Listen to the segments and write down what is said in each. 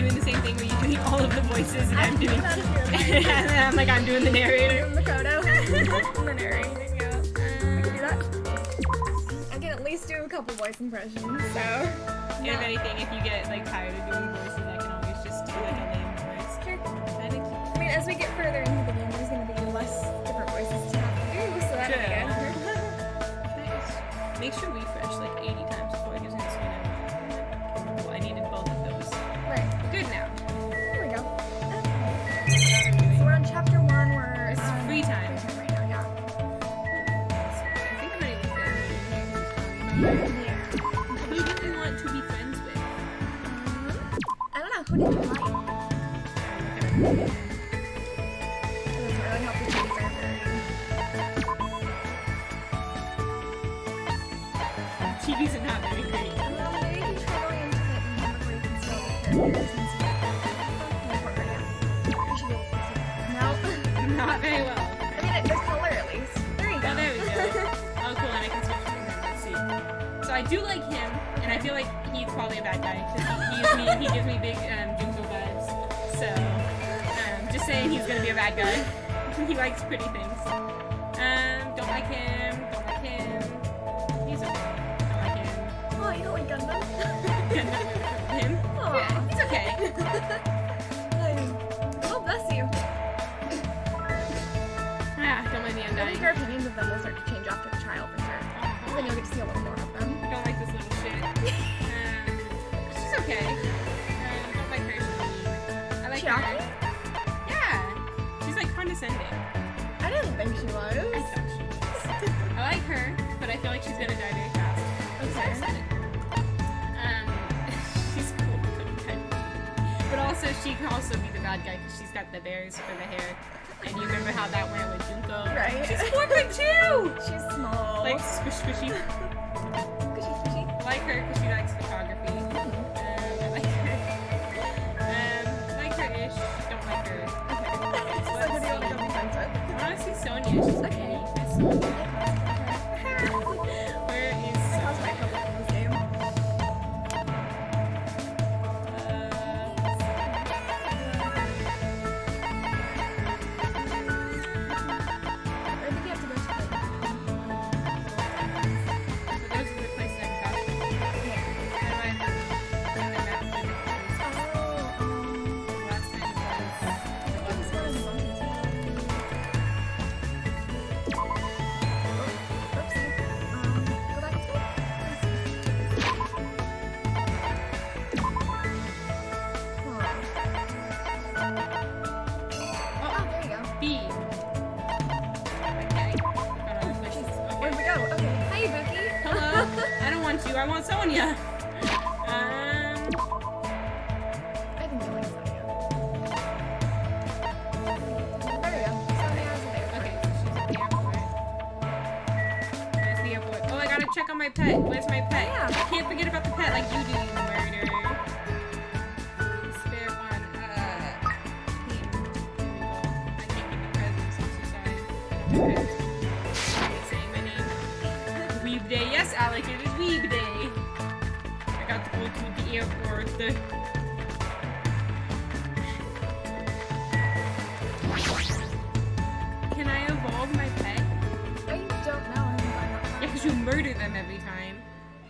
doing the same thing where you're doing all of the voices and I'm doing and then I'm like, I'm doing the narrator. Makoto. The narrating, yeah. I can do that. I can at least do a couple voice impressions, so. And if anything, if you get like tired of doing voices, I can always just do like a lame voice. Sure. I mean, as we get further into the game, there's gonna be less different voices to have to do, so that'll be good. Make sure we refresh like 80 times before it gives me the screen. Well, I needed both of those. Right. Good now. There we go. Okay. So we're on chapter 1 where It's free time. Free time right now, yeah. I think I'm ready to Yeah. Who do we want to be friends with? I don't know. Who did you like? It was really helpful to be very. TVs are not very great. Well, maybe you try going into it and have where you can see all the characters and see. You should be able to see it. No. Not very well. I mean, there's color at least. There you go. Oh, there we go. Oh, cool, and I can switch between them. Let's see. So I do like him, and I feel like he's probably a bad guy, because he gives me big Junko vibes. So, just saying he's gonna be a bad guy. He likes pretty things. Don't like him. Don't like him. He's okay. Don't like him. Oh, you don't like Gundam? Him? Aw. Yeah, he's okay. Oh, bless you. Don't mind me, I'm I dying. think our opinions of them will start to change after the trial for sure. Then you'll get to see a little more of them. I don't like this little shit. She's okay. Don't like her. She's mean. I like Chiaki? her. Yeah. She's like condescending. I didn't think she was. I thought she was. I like her, but I feel like she's gonna die very fast. Okay. She's cool, but also she can also be the bad guy because she's got the bears for the hair. And you remember how that went with Junko? Right. She's 4'2". She's small. Like squishy. Squishy. I like her because she likes photography. I like her. Like her-ish. Don't like her. Okay. So who do you want to go be friends with? I want to see Sonia. She's okay. Miss Sonia. Where is I caused my public in this game. Or did you have to go to the... So those are the places I've got. How do I find the map for the place? Last time B. Okay. Other places. Where'd we go? Okay. Hi, Ibuki. Hello. I don't want you. I want Sonia. I think you like Sonia. There we go. Sonia's there. Okay, so she's at the airport. Where's the airport? Oh, I gotta check on my pet. Where's my pet? Yeah. I can't forget about the pet like you do, you murderer. Spare one. Here. I can't keep the presents. I'm so sorry. I don't have pets. Saying my name. Weeb Day. Yes, Alec, it is Weeb Day. I got to go to the airport. Can I evolve my pet? I don't know. I haven't Yeah, because you murder them every time.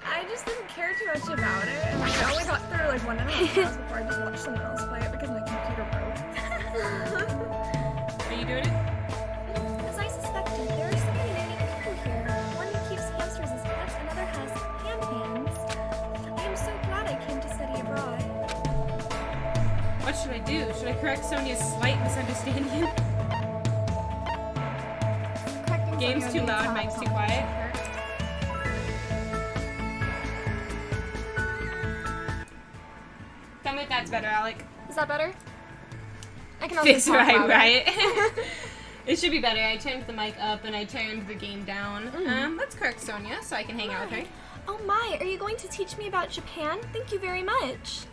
I just didn't care too much about it, and like, I only got through like 1.5 hours before I just watched someone else play it because my computer broke. Are you doing it? As I suspected, there are so many unique people here. One keeps hamsters as pets, another has hands. I am so glad I came to study abroad. What should I do? Should I correct Sonia's slight misunderstanding? Correcting Game's Sonia too loud, needs mic's too help. quiet. Tell me if that's better, Alec. Is that better? I can also Fix talk right, louder. right? It should be better. I turned the mic up and I turned the game down. Let's correct Sonia so I can hang out with her. Oh my, are you going to teach me about Japan? Thank you very much.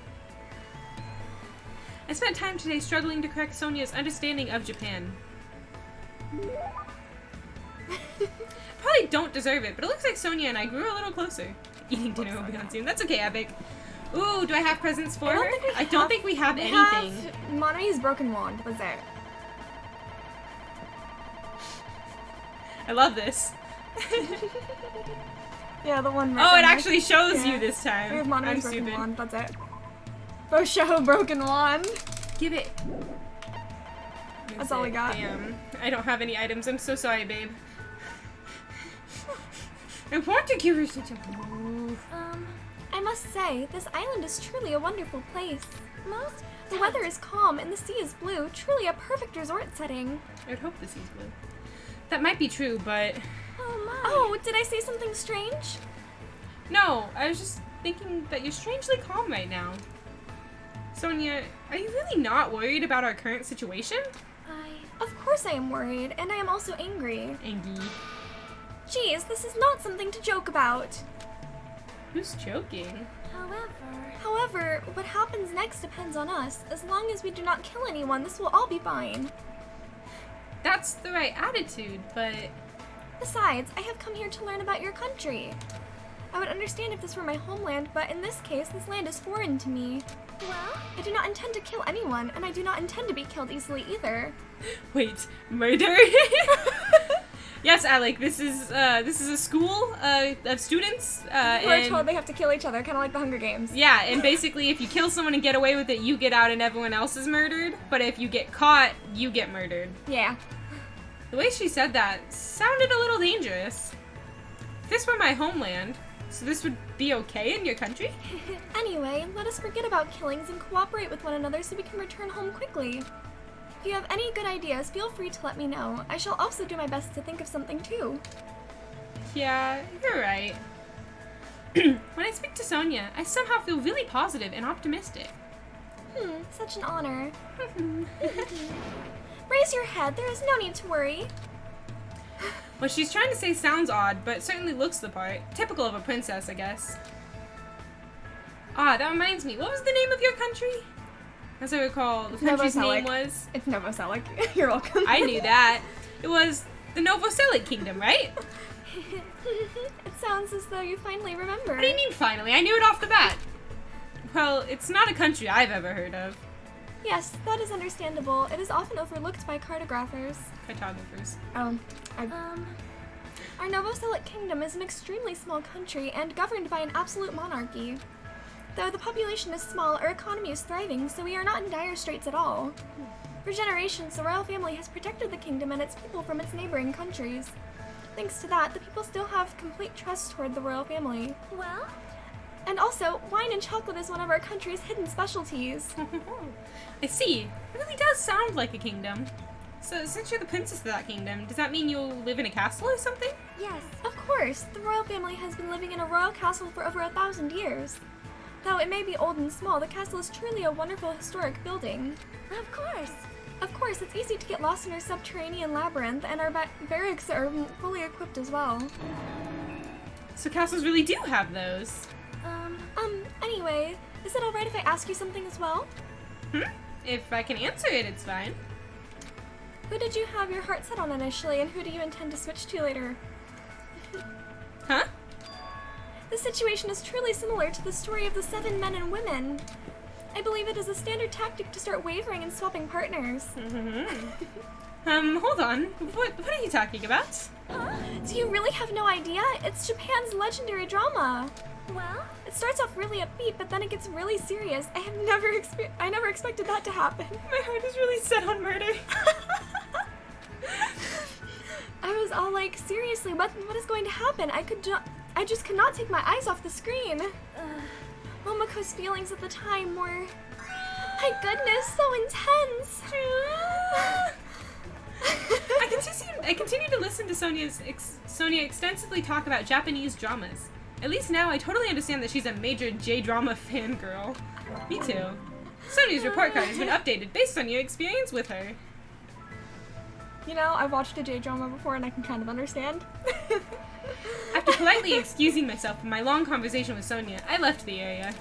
I spent time today struggling to correct Sonia's understanding of Japan. Probably don't deserve it, but it looks like Sonia and I grew a little closer. Eating dinner will be on soon. That's okay, Epic. Ooh, do I have presents for I don't her? think we I don't think we have anything. have Monami's broken wand. That's it. I love this. Yeah, the one. Oh, it actually shows Yeah. you this time. We have I'm Monami's broken stupid. wand. That's it. Bosho broken wand. Give it. That's all we got. Damn. I don't have any items. I'm so sorry, babe. I want to give her such a... I must say, this island is truly a wonderful place. The weather is calm and the sea is blue. Truly a perfect resort setting. I would hope the sea's blue. That might be true, but... Oh my. Oh, did I say something strange? No, I was just thinking that you're strangely calm right now. Sonia, are you really not worried about our current situation? Of course I am worried, and I am also angry. Angie. Geez, this is not something to joke about. Who's joking? However, what happens next depends on us. As long as we do not kill anyone, this will all be fine. That's the right attitude, but... Besides, I have come here to learn about your country. I would understand if this were my homeland, but in this case, this land is foreign to me. Well, I do not intend to kill anyone, and I do not intend to be killed easily either. Wait, murder? Yes, Alec, this is a school of students. Who are told they have to kill each other, kind of like the Hunger Games. Yeah, and basically if you kill someone and get away with it, you get out and everyone else is murdered. But if you get caught, you get murdered. Yeah. The way she said that sounded a little dangerous. If this were my homeland, so this would be okay in your country? Anyway, let us forget about killings and cooperate with one another so we can return home quickly. If you have any good ideas, feel free to let me know. I shall also do my best to think of something too. Yeah, you're right. When I speak to Sonia, I somehow feel really positive and optimistic. Such an honor. Raise your head, there is no need to worry. What she's trying to say sounds odd, but certainly looks the part. Typical of a princess, I guess. Ah, that reminds me. What was the name of your country? As I recall, the country's name was... It's Novoselic. You're welcome. I knew that. It was the Novoselic Kingdom, right? It sounds as though you finally remember. What do you mean finally? I knew it off the bat. Well, it's not a country I've ever heard of. Yes, that is understandable. It is often overlooked by cartographers. Cartographers. Our Novoselic Kingdom is an extremely small country and governed by an absolute monarchy. Though the population is small, our economy is thriving, so we are not in dire straits at all. For generations, the royal family has protected the kingdom and its people from its neighboring countries. Thanks to that, the people still have complete trust toward the royal family. Well? And also, wine and chocolate is one of our country's hidden specialties. I see. It really does sound like a kingdom. So, since you're the princess of that kingdom, does that mean you'll live in a castle or something? Yes, of course. The royal family has been living in a royal castle for over 1,000 years. Though it may be old and small, the castle is truly a wonderful historic building. Of course. Of course, it's easy to get lost in our subterranean labyrinth, and our barracks are fully equipped as well. So castles really do have those. Anyway, is it alright if I ask you something as well? If I can answer it, it's fine. Who did you have your heart set on initially, and who do you intend to switch to later? Huh? This situation is truly similar to the story of the 7 men and women. I believe it is a standard tactic to start wavering and swapping partners. Hold on. What are you talking about? Do you really have no idea? It's Japan's legendary drama. Well, it starts off really upbeat, but then it gets really serious. I never expected that to happen. My heart is really set on murder. I was all like, seriously, what is going to happen? I just could not take my eyes off the screen. Momoko's feelings at the time were, my goodness, so intense. I continue to listen to Sonia extensively talk about Japanese dramas. At least now I totally understand that she's a major J-drama fangirl. Me too. Sonia's report card has been updated based on your experience with her. You know, I've watched a J-drama before and I can kind of understand. After politely excusing myself from my long conversation with Sonia, I left the area.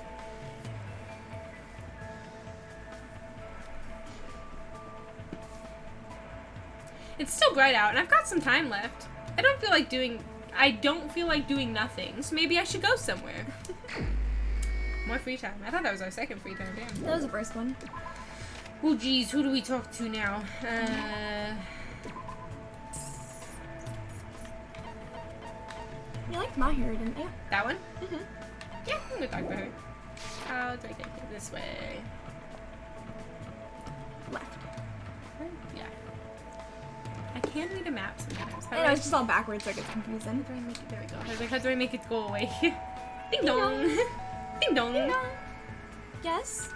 It's still bright out and I've got some time left. I don't feel like doing nothing, so maybe I should go somewhere. more free time. I thought that was our second free time. Damn. That was the first one. Oh, geez. Who do we talk to now? You liked my hair, didn't you? That one? Mm-hmm. Yeah, I'm gonna talk to her. How do I get here? This way? Left. Yeah. I can read a map sometimes. I know, it's just all backwards, so it gets confusing. How do I make it? There we go. I was like, how do I make it go away? Ding dong! Ding dong! Ding dong. Yes?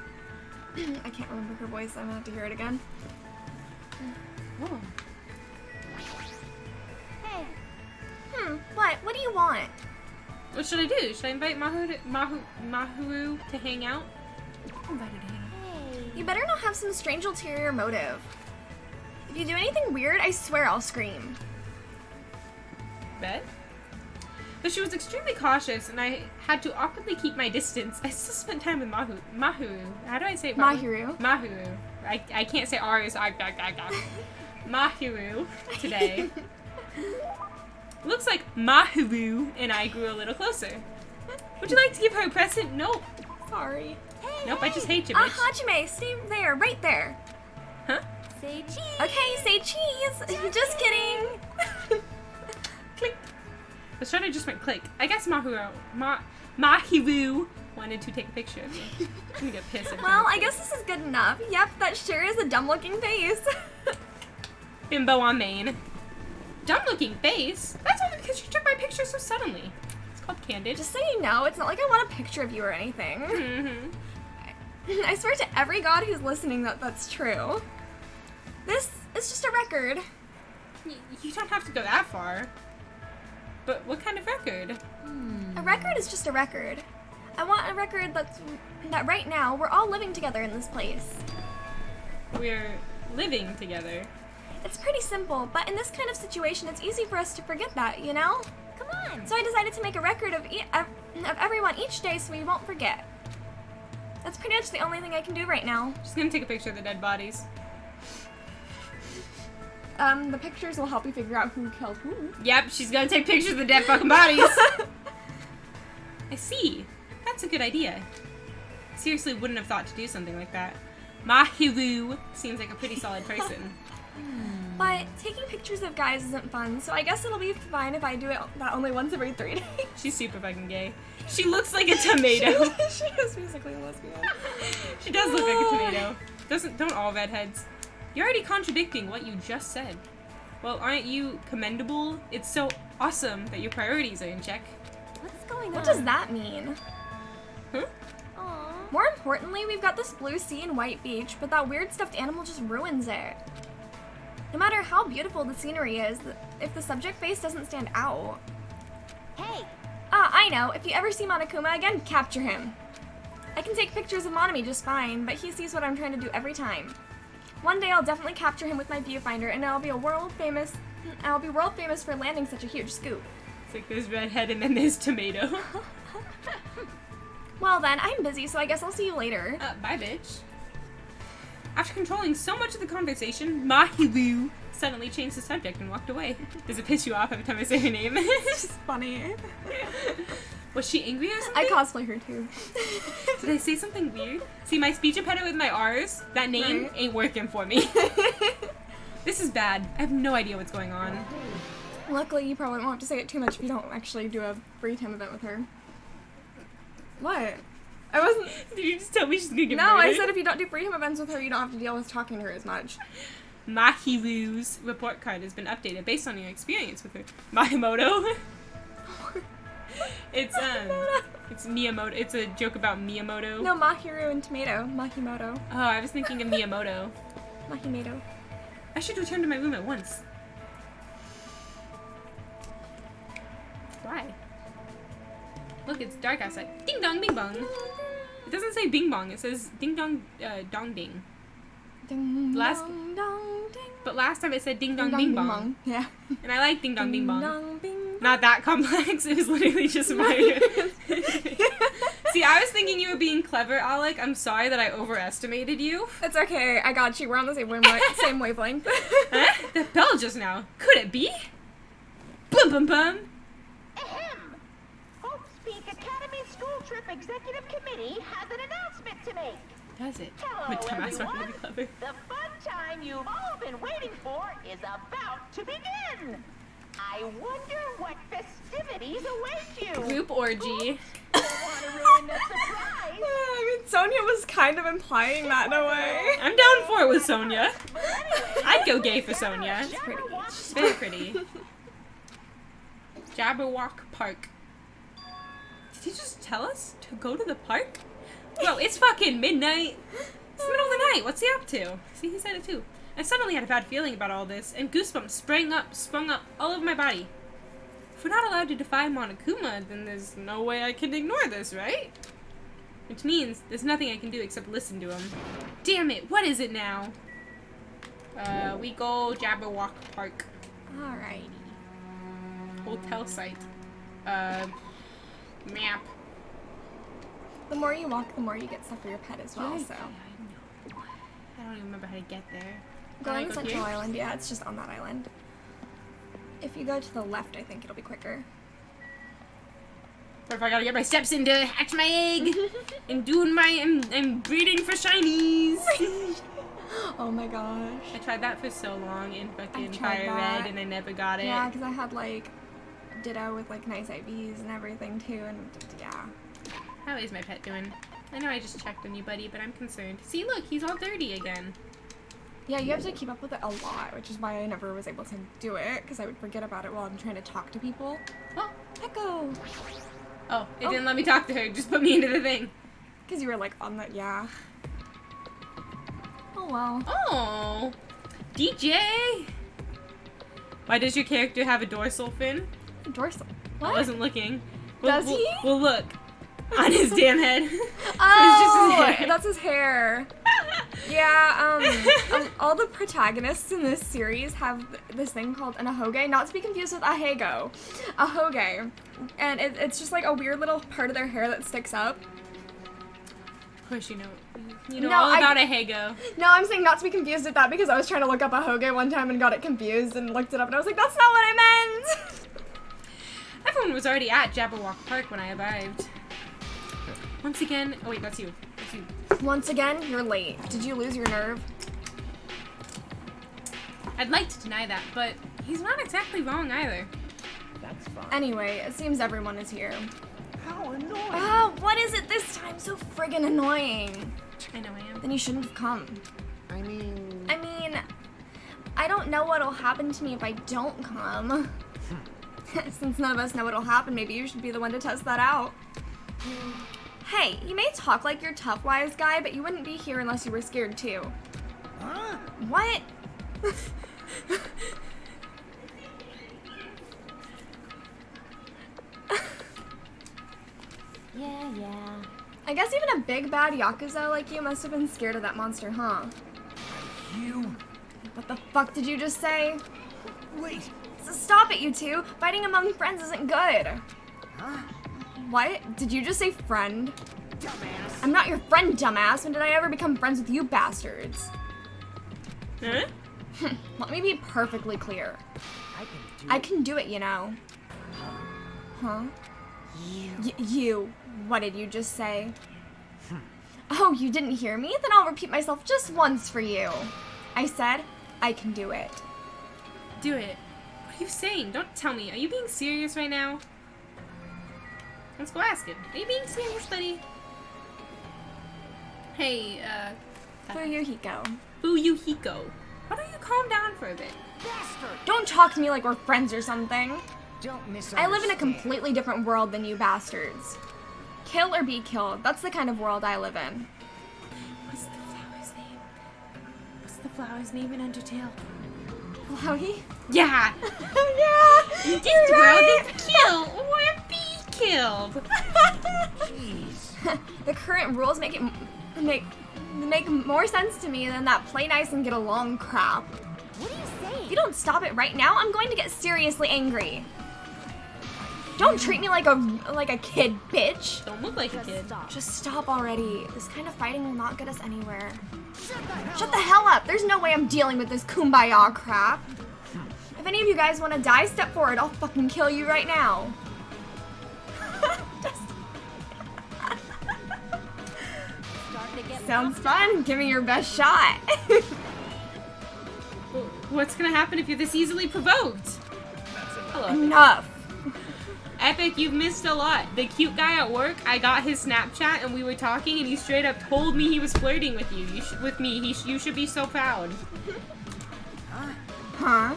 I can't remember her voice. I'm gonna have to hear it again. Oh. Hey, What? What do you want? What should I do? Should I invite Mahuru to hang out? I'm invited to hang out. hey. You better not have some strange ulterior motive. If you do anything weird, I swear I'll scream. Bet? Though she was extremely cautious and I had to awkwardly keep my distance, I still spent time with Mahuru. How do I say it? Mahuru. Mahuru. I can't say R's. Mahuru today. Looks like Mahuru and I grew a little closer. Would you like to give her a present? Nope. Sorry. Nope, I just hate you, bitch. Hajime, stay there, right there. Huh? Say cheese. Okay, say cheese. Just kidding. Click. The shutter just went click. I guess Mahuru wanted to take a picture of me. I'm gonna get pissed. Well, I guess this is good enough. Yep, that sure is a dumb-looking face. Bimbo on main. Dumb-looking face? That's only because you took my picture so suddenly. It's called candid. Just so you know, it's not like I want a picture of you or anything. Mm-hmm. I swear to every god who's listening that that's true. This is just a record. You don't have to go that far. But what kind of record? A record is just a record. I want a record that right now we're all living together in this place. We're living together. It's pretty simple, but in this kind of situation, it's easy for us to forget that, you know? Come on. So I decided to make a record of everyone each day so we won't forget. That's pretty much the only thing I can do right now. Just gonna take a picture of the dead bodies. The pictures will help you figure out who killed who. Yep, she's gonna take pictures of the dead fucking bodies. I see. That's a good idea. Seriously wouldn't have thought to do something like that. Mahuru seems like a pretty solid person. But taking pictures of guys isn't fun, so I guess it'll be fine if I do that only once every 3 days. She's super fucking gay. She looks like a tomato. She is basically a lesbian. She does look like a tomato. Don't all redheads? You're already contradicting what you just said. Well, aren't you commendable? It's so awesome that your priorities are in check. What's going on? What does that mean? Huh? Aw. More importantly, we've got this blue sea and white beach, but that weird stuffed animal just ruins it. No matter how beautiful the scenery is, if the subject face doesn't stand out. Hey, Ah, I know. If you ever see Monokuma again, capture him. I can take pictures of Monami just fine, but he sees what I'm trying to do every time. One day I'll definitely capture him with my viewfinder, and I'll be world famous for landing such a huge scoop. It's like there's redhead and then there's tomato. Well then, I'm busy, so I guess I'll see you later. Bye, bitch. After controlling so much of the conversation, Mahuru suddenly changed the subject and walked away. Does it piss you off every time I say her name? It's just funny. Was she angry or something? I cosplay her too. Did I say something weird? See, my speech impediment with my R's, that name Right. ain't working for me. This is bad. I have no idea what's going on. Luckily, you probably won't have to say it too much if you don't actually do a free time event with her. What? I wasn't. Did you just tell me she's gonna get No, I murdered? said if you don't do free time events with her, you don't have to deal with talking to her as much. Mahiru's report card has been updated based on your experience with her. Mahimoto? It's Miyamoto. It's a joke about Miyamoto. No, Mahiru and Tomato. Mahimoto. Oh, I was thinking of Miyamoto. Mahimoto. I should return to my room at once. Why? Look, it's dark outside. Ding dong, bing bong. It doesn't say bing bong. It says ding dong, dong ding. Ding Last- dong dong ding. But last time it said ding dong, Ding bing dong, bong. Yeah. And I like ding dong, bing bong. Dong, bing, Not that complex. It was literally just my. See, I was thinking you were being clever, Alec. I'm sorry that I overestimated you. It's okay. I got you. We're on the same same wavelength. Huh? The bell just now. Could it be? Bum bum bum. ahem. Hope's Peak Academy School trip executive committee has an announcement to make. Does it? Hello, But Tomas not gonna be everyone. clever. The fun time you've all been waiting for is about to begin. I wonder what festivities await you. Group orgy. Don't want to ruin the surprise. I mean, Sonia was kind of implying that in a way. I'm down for it with Sonia. But anyway, I'd go gay for Sonia. It's pretty. She's very pretty. Jabberwock Park. Did he just tell us to go to the park? Bro, it's fucking midnight. It's the middle of the night. What's he up to? See, he said it too. I suddenly had a bad feeling about all this, and goosebumps sprung up all over my body. If we're not allowed to defy Monokuma, then there's no way I can ignore this, right? Which means there's nothing I can do except listen to him. Damn it, what is it now? We go Jabberwock Park. Alrighty. Hotel site. Map. The more you walk, the more you get stuff for your pet as well, so. I know. I don't even remember how to get there. Going Go Central here? Island, yeah, it's just on that island. If you go to the left, I think it'll be quicker. Or if I gotta get my steps in to hatch my egg and doing my I'm breeding for shinies. Oh my gosh. I tried that for so long in fucking I've tried Fire that. Red and I never got it. Yeah, because I had like Ditto with like nice IVs and everything too, and yeah. How is my pet doing? I know I just checked on you, buddy, but I'm concerned. See, look, he's all dirty again. Yeah, you have to keep up with it a lot, which is why I never was able to do it, because I would forget about it while I'm trying to talk to people. Oh, Echo! oh, it Oh. didn't let me talk to her. Just put me into the thing. Because you were like on that, yeah. Oh well. Oh, DJ. Why does your character have a dorsal fin? Dorsal. I What? wasn't looking. Does he? We'll look. On his damn head. Oh, It's just his hair. that's his hair. Yeah, all the protagonists in this series have this thing called an ahoge, not to be confused with ahego. Ahoge. And it's just like a weird little part of their hair that sticks up. Of course you know No, all I- about a Hago. No, I'm saying not to be confused with that because I was trying to look up ahoge one time and got it confused and looked it up and I was like, that's not what I meant! Everyone was already at Jabberwock Park when I arrived. Once again, oh wait, that's you. That's you. Once again, you're late. Did you lose your nerve? I'd like to deny that, but he's not exactly wrong either. That's fine. Anyway, it seems everyone is here. How annoying. Oh, what is it this time? So friggin' annoying. I know I am. Then you shouldn't have come. I mean, I don't know what'll happen to me if I don't come. Since none of us know what'll happen, maybe you should be the one to test that out. Hey, you may talk like you're tough wise guy, but you wouldn't be here unless you were scared too. huh? What? Yeah. I guess even a big bad Yakuza like you must have been scared of that monster, huh? You. What the fuck did you just say? Wait. So stop it, you two! Fighting among friends isn't good! Huh? What? Did you just say friend? Dumbass. I'm not your friend, dumbass! When did I ever become friends with you bastards? Huh? Let me be perfectly clear. I I can do it, you know. Huh? You. What did you just say? Oh, you didn't hear me? Then I'll repeat myself just once for you. I said, I can do it. Do it. What are you saying? Don't tell me. Are you being serious right now? Let's go ask him. Are you being serious, buddy? Hey, Fuyuhiko. Fuyuhiko. Why don't you calm down for a bit? Bastard. Don't talk to me like we're friends or something. Don't misunderstand. I live in a completely different world than you bastards. Kill or be killed. That's the kind of world I live in. What's the flower's name? What's the flower's name in Undertale? Flowey? Yeah! Yeah! This world is kill or be killed. Jeez. The current rules make more sense to me than that play nice and get along crap. What are you If saying? you don't stop it right now, I'm going to get seriously angry. Don't treat me like a kid, bitch. Don't look like a kid. Stop. Just stop already. This kind of fighting will not get us anywhere. Shut the hell Shut the hell up. There's no way I'm dealing with this kumbaya crap. If any of you guys want to die, step forward. I'll fucking kill you right now. Just... Sounds fun. Give me your best shot. What's gonna happen if you're this easily provoked? Hello. Enough. Epic, you've missed a lot. The cute guy at work, I got his Snapchat and we were talking and he straight up told me he was flirting with you. With me. You should be so proud. Huh?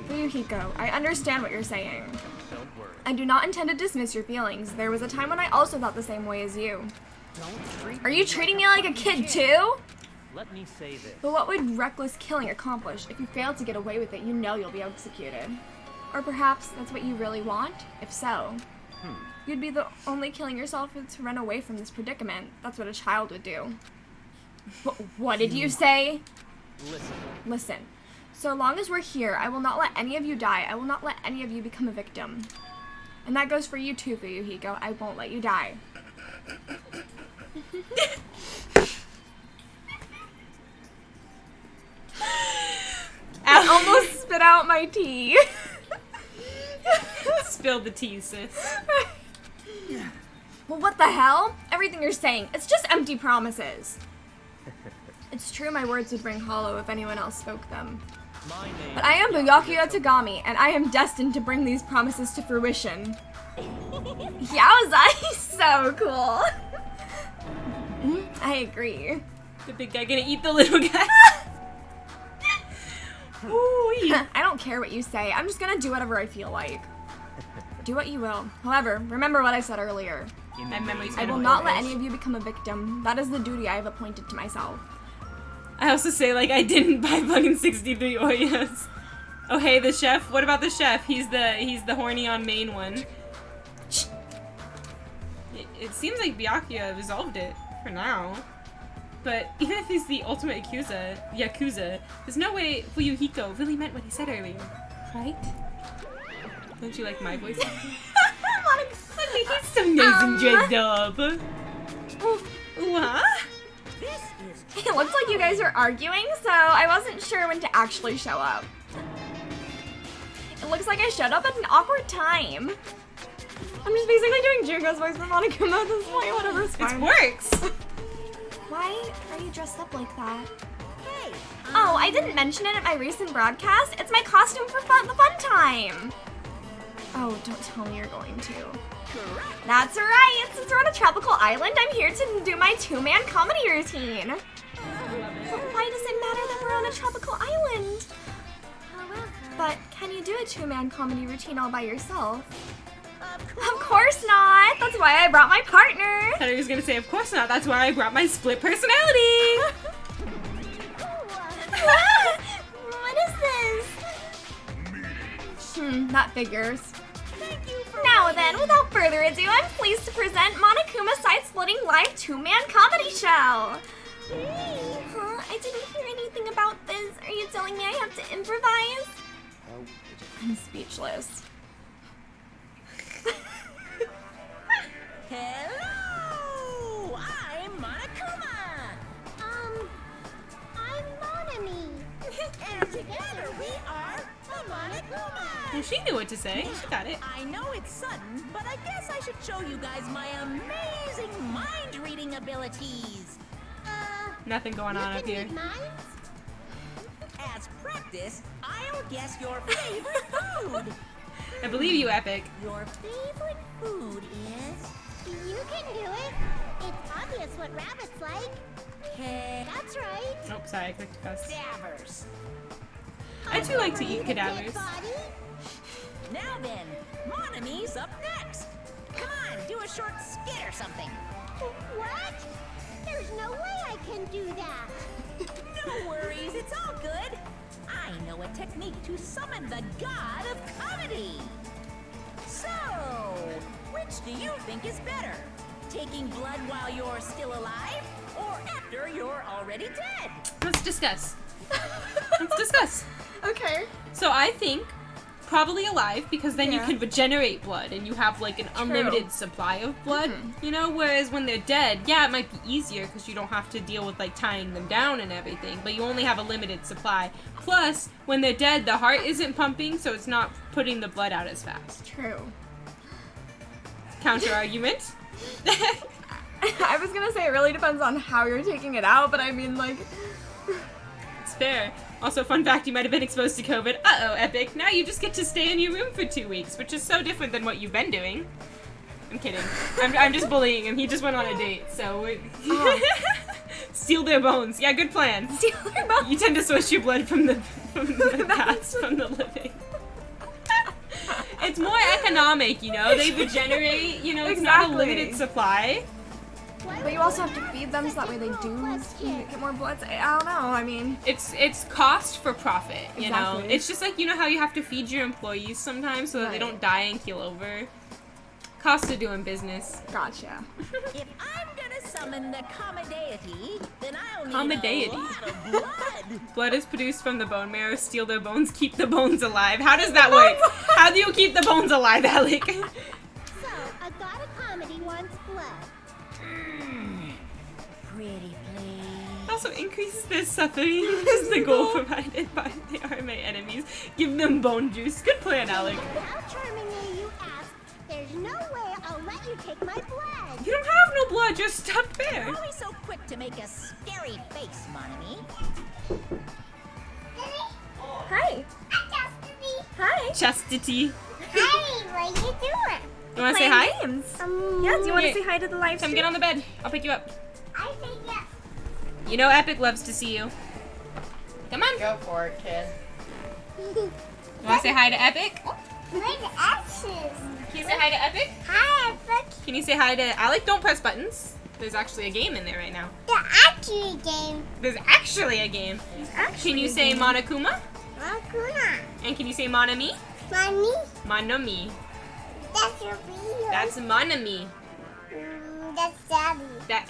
Fuyuhiko, I understand what you're saying. Don't worry. I do not intend to dismiss your feelings. There was a time when I also thought the same way as you. Are you treating me like a kid too? Let me say this. But what would reckless killing accomplish? If you fail to get away with it, you know you'll be executed. Or perhaps that's what you really want? If so, you'd be the only killing yourself to run away from this predicament. That's what a child would do. What did you say? Listen. So long as we're here, I will not let any of you die. I will not let any of you become a victim. And that goes for you too, Fuyuhiko. I won't let you die. I almost spit out my tea. Spilled the tea, sis. Well, what the hell? Everything you're saying, it's just empty promises. It's true my words would ring hollow if anyone else spoke them. My name. But I am Byakuya Tagami, and I am destined to bring these promises to fruition. Yowza, he's so cool. I agree. The big guy gonna eat the little guy. Ooh, I don't care what you say. I'm just gonna do whatever I feel like. Do what you will. However, remember what I said earlier. My memory's I will not let any of you become a victim. That is the duty I have appointed to myself. I also say, like, I didn't buy fucking 63 Oreos. Oh, hey, the chef. What about the chef? He's the horny on main one. It seems like Byakuya resolved it for now. But even if he's the ultimate Yakuza, there's no way Fuyuhiko really meant what he said earlier. Right? Don't you like my voice? He's so nice and dressed up. What? It looks like you guys are arguing, so I wasn't sure when to actually show up. It looks like I showed up at an awkward time. I'm just basically doing Junko's voice for Monokuma at this point, whatever, it's fine. It works! Why are you dressed up like that? Oh, I didn't mention it at my recent broadcast. It's my costume for the fun time. Oh, don't tell me you're going to. That's right! Since we're on a tropical island, I'm here to do my two-man comedy routine. But why does it matter that we're on a tropical island? But can you do a two-man comedy routine all by yourself? Of course not! That's why I brought my partner! I thought he was gonna say, of course not, that's why I brought my split personality! What is this? That figures. Now then, without further ado, I'm pleased to present Monokuma's side-splitting live two-man comedy show! Huh? I didn't hear anything about this. Are you telling me I have to improvise? I'm speechless. Hello! I'm Monokuma! I'm Monami. And together we are the Monokuma! Well, she knew what to say. She got it. I know it's sudden, but I guess I should show you guys my amazing mind-reading abilities. Nothing going on up here. As practice, I'll guess your favorite food. I believe you, Epic. Your favorite food is... You can do it. It's obvious what rabbits like. That's right. Oh, sorry, I clicked cuss. cadavers. I too like to eat Dead cadavers. body. Now then, Monami's up next. Come on, do a short skit or something. What? There's no way I can do that. No worries, it's all good. I know a technique to summon the god of comedy. So, which do you think is better? Taking blood while you're still alive, or after you're already dead? Let's discuss. Let's discuss. Okay. So I think probably alive, because then you Yeah. can regenerate blood and you have like an unlimited supply of blood, you know, whereas when they're dead, yeah, it might be easier because you don't have to deal with like tying them down and everything, but you only have a limited supply. Plus, when they're dead, the heart isn't pumping, so it's not putting the blood out as fast. True. Counter argument. I was gonna gonna say it really depends on how you're taking it out, but I mean, like... It's fair. Also, fun fact, you might have been exposed to COVID. Uh-oh, Epic. Now you just get to stay in your room for 2 weeks, which is so different than what you've been doing. I'm kidding. I'm just bullying him. He just went on a date, so... Steal their bones. Yeah, good plan. Steal their bones. You tend to switch your blood from the past, from the living. It's more economic, you know? They regenerate, you know? It's not a limited supply. But you also have to feed them so that way they do get more blood. I don't know, I mean... It's cost for profit, you know? Exactly. It's just like, you know how you have to feed your employees sometimes so that they don't die and keel over? Cost of doing business. Gotcha. If I'm gonna summon the Commodeity, then I'll need Commodeity. a lot of blood. Blood is produced from the bone marrow, steal their bones, keep the bones alive. How does that work? How do you keep the bones alive, Alec? So, a god of comedy wants blood. Pretty please. Also increases their suffering is the goal provided by the army enemies. Give them bone juice. Good plan, Alec. How charmingly you ask, there's no way I'll let you take my blood. You don't have no blood, you're stuffed bear. You're always so quick to make a scary face, Monami. Hi. Hi. Chastity. Hey, what are you doing? You wanna say hi? Games. Yeah, do you want to Here. say hi to the live Come stream? get on the bed. I'll pick you up. I think yes. You know Epic loves to see you. Come on. Go for it, kid. You wanna say hi to Epic? Where's the ashes? Can you say hi to Epic? Hi, Epic. Can you say hi to Alec? Don't press buttons. There's actually a game in there right now. The actually game. There's actually a game. Can you say Monokuma? Makuna. And can you say Monami? Mommy, Monomi. that's your video. That's Monami. That's Daddy. That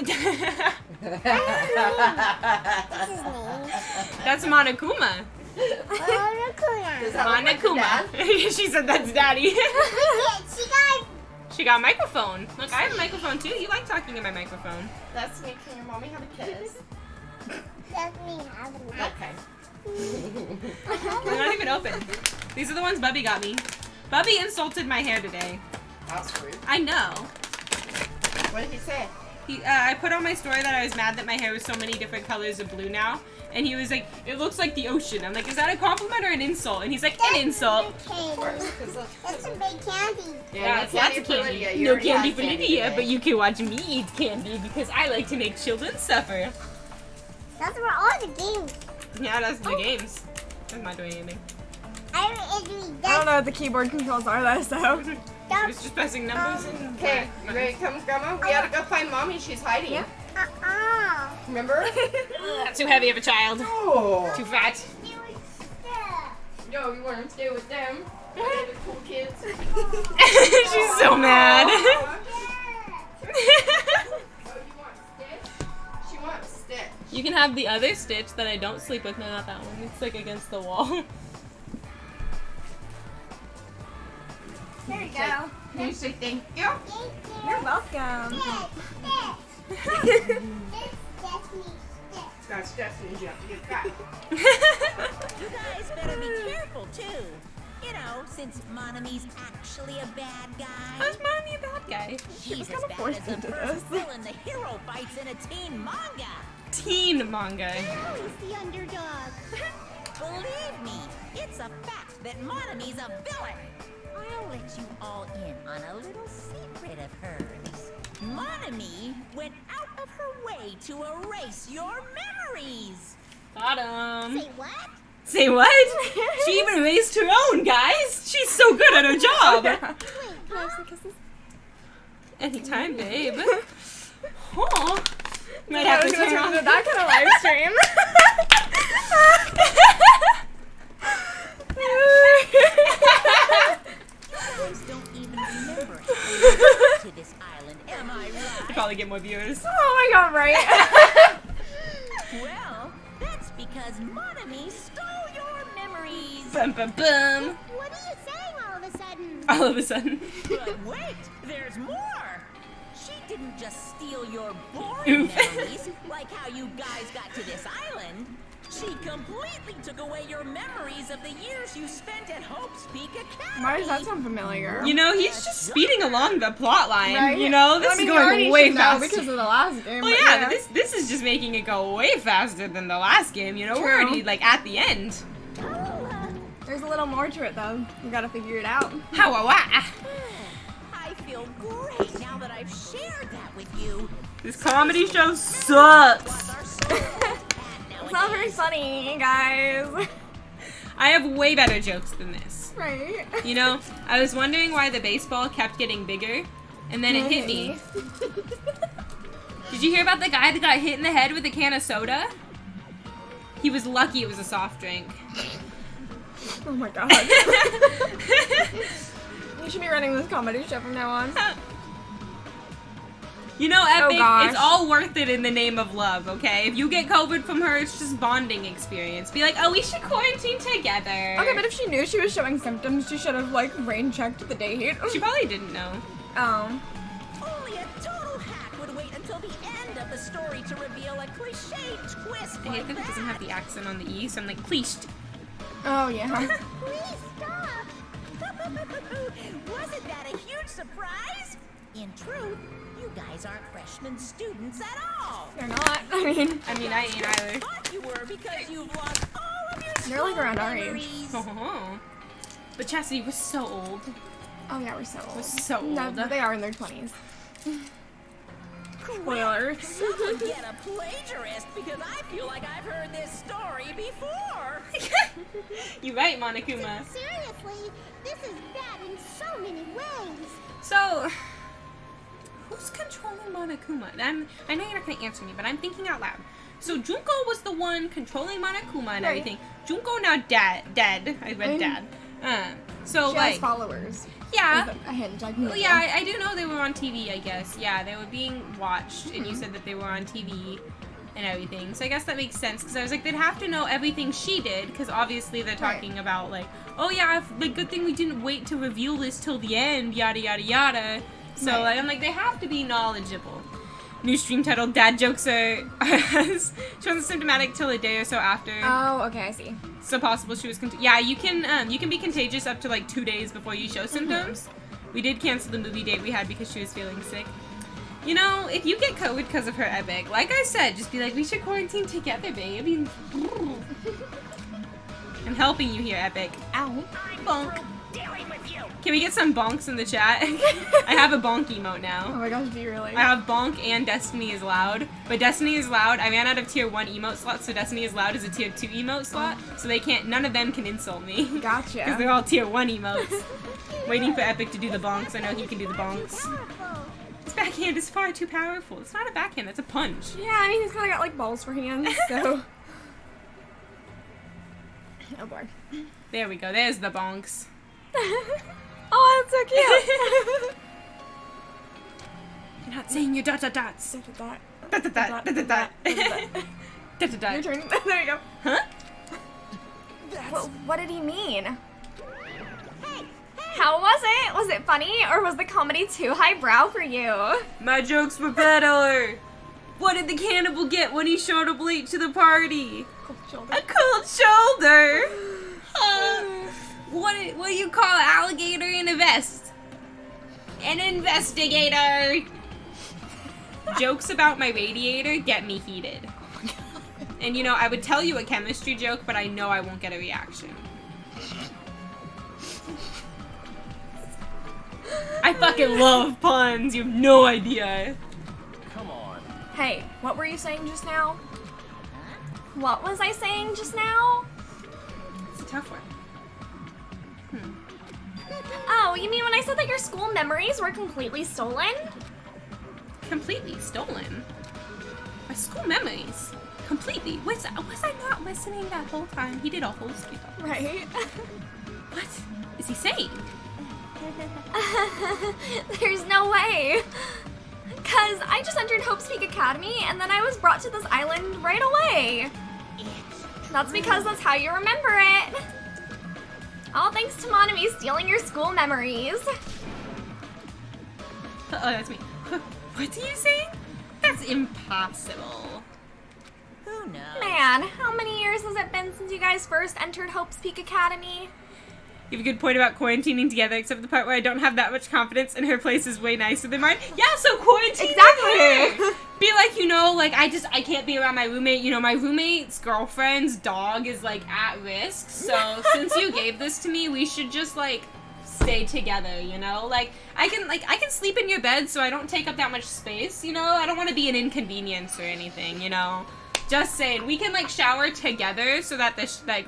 What's his name? That's Monokuma. Makuna. Monokuma. She said that's daddy. She got. She got a microphone. Look, I have a microphone too. You like talking in my microphone. That's making your mommy have a kiss. That's me having it. Okay. They're not even open. These are the ones Bubby got me. Bubby insulted my hair today. That's rude. I know. What did he say? I put on my story that I was mad that my hair was so many different colors of blue now. And he was like, it looks like the ocean. I'm like, is that a compliment or an insult? And he's like, an insult. Of course, 'cause That's a big candy. Yeah, no it's lots of for candy. Lydia. You No already candy had for Lydia, today. but you can watch me eat candy because I like to make children suffer. That's where all the games. Yeah, that's the games. I'm not doing anything. I don't know what the keyboard controls are though, so... I was just pressing numbers and... Okay, you ready to come, Grandma? We gotta go find Mommy. She's hiding. Yeah. Remember? Not too heavy of a child. Oh. Too fat. No, you want to stay with them. They're the cool kids. She's so mad. Oh, you want Stitch? She wants Stitch. You can have the other Stitch that I don't sleep with. No, not that one. It's like against the wall. There you go. Can you say thank you? You're welcome. That's Destiny's. You have to get that. You guys better be careful too. You know, since Monami's actually a bad guy. How's Mommy a bad guy? She's as kinda bad forced as the into first this. villain the hero fights in a teen manga. Teen manga. Always the underdog. Believe me, it's a fact that Monami's a villain. I'll let you all in on a little secret of hers. Monami went out of her way to erase your memories. Got him. Say what? Say what? She even erased her own, guys. She's so good at her job. Wait, huh? Anytime, babe. Oh. Might I have was to gonna turn turn on into that kind of live stream. You guys don't even remember how we got to this island, am I right? Probably get more viewers. Oh my god, right? Well, that's because Monami stole your memories. Bum bum bum. What are you saying all of a sudden? All of a sudden. But wait, there's more. She didn't just steal your boring Oof. memories, like how you guys got to this island. She completely took away your memories of the years you spent at Hope's Peak Academy. Why does that sound familiar? You know, he's just speeding along the plot line. Right? You know, this I mean, is you already going way should know faster. because of the last game. Well, but yeah, but this is just making it go way faster than the last game. You know, we're True. already like at the end. There's a little more to it though. You gotta figure it out. How I feel great now that I've shared that with you. This comedy show sucks. Plus our school cat It's not very funny, guys. I have way better jokes than this. Right? You know, I was wondering why the baseball kept getting bigger, and then it hit me. Did you hear about the guy that got hit in the head with a can of soda? He was lucky it was a soft drink. Oh my god. You should be running this comedy show from now on. You know, Epic, gosh. it's all worth it in the name of love, okay? If you get COVID from her, it's just bonding experience. Be like, oh, we should quarantine together. Okay, but if she knew she was showing symptoms, she should have, like, rain checked the date. She probably didn't know. Oh. Only a total hack would wait until the end of the story to reveal a cliched twist I hate that it doesn't have the accent on the E, so I'm like, cliched. Oh, yeah. Please stop. Wasn't that a huge surprise? In truth, you guys aren't freshman students at all. They're not. I mean, I ain't either. Thought you were because you've lost all of your They're, like, around our age. memories. Oh. But Chastity was so old. oh yeah, we're so old. Was so old. No, they are in their 20s. Spoilers. Someone get a plagiarist because I feel like I've heard this story before. You're right, Monokuma. Seriously, this is bad in so many ways. So, who's controlling Monokuma? I know you're not gonna answer me, but I'm thinking out loud. So Junko was the one controlling Monokuma and Right. everything. Junko now dead. I read dad. So She like, has followers. yeah. Is a hint. I can Well, give yeah, them. I do know they were on TV, I guess. Yeah, they were being watched, and you said that they were on TV and everything. So I guess that makes sense, because I was like, they'd have to know everything she did, because obviously they're Right. talking about, like, oh yeah, like, good thing we didn't wait to reveal this till the end, yada yada yada. So Right. like, I'm like, they have to be knowledgeable. New stream title, Dad Jokes are shows symptomatic till a day or so after. Oh, okay, I see. So possible she was yeah, you can be contagious up to like 2 days before you show symptoms. We did cancel the movie date we had because she was feeling sick. You know, if you get COVID because of her, Epic, like I said, just be like, we should quarantine together, babe. I'm helping you here, Epic. Ow. Bonk. Dealing with you. Can we get some bonks in the chat? I have a bonk emote Oh now. my gosh, do you really? I have bonk and Destiny is loud. But Destiny is loud, I ran out of tier 1 emote slots, so Destiny is loud is a tier 2 emote slot. So none of them can insult me. Because Gotcha. they're all tier 1 emotes. Waiting for Epic to do the bonks. I know he can do the bonks. Powerful. His backhand is far too powerful. It's not a backhand, that's a punch. Yeah, I mean, he's kind of got like balls for hands, so. Oh boy. There we go, there's the bonks. Oh, that's so cute. You're not saying your dot dot dots. Dot, Dot dot dot dot dot dot. Dot dot dot. Your turn. There you go. Huh? What did he mean? How was it? Was it funny, or was the comedy too highbrow for you? My jokes were better. What did the cannibal get when he showed up late to the party? Cold shoulder. A cold shoulder. What do you call an alligator in a vest? An investigator. Jokes about my radiator get me heated. And you know, I would tell you a chemistry joke, but I know I won't get a reaction. I fucking love puns. You have no idea. Come on. Hey, what were you saying just now? What was I saying just now? It's a tough one. Oh, you mean when I said that your school memories were completely stolen? Completely stolen. My school memories. Completely. Was I not listening that whole time? He did a whole skit. Right? What is he saying? There's no way. Cause I just entered Hope's Peak Academy and then I was brought to this island right away. That's because that's how you remember it. All thanks to Monami stealing your school memories. Oh, that's me. What are you saying? That's impossible. Who knows? Man, how many years has it been since you guys first entered Hope's Peak Academy? You have a good point about quarantining together, except for the part where I don't have that much confidence and her place is way nicer than mine. Yeah, so quarantine Exactly. with her. Be like, you know, like I can't be around my roommate. You know, my roommate's girlfriend's dog is like at risk. So since you gave this to me, we should just like stay together, you know? Like I can sleep in your bed so I don't take up that much space, you know? I don't want to be an inconvenience or anything, you know? Just saying, we can like shower together so that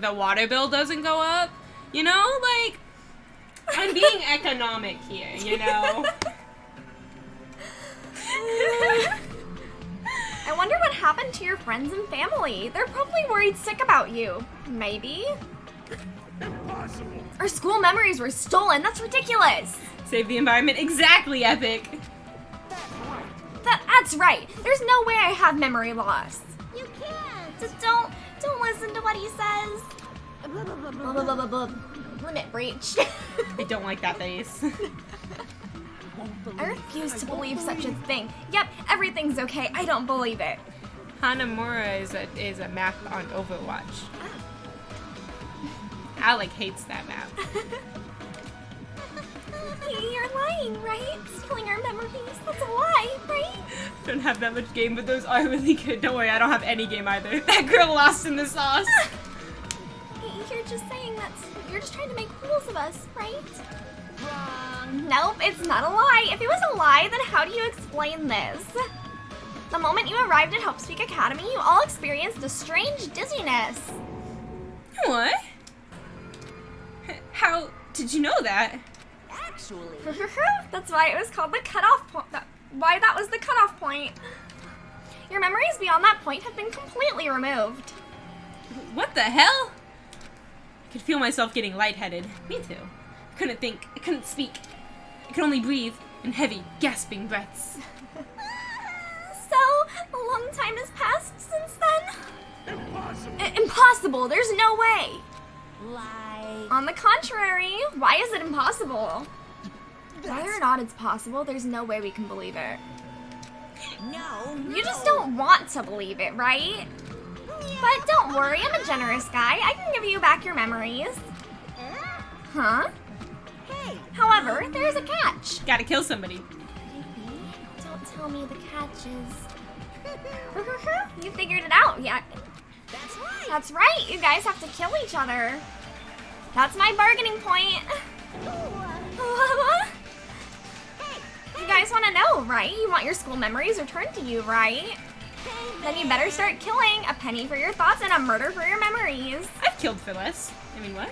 the water bill doesn't go up. You know, like, I'm being economic here, you know? I wonder what happened to your friends and family. They're probably worried sick about you. Maybe? Impossible. Our school memories were stolen. That's ridiculous. Save the environment. Exactly, Epic. That's right. There's no way I have memory loss. You can't. Just don't listen to what he says. Blah, blah, blah, blah, blah. Limit breach. I don't like that face. I refuse to believe such a thing. Yep, everything's okay. I don't believe it. Hanamura is a map on Overwatch. Alec hates that map. You're lying, right? Stealing our memories. That's a lie, right? Don't have that much game, but those are really good. Don't worry, I don't have any game either. That girl lost in the sauce. You're just saying you're just trying to make fools of us, right? Wrong. Nope, it's not a lie. If it was a lie, then how do you explain this? The moment you arrived at Hope's Peak Academy, you all experienced a strange dizziness. What? How did you know that? Actually, That's why it was called the cutoff point. Why that was the cutoff point. Your memories beyond that point have been completely removed. What the hell? I could feel myself getting lightheaded. Me too. I couldn't think. I couldn't speak. I could only breathe in heavy, gasping breaths. So, a long time has passed since then? Impossible. Impossible! There's no way! like, On the contrary, why is it impossible? Whether or not it's possible, there's no way we can believe it. no. You just don't want to believe it, right? But don't worry, I'm a generous guy. I can give you back your memories. Huh? Hey, However, there is a catch. Gotta kill somebody. Don't tell me the catch is... You figured it out, yeah. that's right. That's right, you guys have to kill each other. That's my bargaining point. You guys want to know, right? You want your school memories returned to you, right? Then you better start killing. A penny for your thoughts and a murder for your memories. I've killed for less. I mean, what?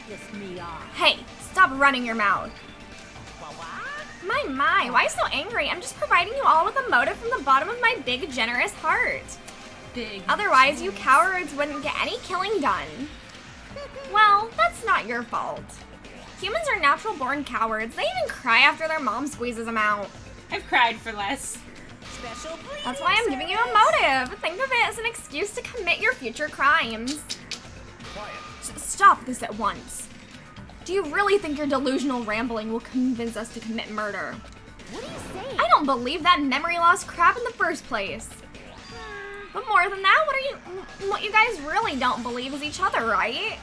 Piss me off. Hey, stop running your mouth. What? My, why so angry? I'm just providing you all with a motive from the bottom of my big, generous heart. Big. Otherwise, you cowards wouldn't get any killing done. Well, that's not your fault. Humans are natural-born cowards. They even cry after their mom squeezes them out. I've cried for less. Special breed. That's why I'm giving you a motive. Think of it as an excuse to commit your future crimes. Quiet. Stop this at once. Do you really think your delusional rambling will convince us to commit murder? What are you saying? I don't believe that memory loss crap in the first place. But more than that, what you guys really don't believe is each other, right?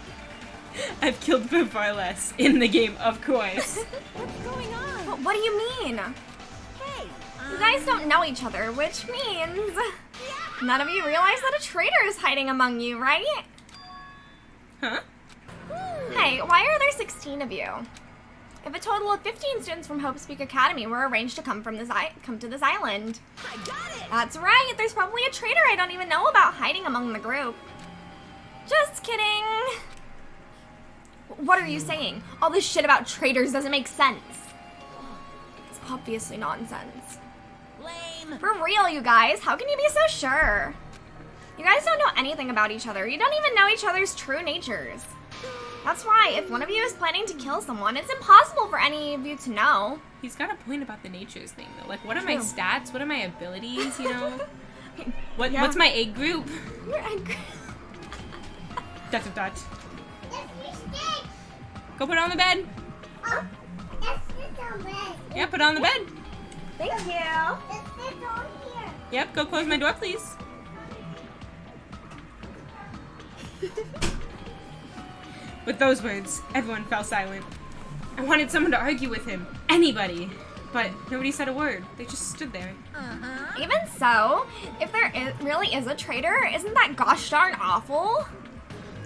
I've killed for far less in the game, of course. What's going on? What do you mean? Hey, You guys don't know each other, which means none of you realize that a traitor is hiding among you, right? Huh? Hey, why are there 16 of you? If a total of 15 students from Hope's Peak Academy were arranged to come to this island. I got it. That's right, there's probably a traitor I don't even know about hiding among the group. Just kidding. What are you saying? All this shit about traitors doesn't make sense. It's obviously nonsense. Lame. For real, you guys, how can you be so sure? You guys don't know anything about each other. You don't even know each other's true natures. That's why, if one of you is planning to kill someone, it's impossible for any of you to know. He's got a point about the natures thing, though. Like, what are my True. stats? What are my abilities, you know? Yeah. What's my egg group? You're angry. ... Dot. That's mistake. Go put it on the bed. Oh, that's it on bed. Yeah, put it on the bed. Thank you. That's it on here. Yep, go close my door, please. With those words, everyone fell silent. I wanted someone to argue with him. Anybody. But nobody said a word. They just stood there. Even so, if there really is a traitor, isn't that gosh darn awful?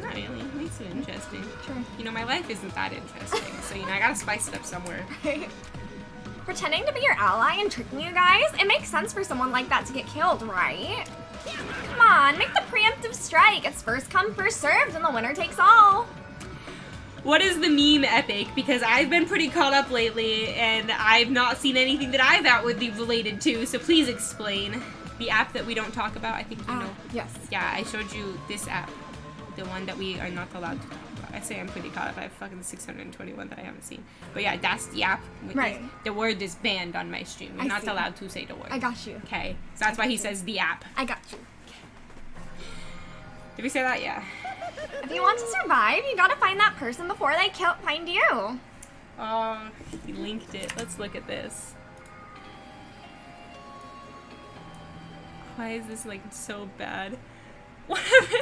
Not really. It makes it interesting. Sure. You know, my life isn't that interesting, so, you know, I gotta spice it up somewhere. Pretending to be your ally and tricking you guys, it makes sense for someone like that to get killed, right? Come on, make the preemptive strike. It's first come, first served, and the winner takes all. What is the meme epic? Because I've been pretty caught up lately, and I've not seen anything that I've outwardly related to, so please explain. The app that we don't talk about, I think you know. Yes. Yeah, I showed you this app. The one that we are not allowed to talk about. I say I'm pretty caught up. I have fucking 621 that I haven't seen. But yeah, that's the app. Right. The word is banned on my stream. You're not allowed to say the word. I got you. Okay. So that's why he says the app. I got you. Did we say that? Yeah. If you want to survive, you gotta find that person before they find you. Oh, he linked it. Let's look at this. Why is this like so bad? Whatever.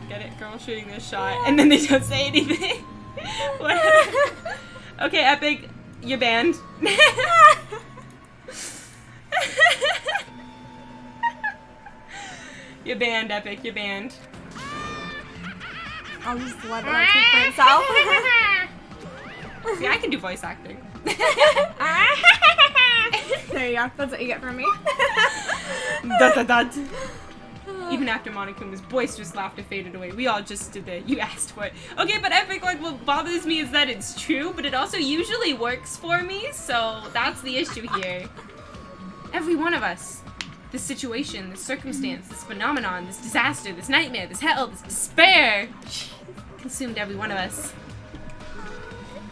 Get it? Girl shooting this shot, and then they don't say anything. Whatever. Okay, Epic, you're banned. You're banned, Epic. You're banned. I'll just let it speak for itself. See, I can do voice acting. There you go. That's what you get from me. Dot, dot, dot. Even after Monakuma's boisterous laughter faded away, we all just stood there. You asked for it. Okay, but Epic, like, what bothers me is that it's true, but it also usually works for me, so that's the issue here. Every one of us. This situation, this circumstance, this phenomenon, this disaster, this nightmare, this hell, this despair consumed every one of us.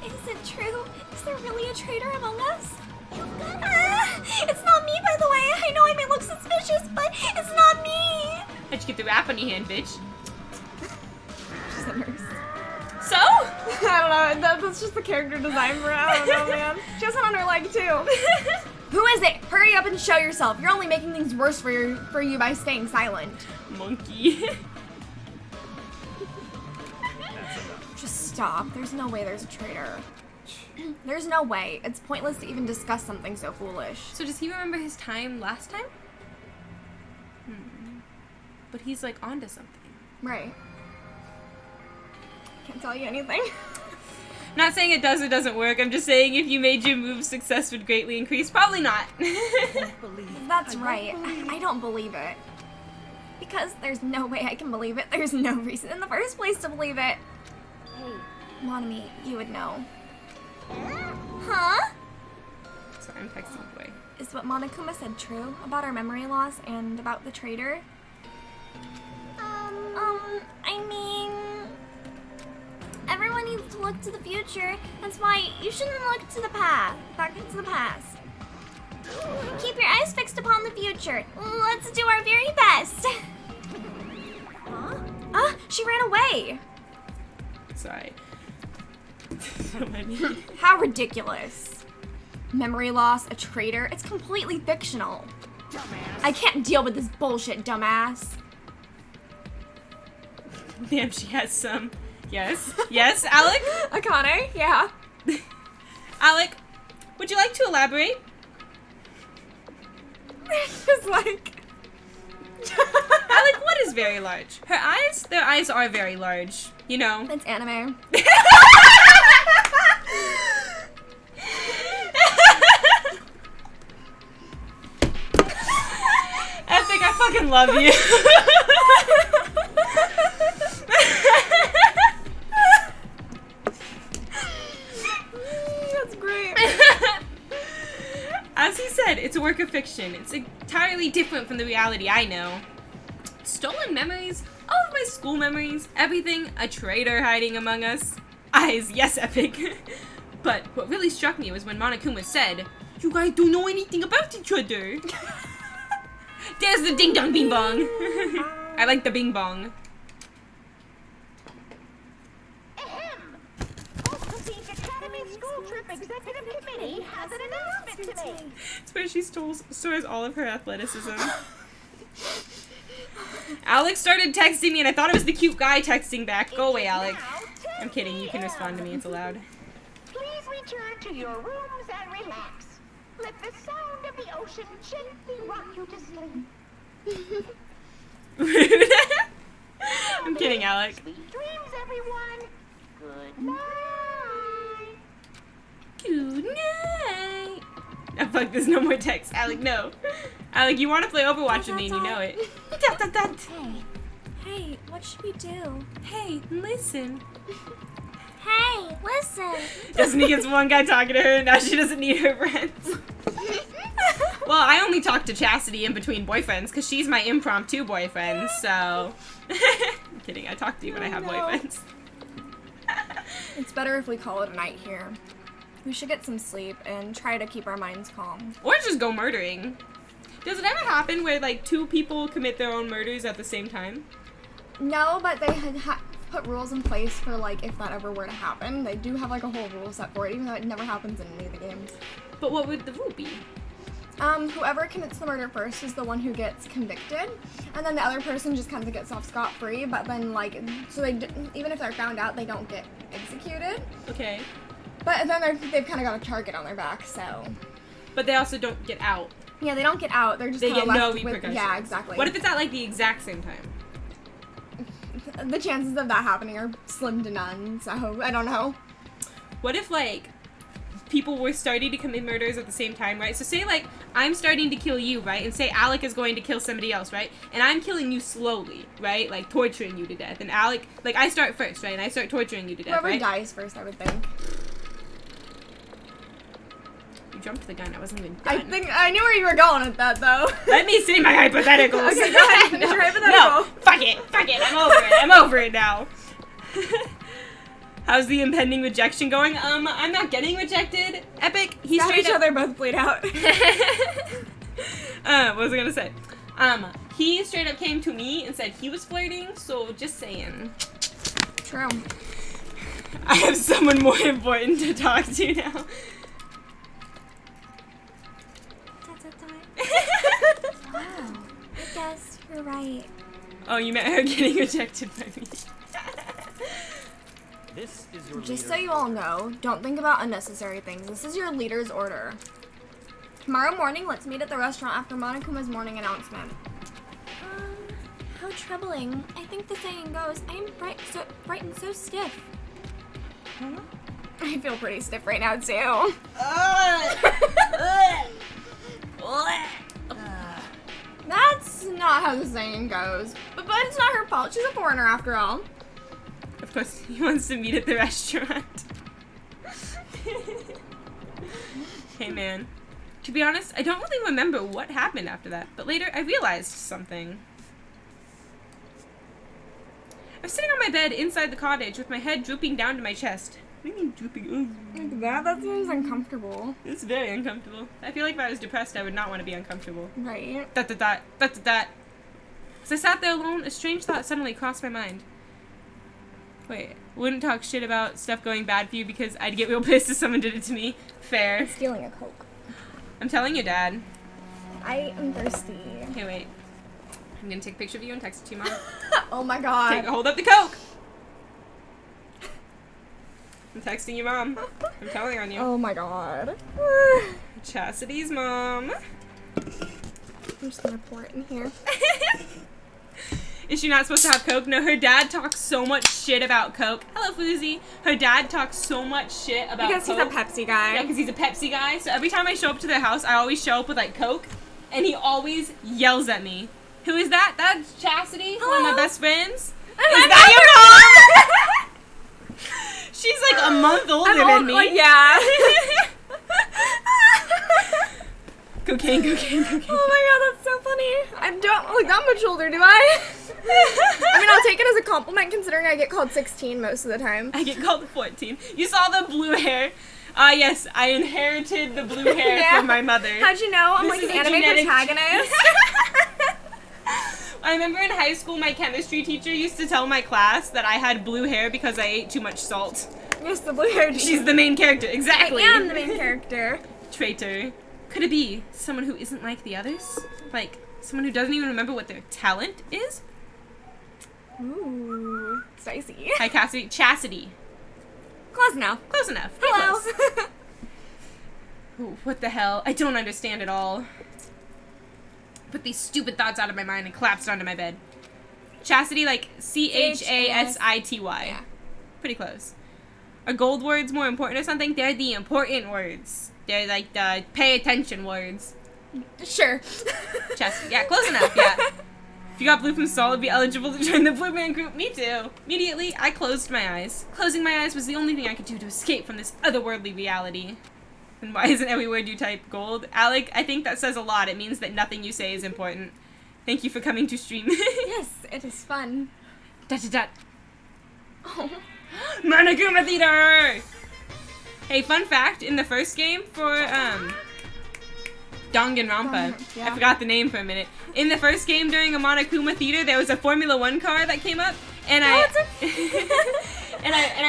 Is it true? Is there really a traitor among us? It's not me, by the way. I know I may look suspicious, but it's not me. How'd you get the rap on your hand, bitch? She's a nurse. So? I don't know. That's just the character design for it. I don't know, man. She has it on her leg, too. Who is it? Hurry up and show yourself. You're only making things worse for you by staying silent. Monkey. Just stop. There's no way there's a traitor. There's no way. It's pointless to even discuss something so foolish. So does he remember his time last time? But he's like onto something. Right. Can't tell you anything. Not saying it does or doesn't work. I'm just saying if you made your move, success would greatly increase. Probably not. That's right. I don't believe it. Because there's no way I can believe it. There's no reason in the first place to believe it. Hey, Monami, you would know. Huh? Sorry, I'm texting away. Is what Monokuma said true about our memory loss and about the traitor? I mean, everyone needs to look to the future. That's why you shouldn't look to the past. Back into the past. Keep your eyes fixed upon the future. Let's do our very best. Huh? She ran away. Sorry. So many. How ridiculous. Memory loss, a traitor. It's completely fictional. Dumbass. I can't deal with this bullshit, dumbass. Damn, she has some. Yes. Yes, Alec? Akane, yeah. Alec, would you like to elaborate? Just like... Alec, what is very large? Her eyes? Their eyes are very large. You know. It's anime. Epic, I fucking love you. That's great. As he said, it's a work of fiction. It's entirely different from the reality I know. Stolen memories, all of my school memories, everything, a traitor hiding among us. Eyes, yes, Epic. But what really struck me was when Monokuma said, "You guys don't know anything about each other." There's the ding dong bing bong. I like the bing bong. Oak Academy School Trip Executive Committee has an announcement to make. It's where she stores all of her athleticism. Alex started texting me and I thought it was the cute guy texting back. Go away, Alex. I'm kidding. You can respond to me. It's allowed. Please return to your rooms and relax. Let the sound of the ocean gently rock you to sleep. I'm kidding, Alex. Sweet dreams, everyone. Good night. Good night. Oh, fuck, there's no more text. Alec, no. Alec, you want to play Overwatch with me and you know it. Hey, what should we do? Hey, listen. Hey, listen. Destiny gets one guy talking to her and now she doesn't need her friends. Well, I only talk to Chastity in between boyfriends because she's my impromptu boyfriend, so... I'm kidding, I talk to you when I have boyfriends. It's better if we call it a night here. We should get some sleep and try to keep our minds calm. Or just go murdering. Does it ever happen where, like, two people commit their own murders at the same time? No, but they had put rules in place for, like, if that ever were to happen. They do have, like, a whole rule set for it, even though it never happens in any of the games. But what would the rule be? Whoever commits the murder first is the one who gets convicted, and then the other person just kind of gets off scot-free, but then, like, so they, even if they're found out, they don't get executed. Okay. But then they've kind of got a target on their back, so. But they also don't get out. Yeah, they don't get out, they're just They kinda get no left with, repercussions. yeah, exactly. What if it's at, like, the exact same time? The chances of that happening are slim to none, so I don't know. What if, like, people were starting to commit murders at the same time, right? So say, like, I'm starting to kill you, right? And say Alec is going to kill somebody else, right? And I'm killing you slowly, right? Like, torturing you to death. And Alec, like, I start first, right? And I start torturing you to death, Whoever right? dies first, I would think. You jumped the gun. I wasn't even I done. think I knew where you were going with that, though. Let me see my hypotheticals. Okay, go ahead. Finish your hypothetical. No, fuck it. Fuck it. I'm over it. I'm over it now. How's the impending rejection going? I'm not getting rejected. Epic. He Stab straight each up. other both bleed out. What was I gonna say? He straight up came to me and said he was flirting. So just saying. True. I have someone more important to talk to now. Wow. I guess you're right. Oh, you meant her getting rejected by me. This is your Just leader. so you all know, don't think about unnecessary things. This is your leader's order. Tomorrow morning, let's meet at the restaurant after Monokuma's morning announcement. How troubling. I think the saying goes, I am bright and so stiff. Huh? I feel pretty stiff right now, too. That's not how the saying goes. But it's not her fault. She's a foreigner after all. Of course, he wants to meet at the restaurant. Hey, man. To be honest, I don't really remember what happened after that, but later I realized something. I was sitting on my bed inside the cottage with my head drooping down to my chest. What do you mean drooping? Like that? That seems uncomfortable. It's very uncomfortable. I feel like if I was depressed, I would not want to be uncomfortable. Right? As I sat there alone, a strange thought suddenly crossed my mind. Wait, wouldn't talk shit about stuff going bad for you because I'd get real pissed if someone did it to me. Fair. Stealing a Coke. I'm telling your dad. I am thirsty. Okay, wait. I'm gonna take a picture of you and text it to your mom. Oh my god. Hold up the Coke! I'm texting your mom. I'm telling on you. Oh my god. Chastity's mom. I'm just gonna pour it in here. Is she not supposed to have Coke? No, her dad talks so much shit about Coke. Hello, Foozy. Her dad talks so much shit about Because Coke. he's a Pepsi guy. Yeah, because he's a Pepsi guy. So every time I show up to their house, I always show up with, like, Coke. And he always yells at me. Who is that? That's Chastity, one of my best friends. Is that your mom? She's like a month older than me. Yeah. Cocaine. Oh my god, that's so funny. I don't look that much older, do I? I mean, I'll take it as a compliment considering I get called 16 most of the time. I get called 14. You saw the blue hair. Yes, I inherited the blue hair Yeah. from my mother. How'd you know? I'm This like is an a anime genetic- protagonist. I remember in high school, my chemistry teacher used to tell my class that I had blue hair because I ate too much salt. Yes, the blue hair. She's the main character, exactly. I am the main character. Traitor. Could it be someone who isn't like the others? Like, someone who doesn't even remember what their talent is? Ooh, spicy. Hi, Cassidy. Chastity. Close enough. Close enough. Pretty Hello. close. Ooh, what the hell? I don't understand at all. Put these stupid thoughts out of my mind and collapsed onto my bed. Chastity, like Chasity. Yeah. Pretty close. Are gold words more important or something? They're the important words. They're like the pay attention words. Sure. Chastity. Yeah, close enough, yeah. If you got blue from Saul, it'd be eligible to join the Blue Man group. Me too. Immediately, I closed my eyes. Closing my eyes was the only thing I could do to escape from this otherworldly reality. And why isn't every word you type gold? Alec, I think that says a lot. It means that nothing you say is important. Thank you for coming to stream. Yes, it is fun. Da-da-da. Oh. Monokuma Theater! Hey, fun fact, in the first game for, Danganronpa. Yeah. I forgot the name for a minute. In the first game during a Monokuma Theater, there was a Formula 1 car that came up, and I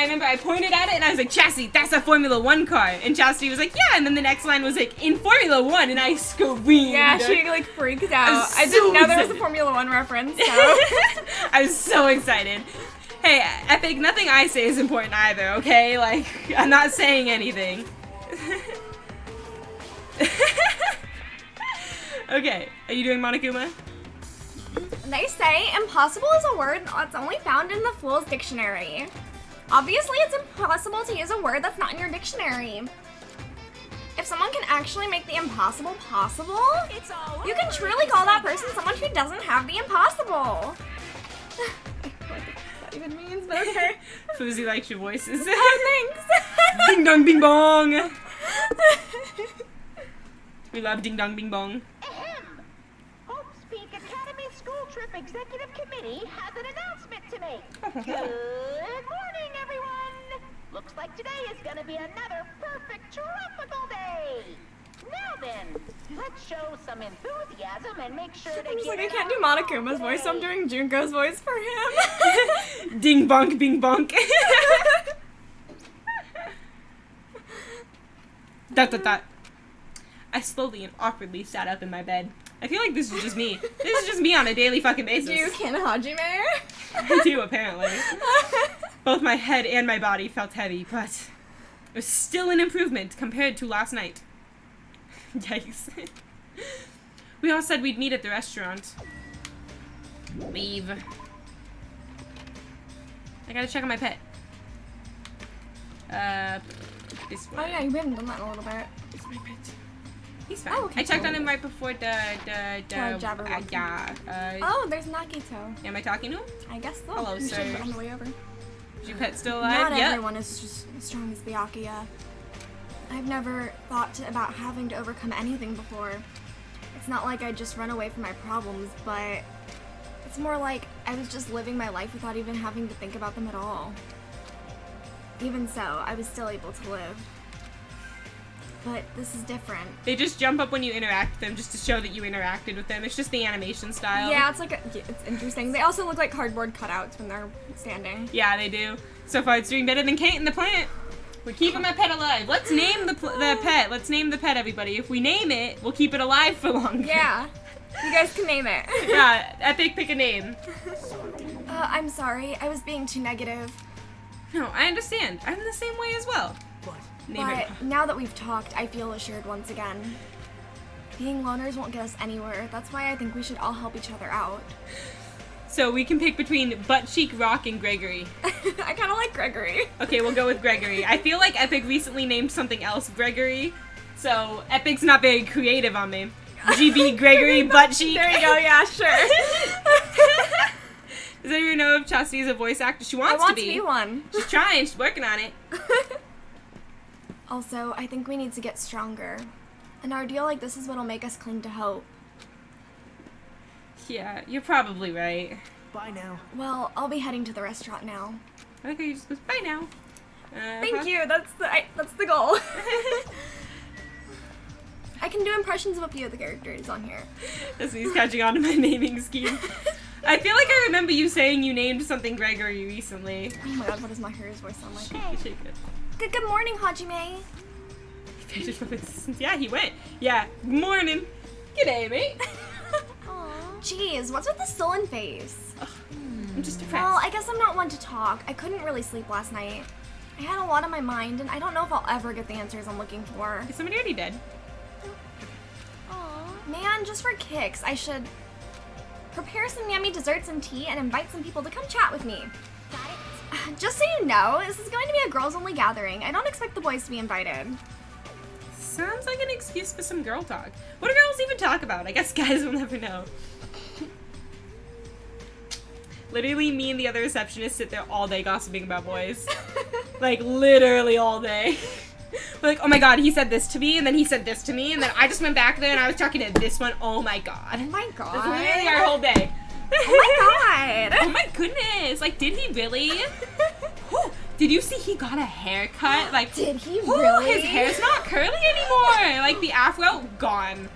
remember I pointed at it and I was like, Chastity, that's a Formula 1 car. And Chastity was like, yeah, and then the next line was like, in Formula 1, and I screamed. Yeah, she like freaked out. I so didn't know there was a excited. Formula 1 reference, so. I was so excited. Hey, Epic, nothing I say is important either, okay? Like, I'm not saying anything. Okay, are you doing Monokuma? They say impossible is a word that's only found in the Fool's Dictionary. Obviously, it's impossible to use a word that's not in your dictionary. If someone can actually make the impossible possible, It's all you can truly call that person someone who doesn't have the impossible. I don't know what that even means, but okay. Fousey likes your voices. Oh, thanks. Ding dong bing bong. We love ding dong bing bong. Ahem! Hope Speak Academy School Trip Executive Committee has an announcement to make. Good morning, everyone! Looks like today is gonna be another perfect tropical day! Now then, let's show some enthusiasm and make sure to I'm just get like, I it can't do on Monokuma's voice, so I'm today. doing Junko's voice for him. Ding bonk bing bonk. Dot dot dot. I slowly and awkwardly sat up in my bed. I feel like this is just me. This is just me on a daily fucking basis. Do you kin Hajime? I do, apparently. Both my head and my body felt heavy, but it was still an improvement compared to last night. Yikes. We all said we'd meet at the restaurant. Leave. I gotta check on my pet. This Oh one. yeah, we haven't done that in a little bit. It's my pet. He's fine. Oh, okay, I checked cool. on him right before the Jabberwocky. yeah. Oh, there's Nagito. Am I talking to him? I guess so. Hello, You sir. should on the way over. Is your pet still alive? Not Yep. everyone is just as strong as Byakuya. I've never thought about having to overcome anything before. It's not like I just run away from my problems, but it's more like I was just living my life without even having to think about them at all. Even so, I was still able to live. But this is different. They just jump up when you interact with them just to show that you interacted with them. It's just the animation style. Yeah, it's like it's interesting. They also look like cardboard cutouts when they're standing. Yeah, they do. So far, it's doing better than Kate and the plant. We're keeping my pet alive. Let's name the pet. Let's name the pet, everybody. If we name it, we'll keep it alive for longer. Yeah, you guys can name it. Yeah, Epic, pick a name. I'm sorry, I was being too negative. No, I understand. I'm the same way as well. Name it. But now that we've talked, I feel assured once again. Being loners won't get us anywhere. That's why I think we should all help each other out. So we can pick between Butt Cheek, Rock, and Gregory. I kind of like Gregory. Okay, we'll go with Gregory. I feel like Epic recently named something else Gregory, so Epic's not very creative on me. GB Gregory Butt Cheek. There you go, yeah, sure. Does anyone know if Chastity is a voice actor? She I wants want to to be one. She's trying. She's working on it. Also, I think we need to get stronger. An ordeal like this is what'll make us cling to hope. Yeah, you're probably right. Bye now. Well, I'll be heading to the restaurant now. Okay, you just goes, bye now. Thank you, that's the goal. I can do impressions of a few of the characters on here. He's catching on to my naming scheme. I feel like I remember you saying you named something Gregory recently. Oh my god, what does my hair's voice sound like? Shake it. Good morning, Hajime. He faded from existence. Yeah, he went. Yeah, morning. G'day, mate. Jeez, what's with the sullen face? I'm just depressed. Well, I guess I'm not one to talk. I couldn't really sleep last night. I had a lot on my mind, and I don't know if I'll ever get the answers I'm looking for. Is somebody already dead? Man, just for kicks, I should prepare some yummy desserts and tea and invite some people to come chat with me. Got it? Just so you know, this is going to be a girls-only gathering. I don't expect the boys to be invited. Sounds like an excuse for some girl talk. What do girls even talk about? I guess guys will never know. Literally, me and the other receptionist sit there all day gossiping about boys. Like, literally all day. We're like, oh my god, he said this to me, and then he said this to me, and then I just went back there and I was talking to this one. Oh my god. Oh my god. That's literally our whole day. Oh my god. Oh my goodness. Like, did he really? Whew. Did you see he got a haircut? Like, Did he whew, really? his hair's not curly anymore. Like, the afro, gone.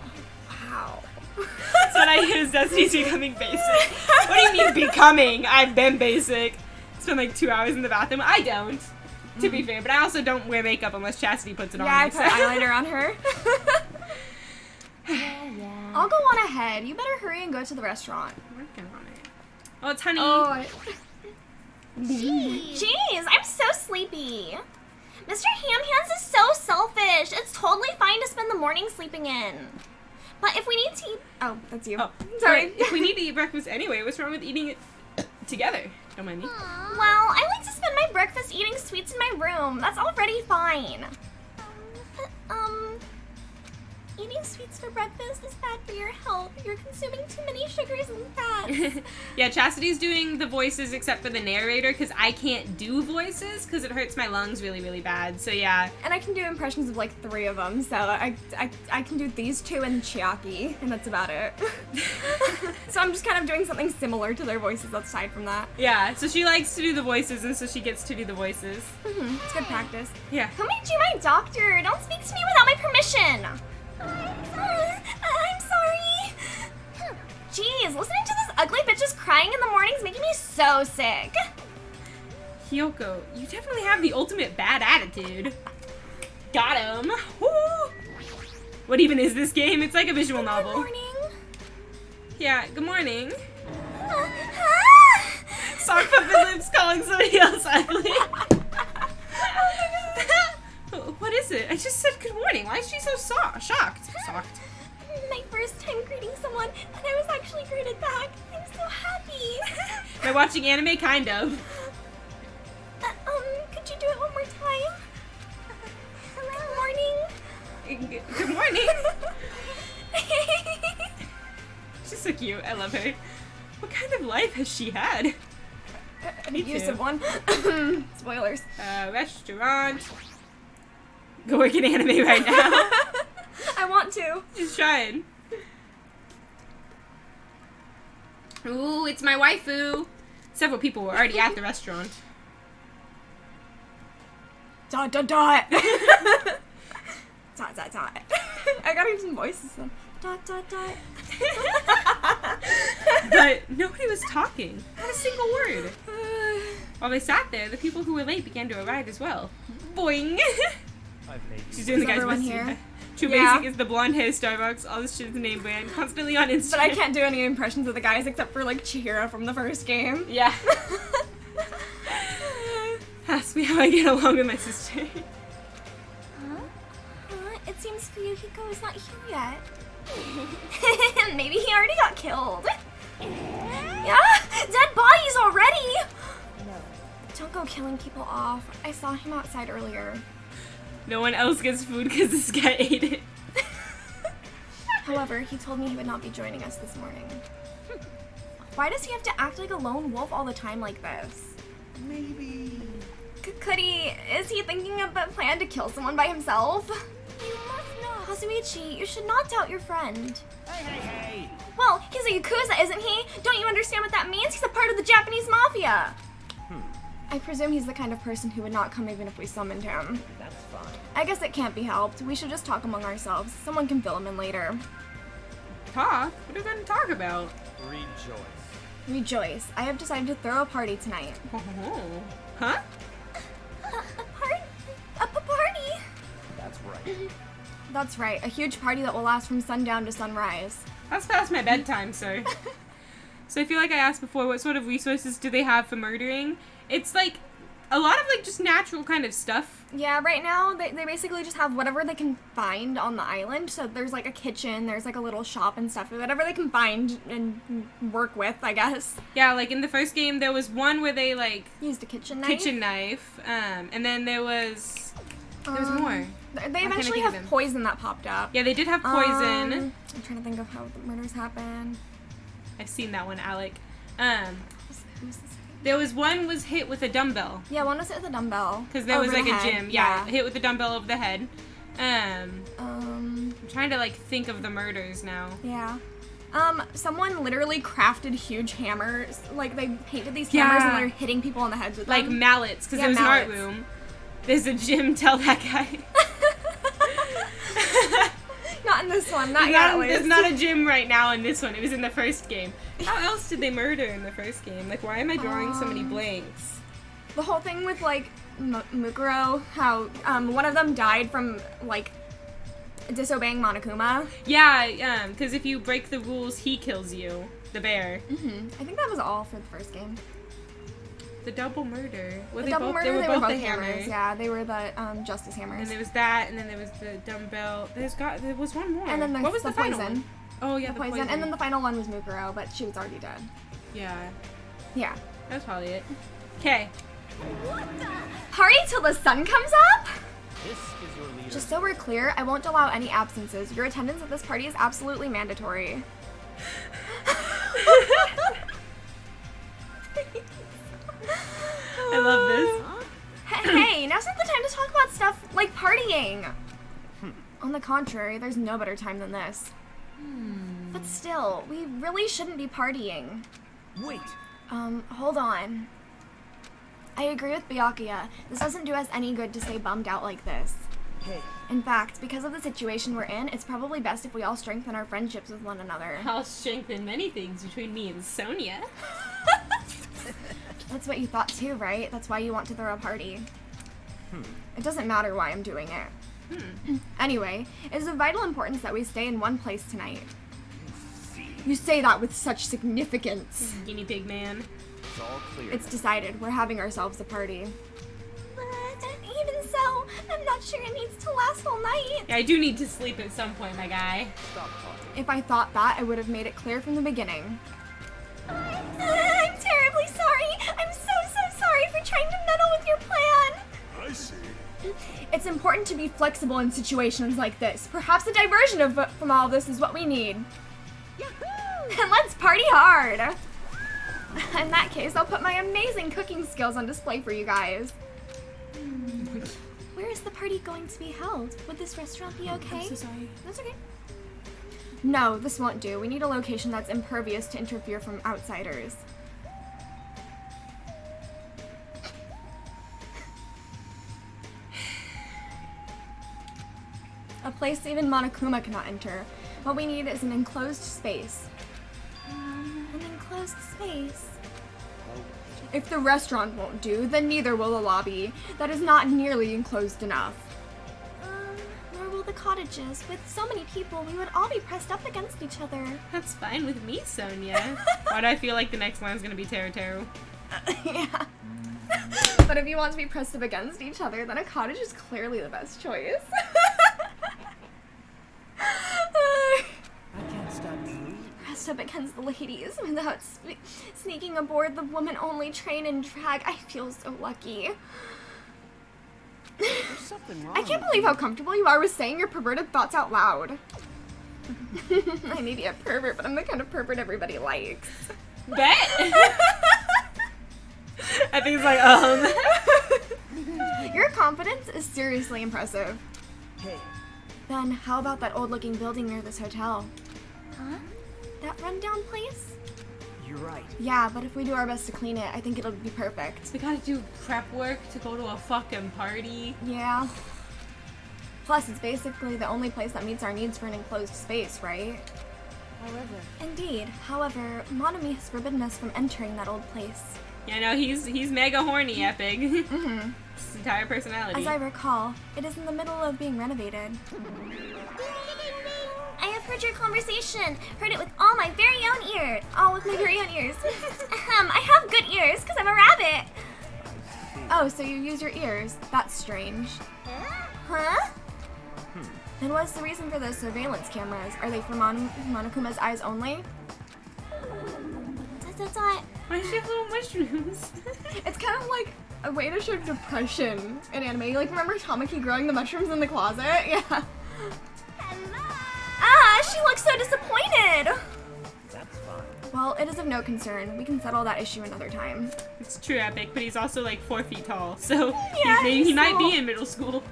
Wow. So when I hear his Destiny's becoming basic. What do you mean becoming? I've been basic. Spend like 2 hours in the bathroom. I don't, to be fair. But I also don't wear makeup unless Chastity puts it on Yeah, I me. put eyeliner on her. I'll go on ahead. You better hurry and go to the restaurant. Working on it. Oh, it's honey. Oh. Jeez, I'm so sleepy. Mr. Ham Hands is so selfish. It's totally fine to spend the morning sleeping in. But if we need to eat... Oh, that's you. Oh, Sorry. but if we need to eat breakfast anyway, what's wrong with eating it together? Don't mind me. Well, I like to spend my breakfast eating sweets in my room. That's already fine. But, eating sweets for breakfast is bad for your health. You're consuming too many sugars and fats. Yeah, Chastity's doing the voices except for the narrator because I can't do voices because it hurts my lungs really, really bad. So yeah. And I can do impressions of like 3 of them, so I can do these 2 and Chiaki, and that's about it. So I'm just kind of doing something similar to their voices aside from that. Yeah, so she likes to do the voices and so she gets to do the voices. It's good practice. Yeah. Who made you my doctor? Don't speak to me without my permission. I'm sorry. Jeez, listening to this ugly bitch's crying in the morning's making me so sick. Hyoko, you definitely have the ultimate bad attitude. Got him. Woo! What even is this game? It's like a visual novel. Good morning. Yeah, good morning. Sock puppet lips calling somebody else ugly. What is it? I just said good morning. Why is she so shocked? Shocked. My first time greeting someone, and I was actually greeted back. I'm so happy. By watching anime, kind of. Could you do it one more time? Good morning. Good morning. She's so cute. I love her. What kind of life has she had? An Me abusive too. one. Spoilers. Restaurant. Go work in anime right now. I want to. Just trying. Ooh, it's my waifu. Several people were already at the restaurant. Dot dot dot. Dot dot dot. I gotta do some voices then. Dot dot dot. But nobody was talking. Not a single word. While they sat there, the people who were late began to arrive as well. Boing! I've made She's you. doing the Is guy's everyone best. here? True Yeah. Basic is the blonde hair Starbucks. All this shit is the name brand. Constantly on Instagram. But I can't do any impressions of the guys except for like Chihiro from the first game. Yeah. Ask me how I get along with my sister. It seems Fuyuhiko is not here yet. Maybe he already got killed. Yeah? Dead bodies already! Don't go killing people off. I saw him outside earlier. No one else gets food because this guy ate it. However, he told me he would not be joining us this morning. Why does he have to act like a lone wolf all the time like this? Maybe. Could he... Is he thinking of a plan to kill someone by himself? You must know. Kazuichi, you should not doubt your friend. Hey. Well, he's a Yakuza, isn't he? Don't you understand what that means? He's a part of the Japanese mafia. I presume he's the kind of person who would not come even if we summoned him. That's fine. I guess it can't be helped. We should just talk among ourselves. Someone can fill him in later. Talk? What are we going to talk about? Rejoice. Rejoice. I have decided to throw a party tonight. Oh. Huh? A party? That's right. That's right. A huge party that will last from sundown to sunrise. That's past my bedtime, sir. So I feel like I asked before, what sort of resources do they have for murdering? It's like a lot of like just natural kind of stuff. Yeah, right now they basically just have whatever they can find on the island. So there's like a kitchen, there's like a little shop and stuff, whatever they can find and work with, I guess. Yeah, like in the first game there was one where they like Used a kitchen knife. And then there was more. They eventually have poison that popped up. Yeah, they did have poison. I'm trying to think of how the murders happened. I've seen that one, Alec. Who's this? There was one was hit with a dumbbell. Yeah, one was hit with a dumbbell. Because there was over like the a head. gym. Yeah, hit with a dumbbell over the head. I'm trying to like think of the murders now. Yeah. Someone literally crafted huge hammers. Like they painted these hammers and they're hitting people on the heads with them. Like mallets, because there was an art room. There's a gym, tell that guy. Not in this one, not yet. There's not a gym right now in this one. It was in the first game. How else did they murder in the first game? Like, why am I drawing so many blanks? The whole thing with, like, Mukuro, how one of them died from, like, disobeying Monokuma. Yeah, because if you break the rules, he kills you. The bear. I think that was all for the first game. The double murder. Were The they double both? murder, They were both the hammers. hammers. Yeah, they were the justice hammers. And there was that, and then there was the dumbbell. There was one more. And then there's what was the final poison. one? Oh yeah, the poison. And then the final one was Mukuro, but she was already dead. Yeah, Yeah. that's probably it. Okay. Party till the sun comes up? This is your leader. Just so we're clear, I won't allow any absences. Your attendance at this party is absolutely mandatory. I love this. Hey, now's not the time to talk about stuff like partying. On the contrary, there's no better time than this. But still, we really shouldn't be partying. Wait. Hold on. I agree with Byakuya. This doesn't do us any good to stay bummed out like this. Hey. In fact, because of the situation we're in, it's probably best if we all strengthen our friendships with one another. I'll strengthen many things between me and Sonia. That's what you thought too, right? That's why you want to throw a party. It doesn't matter why I'm doing it. Anyway, it is of vital importance that we stay in one place tonight. You say that with such significance. Guinea pig man. It's all clear. It's decided. We're having ourselves a party. But even so, I'm not sure it needs to last all night. Yeah, I do need to sleep at some point, my guy. Stop talking. If I thought that, I would have made it clear from the beginning. I'm terribly sorry. I'm so sorry for trying to meddle with your plan. I see. It's important to be flexible in situations like this. Perhaps a diversion from all this is what we need. Yahoo! And let's party hard! In that case, I'll put my amazing cooking skills on display for you guys. Where is the party going to be held? Would this restaurant be okay? I'm so sorry. That's okay. No, this won't do. We need a location that's impervious to interfere from outsiders. A place even Monokuma cannot enter. What we need is an enclosed space. An enclosed space. If the restaurant won't do, then neither will the lobby. That is not nearly enclosed enough. Nor will the cottages. With so many people, we would all be pressed up against each other. That's fine with me, Sonia. Why do I feel like the next line's gonna be Teru? Yeah. But if you want to be pressed up against each other, then a cottage is clearly the best choice. I can't stop dreaming. Pressed up against the ladies without sneaking aboard the woman-only train and drag. I feel so lucky. There's something wrong. I can't believe how comfortable you are with saying your perverted thoughts out loud. I may be a pervert, but I'm the kind of pervert everybody likes. Bet! I think it's like, Your confidence is seriously impressive. Hey. Then how about that old-looking building near this hotel? Huh? That rundown place? You're right. Yeah, but if we do our best to clean it, I think it'll be perfect. We gotta do prep work to go to a fucking party. Yeah. Plus, it's basically the only place that meets our needs for an enclosed space, right? However. Indeed. However, Monami has forbidden us from entering that old place. Yeah, no, he's mega horny, Epic. His entire personality. As I recall, it is in the middle of being renovated. I have Heard your conversation. Heard it with all my very own ears. All with my very own ears. I have good ears because I'm a rabbit. Oh, so you use your ears. That's strange. Huh? And what's the reason for those surveillance cameras? Are they for Monokuma's eyes only? That's what. Why does she have little mushrooms? It's kind of like a way to show depression in anime. Like, remember Tamaki growing the mushrooms in the closet? Yeah. Hello. Ah, she looks so disappointed. That's fine. Well, it is of no concern. We can settle that issue another time. It's true, Epic, but he's also like 4 feet tall, so Yeah, he might small. be in middle school.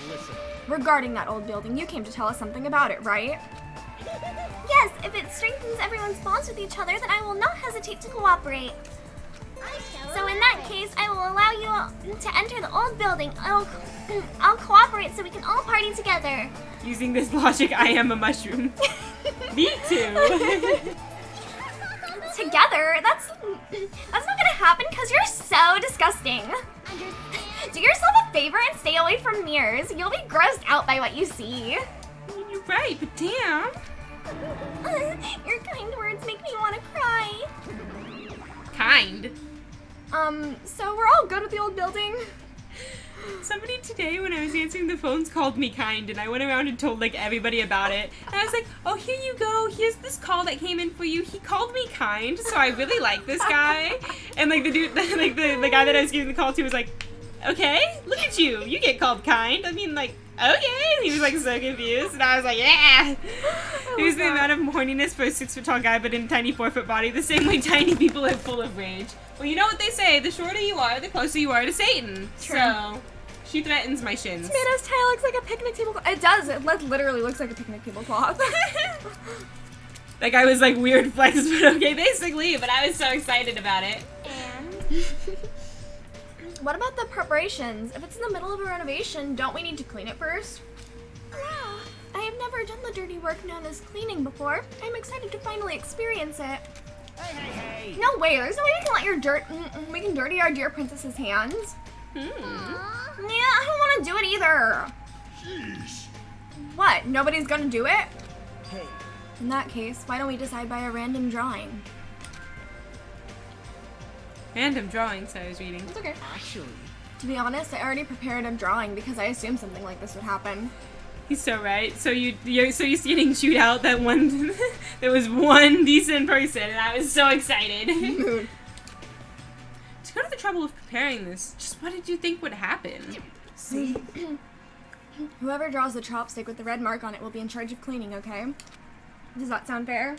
Listen, Regarding that old building, you came to tell us something about it, right? Yes, if it strengthens everyone's bonds with each other, then I will not hesitate to cooperate. So in that case, I will allow you to enter the old building. I'll cooperate so we can all party together. Using this logic, I am a mushroom. Me too. Together? That's not gonna happen because you're so disgusting. Do yourself a favor and stay away from mirrors. You'll be grossed out by what you see. You're right, but damn. Your kind words make me want to cry. Kind. So we're all good with the old building? Somebody today when I was answering the phones called me kind, and I went around and told like everybody about it. And I was like, oh, here you go. Here's this call that came in for you. He called me kind, so I really like this guy. And like the dude, like the guy that I was giving the call to was like, okay, look at you. You get called kind. I mean, like, okay. He was like so confused, and I was like, yeah. It was the amount of horniness for a 6-foot tall guy, but in a tiny 4-foot body. The same way tiny people are full of rage. Well, you know what they say: the shorter you are, the closer you are to Satan. True. So she threatens my shins. Tomato's tail looks like a picnic table cloth. It does. It literally looks like a picnic table cloth. That guy was like weird flex, but okay, basically. But I was so excited about it. And what about the preparations? If it's in the middle of a renovation, don't we need to clean it first? Wow, I have never done the dirty work known as cleaning before. I'm excited to finally experience it. hey. No way, there's no way we can let your we can dirty our dear princess's hands. Yeah, I don't want to do it either. Jeez. What, nobody's gonna do it? Hey, In that case, why don't we decide by a random drawing? Random drawings I was reading. It's okay. actually, To be honest, I already prepared a drawing because I assumed something like this would happen. He's so right. So you're getting shoot out that one. There was one decent person, and I was so excited. Mood. To go to the trouble of preparing this, just what did you think would happen? see? Whoever draws the chopstick with the red mark on it will be in charge of cleaning, okay? Does that sound fair?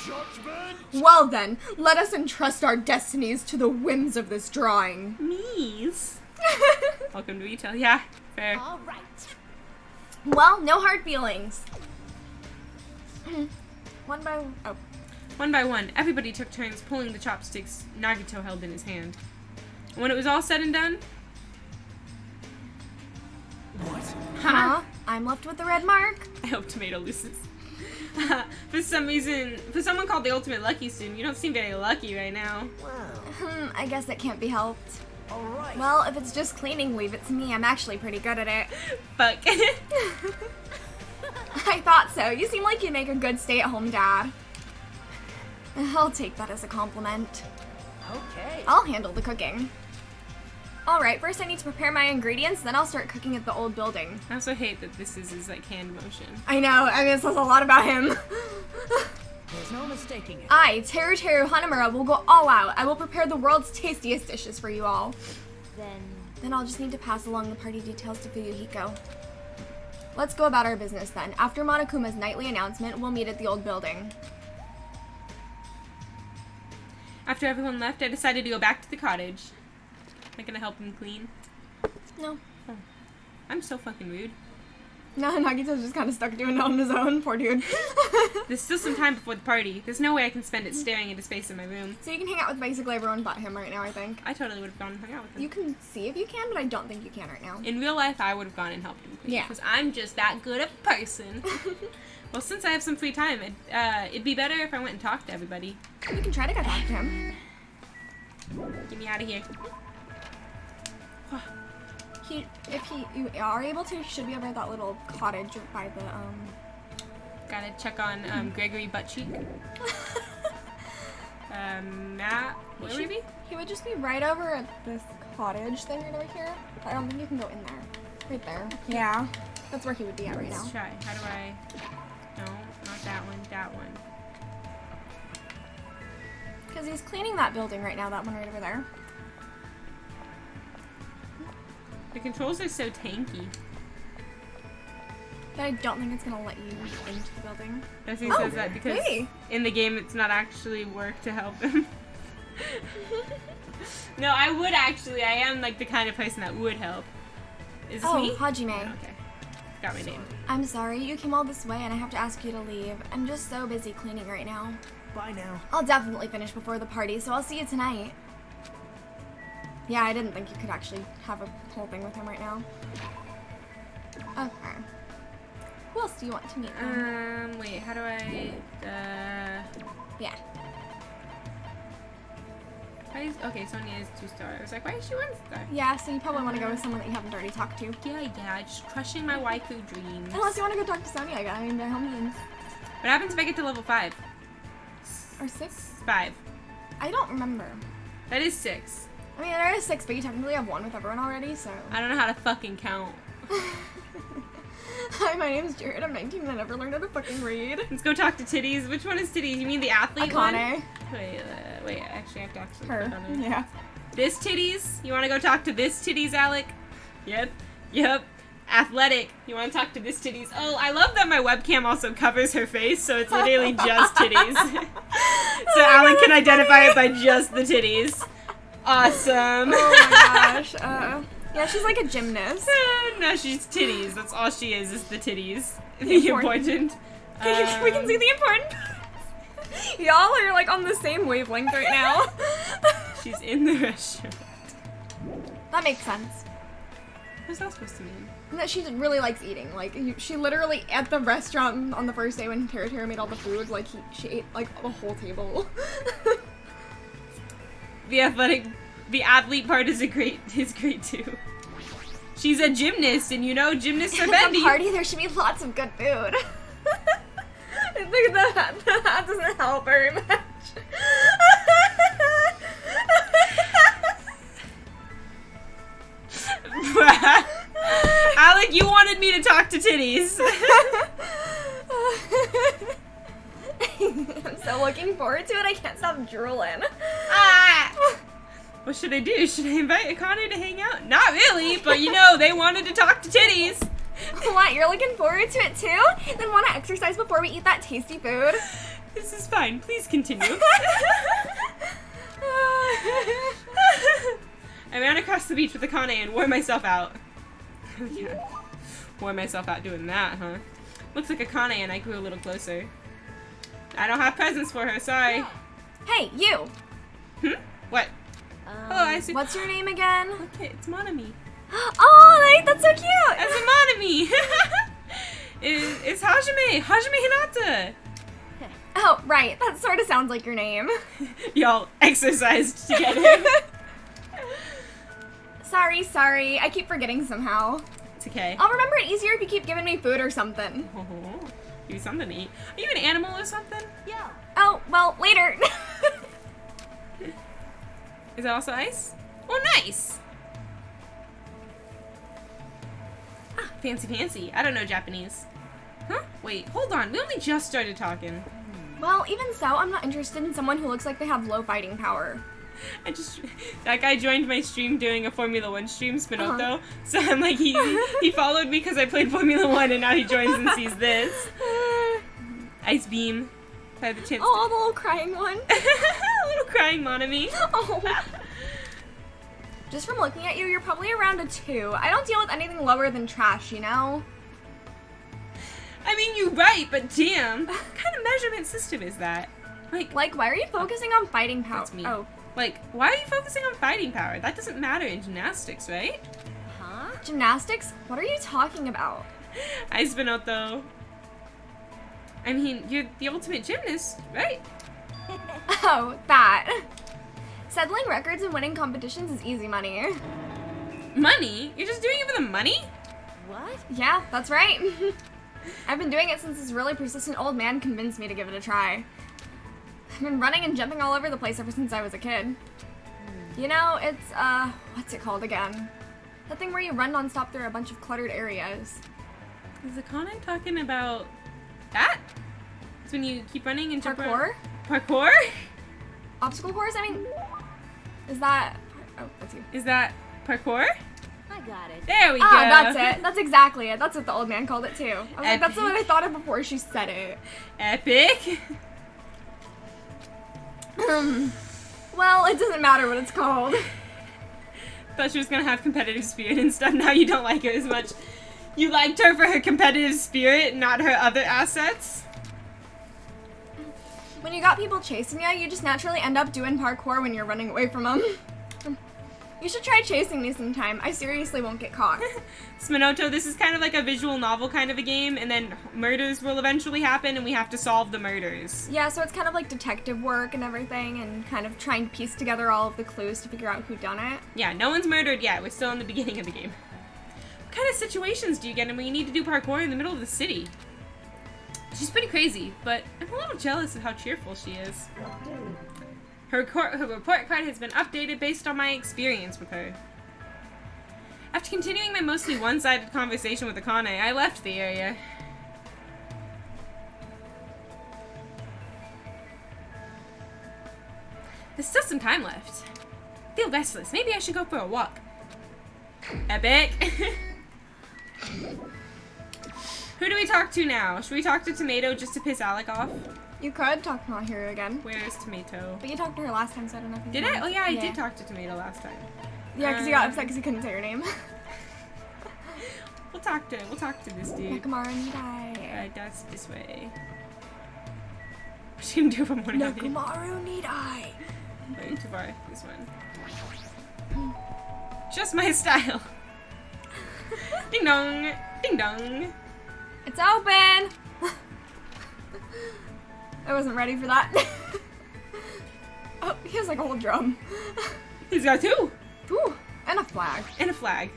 Judgment. Well then, let us entrust our destinies to the whims of this drawing. Me's. Welcome to retail. Yeah, fair. All right. Well, no hard feelings. One One by one, everybody took turns pulling the chopsticks Nagito held in his hand. When it was all said and done, What? Huh? I'm left with the red mark. I hope Tomato loses. For some reason, for someone called the ultimate lucky student, you don't seem very lucky right now. Wow. I guess it can't be helped. Alright. Well, if it's just cleaning, leave it to me. I'm actually pretty good at it. Fuck. I thought so. You seem like you'd make a good stay-at-home dad. I'll take that as a compliment. Okay. I'll handle the cooking. Alright, first I need to prepare my ingredients, then I'll start cooking at the old building. I also hate that this is his like hand motion. I know, I mean, it says a lot about him. There's no mistaking it. I, Teru Hanamura, will go all out. I will prepare the world's tastiest dishes for you all. Then I'll just need to pass along the party details to Fuyuhiko. Let's go about our business then. After Monokuma's nightly announcement, we'll meet at the old building. After everyone left, I decided to go back to the cottage. Am I gonna help him clean? No. I'm so fucking rude. No, Nagito's just kind of stuck doing it on his own. Poor dude. There's still some time before the party. There's no way I can spend it staring into space in my room. So you can hang out with basically everyone but him right now, I think. I totally would have gone and hung out with him. You can see if you can, but I don't think you can right now. In real life, I would have gone and helped him clean. Yeah. Because I'm just that good a person. Well, since I have some free time, it'd be better if I went and talked to everybody. You can try to go talk to him. Get me out of here. If you are able to, he should be over at that little cottage by the Gotta check on Gregory Buttcheek. Matt, where would he be? He would just be right over at this cottage thing right over here. I don't think you can go in there. Right there. Yeah. That's where he would be at right now. Let's try. How do I... No, not that one. That one. Because he's cleaning that building right now, that one right over there. The controls are so tanky. But I don't think it's gonna let you into the building. Destiny says that because hey. in the game it's not actually work to help him. No, I would actually. I am like the kind of person that would help. Is this me? Hajime. Oh, okay. Got my name. I'm sorry, you came all this way and I have to ask you to leave. I'm just so busy cleaning right now. Bye now. I'll definitely finish before the party, so I'll see you tonight. Yeah, I didn't think you could actually have a whole thing with him right now. Okay. Who else do you want to meet? Wait, how do I, Yeah. okay, Sonia is 2-star. I was like, why is she 1-star? Yeah, so you probably want to go with someone that you haven't already talked to. Yeah, just crushing my waifu dreams. Unless you want to go talk to Sonia again, I mean, by all means. What happens if I get to level 5? Or 6? 5. I don't remember. That is 6. I mean, there is 6, but you technically have 1 with everyone already, so. I don't know how to fucking count. Hi, my name's Jared. I'm 19 and I never learned how to fucking read. Let's go talk to Titties. Which one is Titties? You mean the athlete one? Akane. Wait, actually I have to actually Her. click on it. Yeah. This Titties? You want to go talk to this Titties, Alec? Yep. Athletic. You want to talk to this Titties? Oh, I love that my webcam also covers her face, so it's literally just Titties. So Alec can identify it by just the Titties. Awesome. Oh my gosh. Yeah, she's like a gymnast. No, she's Titties. That's all she is the Titties. The important. We can see the important. Y'all are like on the same wavelength right now. She's in the restaurant. That makes sense. What's that supposed to mean? That she really likes eating. Like, she literally, at the restaurant on the first day when Tara made all the food, like, she ate, like, the whole table. The athlete part is great too. She's a gymnast, and you know gymnasts are At bendy. the party, there should be lots of good food. I think that doesn't help very much. Alec, you wanted me to talk to Titties. I'm so looking forward to it, I can't stop drooling. What should I do? Should I invite Akane to hang out? Not really, but you know, they wanted to talk to Titties. What, you're looking forward to it too? Then want to exercise before we eat that tasty food? This is fine. Please continue. I ran across the beach with Akane and wore myself out. Yeah. Wore myself out doing that, huh? Looks like Akane and I grew a little closer. I don't have presents for her, sorry. Hey, you! What? Oh, I see. What's your name again? Okay, it's Monami. Oh, that's so cute! It's a Monami! It's Hajime Hinata! Oh, right. That sort of sounds like your name. Y'all exercised together. Sorry. I keep forgetting somehow. It's okay. I'll remember it easier if you keep giving me food or something. Oh, give you something to eat. Are you an animal or something? Yeah. Oh, well, later. Is that also ice? Oh, nice! Ah, fancy. I don't know Japanese. Huh? Wait, hold on. We only just started talking. Well, even so, I'm not interested in someone who looks like they have low fighting power. That guy joined my stream doing a Formula 1 stream, Spinotto. So I'm like, he followed me because I played Formula 1 and now he joins and sees this. Ice Beam. If I have the chance Oh, the little crying one. A little crying Monami. Oh. Just from looking at you, you're probably around a 2. I don't deal with anything lower than trash, you know? I mean, you're right, but damn. What kind of measurement system is that? Like, why are you focusing on fighting power? That's me. Oh. Like, why are you focusing on fighting power? That doesn't matter in gymnastics, right? Huh? Gymnastics? What are you talking about? Hi, Spinotto. I mean, you're the ultimate gymnast, right? Oh, that. Settling records and winning competitions is easy money. Money? You're just doing it for the money? What? Yeah, that's right. I've been doing it since this really persistent old man convinced me to give it a try. I've been running and jumping all over the place ever since I was a kid. You know, it's, what's it called again? That thing where you run non-stop through a bunch of cluttered areas. Is Akane talking about that? It's when you keep running and jump around. Parkour? Obstacle course? I mean, is that... Oh, that's you. Is that parkour? I got it. There we go. Ah, that's it. That's exactly it. That's what the old man called it, too. I was like, that's what I thought of before she said it. Epic. Well, it doesn't matter what it's called. Thought she was gonna have competitive spirit and stuff. Now you don't like her as much. You liked her for her competitive spirit, not her other assets. When you got people chasing you, you just naturally end up doing parkour when you're running away from them. You should try chasing me sometime. I seriously won't get caught. Sminoto, this is kind of like a visual novel kind of a game, and then murders will eventually happen, and we have to solve the murders. Yeah, so it's kind of like detective work and everything, and kind of trying to piece together all of the clues to figure out who done it. Yeah, no one's murdered yet. We're still in the beginning of the game. What kind of situations do you get in when you need to do parkour in the middle of the city? She's pretty crazy, but I'm a little jealous of how cheerful she is. Her report card has been updated based on my experience with her. After continuing my mostly one-sided conversation with Akane, I left the area. There's still some time left. I feel restless. Maybe I should go for a walk. Epic. Who do we talk to now? Should we talk to Tomato just to piss Alec off? You could talk to my hero again. Where's Tomato? But you talked to her last time, so I don't know if you Did I? Oh yeah, I did talk to Tomato last time. Yeah, because you got upset because you couldn't say her name. We'll talk to this dude. Nakamura Nidai. That's this way. What's she gonna do if I'm one of them? Nakamura Nidai. Going too far. This one. Just my style. Ding dong. Ding dong. It's open! I wasn't ready for that. Oh, he has like a whole drum. He's got two. Ooh, and a flag. And a flag.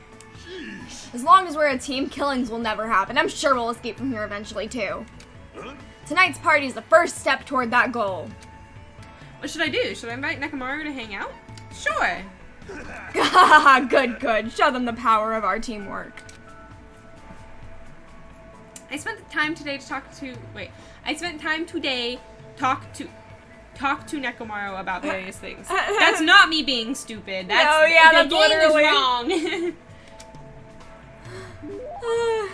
As long as we're a team, killings will never happen. I'm sure we'll escape from here eventually, too. Tonight's party is the first step toward that goal. What should I do? Should I invite Nakamura to hang out? Sure. Good, good. Show them the power of our teamwork. I spent time today to talk to Nekomaru about various things. That's not me being stupid. That's literally wrong.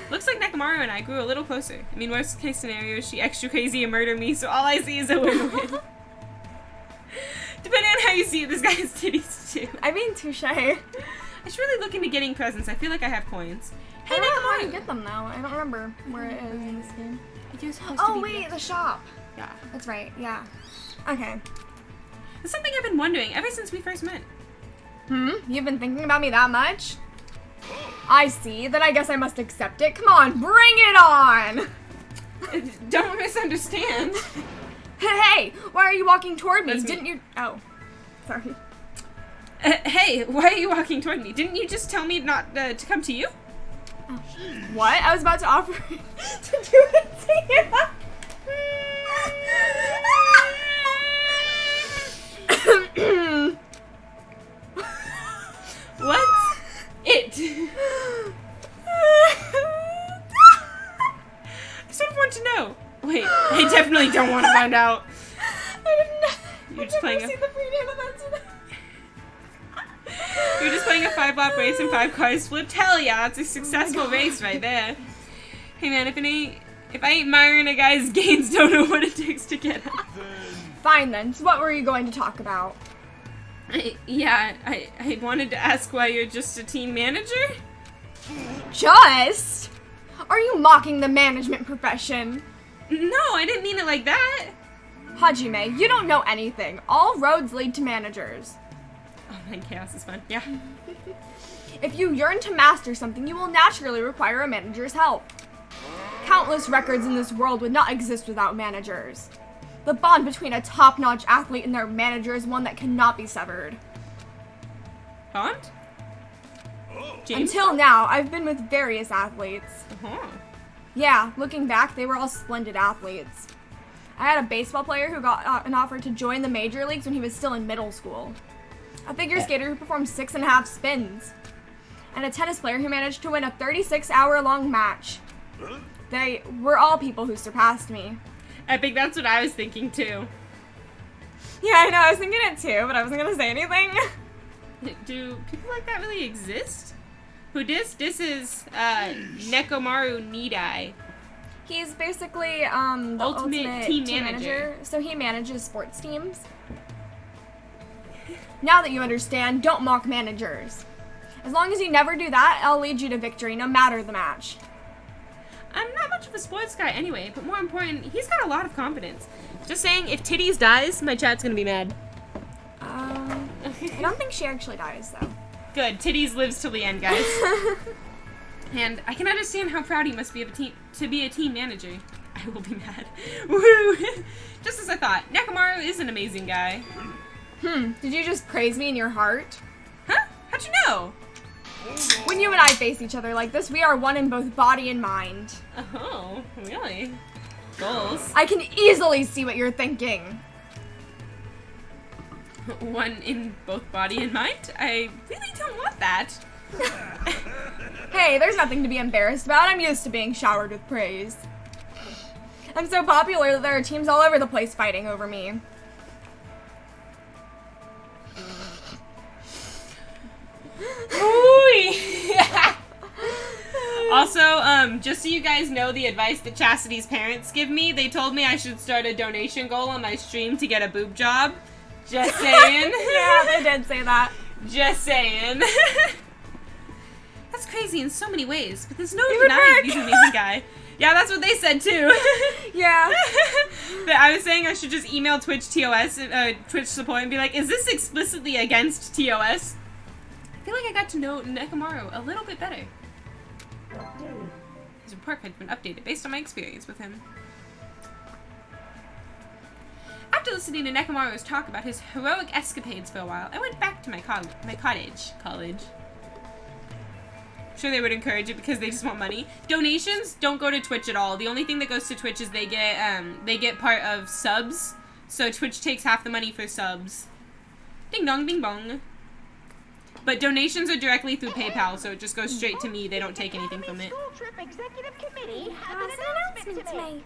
Looks like Nekomaru and I grew a little closer. I mean, worst case scenario, she extra crazy and murder me, so all I see is a win-win. Depending on how you see it, this guy has titties too. I mean, touche. I should really look into getting presents. I feel like I have coins. Hey, I don't know how Nekomaru! you get them, though. I don't remember where it is in this game. You're supposed to Oh, be wait, the shop. Yeah. That's right, yeah. Okay. It's something I've been wondering ever since we first met. You've been thinking about me that much? I see. Then I guess I must accept it. Come on, bring it on! Don't misunderstand. Hey, why are you walking toward me? That's me. Didn't you? Oh, sorry. Hey, why are you walking toward me? Didn't you just tell me not to come to you? Oh. What? I was about to offer to do it to you. What's it? I sort of want to know. Wait, I definitely don't want to find out. You're just playing You're just playing a 5-lap race and 5 cars flipped. Hell yeah, that's a successful race right there. Hey man, if I ain't miring a guy's gains, don't know what it takes to get up. Fine then. So what were you going to talk about? I wanted to ask why you're just a team manager? Just? Are you mocking the management profession? No, I didn't mean it like that. Hajime, you don't know anything. All roads lead to managers. Oh man, chaos is fun. Yeah. If you yearn to master something, you will naturally require a manager's help. Countless records in this world would not exist without managers. The bond between a top-notch athlete and their manager is one that cannot be severed. Bond? James? Until now, I've been with various athletes. Uh-huh. Yeah, looking back, they were all splendid athletes. I had a baseball player who got an offer to join the major leagues when he was still in middle school. A figure skater who performed 6.5 spins. And a tennis player who managed to win a 36-hour-long match. They were all people who surpassed me. I think that's what I was thinking too. Yeah, I know, I was thinking it too, but I wasn't gonna say anything. Do people like that really exist? Who dis? This is Nekomaru Nidai. He's basically the ultimate team manager. So he manages sports teams. Now that you understand, don't mock managers. As long as you never do that, I'll lead you to victory, no matter the match. I'm not much of a sports guy anyway, but more important, he's got a lot of confidence. Just saying, if Titties dies, my chat's gonna be mad. I don't think she actually dies, though. Good, Titties lives till the end, guys. And I can understand how proud he must be of to be a team manager. I will be mad. Woo! Just as I thought, Nekomaru is an amazing guy. Did you just praise me in your heart? Huh? How'd you know? When you and I face each other like this, we are one in both body and mind. Oh, really? Goals. I can easily see what you're thinking. One in both body and mind? I really don't want that. Hey, there's nothing to be embarrassed about. I'm used to being showered with praise. I'm so popular that there are teams all over the place fighting over me. Also, just so you guys know the advice that Chastity's parents give me, they told me I should start a donation goal on my stream to get a boob job. Just saying. Yeah, they did say that. Just saying. That's crazy in so many ways, but there's no It would denying work. he's an amazing guy. Yeah, that's what they said too. Yeah. That I was saying I should just email Twitch TOS, Twitch support, and be like, is this explicitly against TOS? I feel like I got to know Nekomaru a little bit better. His report had been updated based on my experience with him. After listening to Nekomaru's talk about his heroic escapades for a while, I went back to my cottage. I'm sure they would encourage it because they just want money. Donations don't go to Twitch at all. The only thing that goes to Twitch is they get part of subs. So Twitch takes half the money for subs. Ding dong, ding bong. But donations are directly through PayPal, so it just goes straight to me. They don't take anything from it. School Trip Executive Committee has Has an announcement to make.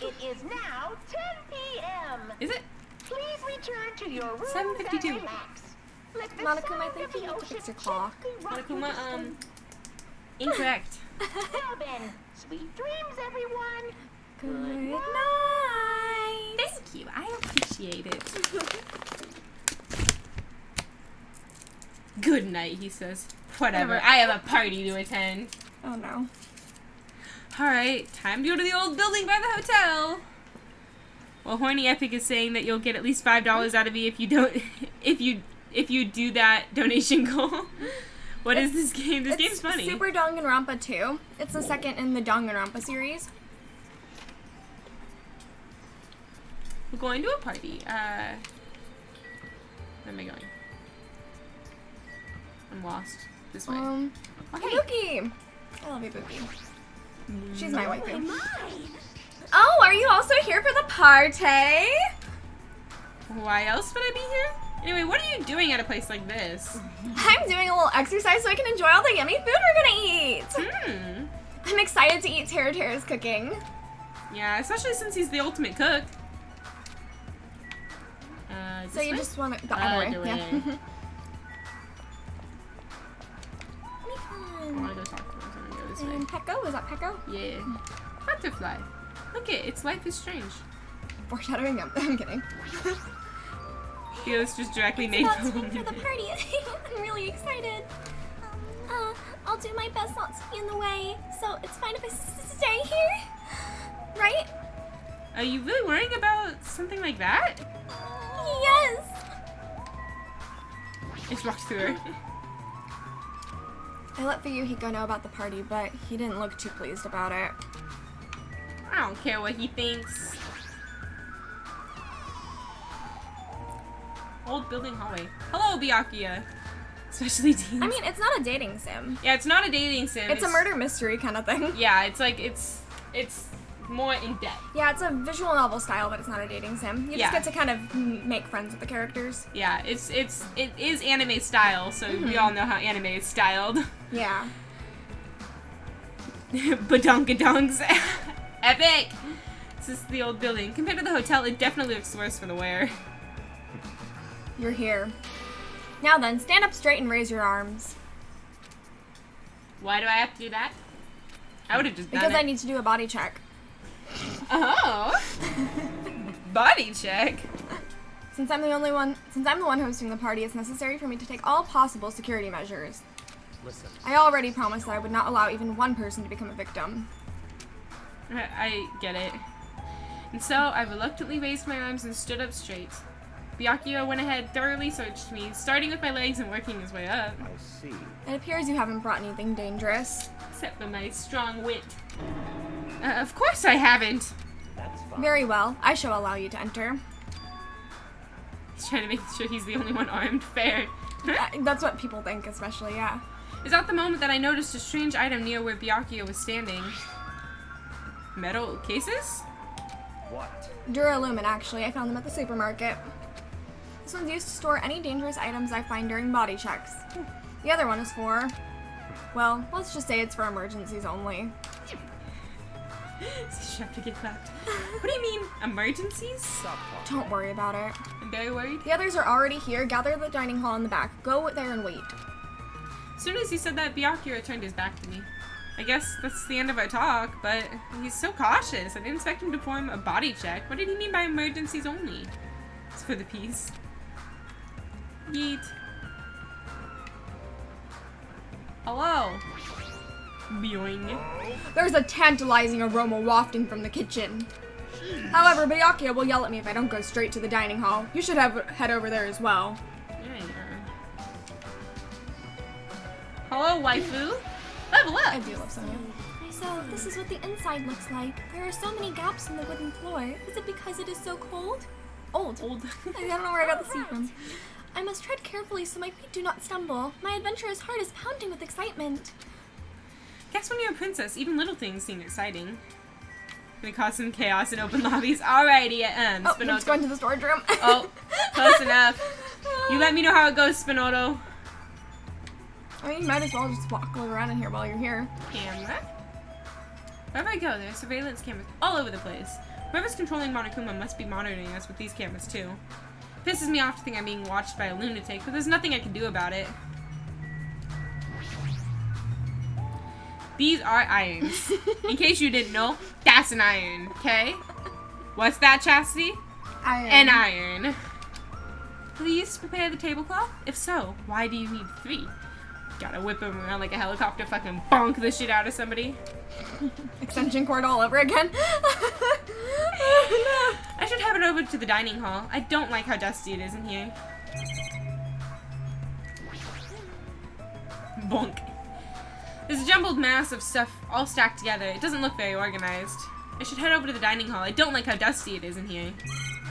It is now 10 p.m. Is it? Please return to your rooms 7:52. and relax. Let the Monokuma, I sound think of you the need to ocean fix your clock. gently rock you to Monokuma, sleep. incorrect. Now then, sweet dreams, everyone. Good night. Thank you. I appreciate it. Good night, he says. Whatever. I have a party to attend. Oh no. Alright, time to go to the old building by the hotel. Well, Horny Epic is saying that you'll get at least $5 out of me if you don't if you do that donation goal. What is this game? This game's funny. Super Danganronpa 2. It's the second in the Danganronpa series. We're going to a party. Where am I going? I'm lost. This way. Oh, hey. Buki! I love you, Buki. She's my waifu. Oh, are you also here for the party? Why else would I be here? Anyway, what are you doing at a place like this? I'm doing a little exercise so I can enjoy all the yummy food we're gonna eat. I'm excited to eat Tera's cooking. Yeah, especially since he's the ultimate cook. So you just want to... the other way. Yeah. I want to go talk to him, so I'm gonna go this way. And Pecco? Is that Pecco? Yeah. Butterfly. Look it, its life is strange. Foreshadowing? I'm kidding. Felix just directly made About time for the party. I'm really excited. I'll do my best not to be in the way, so it's fine if I stay here, right? Are you really worrying about something like that? Yes. I just walked through her. I let Fuyuhiko know about the party, but he didn't look too pleased about it. I don't care what he thinks. Old building hallway. Hello, Byakuya. Especially teens. I mean, it's not a dating sim. Yeah, it's not a dating sim. It's a murder mystery kind of thing. Yeah, it's like, it's It's more in depth. Yeah, it's a visual novel style, but it's not a dating sim. You Yeah. just get to kind of make friends with the characters. Yeah, it is anime style, so we all know how anime is styled. Yeah. Badonkadonks. Epic! This is the old building. Compared to the hotel, it definitely looks worse for the wearer. You're here. Now then, stand up straight and raise your arms. Why do I have to do that? I would have just done Because it. I need to do a body check. Oh! Body check. Since I'm the one hosting the party, it's necessary for me to take all possible security measures. Listen, I already promised that I would not allow even one person to become a victim. I get it. And so, I reluctantly raised my arms and stood up straight. Byakuya went ahead, thoroughly searched me, starting with my legs and working his way up. I see. It appears you haven't brought anything dangerous. Except for my strong wit. Of course I haven't. That's fine. Very well, I shall allow you to enter. He's trying to make sure he's the only one armed. Fair. That's what people think, especially, yeah. It's at the moment that I noticed a strange item near where Byakuya was standing. Metal cases? What? Duralumin, actually. I found them at the supermarket. This one's used to store any dangerous items I find during body checks. The other one is for... well, let's just say it's for emergencies only. Does she have to get clapped? What do you mean, emergencies? Stop talking. Don't worry about it. I'm very worried. The others are already here. Gather at the dining hall in the back. Go there and wait. As soon as he said that, Byakuya turned his back to me. I guess that's the end of our talk, but he's so cautious. I didn't expect him to perform a body check. What did he mean by emergencies only? It's for the peace. Yeet. Hello. Boing. There's a tantalizing aroma wafting from the kitchen. However, Byakuya will yell at me if I don't go straight to the dining hall. You should head over there as well. There you are. Hello, waifu. Level I up. do love Sonya. So, this is what the inside looks like. There are so many gaps in the wooden floor. Is it because it is so cold? Old. Old. I don't know where I got the C from. I must tread carefully so my feet do not stumble. My adventurous heart is pounding with excitement. Guess when you're a princess, even little things seem exciting. Gonna cause some chaos in open lobbies. Alrighty, Oh, we're just going to the storage room. Oh, close enough. You let me know how it goes, Spinoto. I mean, you might as well just look around in here while you're here. Camera. Wherever I go, there are surveillance cameras all over the place. Whoever's controlling Monokuma must be monitoring us with these cameras too. Pisses me off to think I'm being watched by a lunatic, but there's nothing I can do about it. These are irons. In case you didn't know, that's an iron, okay? What's that, Chastity? An iron. Please prepare the tablecloth? If so, why do you need 3? Gotta whip him around like a helicopter, fucking bonk the shit out of somebody. Extension cord all over again. I should have it over to the dining hall. I don't like how dusty it is in here. Bonk. There's a jumbled mass of stuff all stacked together. It doesn't look very organized. I should head over to the dining hall. I don't like how dusty it is in here.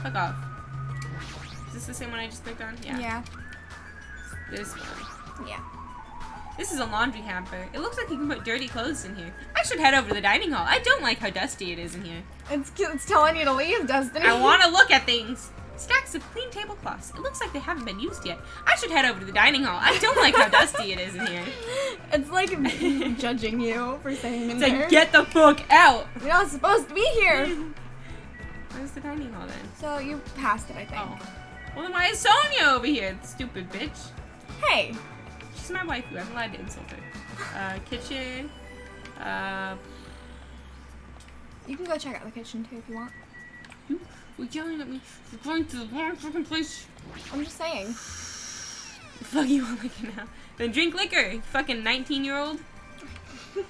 Fuck off. Is this the same one I just clicked on? Yeah. Yeah. This one. Yeah. This is a laundry hamper. It looks like you can put dirty clothes in here. I should head over to the dining hall. I don't like how dusty it is in here. It's telling you to leave, Destiny. I want to look at things. Stacks of clean tablecloths. It looks like they haven't been used yet. I should head over to the dining hall. I don't like how dusty it is in here. It's like judging you for saying in It's there. like, get the fuck out. You're not supposed to be here. Where's the dining hall then? So you passed it, I think. Oh. Well, then why is Sonya over here, stupid bitch? Hey. She's my waifu. I'm allowed to insult her. Kitchen. You can go check out the kitchen too if you want. You're yelling at me. You're going to the wrong fucking place. I'm just saying. The fuck you want liquor now? Then drink liquor, you fucking 19-year-old. I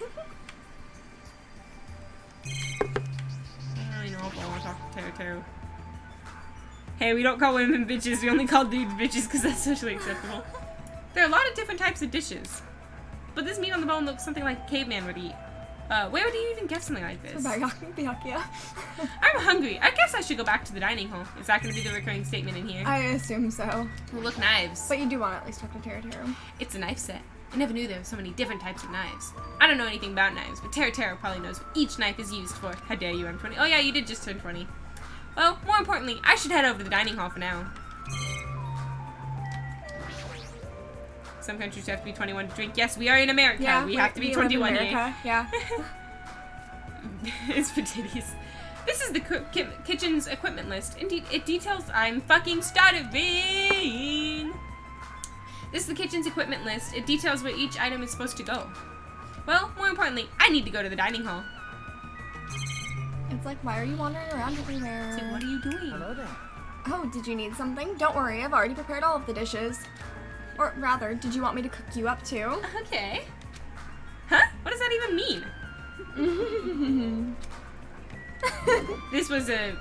don't really know if I want to talk to Taro. Hey, we don't call women bitches. We only call dudes bitches because that's socially acceptable. There are a lot of different types of dishes. But this meat on the bone looks something like a caveman would eat. Where would you even get something like this? Byakuya. I'm hungry. I guess I should go back to the dining hall. Is that going to be the recurring statement in here? I assume so. Look, knives. But you do want to at least talk to Taro. It's a knife set. I never knew there were so many different types of knives. I don't know anything about knives, but Tara probably knows what each knife is used for. How dare you, I'm 20. Oh yeah, you did just turn 20. Well, more importantly, I should head over to the dining hall for now. Some countries have to be 21 to drink. Yes, we are in America. Yeah, we have to be we live in 21 here. America. Yeah. It's for titties. This is the kitchen's equipment list. Indeed, it details. I'm fucking starving. This is the kitchen's equipment list. It details where each item is supposed to go. Well, more importantly, I need to go to the dining hall. It's like, why are you wandering around everywhere? So what are you doing? Hello there. Oh, did you need something? Don't worry, I've already prepared all of the dishes. Or rather, did you want me to cook you up too? Okay. Huh? What does that even mean? This was a...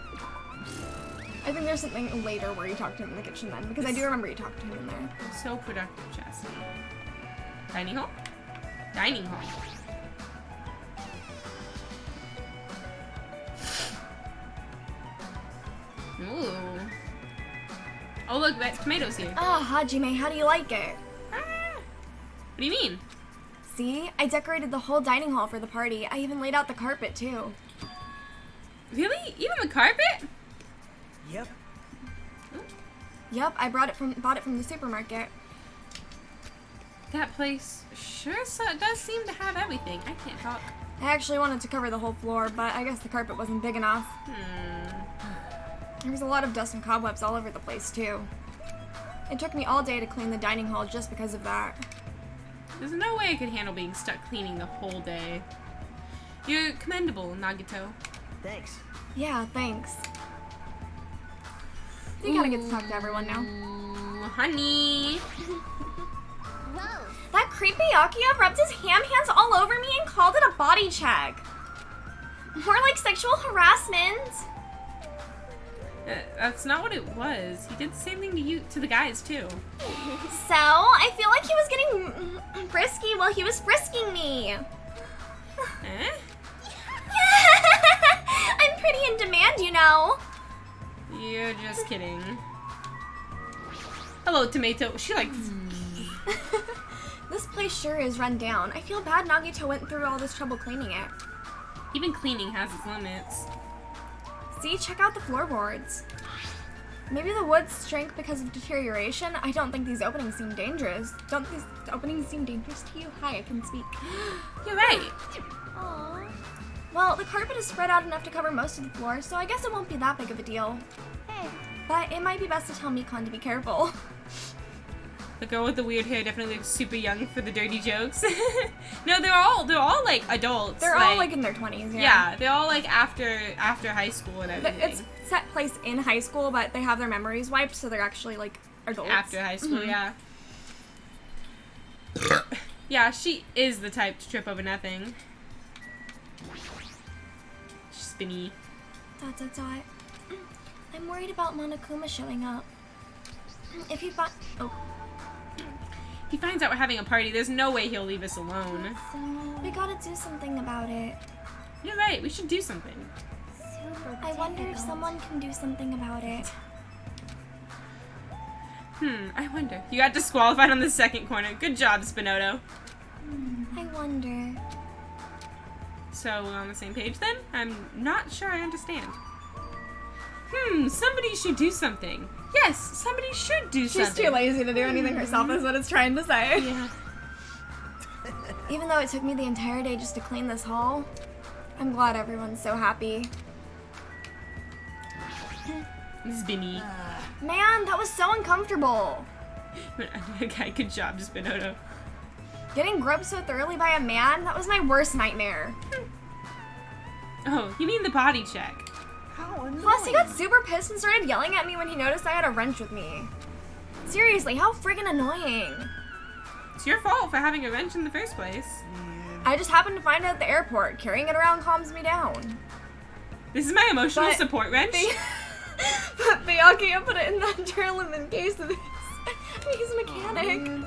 I think there's something later where you talk to him in the kitchen then, because I do remember you talked to him in there. So productive, Chastity. Dining hall? Dining hall. Ooh. Oh look, that's tomatoes here. Ah, Hajime, how do you like it? Ah. What do you mean? See? I decorated the whole dining hall for the party. I even laid out the carpet too. Really? Even the carpet? Yep. Yep, I bought it from the supermarket. That place sure does seem to have everything. I can't talk. I actually wanted to cover the whole floor, but I guess the carpet wasn't big enough. There was a lot of dust and cobwebs all over the place too. It took me all day to clean the dining hall just because of that. There's no way I could handle being stuck cleaning the whole day. You're commendable, Nagito. Thanks. Yeah, thanks. You gotta get to talk to everyone now. Ooh, honey. Whoa. That creepy Akiya rubbed his hands all over me and called it a body check. More like sexual harassment. That's not what it was. He did the same thing to you, to the guys too. So, I feel like he was getting frisky while he was frisking me. Eh? I'm pretty in demand, you know. You're just kidding. Hello, tomato. She like. This place sure is run down. I feel bad Nagito went through all this trouble cleaning it. Even cleaning has its limits. See, check out the floorboards. Maybe the wood shrank because of deterioration. I don't think these openings seem dangerous. Don't these openings seem dangerous to you? Hi, I can speak. You're right. Aww. Well, the carpet is spread out enough to cover most of the floor, so I guess it won't be that big of a deal. Hey. But it might be best to tell Mikon to be careful. The girl with the weird hair definitely looks super young for the dirty jokes. No, they're all like adults. They're all like in their 20s, Yeah, they're all like after high school and everything. It's set place in high school, but they have their memories wiped, so they're actually like adults. After high school, yeah. Yeah, she is the type to trip over nothing. She's spinny. ... I'm worried about Monokuma showing up. If he He finds out we're having a party, there's no way he'll leave us alone. we gotta do something about it. You're right, we should do something. I wonder if someone can do something about it. I wonder. You got disqualified on the second corner. Good job, Spinotto. I wonder. So, we're on the same page then? I'm not sure I understand. Somebody should do something. Yes, somebody should do something. She's too lazy to do anything herself, is what it's trying to say. Yeah. Even though it took me the entire day just to clean this hall, I'm glad everyone's so happy. Spinny. Man, that was so uncomfortable. Okay, good job, Spinotto. Getting groped so thoroughly by a man, that was my worst nightmare. Oh, you mean the body check. How annoying. Plus, he got super pissed and started yelling at me when he noticed I had a wrench with me. Seriously, how friggin' annoying. It's your fault for having a wrench in the first place. I just happened to find it at the airport. Carrying it around calms me down. This is my emotional But support wrench. But Byakuya put it in that journal in case of this. He's a mechanic.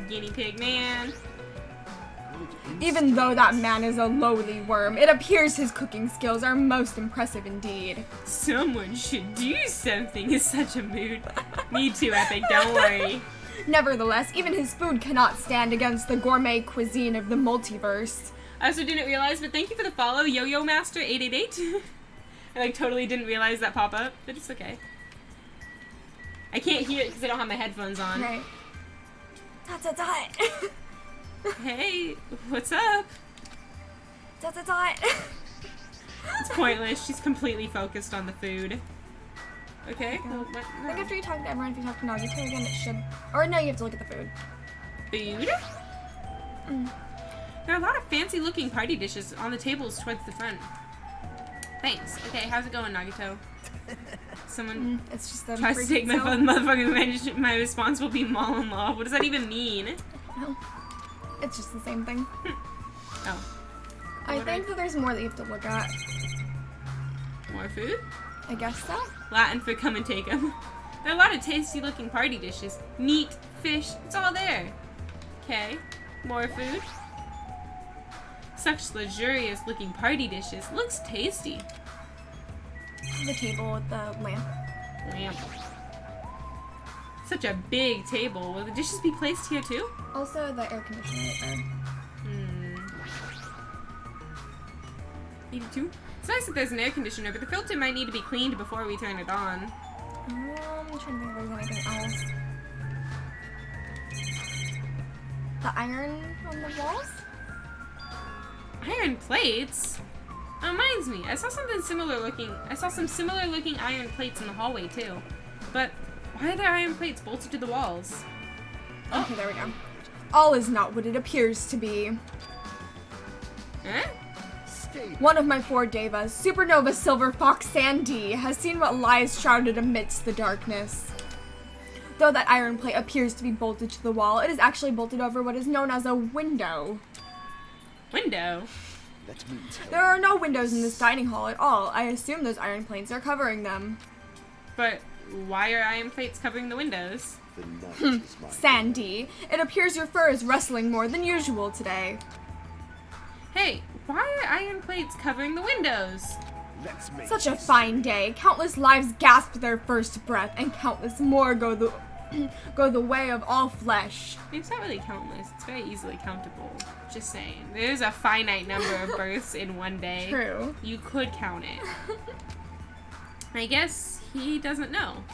Guinea pig man. Even though that man is a lowly worm, it appears his cooking skills are most impressive indeed. Someone should do something in such a mood. Me too, Epic, don't worry. Nevertheless, even his food cannot stand against the gourmet cuisine of the multiverse. I also didn't realize, but thank you for the follow, Yo-Yo Master 888. I like totally didn't realize that pop up, but it's okay. I can't hear it because I don't have my headphones on. Right. Dot dot dot. Hey, what's up? Dot dot dot. It's pointless. She's completely focused on the food. Okay. Well, what? I think No. after you talk to everyone, if you talk to Nagito again, it should. Or no, you have to look at the food. Food? There are a lot of fancy-looking party dishes on the tables towards the front. Thanks. Okay, how's it going, Nagito? Someone It's just the tries to take my fun motherfucking advantage. My response will be mall-in-law. What does that even mean? No. It's just the same thing. Oh. I What think that there's more that you have to look at. More food? I guess so. Latin for come and take 'em. There are a lot of tasty-looking party dishes. Meat, fish, it's all there. Okay. More food? Such luxurious-looking party dishes. Looks tasty. The table with the lamp. Lamp. Such a big table. Will the dishes be placed here too? Also, the air conditioner right there. 82? It's nice that there's an air conditioner, but the filter might need to be cleaned before we turn it on. I'm trying to think if there's anything else. The iron on the walls? Iron plates? Oh, reminds me. I saw some similar looking iron plates in the hallway too. But why are there iron plates bolted to the walls? Oh. Okay, there we go. All is not what it appears to be. Eh? One of my 4 devas, Supernova Silver Fox Sandy, has seen what lies shrouded amidst the darkness. Though that iron plate appears to be bolted to the wall, it is actually bolted over what is known as a window. Window? There are no windows in this dining hall at all. I assume those iron plates are covering them. But why are iron plates covering the windows? Sandy, it appears your fur is rustling more than usual today. Hey, why are iron plates covering the windows? Such a fine day. Countless lives gasp their first breath, and countless more go the way of all flesh. It's not really countless. It's very easily countable. Just saying. There's a finite number of births in one day. True. You could count it. I guess he doesn't know.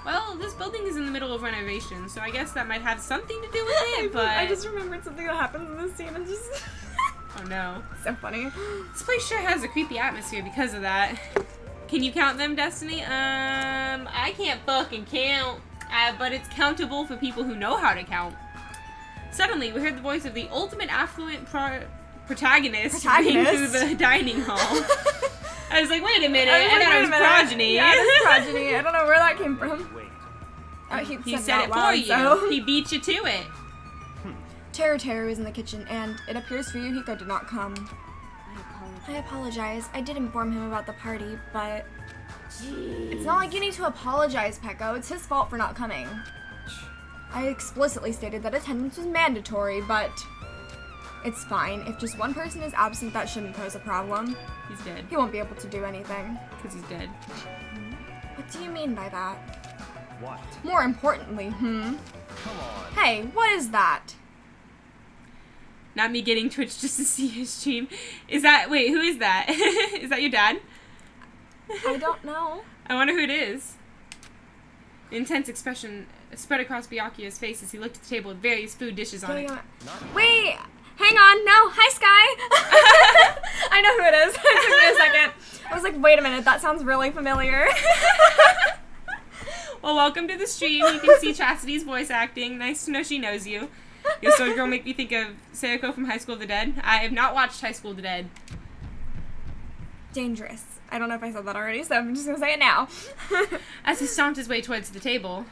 Well, this building is in the middle of renovation, so I guess that might have something to do with it, but... I just remembered something that happens in this scene and just... Oh no. So funny. This place sure has a creepy atmosphere because of that. Can you count them, Destiny? I can't fucking count. But it's countable for people who know how to count. Suddenly, we heard the voice of the ultimate affluent protagonist ring through the dining hall. I was like, wait a minute, I thought it was progeny. Yeah, it's progeny. I don't know where that came from. Wait. Oh, He said it for you. So. He beat you to it. Teru is in the kitchen, and it appears Fuyuhiko did not come. I apologize. I did inform him about the party, but... It's not like you need to apologize, Peko. It's his fault for not coming. I explicitly stated that attendance was mandatory, but... It's fine. If just one person is absent, that shouldn't pose a problem. He's dead. He won't be able to do anything. Because he's dead. What do you mean by that? What? More importantly, Come on. Hey, what is that? Not me getting Twitch just to see his stream. Is that... Wait, who is that? Is that your dad? I don't know. I wonder who it is. An intense expression spread across Byakuya's face as he looked at the table with various food dishes on it. Wait, hang on. No, hi, Sky. I know who it is. It took me a second. I was like, wait a minute, that sounds really familiar. Well, welcome to the stream. You can see Chastity's voice acting. Nice to know she knows you. Your sword girl make me think of Sayako from High School of the Dead. I have not watched High School of the Dead. Dangerous. I don't know if I said that already, so I'm just gonna say it now. As he stomped his way towards the table.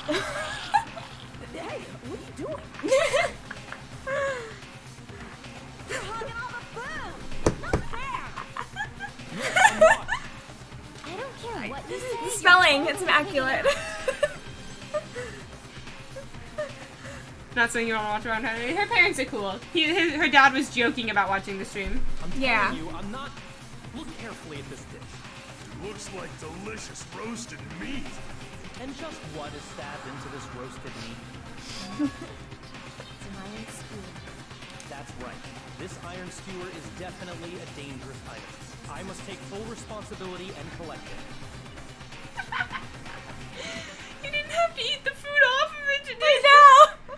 Hey, what are you doing? You're hogging all the food. No fair. I don't care what you say. The spelling, it's immaculate. Not something you want to watch around her. Her parents are cool. Her dad was joking about watching the stream. Yeah. You, I'm not. Look carefully at this dish. It looks like delicious roasted meat. And just what is stabbed into this roasted meat? It's an iron skewer. That's right. This iron skewer is definitely a dangerous item. I must take full responsibility and collect it. You didn't have to eat the food off of it today. No!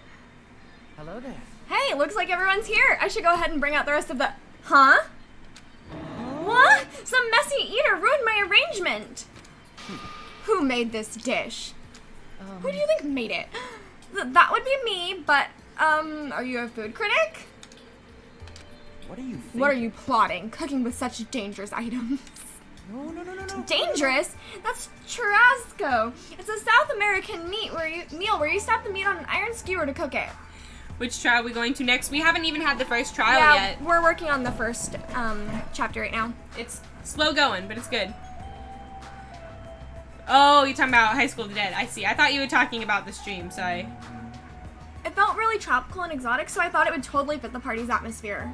Hello there. Hey, looks like everyone's here. I should go ahead and bring out the rest of the... Huh? What? Some messy eater ruined my arrangement. Who made this dish? Who do you think made it? That would be me, but, are you a food critic? What are you thinking? What are you plotting? Cooking with such dangerous items. No. Dangerous? That's churrasco. It's a South American meal where you stab the meat on an iron skewer to cook it. Which trial are we going to next? We haven't even had the first trial Yeah, yet. we're working on the first chapter right now. It's slow going, but it's good. Oh, you're talking about High School of the Dead. I see. I thought you were talking about the stream. Sorry. It felt really tropical and exotic, so I thought it would totally fit the party's atmosphere.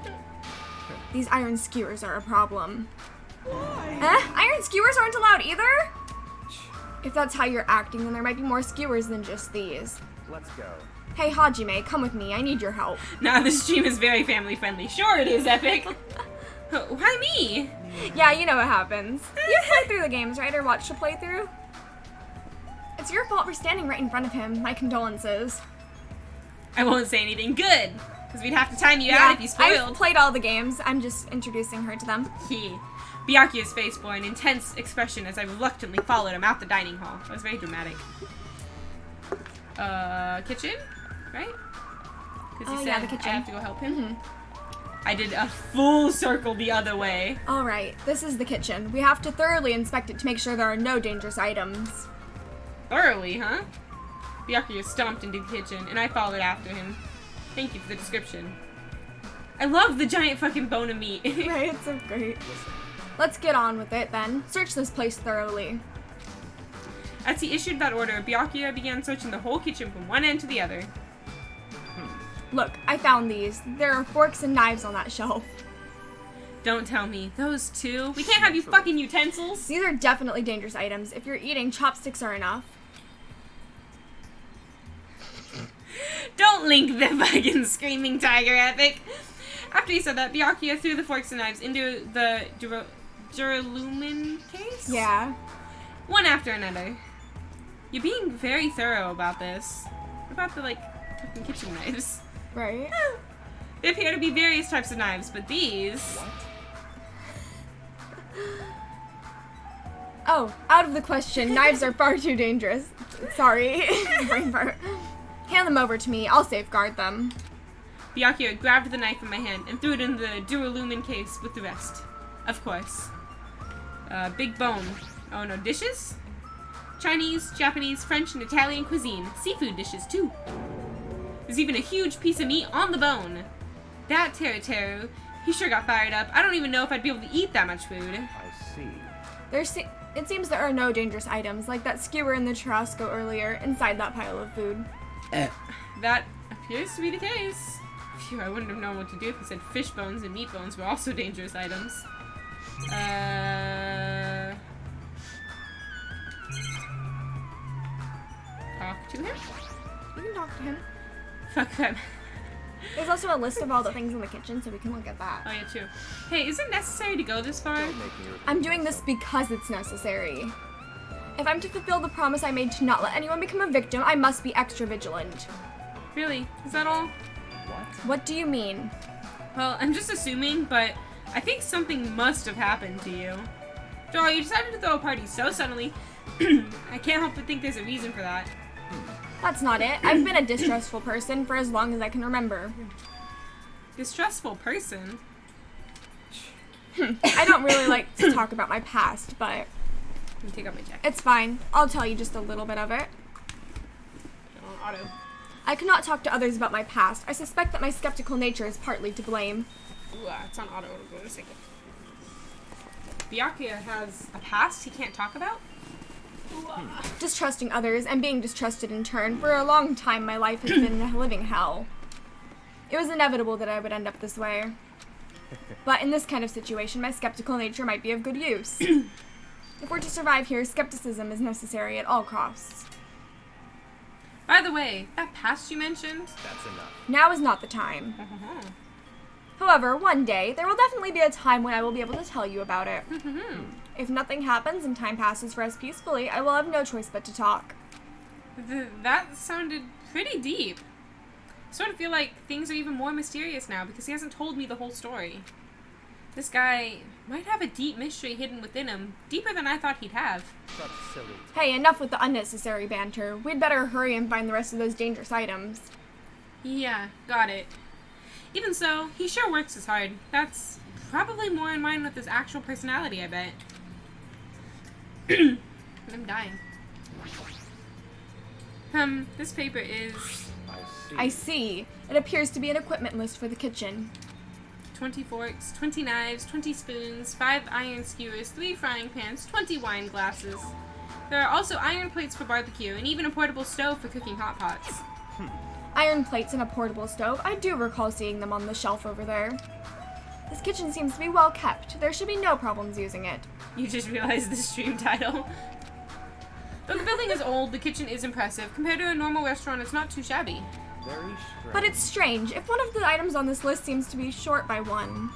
These iron skewers are a problem. Why? Iron skewers aren't allowed either? If that's how you're acting, then there might be more skewers than just these. Let's go. Hey, Hajime, come with me. I need your help. Now this stream is very family friendly. Sure it is, Epic. Why me? Yeah, you know what happens. You've played through the games, right? Or watched a playthrough? It's your fault for standing right in front of him. My condolences. I won't say anything good, because we'd have to time you out if you spoiled. I've played all the games. I'm just introducing her to them. Byakuya's face bore an intense expression as I reluctantly followed him out the dining hall. That was very dramatic. Kitchen? Right? Because he said the kitchen. I have to go help him. I did a full circle the other way. Alright, this is the kitchen. We have to thoroughly inspect it to make sure there are no dangerous items. Thoroughly, huh? Byakuya stomped into the kitchen, and I followed after him. Thank you for the description. I love the giant fucking bone of meat. Right, it's so great. Let's get on with it then. Search this place thoroughly. As he issued that order, Byakuya began searching the whole kitchen from one end to the other. Look, I found these. There are forks and knives on that shelf. Don't tell me. Those two? We can't have you fucking utensils. These are definitely dangerous items. If you're eating, chopsticks are enough. Don't link the fucking screaming tiger, Epic. After he said that, Byakuya threw the forks and knives into the duralumin case? Yeah. One after another. You're being very thorough about this. What about the, fucking kitchen knives? Right. There appear to be various types of knives, but these... What? Oh, out of the question. Knives are far too dangerous. Sorry. Brain fart. Hand them over to me. I'll safeguard them. Byakuya grabbed the knife in my hand and threw it in the duralumin case with the rest. Of course. Big bone. Oh no, dishes? Chinese, Japanese, French, and Italian cuisine. Seafood dishes, too. There's even a huge piece of meat on the bone. That Teru, he sure got fired up. I don't even know if I'd be able to eat that much food. I see. It seems there are no dangerous items, like that skewer in the churrasco earlier, inside that pile of food. That appears to be the case. Phew, I wouldn't have known what to do if he said fish bones and meat bones were also dangerous items. Talk to him? You can talk to him. Fuck that. There's also a list of all the things in the kitchen, so we can look at that. Oh yeah, too. Hey, is it necessary to go this far? Don't make me repeat I'm doing this because it's necessary. If I'm to fulfill the promise I made to not let anyone become a victim, I must be extra vigilant. Really? Is that all? What? What do you mean? Well, I'm just assuming, but I think something must have happened to you. Joel, you decided to throw a party so suddenly. I can't help but think there's a reason for that. That's not it. I've been a distrustful person for as long as I can remember. Distrustful person? I don't really like to talk about my past, but Let me take out my jacket. it's fine. I'll tell you just a little bit of it. Auto. I cannot talk to others about my past. I suspect that my skeptical nature is partly to blame. Ooh, it's on auto. Wait a second. Byakuya has a past he can't talk about? Distrusting others and being distrusted in turn. For a long time, my life has been a living hell. It was inevitable that I would end up this way. But in this kind of situation, my skeptical nature might be of good use. If we're to survive here, skepticism is necessary at all costs. By the way, that past you mentioned? That's enough. Now is not the time. However, one day, there will definitely be a time when I will be able to tell you about it. If nothing happens and time passes for us peacefully, I will have no choice but to talk. That sounded pretty deep. I sort of feel like things are even more mysterious now because he hasn't told me the whole story. This guy might have a deep mystery hidden within him, deeper than I thought he'd have. That's silly. Hey, enough with the unnecessary banter. We'd better hurry and find the rest of those dangerous items. Yeah, got it. Even so, he sure works as hard. That's probably more in line with his actual personality, I bet. I'm dying. This paper is I see. It appears to be an equipment list for the kitchen. 20 forks, 20 knives, 20 spoons, 5 iron skewers, 3 frying pans, 20 wine glasses. There are also iron plates for barbecue, and even a portable stove for cooking hot pots. Iron plates and a portable stove. I do recall seeing them on the shelf over there. This kitchen seems to be well kept. There should be no problems using it. You just realized the stream title. Though the building is old, the kitchen is impressive. Compared to a normal restaurant, it's not too shabby. Very strange. But it's strange. If one of the items on this list seems to be short by one.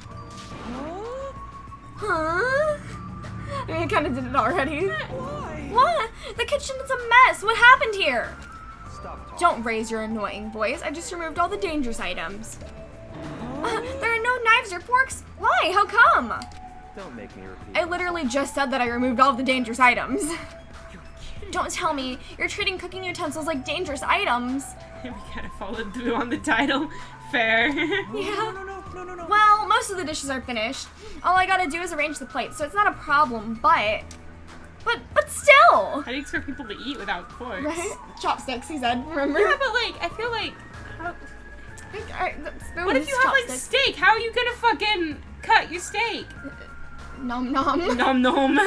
Huh? I mean, I kind of did it already. Why? What? The kitchen is a mess. What happened here? Stop talking. Don't raise your annoying voice. I just removed all the dangerous items. There are no knives or forks. Why? How come? Don't make me repeat. I literally just said that I removed all of the dangerous items. Don't tell me you're treating cooking utensils like dangerous items. We kind of followed through on the title. Fair. Yeah. No. Well, most of the dishes are finished. All I gotta do is arrange the plates, so it's not a problem, but still! How do you expect people to eat without forks? Right? Chopsticks, he said, remember? Yeah, but like, I feel like... What if you have like steak? How are you gonna fucking cut your steak? Nom nom. Nom nom.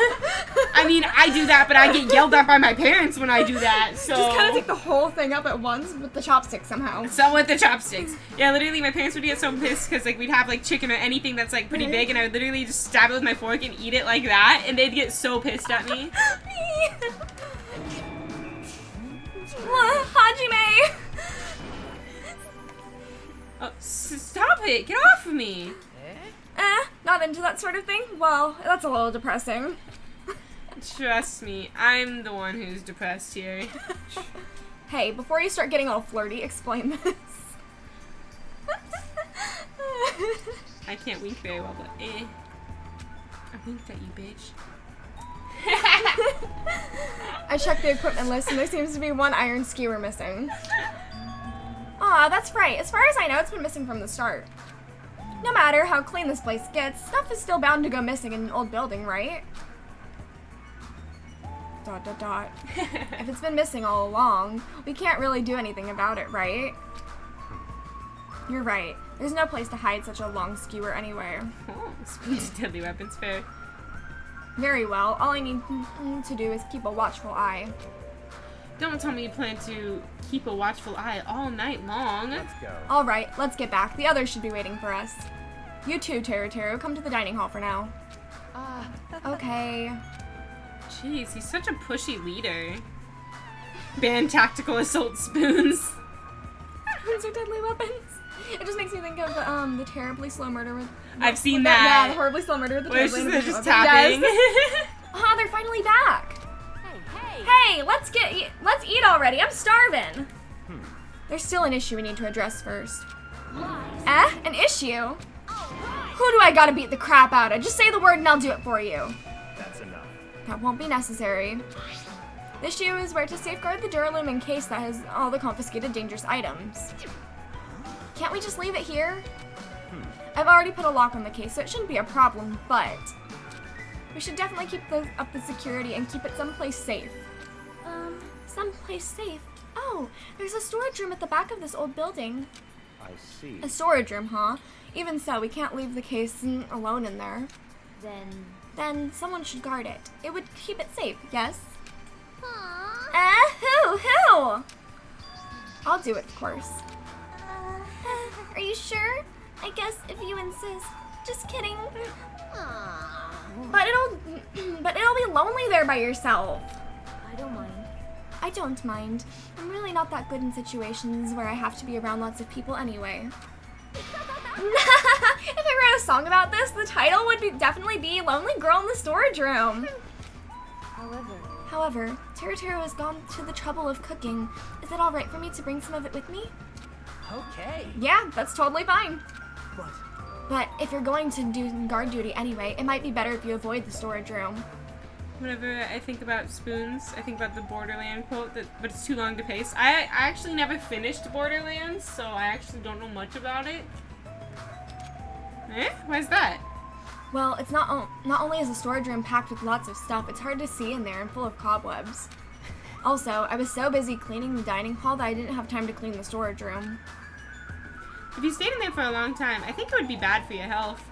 I mean, I do that, but I get yelled at by my parents when I do that, so... Just kind of take the whole thing up at once with the chopsticks somehow. So with the chopsticks. Yeah, literally my parents would get so pissed because like we'd have like chicken or anything that's like pretty big and I would literally just stab it with my fork and eat it like that and they'd get so pissed at me. What? Hajime! Oh, stop it! Get off of me! Not into that sort of thing? Well, that's a little depressing. Trust me, I'm the one who's depressed here. Hey, before you start getting all flirty, explain this. I can't wink very well, but I winked at you, bitch. I checked the equipment list and there seems to be one iron skewer missing. Aw, that's right. As far as I know, it's been missing from the start. No matter how clean this place gets, stuff is still bound to go missing in an old building, right? ... If it's been missing all along, we can't really do anything about it, right? You're right. There's no place to hide such a long skewer anywhere. Oh, spoons and deadly weapons, fair. Very well. All I need to do is keep a watchful eye. Don't tell me you plan to keep a watchful eye all night long. Let's go. Alright, let's get back. The others should be waiting for us. You too, Teru. Come to the dining hall for now. Okay. Jeez, he's such a pushy leader. Ban tactical assault spoons. Spoons are deadly weapons. It just makes me think of the terribly slow murder with... I've seen Yeah, that. the horribly slow murder with the Where it's terribly just, deadly just weapons. tapping. Yes. Ah, they're finally back. Hey, let's eat already. I'm starving. There's still an issue we need to address first. An issue? Who do I gotta beat the crap out of? Just say the word and I'll do it for you. That's enough. That won't be necessary. The issue is where to safeguard the Duralumine case that has all the confiscated dangerous items. Can't we just leave it here? I've already put a lock on the case, so it shouldn't be a problem, but we should definitely keep up the security and keep it someplace safe. Someplace safe? Oh, there's a storage room at the back of this old building. I see. A storage room, huh? Even so, we can't leave the case alone in there. Then someone should guard it. It would keep it safe, yes? Who? I'll do it, of course. Are you sure? I guess if you insist. Just kidding. But it'll be lonely there by yourself. I don't mind. I don't mind. I'm really not that good in situations where I have to be around lots of people anyway. If I wrote a song about this, the title would definitely be Lonely Girl in the Storage Room. However, Teru has gone to the trouble of cooking. Is it alright for me to bring some of it with me? Okay. Yeah, that's totally fine. But But if you're going to do guard duty anyway, it might be better if you avoid the storage room. Whenever I think about spoons, I think about the Borderland quote, but it's too long to paste. I actually never finished Borderlands, so I actually don't know much about it. Eh? Why's that? Well, it's not only is the storage room packed with lots of stuff, it's hard to see in there and full of cobwebs. Also, I was so busy cleaning the dining hall that I didn't have time to clean the storage room. If you stayed in there for a long time, I think it would be bad for your health.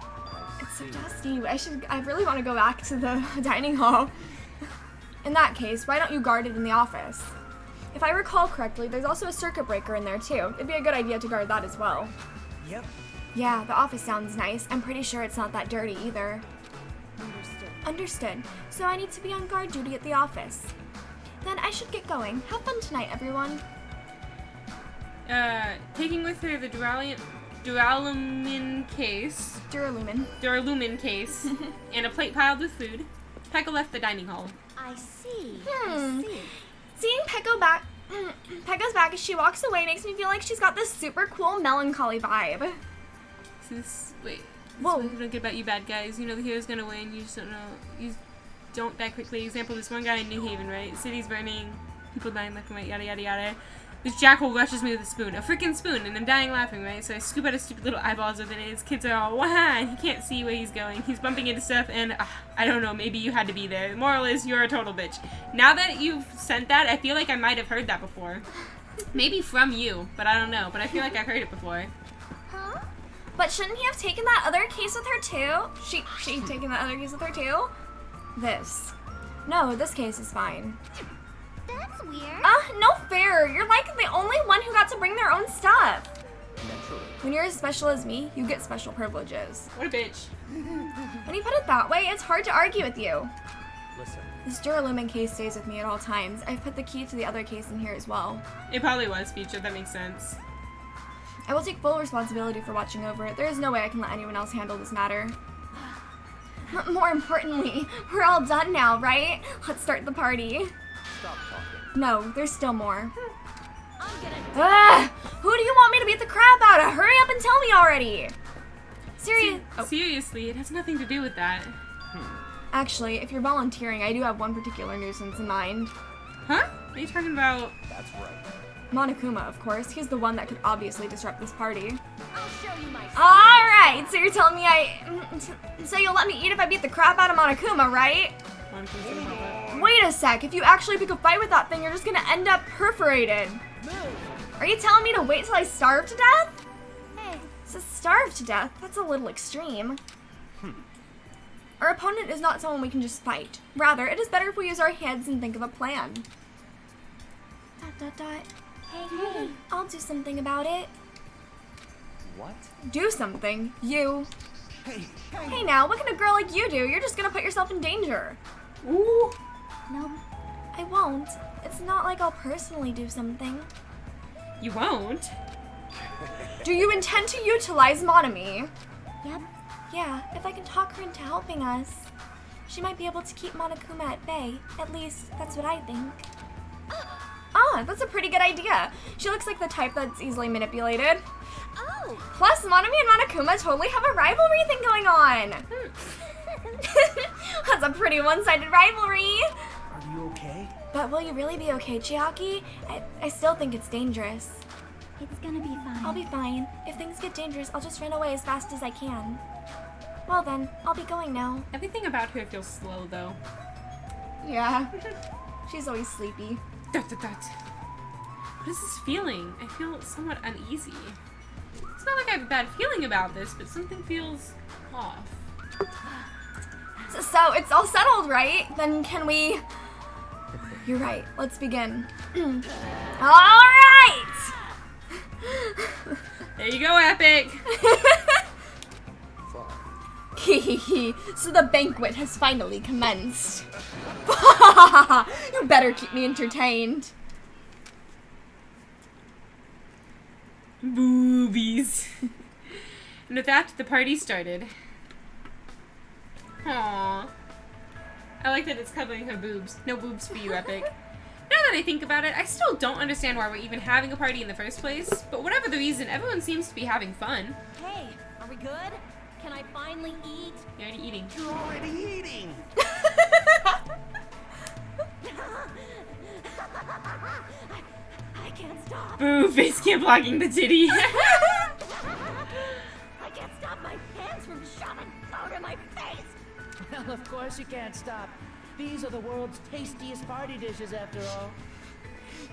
It's so dusty. I really want to go back to the dining hall. In that case, why don't you guard it in the office? If I recall correctly, there's also a circuit breaker in there too. It'd be a good idea to guard that as well. yep. Yeah, the office sounds nice. I'm pretty sure it's not that dirty either. Understood. So I need to be on guard duty at the office. Then I should get going. Have fun tonight, everyone. Taking with her the Duralumin case, Duralumin. and a plate piled with food, Pekka left the dining hall. I see. Hmm. I see. Seeing Pekka's back as she walks away makes me feel like she's got this super cool melancholy vibe. Wait. Whoa. What I don't get about you bad guys. You know the hero's gonna win. You just don't know. You don't die quickly. Example, this one guy in New Haven, right? City's burning, people dying left and right, yada yada yada. This jackal rushes me with a spoon. A freaking spoon, and I'm dying laughing, right? So I scoop out his stupid little eyeballs with it, and his kids are all, wah, and he can't see where he's going. He's bumping into stuff, and I don't know, maybe you had to be there. The moral is, you're a total bitch. Now that you've sent that, I feel like I might have heard that before. Maybe from you, but I don't know. But I feel like I've heard it before. Huh? But shouldn't he have taken that other case with her too? She taken that other case with her too? This. No, this case is fine. That's weird. No fair. You're like the only one who got to bring their own stuff. Naturally. When you're as special as me, you get special privileges. What a bitch. When you put it that way, it's hard to argue with you. Listen, This Duralumin case stays with me at all times. I've put the key to the other case in here as well. It probably was featured. That makes sense. I will take full responsibility for watching over it. There is no way I can let anyone else handle this matter. More importantly, we're all done now, right? Let's start the party. stop talking. No, there's still more. I'm gonna Who do you want me to beat the crap out of? Hurry up and tell me already! Seriously, it has nothing to do with that. Actually, if you're volunteering, I do have one particular nuisance in mind. Huh? Are you talking about... That's right. Monokuma, of course. He's the one that could obviously disrupt this party. I'll show you my Alright, so you're telling me so you'll let me eat if I beat the crap out of Monokuma, right? Wait a sec, if you actually pick a fight with that thing, you're just gonna end up perforated. Are you telling me to wait till I starve to death? Hey, so starve to death? That's a little extreme. Our opponent is not someone we can just fight. Rather, it is better if we use our heads and think of a plan. ... Hey, I'll do something about it. What? Do something? You. Hey, Hey now, what can a girl like you do? You're just gonna put yourself in danger. Ooh. No, I won't. It's not like I'll personally do something. You won't? Do you intend to utilize Monami? Yep. Yeah, if I can talk her into helping us. She might be able to keep Monokuma at bay. At least, that's what I think. That's a pretty good idea. She looks like the type that's easily manipulated. Oh. Plus, Monami and Monokuma totally have a rivalry thing going on. That's a pretty one-sided rivalry. Are you okay? But will you really be okay, Chiaki? I still think it's dangerous. It's gonna be fine. I'll be fine. If things get dangerous, I'll just run away as fast as I can. Well then, I'll be going now. Everything about her feels slow, though. Yeah. She's always sleepy. What is this feeling? I feel somewhat uneasy. It's not like I have a bad feeling about this, but something feels off. So it's all settled, right? Then can we... You're right. Let's begin. All right! There you go, Epic! So the banquet has finally commenced. You better keep me entertained. Boobies. And with that, the party started. Aww. I like that it's covering her boobs. No boobs for you, Epic. Now that I think about it, I still don't understand why we're even having a party in the first place. But whatever the reason, everyone seems to be having fun. Hey, are we good? Can I finally eat? You're already eating. You're already eating. I can't stop. Boo, face cam blocking the titty. I can't stop my hands from shoving food in my face. Well, of course you can't stop. These are the world's tastiest party dishes, after all.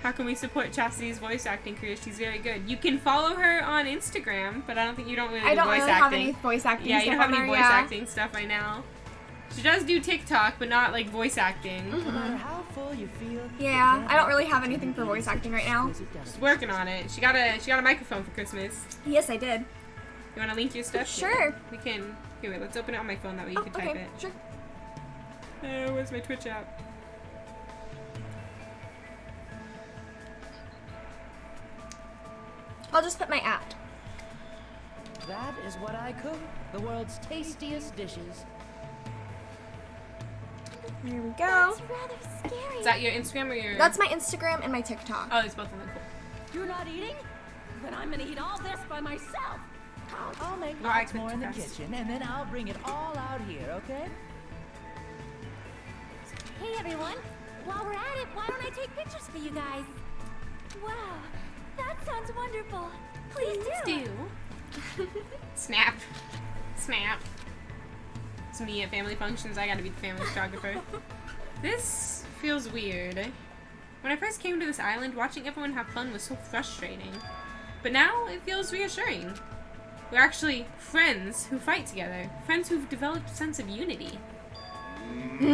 How can we support Chastity's voice acting career? She's very good. You can follow her on Instagram, but I don't think you don't really do voice acting. Have any voice acting Yeah, stuff you don't have on any there, voice acting stuff right now. She does do TikTok, but not like voice acting. No matter how full you feel. Yeah, I don't really have anything for voice acting right now. She's working on it. She got a microphone for Christmas. Yes, I did. You want to link your stuff? Sure. Yeah, we can. Here, wait, let's open it on my phone. That way you can type Okay, it. sure. Where's my Twitch app? I'll just put my app. That is what I cook. The world's tastiest dishes. There we go. That's rather scary. Is that your Instagram or your? That's my Instagram and my TikTok. Oh, it's both of them. Cool. You're not eating? Then I'm gonna eat all this by myself. I'll make No, I lots more in the expect kitchen, and then I'll bring it all out here, okay? Hey everyone, while we're at it, why don't I take pictures for you guys? Wow, that sounds wonderful. Please do. Snap. Snap. It's me at family functions. I gotta be the family photographer. This feels weird. When I first came to this island, watching everyone have fun was so frustrating. But now it feels reassuring. We're actually friends who fight together. Friends who've developed a sense of unity. There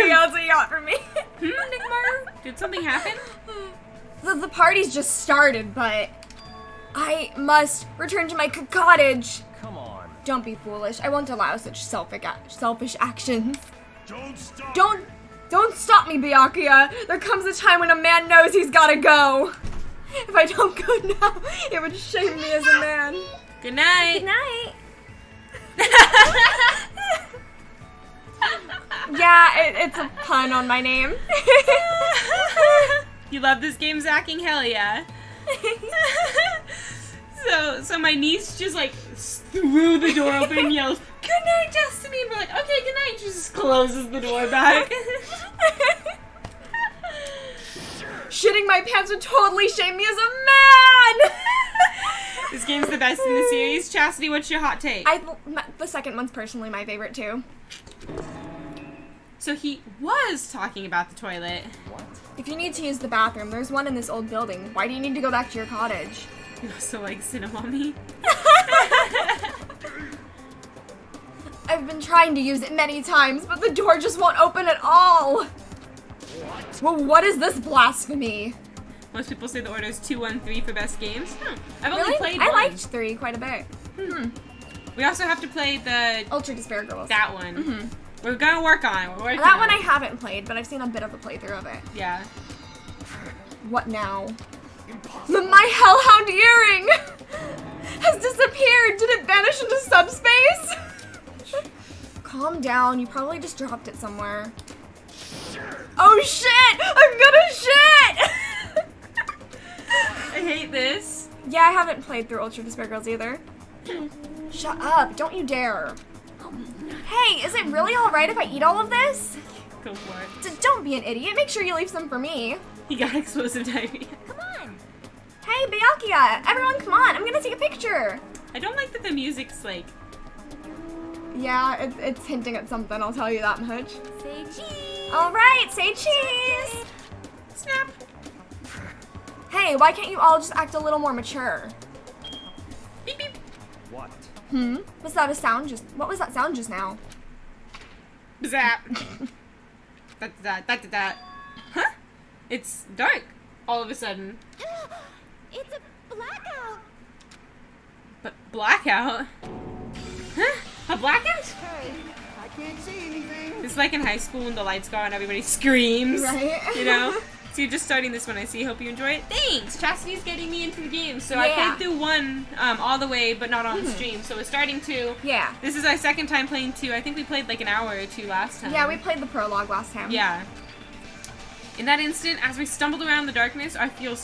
you go, that's what you got for me. Nickmar? Did something happen? The party's just started, but I must return to my cottage. Come on. Don't be foolish. I won't allow such selfish actions. Don't stop. Don't stop me, Byakuya. There comes a time when a man knows he's gotta go. If I don't go now, it would shame me as a man. Good night. Good night. Yeah, it's a pun on my name. You love this game, Zacking? Hell yeah. So my niece just like threw the door open and yells, "Good night, Destiny!" And we're like, "Okay, good night." She just closes the door back. Shitting my pants would totally shame me as a man. This game's the best in the series. Chastity, what's your hot take? The second one's personally my favorite too. So he was talking about the toilet. If you need to use the bathroom, there's one in this old building. Why do you need to go back to your cottage? You also like Cinnamommy? I've been trying to use it many times, but the door just won't open at all. Well, what is this blasphemy? Most people say the order is 2, 1, 3 for best games. I've only Really? played I one. liked 3 quite a bit. We also have to play the Ultra Despair Girls. that one. We're gonna work on it. We're working That on one I it. haven't played, but I've seen a bit of a playthrough of it. Yeah. What now? My Hellhound earring has disappeared. Did it vanish into subspace? Calm down. You probably just dropped it somewhere. Oh shit! I'm gonna shit! I hate this. Yeah, I haven't played through Ultra Despair Girls either. Shut up. Don't you dare. Hey, is it really alright if I eat all of this? Go for it. Don't be an idiot. Make sure you leave some for me. He got explosive diarrhea. Come on. Hey, Byakuya. Everyone, come on. I'm gonna take a picture. I don't like that the music's like... Yeah, it's hinting at something, I'll tell you that much. Say cheese. Alright, say cheese. Snap. Hey, why can't you all just act a little more mature? Beep beep. What? Was that a sound just... What was that sound just now? Zap. that. Huh? It's dark all of a sudden. It's a blackout. But blackout? Huh? A blackout? Hey, I can't see anything. It's like in high school when the lights go out and everybody screams. Right? You know? So you're just starting this one, I see. Hope you enjoy it. Thanks! Chastity's getting me into the game. So I Yeah. played through 1 all the way, but not on stream. So we're starting 2. Yeah. This is our second time playing 2. I think we played like an hour or 2 last time. Yeah, we played the prologue last time. Yeah. In that instant, as we stumbled around the darkness, our fear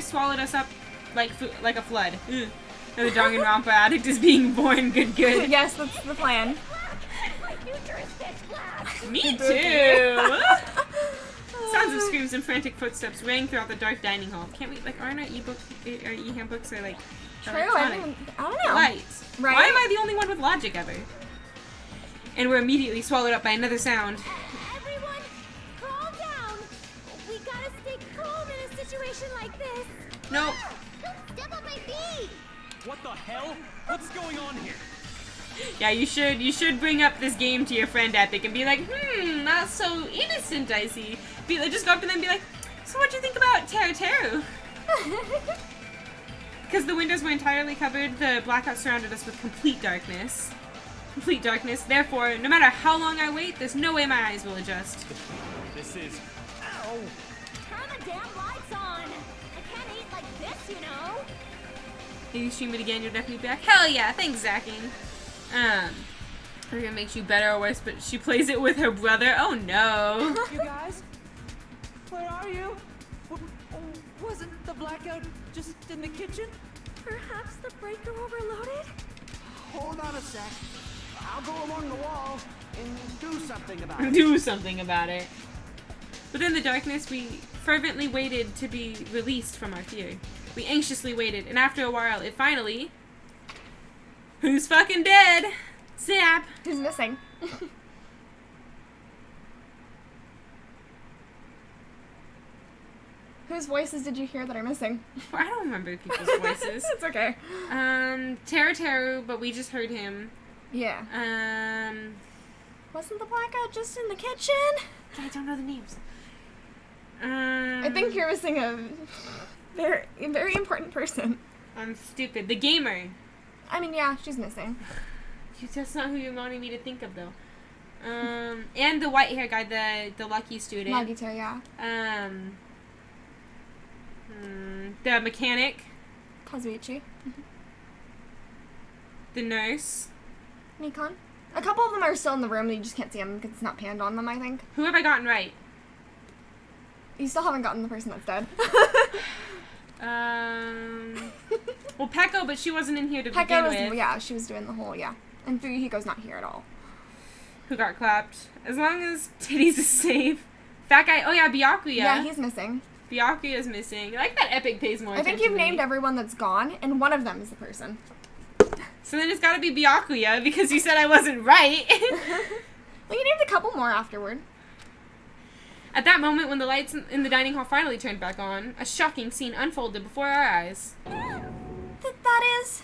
swallowed us up like a flood. Ugh. The Danganronpa addict is being born. Good. Yes, that's the plan. My future is pitch black. Me too. Sounds of screams and frantic footsteps rang throughout the dark dining hall. Can't we, like, aren't our e-handbooks are like True, I electronic? don't know. Lights. Right? Why am I the only one with logic ever? And we're immediately swallowed up by another sound. Everyone, calm down. We gotta stay calm in a situation like this. Nope. Don't step on my feet. What the hell? What's going on here? Yeah, you should bring up this game to your friend Epic and be like, not so innocent, I see. Just go up to them and be like, so what'd you think about Teru? Because the windows were entirely covered, the blackout surrounded us with complete darkness. Complete darkness. Therefore, no matter how long I wait, there's no way my eyes will adjust. This is... Ow! Turn the damn lights on. I can't eat like this, you know. If you stream it again, you'll definitely be back. Hell yeah, thanks, Zacking. We're gonna make you better or worse, but she plays it with her brother. Oh no. You guys? Where are you? Wasn't the blackout just in the kitchen? Perhaps the breaker overloaded? Hold on a sec. I'll go along the wall and do something about it. Do something about it. Within the darkness, we fervently waited to be released from our fear. We anxiously waited, and after a while, it finally... Who's fucking dead? Zap! Who's missing? Whose voices did you hear that are missing? I don't remember people's voices. It's okay. Teru, but we just heard him. Yeah. Wasn't the blackout just in the kitchen? I don't know the names. I think you're missing a very important person. I'm stupid. The gamer. I mean, yeah, she's missing. That's not who you're wanting me to think of, though. And the white hair guy, the lucky student. Nagito, yeah. The mechanic. Kazuichi. The nurse. Nikon. A couple of them are still in the room, you just can't see them because it's not panned on them, I think. Who have I gotten right? You still haven't gotten the person that's dead. Well, Pekko, but she wasn't in here to begin with. Yeah, she was doing the whole, yeah. And Fuyuhiko's not here at all. Who got clapped? As long as Titties is safe. Fat guy, oh yeah, Byakuya. Yeah, he's missing. Byakuya's missing. I like that Epic pays more I attention think you've to me. named everyone that's gone, and one of them is the person. So then it's gotta be Byakuya, because you said I wasn't right. Well, you named a couple more afterward. At that moment, when the lights in the dining hall finally turned back on, a shocking scene unfolded before our eyes. That is...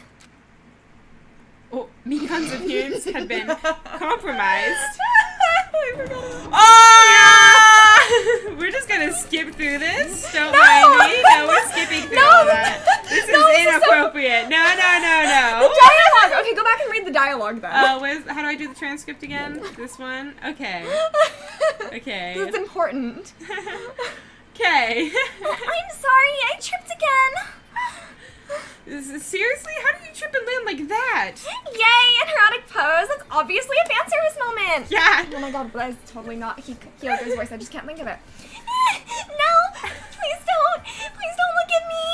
Oh, Mikan's appearance had been compromised. I forgot. Oh! We're just gonna skip through this. Don't mind me. No, we're skipping through all that. This is inappropriate. No. The dialogue! Okay, go back and read the dialogue then. How do I do the transcript again? This one? Okay. Okay. This is important. Okay. I'm sorry, I tripped again. Seriously? How do you trip and land like that? Yay, an erotic pose. That's obviously a fan service moment. Yeah. Oh my god, but that's totally not Hyogo's voice. I just can't think of it. No, please don't. Please don't look at me.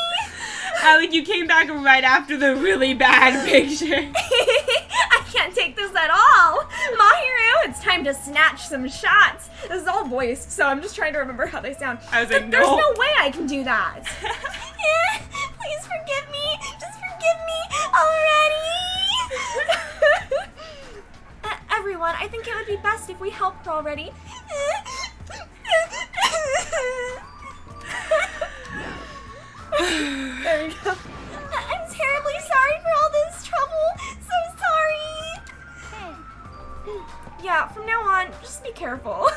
Like you came back right after the really bad picture. I can't take this at all. Mahiru, it's time to snatch some shots. This is all voiced, so I'm just trying to remember how they sound. I was like, There's no. no way I can do that. Please forgive me. Just forgive me already. Everyone, I think it would be best if we helped her already. There we go. I'm terribly sorry for all this trouble. So sorry. Yeah, from now on, just be careful.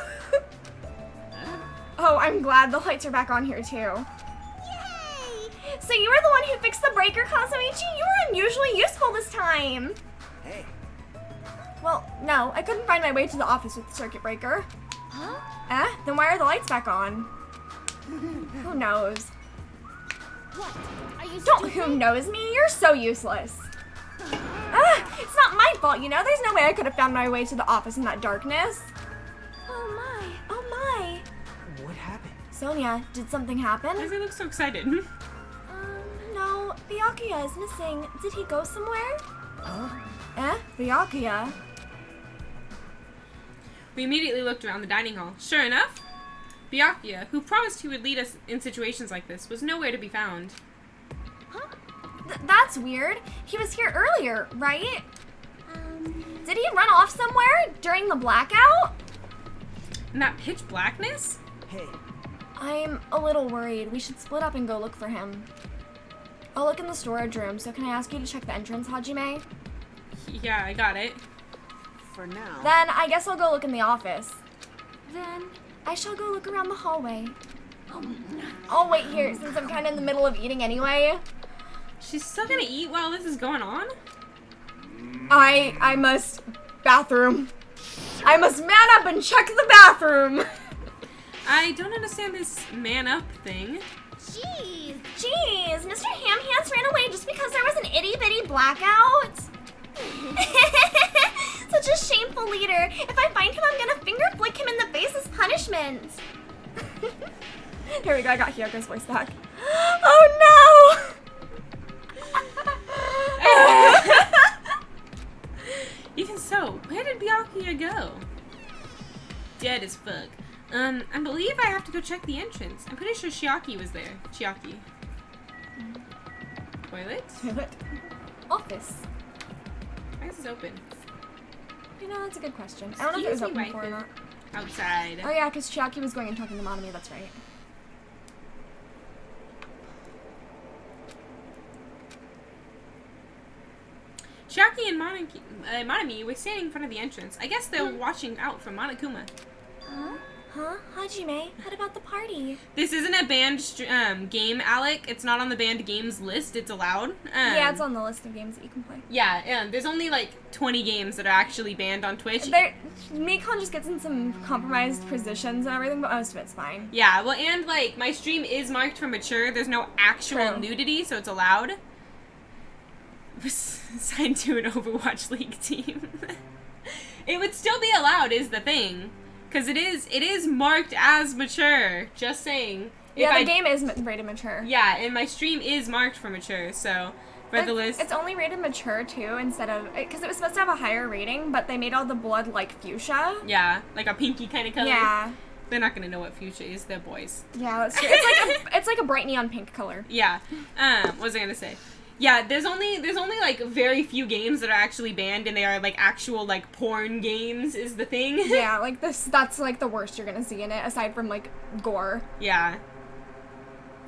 Oh, I'm glad the lights are back on here too. Yay! So you were the one who fixed the breaker, Kazuichi? You were unusually useful this time. Hey, Well, no, I couldn't find my way to the office with the circuit breaker. Huh? Then why are the lights back on? Who knows? What? Are you Don't stupid? who knows me? You're so useless. It's not my fault, you know? There's no way I could have found my way to the office in that darkness. Oh my. Oh my. What happened? Sonia, did something Why happen? does he look so excited? No. Byakuya is missing. Did he go somewhere? Huh? Byakuya? We immediately looked around the dining hall. Sure enough, Byakuya, who promised he would lead us in situations like this, was nowhere to be found. That's weird. He was here earlier, right? Did he run off somewhere during the blackout? In that pitch blackness? Hey, I'm a little worried. We should split up and go look for him. I'll look in the storage room, so can I ask you to check the entrance, Hajime? Yeah, I got it. for now. Then I guess I'll go look in the office. Then I shall go look around the hallway. I'll wait here since I'm kind of in the middle of eating anyway. She's still gonna eat while this is going on? I must bathroom. I must man up and check the bathroom. I don't understand this man up thing. Jeez, Mr. Hamhands ran away just because there was an itty-bitty blackout? Such a shameful leader. If I find him, I'm gonna finger flick him in the face as punishment. Here we go, I got Hyoko's voice back. Oh no! Even so, where did Byakuya go? Dead as fuck. I believe I have to go check the entrance. I'm pretty sure Chiaki was there. Chiaki. Toilet? Toilet. Office. Why is this open? You know, that's a good question. I don't know if it was Excuse me, open before or not. Outside. Oh yeah, because Chiaki was going and talking to Manami, that's right. Chiaki and Manami were standing in front of the entrance. I guess they're watching out for Monokuma. Huh? Hajime, what about the party? This isn't a banned game, Alec. It's not on the banned games list. It's allowed. Yeah, it's on the list of games that you can play. Yeah, there's only like 20 games that are actually banned on Twitch. Mikon just gets in some compromised positions and everything, but most of it's fine. Yeah, well, and like my stream is marked for mature. There's no actual True. nudity, so it's allowed. Signed to an Overwatch League team. It would still be allowed, is the thing. Because it is marked as mature. Just saying. Yeah, the game is rated mature. Yeah, and my stream is marked for mature, so for the list. It's only rated mature too, instead of because it was supposed to have a higher rating, but they made all the blood like fuchsia. Yeah, like a pinky kind of color. Yeah. They're not gonna know what fuchsia is. They're boys. Yeah, that's true. It's like a bright neon pink color. Yeah. What was I gonna say? Yeah, there's only like very few games that are actually banned, and they are like actual like porn games is the thing. Yeah, like that's like the worst you're gonna see in it, aside from like gore. Yeah.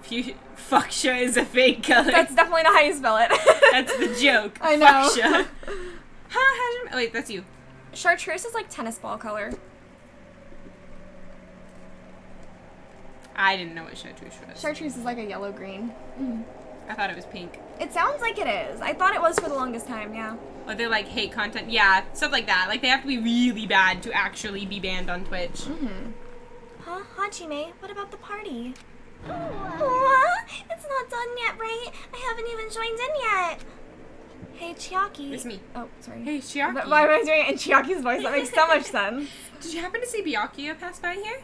Fuchsia is a fake color. That's definitely not how you spell it. That's the joke. I know. Fuchsia. Oh wait, that's you. Chartreuse is like tennis ball color. I didn't know what chartreuse was. Chartreuse is like a yellow green. I thought it was pink. It sounds like it is. I thought it was for the longest time, yeah. Or they're like hate content. Yeah, stuff like that. Like they have to be really bad to actually be banned on Twitch. Huh? Hajime, what about the party? Oh, It's not done yet, right? I haven't even joined in yet. Hey, Chiaki. It's me. Oh, sorry. Hey, Chiaki. But why am I doing it in Chiaki's voice? That makes so much sense. Did you happen to see Byakuya pass by here?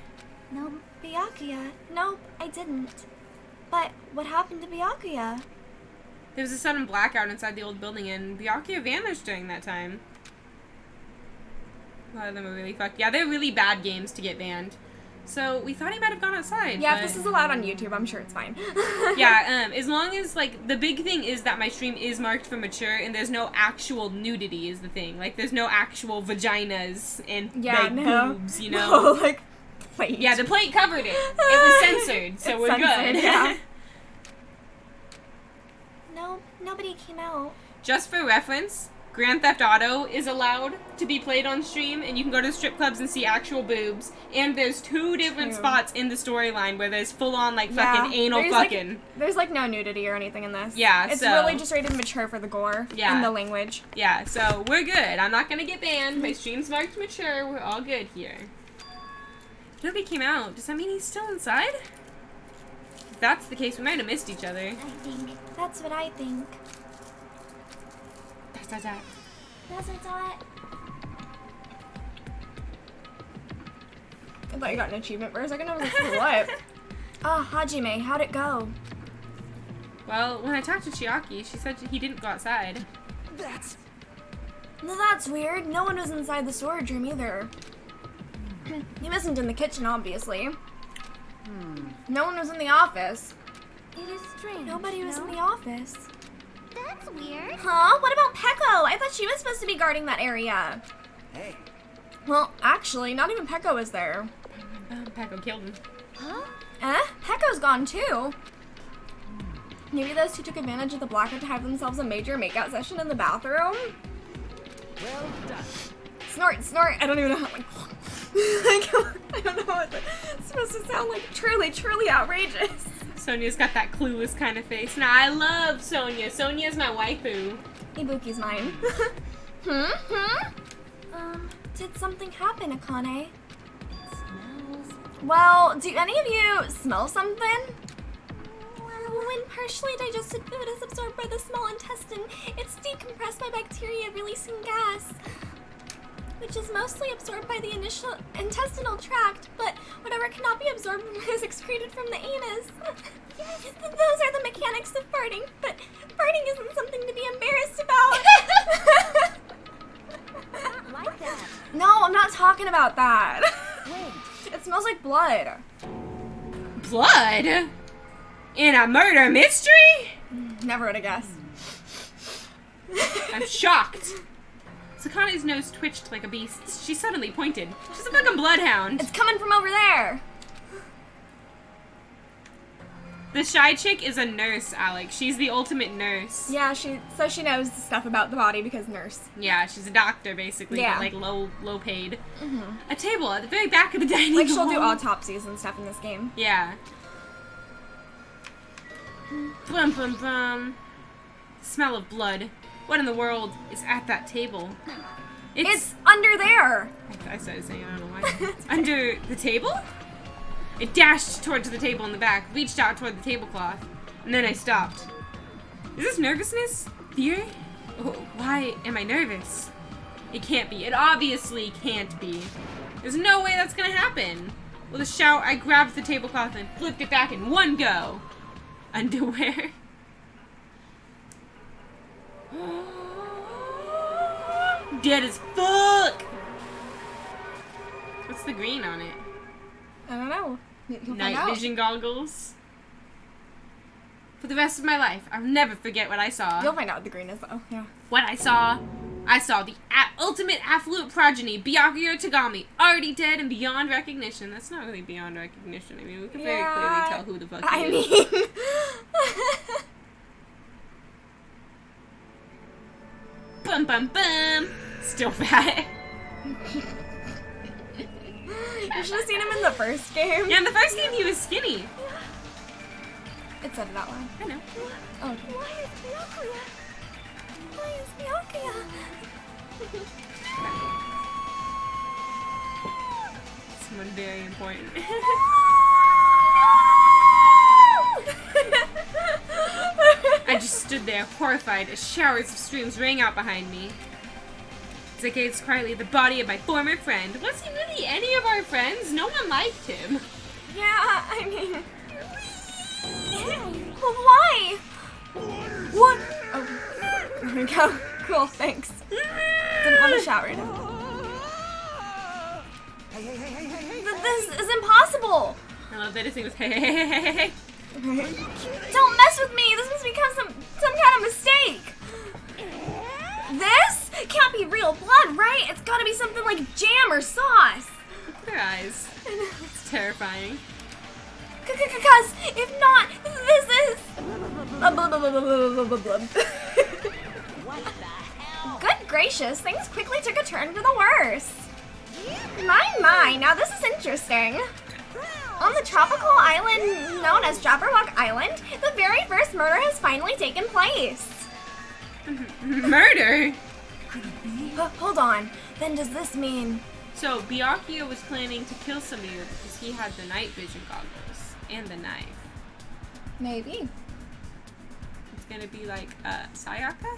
No, Byakuya. Nope, I didn't. But what happened to Byakuya? There was a sudden blackout inside the old building, and Byakuya vanished during that time. A lot of them are really fucked. Yeah, they're really bad games to get banned. So we thought he might have gone outside. Yeah, but if this is allowed on YouTube, I'm sure it's fine. yeah, as long as, like, the big thing is that my stream is marked for mature, and there's no actual nudity is the thing. Like, there's no actual vaginas and, boobs, you know? No, like, plate. Yeah, the plate covered it. It was censored, so we're censored, good. Yeah. No, nobody came out. Just for reference, Grand Theft Auto is allowed to be played on stream, and you can go to strip clubs and see actual boobs. And there's 2 different spots in the storyline where there's full-on, like, fucking anal fucking. Like, there's, like, no nudity or anything in this. Yeah, it's so really just rated mature for the gore and the language. Yeah, so we're good. I'm not gonna get banned. My stream's marked mature. We're all good here. Nobody came out. Does that mean he's still inside? If that's the case, we might have missed each other. I think. That's what I think. Dot. That's what I thought. I thought you got an achievement for a second. I was like, what? Ah, Hajime, how'd it go? Well, when I talked to Chiaki, she said he didn't go outside. Well, that's weird. No one was inside the storage room either. He wasn't in the kitchen, obviously. No one was in the office. It is strange. Nobody was in the office. That's weird. Huh? What about Peko? I thought she was supposed to be guarding that area. Hey, Well, actually, not even Peko was there. Peko killed him. Huh? Peko's gone too. Maybe those two took advantage of the blackout to have themselves a major makeout session in the bathroom? well done. Snort, snort. I don't even know how, like, I don't know what it's supposed to sound like. Truly, truly outrageous. Sonia's got that clueless kind of face. Now, I love Sonia. Sonia's my waifu. Ibuki's mine. Did something happen, Akane? Well, do any of you smell something? Well, when partially digested food is absorbed by the small intestine, it's decompressed by bacteria releasing gas, which is mostly absorbed by the initial intestinal tract, but whatever cannot be absorbed is excreted from the anus. Those are the mechanics of farting, but farting isn't something to be embarrassed about. Not like that. No, I'm not talking about that. Wait. It smells like blood. Blood? In a murder mystery? Never would have guessed. I'm shocked. Sakane's nose twitched like a beast's. She suddenly pointed. She's a fucking bloodhound. It's coming from over there. The shy chick is a nurse, Alex. She's the ultimate nurse. Yeah, she knows stuff about the body because nurse. Yeah, she's a doctor basically, Yeah. but like low paid. A table at the very back of the dining Like hall. she'll do autopsies and stuff in this game. Yeah. Bum bum bum. The smell of blood. What in the world is at that table? It's under there. I started saying I don't know why. Under the table? It dashed towards the table in the back, reached out toward the tablecloth, and then I stopped. Is this nervousness? Fear? Oh, why am I nervous? It can't be. It obviously can't be. There's no way that's gonna happen. With a shout, I grabbed the tablecloth and flipped it back in one go. Underwear. Dead as fuck! What's the green on it? I don't know. You'll find Night out. vision goggles. For the rest of my life, I'll never forget what I saw. You'll find out what the green is though. Yeah. What I saw the ultimate affluent progeny, Byakuya Tagami, already dead and beyond recognition. That's not really beyond recognition. I mean, we can very clearly tell who the fuck he is. mean. Bum bum bum. Still fat. You should have seen him in the first game. Yeah, in the first game he was skinny. It said it out loud. I know. Oh, okay. Why is Byakuya? Why is Byakuya? Someone very important. I just stood there, horrified, as showers of streams rang out behind me. As I gazed quietly at the body of my former friend. Was he really any of our friends? No one liked him. Yeah, I mean. Well, why? What? Oh, there we go. Cool, thanks. Didn't want to shower it. Hey. This is impossible. I love that his name was hey, hey, hey, hey, hey. Don't mess with me. This must become some kind of mistake. This can't be real blood, right? It's got to be something like jam or sauce. Look at her eyes. It's terrifying. Because if not, this is. What the hell? Good gracious, things quickly took a turn for the worse. My, now this is interesting. On the tropical island known as Jabberwock Island, the very first murder has finally taken place. Murder? Hold on, then does this mean... So, Byakuya was planning to kill Samir because he had the night vision goggles and the knife. Maybe. It's gonna be like Sayaka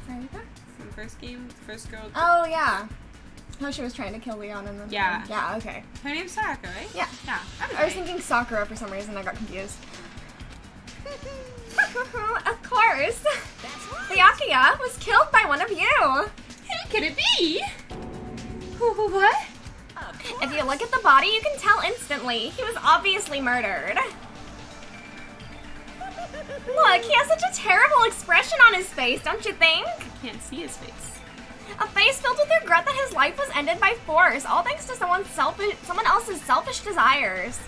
Sayaka? from first game, first girl. Oh yeah. How she was trying to kill Leon and then. Yeah. Yeah. Okay. Her name's Sayaka, right? Yeah. Yeah. I was thinking Sakura for some reason. I got confused. Of course. Byakuya was killed by one of you. How could it be? What? If you look at the body, you can tell instantly. He was obviously murdered. Look, he has such a terrible expression on his face, don't you think? I can't see his face. A face filled with regret that his life was ended by force, all thanks to someone else's selfish desires.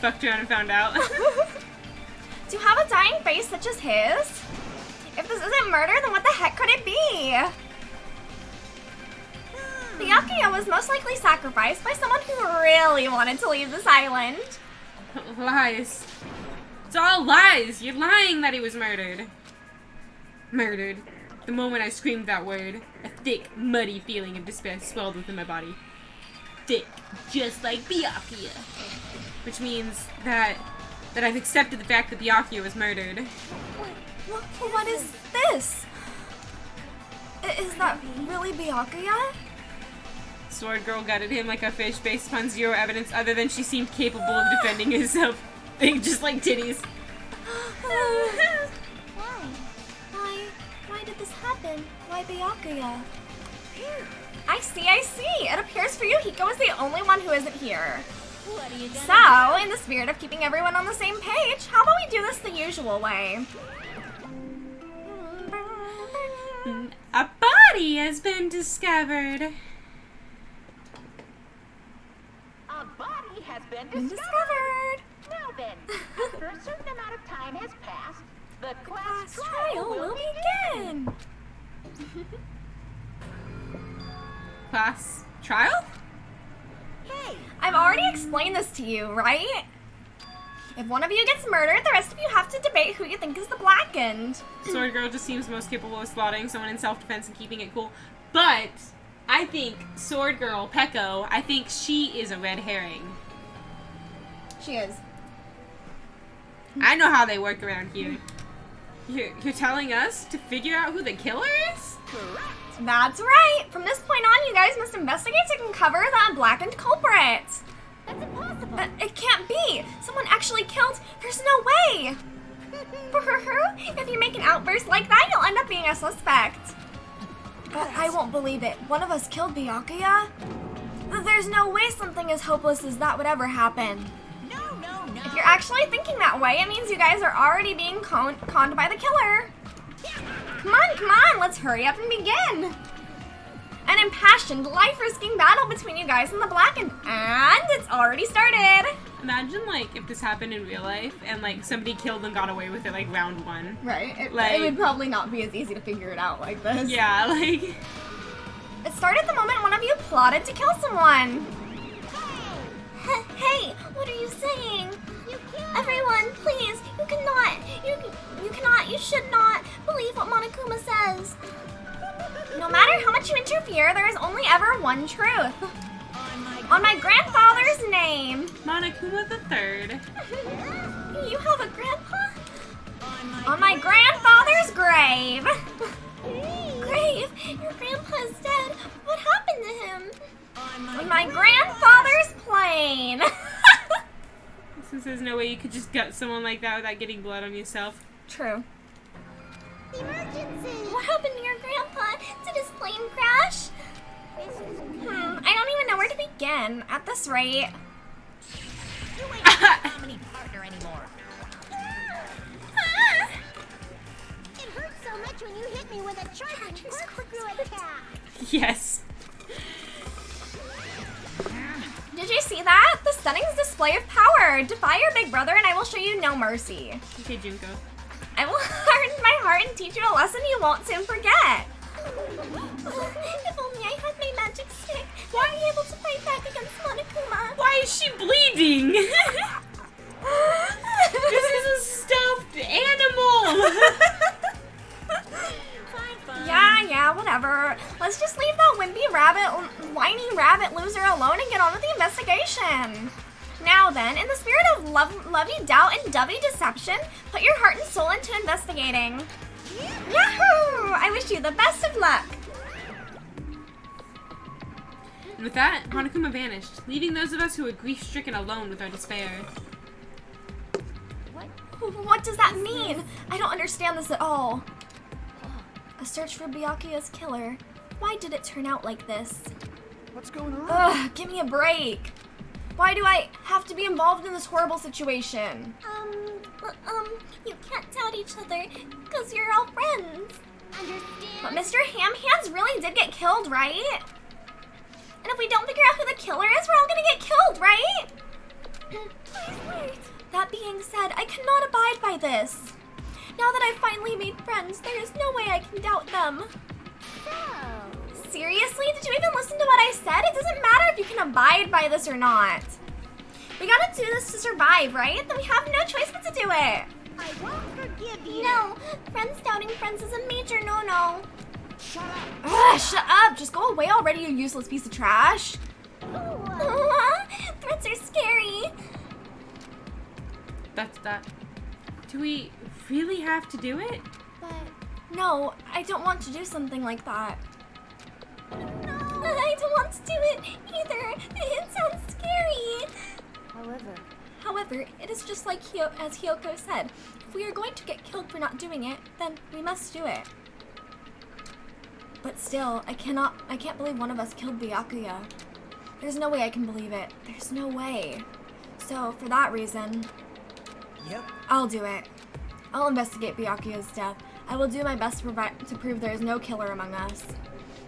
Fucked around and found out. To have a dying face such as his? If this isn't murder, then what the heck could it be? Byakuya was most likely sacrificed by someone who really wanted to leave this island. Lies. It's all lies. You're lying that he was murdered. Murdered. The moment I screamed that word, a thick, muddy feeling of despair swelled within my body. Thick, just like Byakuya. Which means that I've accepted the fact that Byakuya was murdered. What is this? Is that really Byakuya? Sword Girl gutted him like a fish based upon zero evidence other than she seemed capable of defending herself. Big, just like titties. Why did this happen? Why Byakuya? I see. It appears Fuyuhiko is the only one who isn't here. What are you gonna So, in the spirit of keeping everyone on the same page, how about we do this the usual way? A body has been discovered. A body has been discovered. Now then, after a certain amount of time has passed, the class trial will begin. Class trial? Hey, I've already explained this to you, right? If one of you gets murdered, the rest of you have to debate who you think is the blackened. Sword Girl just seems most capable of slaughtering someone in self-defense and keeping it cool. But I think Sword Girl, Peko, I think she is a red herring. She is. I know how they work around here. You're telling us to figure out who the killer is? correct. That's right. From this point on, you guys must investigate to uncover the blackened culprit. That's impossible. It can't be. Someone actually killed. There's no way. If you make an outburst like that, you'll end up being a suspect. But I won't believe it. One of us killed Byakuya? There's no way something as hopeless as that would ever happen. No. If you're actually thinking that way, it means you guys are already being conned by the killer. Come on, let's hurry up and begin. An impassioned, life-risking battle between you guys and the blackened, and it's already started. Imagine, like, if this happened in real life and, like, somebody killed and got away with it, like, round one. Right, it Like- would probably not be as easy to figure it out like this. Yeah, like... It started the moment one of you plotted to kill someone. Hey, what are you saying? Everyone, please, you should not believe what Monokuma says. No matter how much you interfere, there is only ever one truth. On my grandfather's name. Monokuma the Third. You have a grandpa? On my grandfather's grave. Grave? Your grandpa is dead. What happened to him? On my grandfather's plane. Since there's no way you could just gut someone like that without getting blood on yourself. True. Emergency! What happened to your grandpa? Did his plane crash? I don't even know where to begin. At this rate. You ain't my comedy partner anymore. It hurt so much when you hit me with a charging corkscrew attack. Yes. Did you see that? The stunning display of power. Defy your big brother and I will show you no mercy. Okay, Junko. I will harden my heart and teach you a lesson you won't soon forget. If only I had my magic stick, I'd be able to fight back against Monokuma. Why is she bleeding? This is a stuffed animal. Fine. Yeah, whatever. Let's just leave that whiny rabbit loser alone and get on with the investigation. Now then, in the spirit of lovey doubt and dovey deception, put your heart and soul into investigating. Yahoo! I wish you the best of luck. And with that, Hanakuma vanished, leaving those of us who were grief-stricken alone with our despair. What does that mean? I don't understand this at all. A search for Byakuya's killer. Why did it turn out like this? What's going on? Ugh, give me a break. Why do I have to be involved in this horrible situation? You can't doubt each other, because you're all friends. Understand? But Mr. Ham Hands really did get killed, right? And if we don't figure out who the killer is, we're all gonna get killed, right? Wait. That being said, I cannot abide by this. Now that I've finally made friends, there is no way I can doubt them. Seriously? Did you even listen to what I said? It doesn't matter if you can abide by this or not. We gotta do this to survive, right? Then we have no choice but to do it. I won't forgive you. No, friends doubting friends is a major no-no. Shut up. Ugh, shut up. Just go away already, you useless piece of trash. Threats are scary. That's that. Do we really have to do it? But no, I don't want to do something like that. No, I don't want to do it either. It sounds scary. However, it is just like as Hyoko said. If we are going to get killed for not doing it, then we must do it. But still, I can't believe one of us killed Byakuya. There's no way I can believe it. There's no way. So, for that reason, Yep. I'll do it. I'll investigate Byakuya's death. I will do my best to prove there is no killer among us.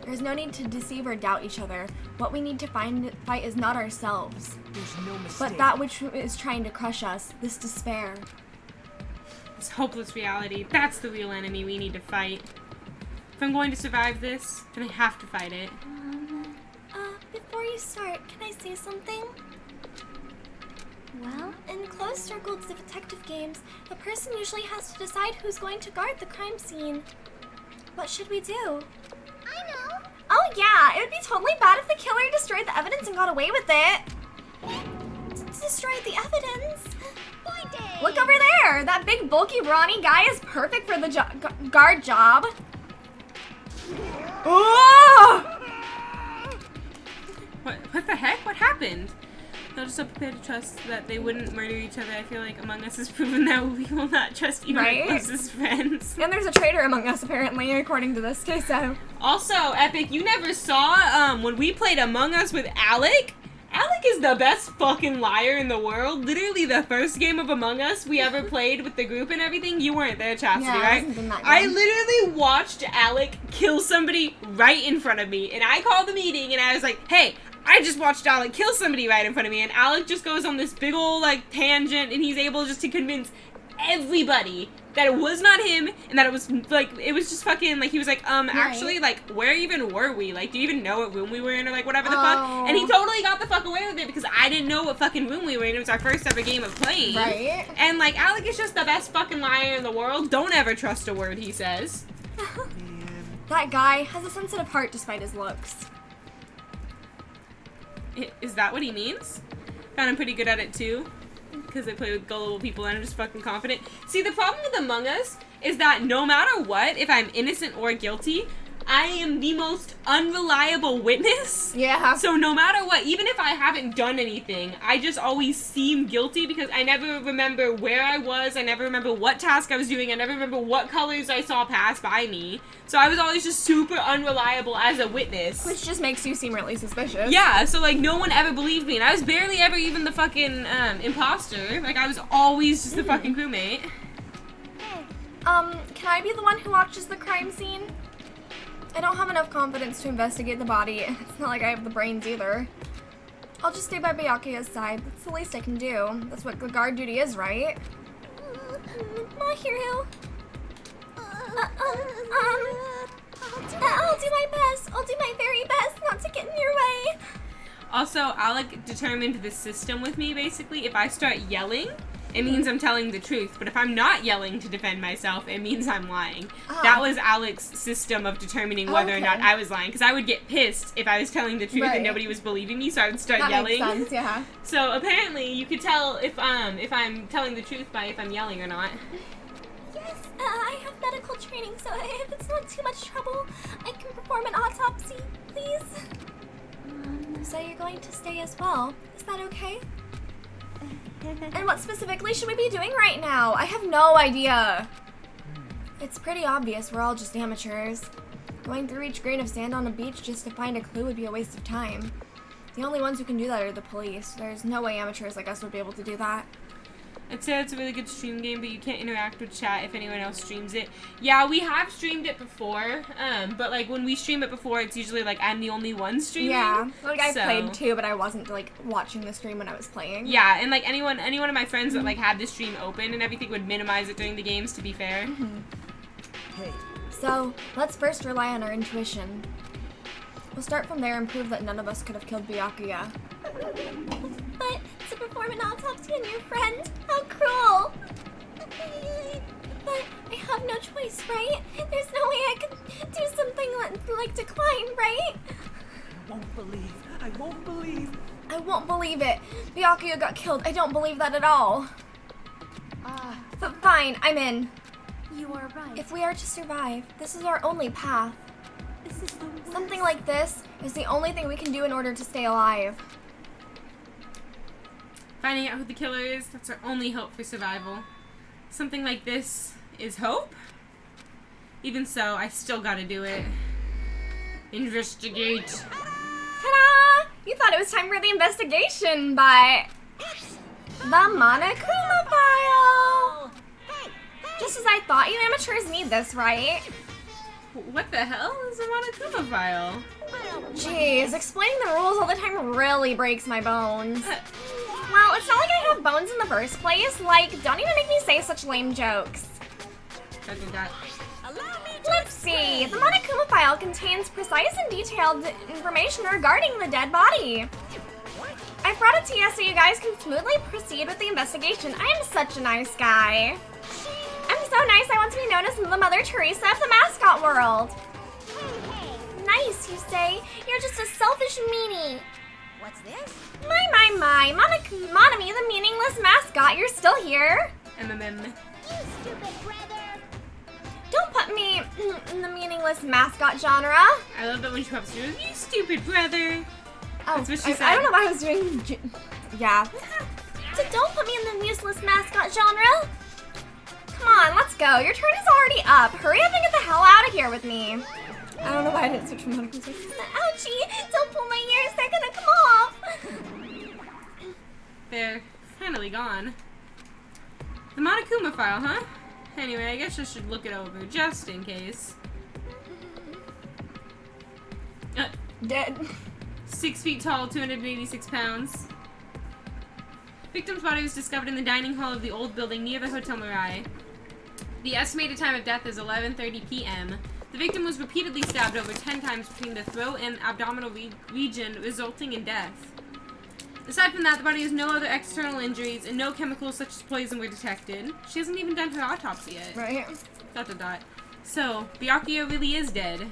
There is no need to deceive or doubt each other. What we need to fight is not ourselves, There's no mistake. but that which is trying to crush us, this despair. This hopeless reality. That's the real enemy we need to fight. If I'm going to survive this, then I have to fight it. Before you start, can I say something? Well, in closed circles of detective games, the person usually has to decide who's going to guard the crime scene. What should we do? I know. Oh yeah, it would be totally bad if the killer destroyed the evidence and got away with it. Destroyed the evidence? Look over there! That big bulky brawny guy is perfect for the guard job. Oh! What the heck? What happened? They're just so prepared to trust that they wouldn't murder each other. I feel like Among Us has proven that we will not trust even our closest friends. And there's a traitor among us, apparently, according to this case. So. Also, Epic, you never saw when we played Among Us with Alec? Alec is the best fucking liar in the world. Literally, the first game of Among Us we ever played with the group and everything, you weren't there, Chastity, right? I literally watched Alec kill somebody right in front of me, and I called the meeting, and I was like, hey, I just watched Alec kill somebody right in front of me, and Alec just goes on this big old, like, tangent, and he's able just to convince everybody that it was not him, and that it was, like, it was just fucking, like, he was like, actually, like, where even were we? Like, do you even know what room we were in, or, like, whatever the fuck? And he totally got the fuck away with it, because I didn't know what fucking room we were in. It was our first ever game of playing. Right. And, like, Alec is just the best fucking liar in the world. Don't ever trust a word he says. That guy has a sensitive heart despite his looks. Is that what he means? Found him pretty good at it, too. Because I play with gullible people and I'm just fucking confident. See, the problem with Among Us is that no matter what, if I'm innocent or guilty, I am the most unreliable witness. Yeah. So no matter what, even if I haven't done anything, I just always seem guilty because I never remember where I was, I never remember what task I was doing, I never remember what colors I saw pass by me. So I was always just super unreliable as a witness. Which just makes you seem really suspicious. Yeah, so like no one ever believed me, and I was barely ever even the fucking imposter. Like I was always just the fucking crewmate. Can I be the one who watches the crime scene? I don't have enough confidence to investigate the body, and it's not like I have the brains either. I'll just stay by Byakuya's side. That's the least I can do. That's what the guard duty is, right? Mahiru. I'll do my best. I'll do my very best not to get in your way. Also, Alec determined this system with me, basically. If I start yelling, it means I'm telling the truth. But if I'm not yelling to defend myself, it means I'm lying. That was Alec's system of determining whether or not I was lying. Because I would get pissed if I was telling the truth and nobody was believing me, so I would start yelling. That makes sense, yeah. So apparently, you could tell if I'm telling the truth by if I'm yelling or not. Yes, I have medical training, so if it's not too much trouble, I can perform an autopsy, please. So you're going to stay as well. Is that okay? And what specifically should we be doing right now? I have no idea. It's pretty obvious we're all just amateurs. Going through each grain of sand on a beach just to find a clue would be a waste of time. The only ones who can do that are the police. There's no way amateurs like us would be able to do that. I'd say it's a really good stream game, but you can't interact with chat if anyone else streams it. Yeah, we have streamed it before, but like when we stream it before, it's usually like I'm the only one streaming. Yeah, like I played too, but I wasn't like watching the stream when I was playing. Yeah, and like any one of my friends that like had the stream open and everything would minimize it during the games, to be fair. Hey. So let's first rely on our intuition. We'll start from there and prove that none of us could have killed Byakuya. But to perform an autopsy on your friend? How cruel! But I have no choice, right? There's no way I could do something like decline, right? I won't believe. I won't believe it. Byakuya got killed. I don't believe that at all. But fine, I'm in. You are right. If we are to survive, this is our only path. This is the worst. Something like this is the only thing we can do in order to stay alive. Finding out who the killer is, that's our only hope for survival. Something like this is hope? Even so, I still gotta do it. Investigate. Ta-da! You thought it was time for the investigation, but... The Monokuma file! Just as I thought, you amateurs need this, right? What the hell is a Monokuma file? Jeez, explaining the rules all the time really breaks my bones. Well, it's not like I have bones in the first place. Like, don't even make me say such lame jokes. Let's see. The Monokuma file contains precise and detailed information regarding the dead body. I've brought it to you so you guys can smoothly proceed with the investigation. I am such a nice guy. I'm so nice I want to be known as the Mother Teresa of the mascot world. Nice, you say? You're just a selfish meanie. What's this? My. Monami, the meaningless mascot, you're still here? You stupid brother. Don't put me in the meaningless mascot genre. I love that when she pops through, you stupid brother. Oh, that's what she said. I don't know why I was doing... Yeah. So don't put me in the useless mascot genre. Come on, let's go. Your turn is already up. Hurry up and get the hell out of here with me. I don't know why I didn't switch from Monokuma. Ouchie! Don't pull my ears. They're gonna come off. They're finally gone. The Monokuma file, huh? Anyway, I guess I should look it over just in case. Dead. 6 feet tall, 286 pounds. Victim's body was discovered in the dining hall of the old building near the Hotel Mirai. The estimated time of death is 11:30 p.m. The victim was repeatedly stabbed over 10 times between the throat and abdominal region, resulting in death. Aside from that, the body has no other external injuries, and no chemicals such as poison were detected. She hasn't even done her autopsy yet. Right. ... So, Byakuya really is dead.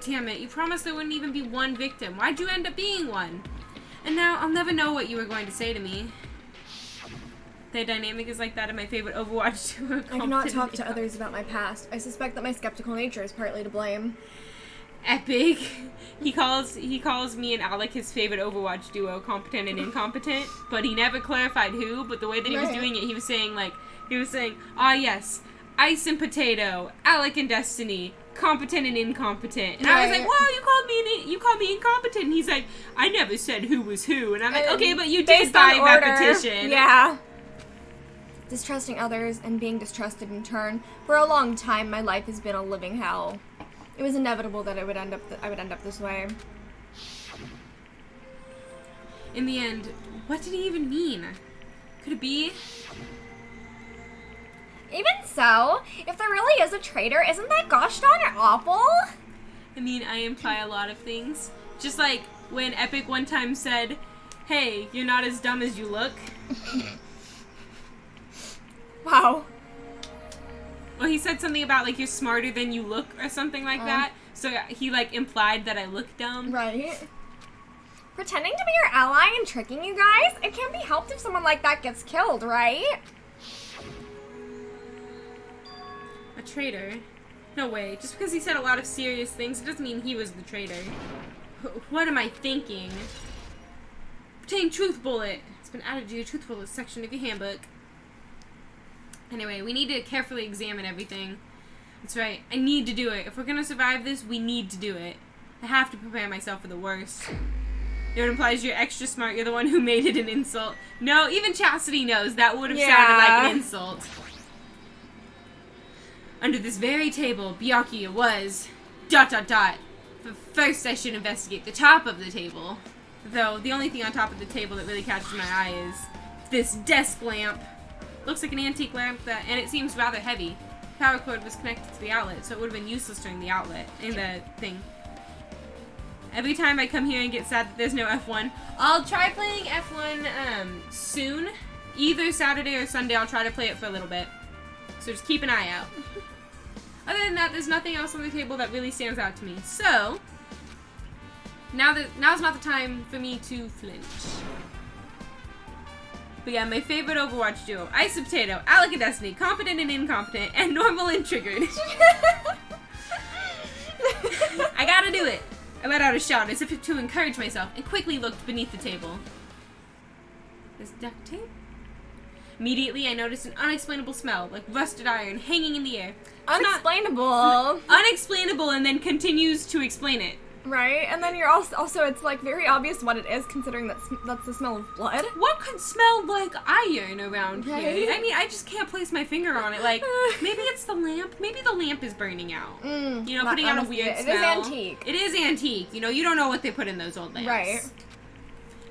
Damn it, you promised there wouldn't even be one victim. Why'd you end up being one? And now, I'll never know what you were going to say to me. The dynamic is like that of my favorite Overwatch 2. I cannot talk to others about my past. I suspect that my skeptical nature is partly to blame. Epic. He calls me and Alec his favorite Overwatch duo, competent and incompetent, but he never clarified who, but the way that he was doing it, he was saying, ah yes, Ice and Potato, Alec and Destiny, competent and incompetent. And I was like, wow, you called me incompetent. And he's like, I never said who was who. And I'm like, okay, but you did by repetition. Yeah. Distrusting others and being distrusted in turn. For a long time, my life has been a living hell. It was inevitable that I would end up this way. In the end, what did he even mean? Could it be? Even so, if there really is a traitor, isn't that gosh darn awful? I mean, I imply a lot of things. Just like when Epic one time said, "Hey, you're not as dumb as you look." Wow. Well, he said something about, like, you're smarter than you look or something like that. So he, like, implied that I look dumb. Right. Pretending to be your ally and tricking you guys? It can't be helped if someone like that gets killed, right? A traitor? No way. Just because he said a lot of serious things, it doesn't mean he was the traitor. What am I thinking? Obtain Truth Bullet. It's been added to your Truth Bullet section of your handbook. Anyway, we need to carefully examine everything. That's right. I need to do it. If we're gonna survive this, we need to do it. I have to prepare myself for the worst. It implies you're extra smart. You're the one who made it an insult. No, even Chastity knows that would have sounded like an insult. Under this very table, Byakuya was... ... But first I should investigate the top of the table. Though, the only thing on top of the table that really catches my eye is this desk lamp. Looks like an antique lamp, and it seems rather heavy. Power cord was connected to the outlet, so it would have been useless during the outlet, in the thing. Every time I come here and get sad that there's no F1, I'll try playing F1 soon. Either Saturday or Sunday, I'll try to play it for a little bit. So just keep an eye out. Other than that, there's nothing else on the table that really stands out to me. So, now's not the time for me to flinch. But yeah, my favorite Overwatch duo, Ice and Potato, Alec and Destiny, competent and incompetent, and normal and triggered. I gotta do it. I let out a shout as if to encourage myself and quickly looked beneath the table. This duct tape? Immediately, I noticed an unexplainable smell, like rusted iron, hanging in the air. Unexplainable. Unexplainable, and then continues to explain it. Right, and then you're also it's like very obvious what it is, considering that's the smell of blood. What could smell like iron around here? I mean, I just can't place my finger on it. Like, maybe it's the lamp. Maybe the lamp is burning out. You know, putting out a weird smell. It is antique. It is antique. You know, you don't know what they put in those old lamps. Right.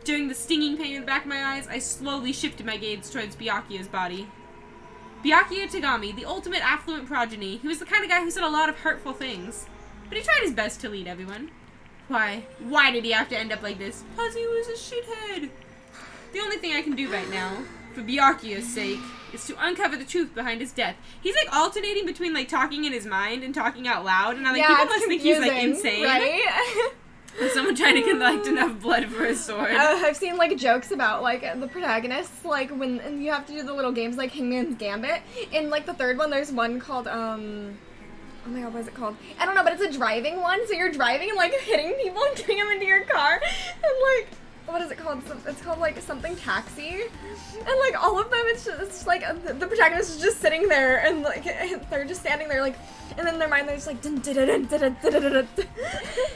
During the stinging pain in the back of my eyes, I slowly shifted my gaze towards Byakuya's body. Byakuya Tagami, the ultimate affluent progeny, he was the kind of guy who said a lot of hurtful things. But he tried his best to lead everyone. Why? Why did he have to end up like this? Because he was a shithead. The only thing I can do right now, for Byakuya's sake, is to uncover the truth behind his death. He's like alternating between like talking in his mind and talking out loud, and I'm like, people must think he's like insane. Right? Or someone trying to collect enough blood for a sword. I've seen like jokes about like the protagonists, like when you have to do the little games like Hangman's Gambit. In like the third one, there's one called oh my god, what is it called? I don't know, but it's a driving one, so you're driving and, like, hitting people and getting them into your car, and, like, what is it called? It's called, like, something taxi, and, like, all of them, it's just like, the protagonist is just sitting there, and, like, they're just standing there, like, and in their mind, they're just like, dun, dun, dun, dun, dun, dun, dun, dun.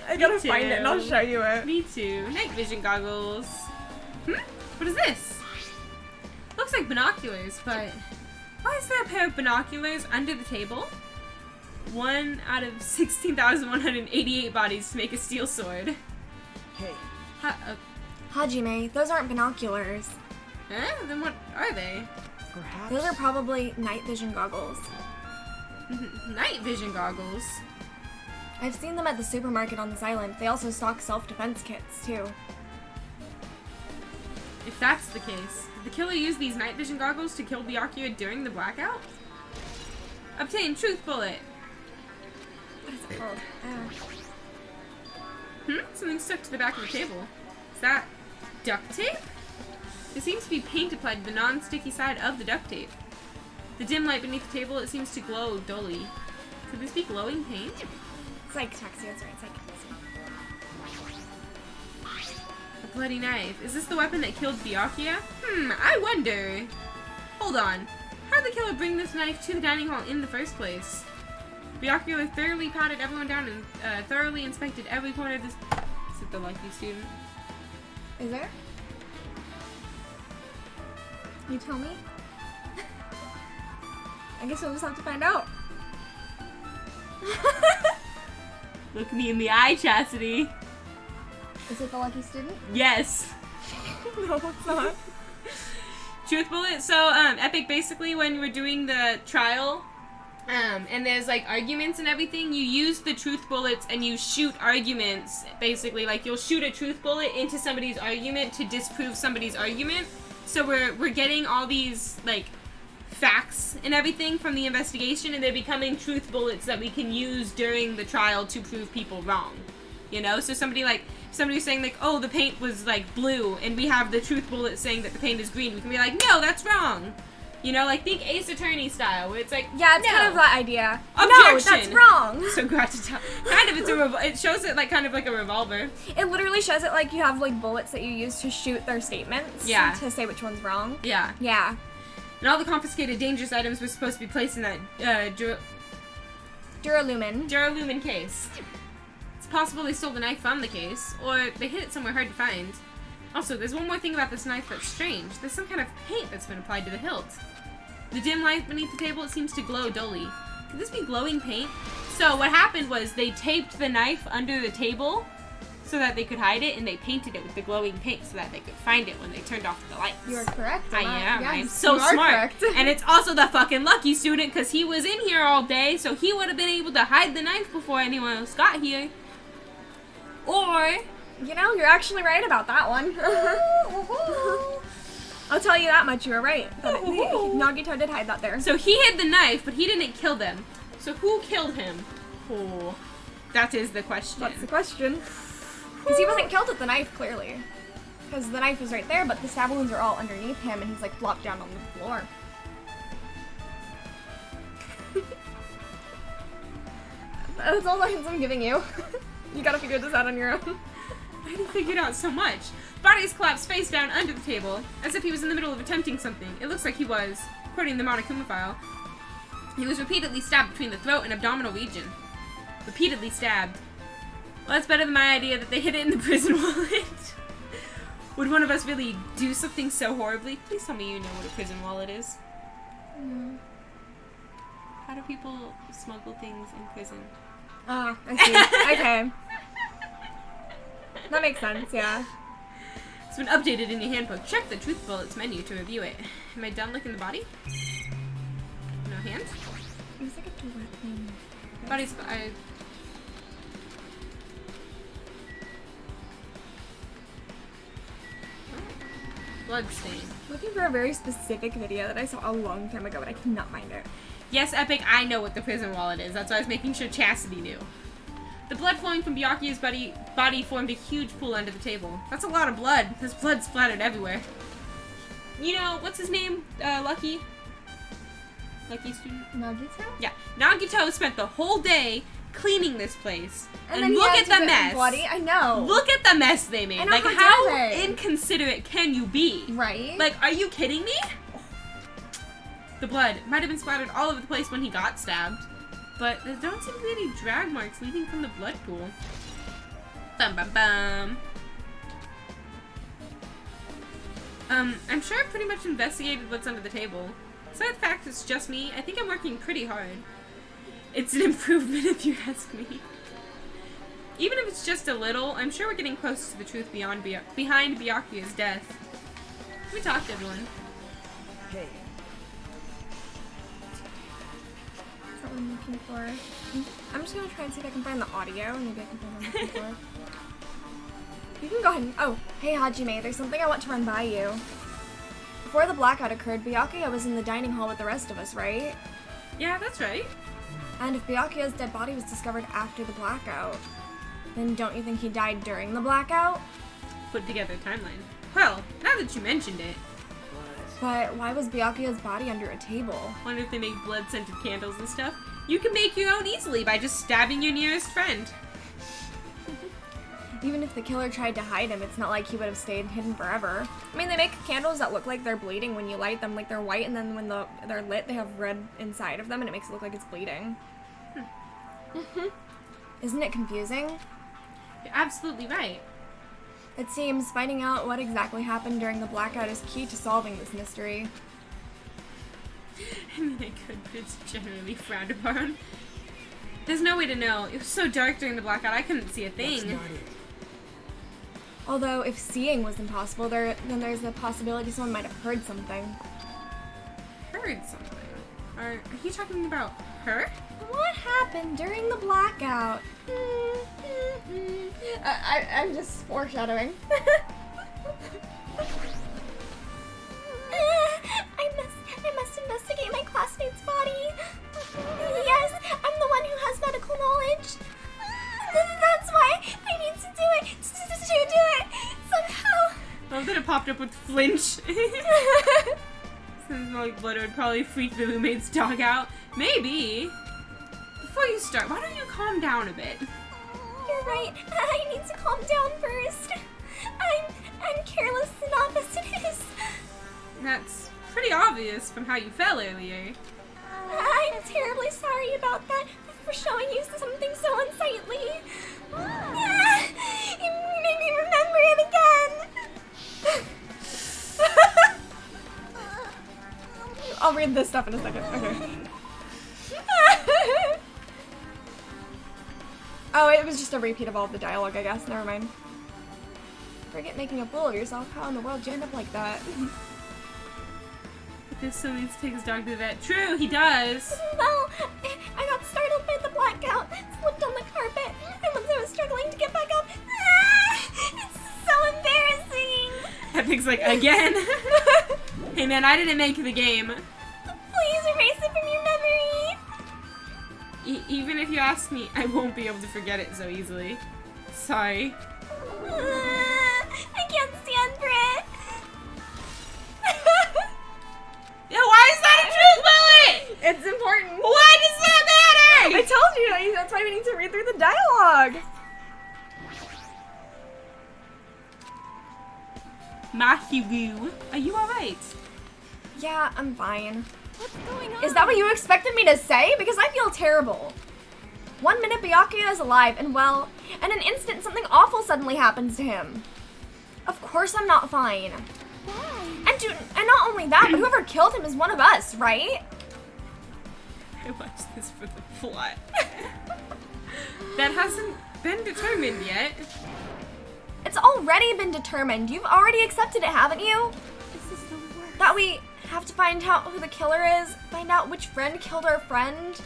I gotta find it, and I'll show you it. Me too. Night vision goggles. What is this? Looks like binoculars, but why is there a pair of binoculars under the table? 1 out of 16,188 bodies to make a steel sword. Hey. Hajime, those aren't binoculars. Huh? Then what are they? Perhaps. Those are probably night vision goggles. Night vision goggles? I've seen them at the supermarket on this island. They also stock self-defense kits, too. If that's the case, did the killer use these night vision goggles to kill Byakuya during the blackout? Obtain Truth Bullet. What is it called? Something stuck to the back of the table. Is that duct tape? There seems to be paint applied to the non-sticky side of the duct tape. The dim light beneath the table, it seems to glow dully. Could this be glowing paint? Psych taxi, that's right, psych taxi. A bloody knife. Is this the weapon that killed Byakuya? I wonder. Hold on. How did the killer bring this knife to the dining hall in the first place? Byakuya thoroughly patted everyone down and thoroughly inspected every corner of this... Is it the lucky student? Is there? You tell me? I guess we'll just have to find out. Look me in the eye, Chastity. Is it the lucky student? Yes. No, it's not. Truth Bullet. So, Epic, basically, when you were doing the trial, and there's like arguments and everything, you use the truth bullets and you shoot arguments, basically. Like, you'll shoot a truth bullet into somebody's argument to disprove somebody's argument. So we're getting all these, like, facts and everything from the investigation, and they're becoming truth bullets that we can use during the trial to prove people wrong. You know? So somebody's saying, like, oh, the paint was, like, blue, and we have the truth bullet saying that the paint is green. We can be like, no, that's wrong. You know, like, think Ace Attorney style, where it's like, yeah, it's no. kind of that idea. Objection. No, that's wrong. So Gratita, kind of, it shows it like kind of like a revolver. It literally shows it like you have like bullets that you use to shoot their statements. Yeah. To say which one's wrong. Yeah. Yeah. And all the confiscated dangerous items were supposed to be placed in that Duralumin case. It's possible they stole the knife from the case, or they hid it somewhere hard to find. Also, there's one more thing about this knife that's strange. There's some kind of paint that's been applied to the hilt. The dim light beneath the table, it seems to glow dully. Could this be glowing paint? So what happened was they taped the knife under the table so that they could hide it, and they painted it with the glowing paint so that they could find it when they turned off the lights. You are correct. I am. Yes, I'm so you are smart. correct. And it's also the fucking lucky student, because he was in here all day, so he would have been able to hide the knife before anyone else got here. Or... You know, you're actually right about that one. I'll tell you that much, you were right. Nagito did hide that there. So he hid the knife, but he didn't kill them. So who killed him? Oh, that is the question. That's the question. Because he wasn't killed with the knife, clearly. Because the knife was right there, but the stab wounds are all underneath him, and he's like flopped down on the floor. That's all the hints I'm giving you. You gotta figure this out on your own. I hadn't figured out so much. Body is collapsed face down under the table, as if he was in the middle of attempting something. It looks like he was, according to the Monokuma file. He was repeatedly stabbed between the throat and abdominal region. Repeatedly stabbed. Well, that's better than my idea that they hid it in the prison wallet. Would one of us really do something so horribly? Please tell me you know what a prison wallet is. How do people smuggle things in prison? Ah, I see. Okay. That makes sense, yeah. It's been updated in your handbook. Check the truth bullets menu to review it. Am I done licking the body? No hands? It was like a direct thing. Body's... Bloodstain. Looking for a very specific video that I saw a long time ago, but I cannot find it. Yes, Epic, I know what the prison wallet is. That's why I was making sure Chastity knew. The blood flowing from Byakuya's body formed a huge pool under the table. That's a lot of blood. There's blood splattered everywhere. You know, what's his name? Lucky? Lucky student? Nagito? Yeah. Nagito spent the whole day cleaning this place. And And then look he at had to the get mess. bloody. I know. Look at the mess they made. I know, Like, how how dare they? inconsiderate can you be? Right? Like, are you kidding me? The blood might have been splattered all over the place when he got stabbed, but there don't seem to be any drag marks leading from the blood pool. Bum bum bum. I'm sure I've pretty much investigated what's under the table. Aside the fact it's just me, I think I'm working pretty hard. It's an improvement if you ask me. Even if it's just a little, I'm sure we're getting close to the truth behind Byakuya's death. We talked to everyone. Hey. That's what I'm looking for. I'm just gonna try and see if I can find the audio. Maybe I can find what I'm looking for. You can go ahead and... Oh, hey Hajime, there's something I want to run by you. Before the blackout occurred, Byakuya was in the dining hall with the rest of us, right? Yeah, that's right. And if Byakuya's dead body was discovered after the blackout, then don't you think he died during the blackout? Put together a timeline. Well, now that you mentioned it, But why was Byakuya's body under a table? wonder if they make blood-scented candles and stuff. You can make your own easily by just stabbing your nearest friend. Even if the killer tried to hide him, it's not like he would have stayed hidden forever. I mean, they make candles that look like they're bleeding when you light them, like they're white, and then when they're lit, they have red inside of them, and it makes it look like it's bleeding. Isn't it confusing? You're absolutely right. It seems finding out what exactly happened during the blackout is key to solving this mystery. I mean, I could, but it's generally frowned upon. There's no way to know. It was so dark during the blackout, I couldn't see a thing. That's not it. Although, if seeing was impossible, then there's the possibility someone might have heard something. Heard something. Are you talking about her? What happened during the blackout? I'm just foreshadowing. I must investigate my classmate's body. Yes, I'm the one who has medical knowledge. That's why I need to do it. To do it somehow. I love that it popped up with flinch. Since like blood would probably freak the roommate's dog out. Maybe. Before you start, why don't you calm down a bit? You're right. I need to calm down first. I'm careless and not fastidious. That's pretty obvious from how you fell earlier. I'm terribly sorry about that, for showing you something so unsightly. You made me remember it again. I'll read this stuff in a second. Okay. Oh, it was just a repeat of all the dialogue, I guess. Never mind. Forget making a fool of yourself. How in the world did you end up like that? Because still needs to take his dog to the vet. True, he does. Well, I got startled by the blackout, slipped on the carpet, and once I was struggling to get back up, it's so embarrassing. Epic's like, again? Hey man, I didn't make the game. Please erase it from your memory. Even if you ask me, I won't be able to forget it so easily. Sorry. I can't stand for it. Yeah, why is that a truth bullet? It's important. Why does that matter? I told you, that's why we need to read through the dialogue. Mahiru, are you alright? Yeah, I'm fine. What's going on? Is that what you expected me to say? Because I feel terrible. 1 minute Byakuya is alive and well, and an instant something awful suddenly happens to him. Of course I'm not fine. Why? And not only that, but whoever killed him is one of us, right? I watched this for the plot. That hasn't been determined yet. It's already been determined. You've already accepted it, haven't you? This is the worst. That we have to find out who the killer is, find out which friend killed our friend.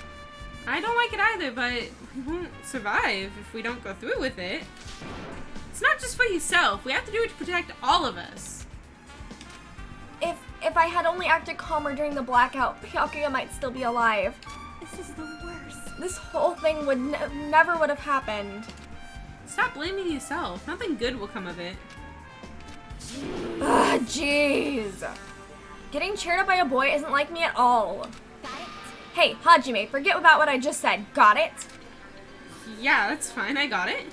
I don't like it either, but we won't survive if we don't go through with it. It's not just for yourself. We have to do it to protect all of us. If I had only acted calmer during the blackout, Byakuya might still be alive. This is the worst. This whole thing would never would have happened. Stop blaming yourself. Nothing good will come of it. Ugh, jeez. Getting cheered up by a boy isn't like me at all. Got it? Hey, Hajime, forget about what I just said. Got it? Yeah, that's fine. I got it.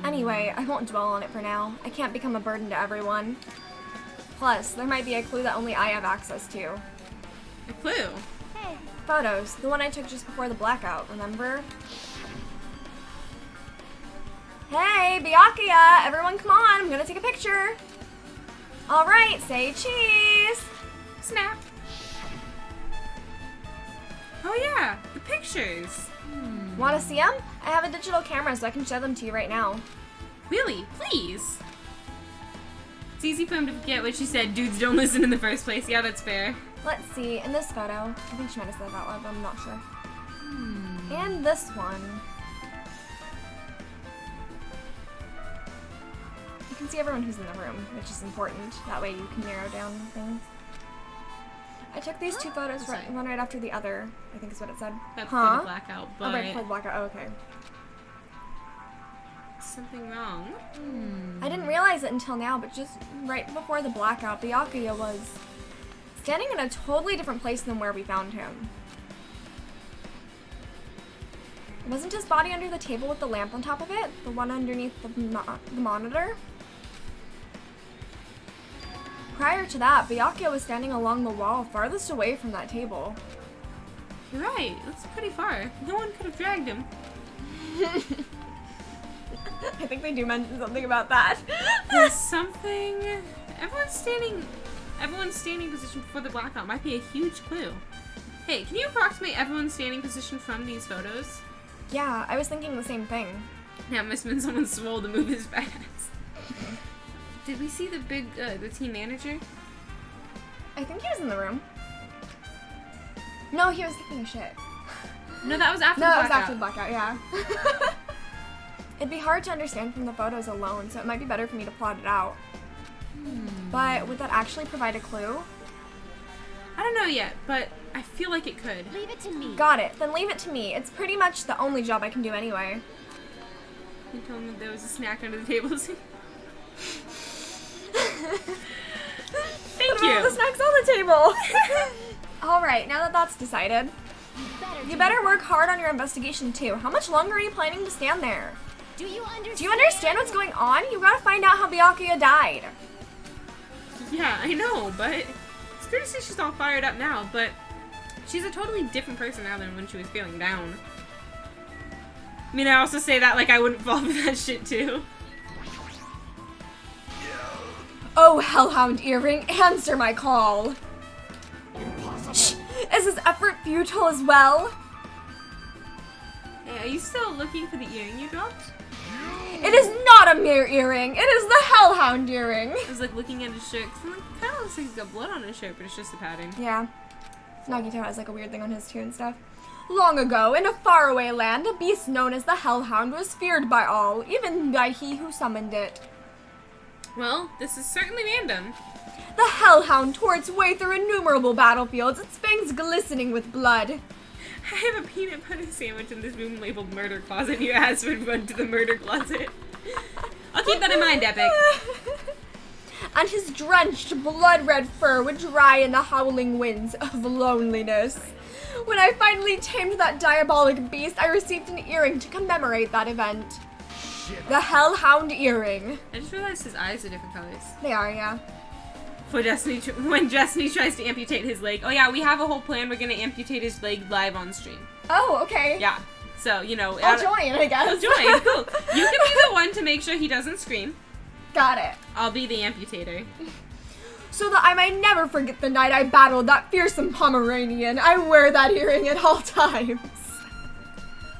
Anyway, I won't dwell on it for now. I can't become a burden to everyone. Plus, there might be a clue that only I have access to. A clue. Hey, Photos. The one I took just before the blackout, remember? Hey, Byakuya! Everyone come on, I'm gonna take a picture. Alright, say cheese! Snap. Oh yeah, the pictures. Wanna see them? I have a digital camera so I can show them to you right now. Really, please. It's easy for him to forget what she said. Dudes don't listen in the first place. Yeah, that's fair. Let's see, in this photo, I think she might have said that loud, but I'm not sure. And this one. You can see everyone who's in the room, which is important. That way you can narrow down things. I took these two photos, Sorry. one right after the other, I think is what it said. That's for Huh? the blackout, Oh, but right before the blackout. Oh, okay. something wrong. I didn't realize it until now, but just right before the blackout, Byakuya was standing in a totally different place than where we found him. Wasn't his body under the table with the lamp on top of it? The one underneath the monitor? Prior to that, Byakuya was standing along the wall farthest away from that table. You're right. That's pretty far. No one could have dragged him. I think they do mention something about that. There's something. Everyone's standing position before the blackout might be a huge clue. Hey, can you approximate everyone's standing position from these photos? Yeah, I was thinking the same thing. Yeah, must have been someone swole to move his fast. Did we see the team manager? I think he was in the room. No, he was taking a shit. No, that was after No, the it was blackout. after the blackout, yeah. It'd be hard to understand from the photos alone, so it might be better for me to plot it out. But would that actually provide a clue? I don't know yet, but I feel like it could. Leave it to me. Got it. Then leave it to me. It's pretty much the only job I can do anyway. You told me there was a snack under the table. Thank The you. snack's on the table. Alright, now that that's decided, you better work hard on your investigation too. How much longer are you planning to stand there? Do you understand? Do you understand what's going on? You gotta find out how Byakuya died. Yeah, I know, but it's good to see she's all fired up now, but she's a totally different person now than when she was feeling down. I mean, I also say that like I wouldn't fall for that shit too. Oh, Hellhound Earring, answer my call. Shh. Is this effort futile as well? Hey, are you still looking for the earring you dropped? It is not a mere earring. It is the Hellhound Earring. I was like looking at his shirt, cause I'm like, kind of looks like he's got blood on his shirt, but it's just the pattern. Yeah. Nagito has like a weird thing on his too and stuff. Long ago, in a faraway land, a beast known as the Hellhound was feared by all, even by he who summoned it. Well, this is certainly random. The Hellhound tore its way through innumerable battlefields, its fangs glistening with blood. I have a peanut butter sandwich in this room labeled murder closet. Your ass would run to the murder closet. I'll keep that in mind, Epic. And his drenched, blood-red fur would dry in the howling winds of loneliness. When I finally tamed that diabolic beast, I received an earring to commemorate that event. The Hellhound Earring. I just realized his eyes are different colors. They are, yeah. For Destiny, when Destiny tries to amputate his leg. Oh yeah, we have a whole plan. We're gonna amputate his leg live on stream. Oh, okay. Yeah. So, you know. I'll join, I guess. I'll join, cool. You can be the one to make sure he doesn't scream. Got it. I'll be the amputator. So that I might never forget the night I battled that fearsome Pomeranian, I wear that earring at all times.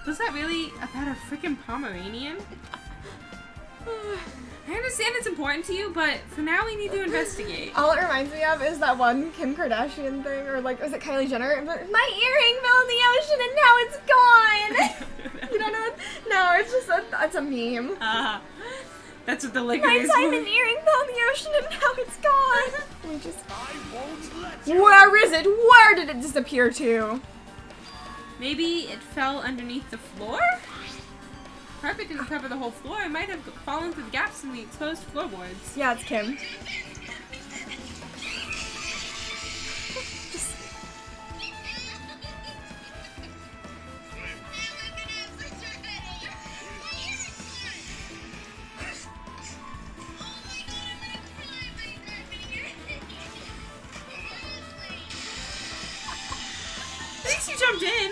Was that really about a freaking Pomeranian? I understand it's important to you, but for now we need to investigate. All it reminds me of is that one Kim Kardashian thing, or like, was it Kylie Jenner? My earring fell in the ocean and now it's gone! You don't know? No, it's just it's a meme. That's what the liquor My is diamond for. earring fell in the ocean and now it's gone! We just... I won't let you. Where is it? Where did it disappear to? Maybe it fell underneath the floor? Carpet didn't cover the whole floor. It might have fallen through the gaps in the exposed floorboards. Yeah, it's Kim. At least you jumped in.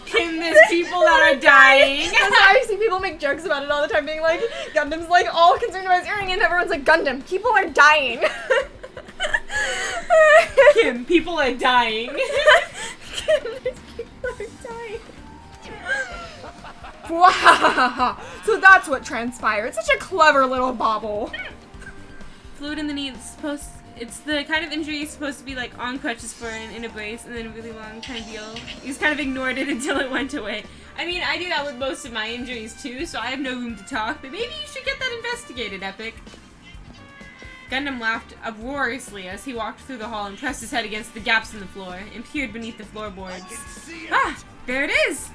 Kim, there's people that are dying. That's why I see people make jokes about it all the time, being like, Gundam's like all concerned about his earring, and everyone's like, Gundam, people are dying. Kim, people are dying. Kim, people are dying. Wow, so that's what transpired. Such a clever little bobble. Fluid in the knee is supposed. It's the kind of injury is supposed to be like on crutches for and in a brace, and then a really long kind of deal. He's kind of ignored it until it went away. I mean, I do that with most of my injuries too, so I have no room to talk. But maybe you should get that investigated, Epic. Gundam laughed uproariously as he walked through the hall and pressed his head against the gaps in the floor and peered beneath the floorboards. Ah, there it is!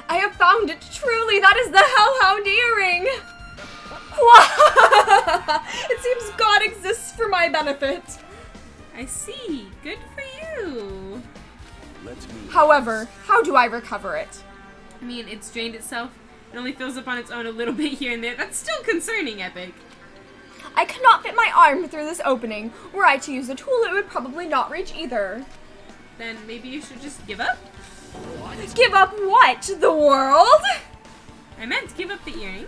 I have found it. Truly, that is the Hellhound Earring. It seems God exists for my benefit. I see. Good for you. Let's move. However, how do I recover it? I mean, it's drained itself. It only fills up on its own a little bit here and there. That's still concerning, Epic. I cannot fit my arm through this opening. Were I to use a tool, it would probably not reach either. Then maybe you should just give up? Give up what? The world? I meant give up the earring.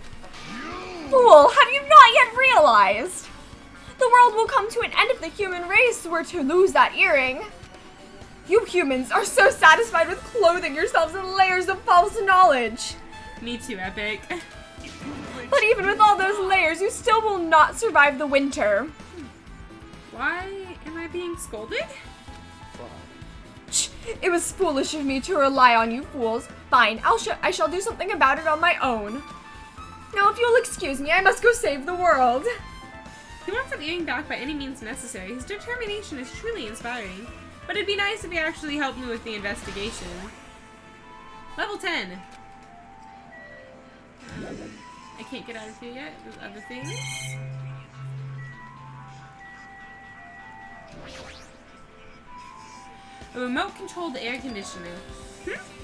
Fool, have you not yet realized? The world will come to an end if the human race were to lose that earring. You humans are so satisfied with clothing yourselves in layers of false knowledge. Me too, Epic. But even with all those layers, you still will not survive the winter. Why am I being scolded? Shh, it was foolish of me to rely on you fools. Fine, I shall do something about it on my own. Now, if you'll excuse me, I must go save the world. He wants that earring back by any means necessary. His determination is truly inspiring. But it'd be nice if he actually helped me with the investigation. Level 10. I can't get out of here yet. There's other things. A remote-controlled air conditioner.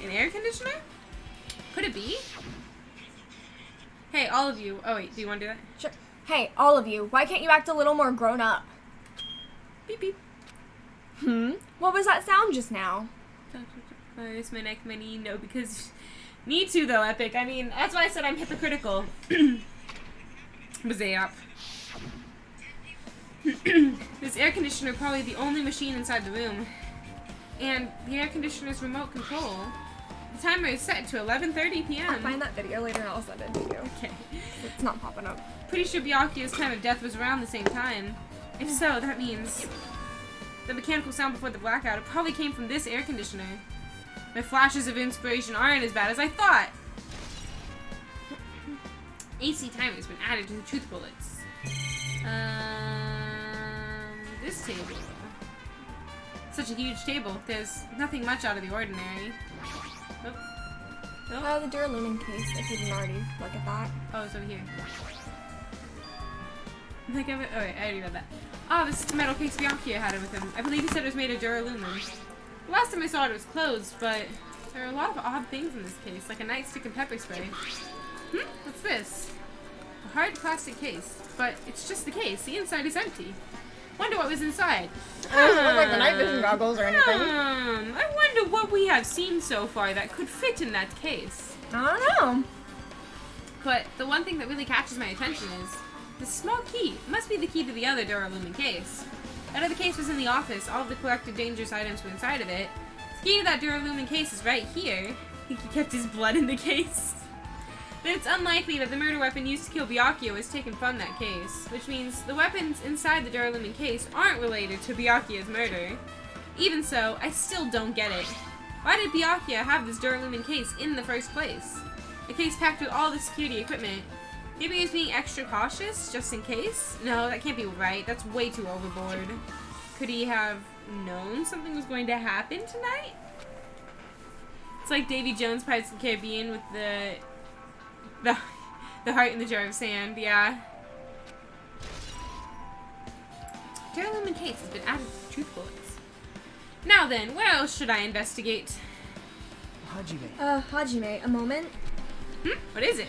An air conditioner? Could it be? Hey, all of you. Oh, wait. Do you want to do that? Sure. Hey, all of you. Why can't you act a little more grown up? Beep, beep. What was that sound just now? Where's my neck, my knee? No, because... Need to, though, Epic. I mean, that's why I said I'm hypocritical. Was they up? This air conditioner probably the only machine inside the room. And the air conditioner's remote control. The timer is set to 11:30 p.m. I'll find that video later and I'll send it to you. Okay. It's not popping up. Pretty sure Byakuya's time of death was around the same time. If so, that means the mechanical sound before the blackout, it probably came from this air conditioner. My flashes of inspiration aren't as bad as I thought. AC timer has been added to the truth bullets. This table. Such a huge table. There's nothing much out of the ordinary. Oh. The Duralumin case, if you didn't already look at that. Oh, it's over here. Think of it. Oh wait, I already read that. Oh, this is the metal case Byakuya had it with him. I believe he said it was made of Duralumin. The last time I saw it, it was closed, but there are a lot of odd things in this case, like a nightstick and pepper spray. What's this? A hard plastic case, but it's just the case. The inside is empty. Wonder what was inside. It doesn't look like the night vision goggles or anything. I wonder what we have seen so far that could fit in that case. I don't know. But the one thing that really catches my attention is this small key. It must be the key to the other Duralumin case. That other case was in the office. All of the collected dangerous items were inside of it. The key to that Duralumin case is right here. I think he kept his blood in the case. Then it's unlikely that the murder weapon used to kill Byakuya was taken from that case, which means the weapons inside the Duralumin case aren't related to Byakuya's murder. Even so, I still don't get it. Why did Byakuya have this Duralumin case in the first place? A case packed with all the security equipment. Maybe he was being extra cautious, just in case? No, that can't be right. That's way too overboard. Could he have known something was going to happen tonight? It's like Davy Jones' Pirates of the Caribbean with the heart in the jar of sand, yeah. Duralumin case has been added to the truth bullets. Now then, where else should I investigate? Hajime. Hajime, a moment. What is it?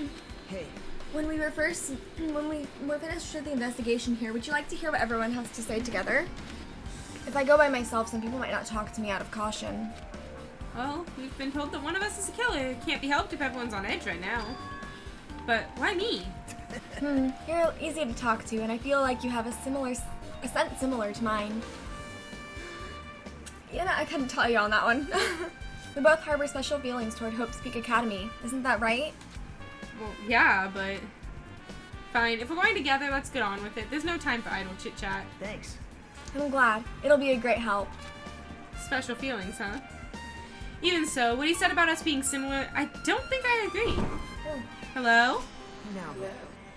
Hey. When we were finished with the investigation here, would you like to hear what everyone has to say together? If I go by myself, some people might not talk to me out of caution. Well, we've been told that one of us is a killer. It can't be helped if everyone's on edge right now. But why me? You're easy to talk to, and I feel like you have a sense similar to mine. Yeah, no, I couldn't tell you on that one. We both harbor special feelings toward Hope's Peak Academy. Isn't that right? Well, yeah, but... Fine, if we're going together, let's get on with it. There's no time for idle chit-chat. Thanks. I'm glad. It'll be a great help. Special feelings, huh? Even so, what he said about us being similar, I don't think I agree. Oh. Hello? Now.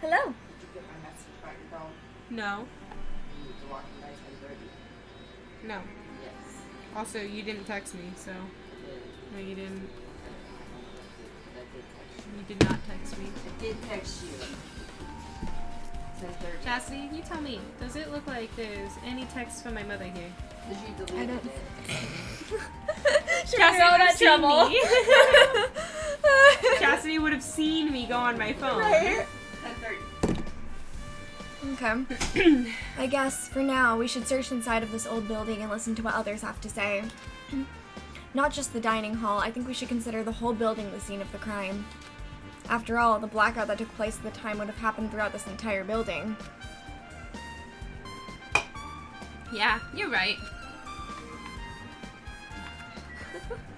Hello. Did you get my message about your phone? No. You need to walk you nice and dirty. No. Yes. Also, you didn't text me, so... No, you didn't. You did not text me. I did text you. 10:30. Chastity, you tell me, does it look like there's any text from my mother here? Did you delete I don't. Chastity would have seen trouble. me. Chastity would have seen me go on my phone. Right. 10:30. Okay. I guess, for now, we should search inside of this old building and listen to what others have to say. Not just the dining hall, I think we should consider the whole building the scene of the crime. After all, the blackout that took place at the time would have happened throughout this entire building. Yeah, you're right.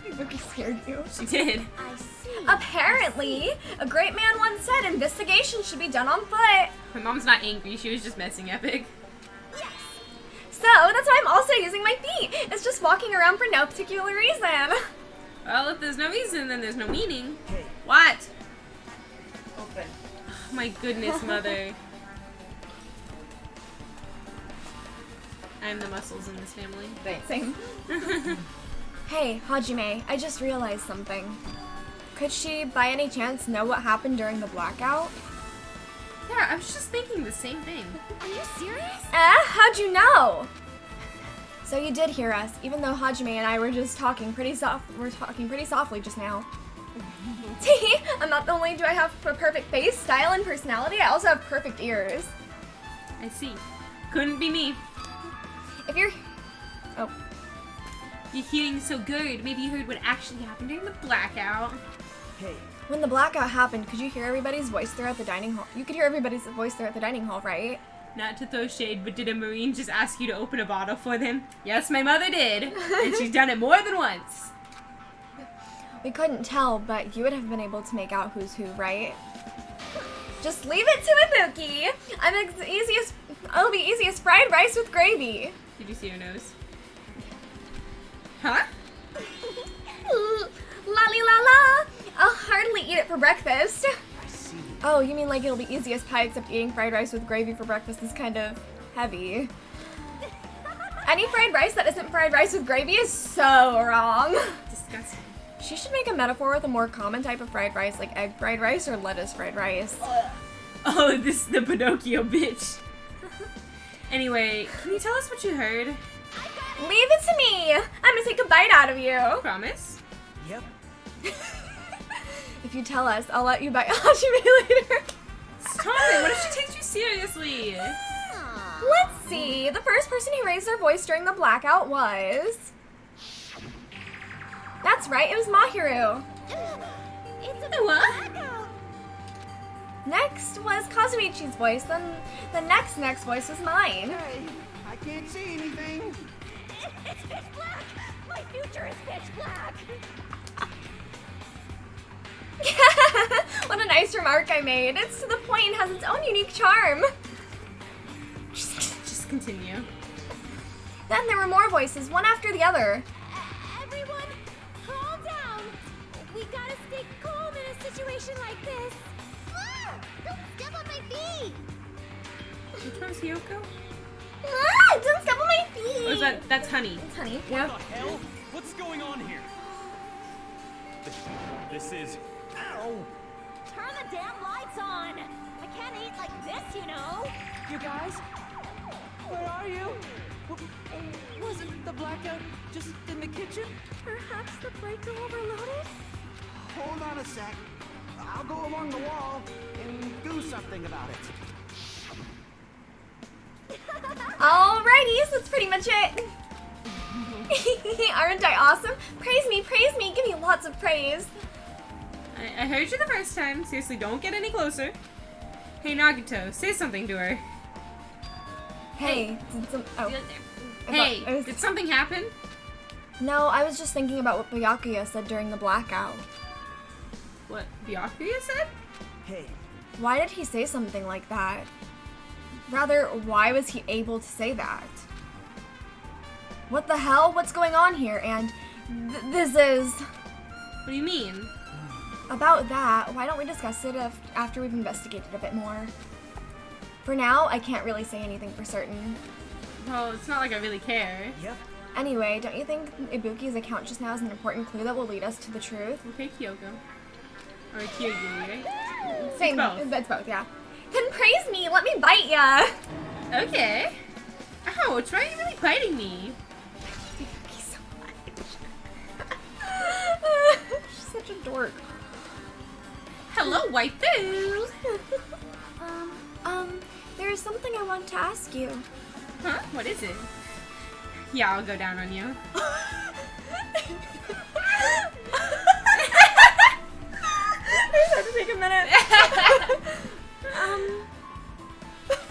Ibuki scared you. She did. I see. Apparently, a great man once said investigation should be done on foot. My mom's not angry. She was just messing Epic. Yes. So that's why I'm also using my feet. It's just walking around for no particular reason. Well, if there's no reason, then there's no meaning. Hey. What? Open. Oh, my goodness, mother. I'm the muscles in this family. Thanks. Same. Hey, Hajime, I just realized something. Could she, by any chance, know what happened during the blackout? Yeah, I was just thinking the same thing. Are you serious? How'd you know? So you did hear us, even though Hajime and I were just talking pretty softly just now. See, I'm not only do I have a perfect face, style, and personality, I also have perfect ears. I see. Couldn't be me. If you're... Oh. You're hearing so good. Maybe you heard what actually happened during the blackout. Hey. When the blackout happened, could you hear everybody's voice throughout the dining hall? You could hear everybody's voice throughout the dining hall, right? Not to throw shade, but did a Marine just ask you to open a bottle for them? Yes, my mother did. And she's done it more than once. We couldn't tell, but you would have been able to make out who's who, right? Just leave it to Ibuki. I'll be easiest fried rice with gravy. Did you see her nose? Huh? Lolly la la. I'll hardly eat it for breakfast. I see. Oh, you mean like it'll be easy as pie, except eating fried rice with gravy for breakfast is kind of heavy. Any fried rice that isn't fried rice with gravy is so wrong. Disgusting. She should make a metaphor with a more common type of fried rice, like egg fried rice or lettuce fried rice. Oh, this is the Pinocchio bitch. Anyway, can you tell us what you heard? Leave it to me. I'm gonna take a bite out of you. Promise? Yep. If you tell us, I'll let you bite Hajime later. Stop it! What if she takes you seriously? Let's see. The first person who raised their voice during the blackout was... That's right, it was Mahiru. It's a What? blackout. Next was Kazuichi's voice, then the next voice was mine. Hey, I can't see anything. It's pitch black. My future is pitch black. What a nice remark I made. It's to the point and has its own unique charm. Just continue. Then there were more voices, one after the other. Everyone, calm down. We gotta stay calm in a situation like this. Don't step on my feet. Which one's Hiyoko? Don't step on my feet. Or is that's Honey? It's Honey. What the hell? What's going on here? This is... Ow! Turn the damn lights on. I can't eat like this, you know. You guys? Where are you? Wasn't the blackout just in the kitchen? Perhaps the breaker overloaded? Hold on a sec. I'll go along the wall and do something about it. Alrighty, so that's pretty much it. Aren't I awesome? Praise me, give me lots of praise. I heard you the first time. Seriously, don't get any closer. Hey, Nagito, say something to her. Hey, oh. Hey, I was- did something happen? No, I was just thinking about what Byakuya said during the blackout. What Byakuya said? Hey, Why did he say something like that? Rather, why was he able to say that? What the hell? What's going on here? And this is... What do you mean? About that, why don't we discuss it after we've investigated a bit more? For now, I can't really say anything for certain. Well, it's not like I really care. yep. Anyway, don't you think Ibuki's account just now is an important clue that will lead us to the truth? Okay, Kyoko. Or Kyogiri, right? Same, both. that's both, yeah. Then praise me, let me bite ya! Okay. Ouch, why are you really biting me? Ibuki so much. She's such a dork. Hello, waifu! There's something I want to ask you. Huh? What is it? Yeah, I'll go down on you. I just had to take a a minute.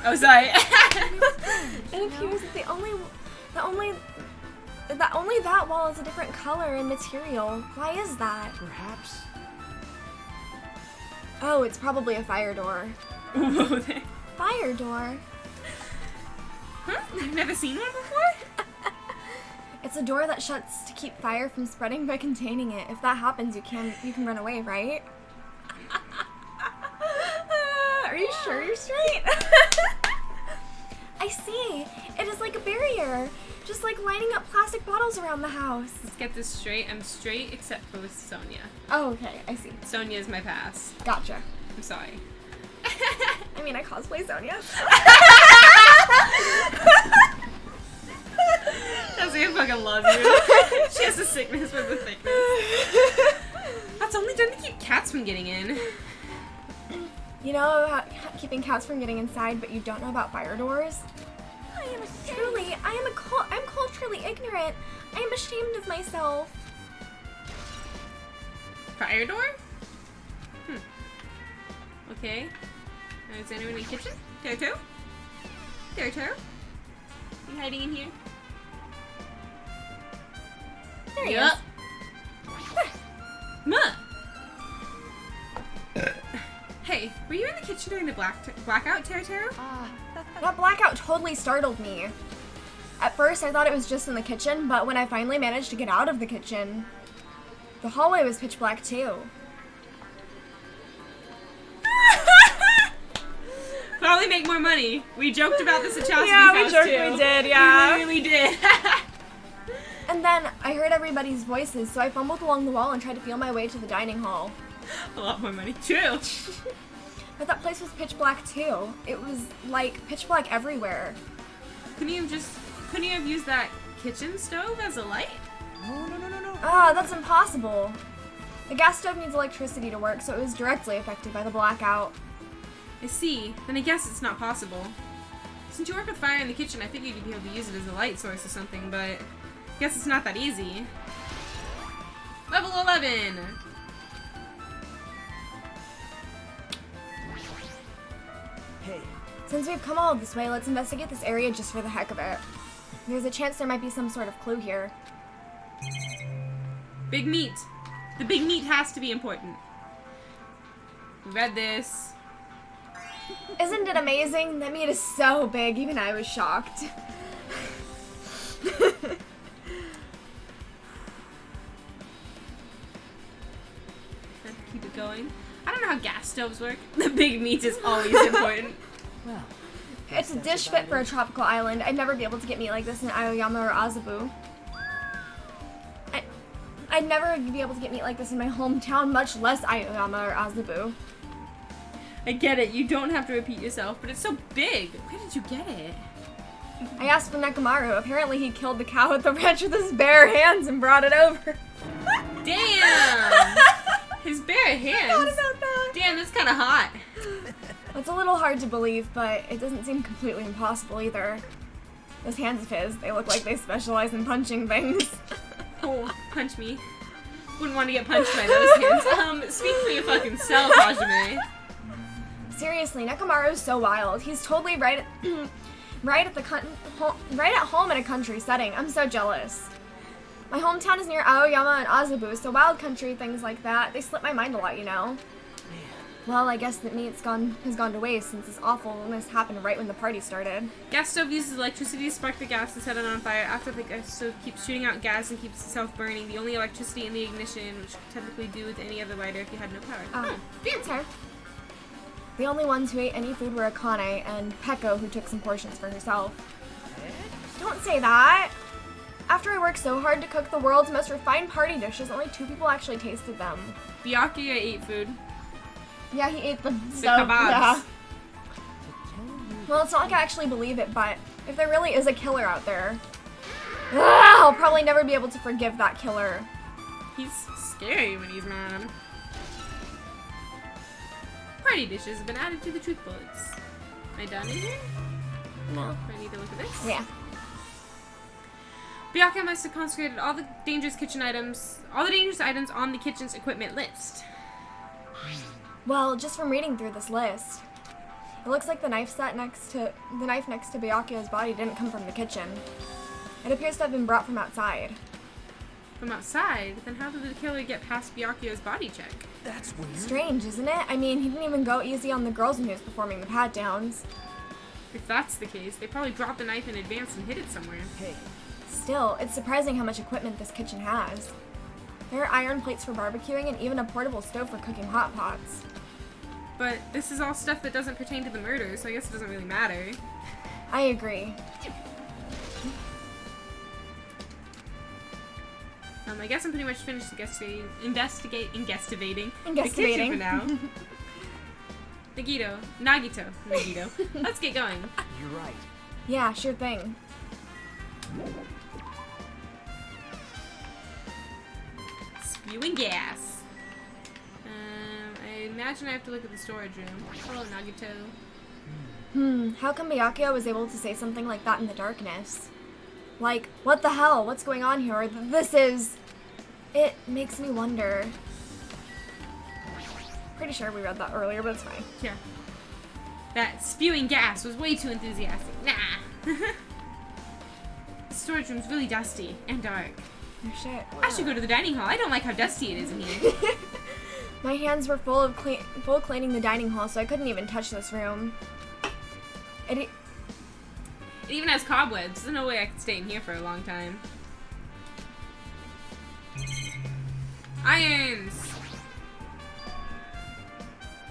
Oh, sorry. It appears that only that wall is a different color and material. Why is that? Perhaps. Oh, it's probably a fire door. Whoa there. Fire door? Huh? I've never seen one before? It's a door that shuts to keep fire from spreading by containing it. If that happens, you can run away, right? Are you sure you're straight? I see. It is like a barrier. Just like lining up plastic bottles around the house. Let's get this straight. I'm straight except for with Sonia. Oh, okay. I see. Sonia is my pass. Gotcha. I'm sorry. I mean, I cosplay Sonia. I fucking love you. She has a sickness for the thickness. That's only done to keep cats from getting in. You know about keeping cats from getting inside, but you don't know about fire doors? Truly, I'm culturally ignorant. I am ashamed of myself. Fire door? Okay. Is anyone in the kitchen? Toto? Toto? You hiding in here? There he Yup. is. Ma! Hey, were you in the kitchen during the blackout, Toto? That blackout totally startled me. At first, I thought it was just in the kitchen, but when I finally managed to get out of the kitchen, the hallway was pitch black too. Probably make more money. We joked about this atrocity Yeah, we house joked too. we did, yeah. We really did. And then I heard everybody's voices, so I fumbled along the wall and tried to feel my way to the dining hall. A lot more money. True. But that place was pitch black too. It was like pitch black everywhere. Couldn't you have used that kitchen stove as a light? No. Ah, that's impossible. The gas stove needs electricity to work, so it was directly affected by the blackout. I see. Then I guess it's not possible. Since you work with fire in the kitchen, I figured you'd be able to use it as a light source or something, but I guess it's not that easy. Level 11! Hey, Since we've come all this way, let's investigate this area just for the heck of it. There's a chance there might be some sort of clue here. Big meat. The big meat has to be important. We read this. Isn't it amazing? That meat is so big, even I was shocked. Let's keep it going. I don't know how gas stoves work. The big meat is always important. well, It's a dish fit for a tropical island. I'd never be able to get meat like this in Aoyama or Azabu. I'd never be able to get meat like this in my hometown, much less Aoyama or Azabu. I get it. You don't have to repeat yourself, but it's so big. Where did you get it? I asked for Nekomaru. Apparently he killed the cow at the ranch with his bare hands and brought it over. Damn! His bare hands. I forgot about that. Damn, that's kind of hot. It's a little hard to believe, but it doesn't seem completely impossible either. Those hands of his, they look like they specialize in punching things. Oh, punch me. Wouldn't want to get punched by those hands. Speak for your fucking self, Hajime. Seriously, Nekomaru's so wild. He's totally right at home in a country setting. I'm so jealous. My hometown is near Aoyama and Azabu, so wild country things like that, they slip my mind a lot, you know. Well, I guess that meat's has gone to waste since this awfulness happened right when the party started. Gas stove uses electricity to spark the gas to set it on fire. After the gas stove keeps shooting out gas and keeps itself burning, the only electricity in the ignition, which could technically do with any other lighter if you had no power. Answer. The only ones who ate any food were Akane and Peko, who took some portions for herself. Don't say that! After I worked so hard to cook the world's most refined party dishes, only 2 people actually tasted them. Byakuya ate food. Yeah, he ate the kebabs. Yeah. Well, it's not like I actually believe it, but if there really is a killer out there, I'll probably never be able to forgive that killer. He's scary when he's mad. Party dishes have been added to the truth bullets. Am I done in here? No. Do I need to look at this? Yeah. Byakuya must have consecrated all the dangerous items on the kitchen's equipment list. Well, just from reading through this list, it looks like the knife next to Byakuya's body didn't come from the kitchen. It appears to have been brought from outside. From outside? Then how did the killer get past Byakuya's body check? That's weird. Strange, isn't it? I mean, he didn't even go easy on the girls when he was performing the pat-downs. If that's the case, they probably dropped the knife in advance and hid it somewhere. Hey, Still, it's surprising how much equipment this kitchen has. There are iron plates for barbecuing and even a portable stove for cooking hot pots. But this is all stuff that doesn't pertain to the murder, so I guess it doesn't really matter. I agree. I guess I'm pretty much finished investigating the kitchen Investigating. for now. Nagito. Let's get going. you're right. Yeah, sure thing. Spewing gas. I imagine I have to look at the storage room. Hello, Nagito. How come Byakuya was able to say something like that in the darkness? Like, what the hell? What's going on here? Or this is... It makes me wonder. Pretty sure we read that earlier, but it's fine. Yeah. That spewing gas was way too enthusiastic. Nah. The storage room's really dusty and dark. Oh shit. I should go to the dining hall. I don't like how dusty it is in here. My hands were full cleaning the dining hall, so I couldn't even touch this room. It even has cobwebs. There's no way I could stay in here for a long time. Irons!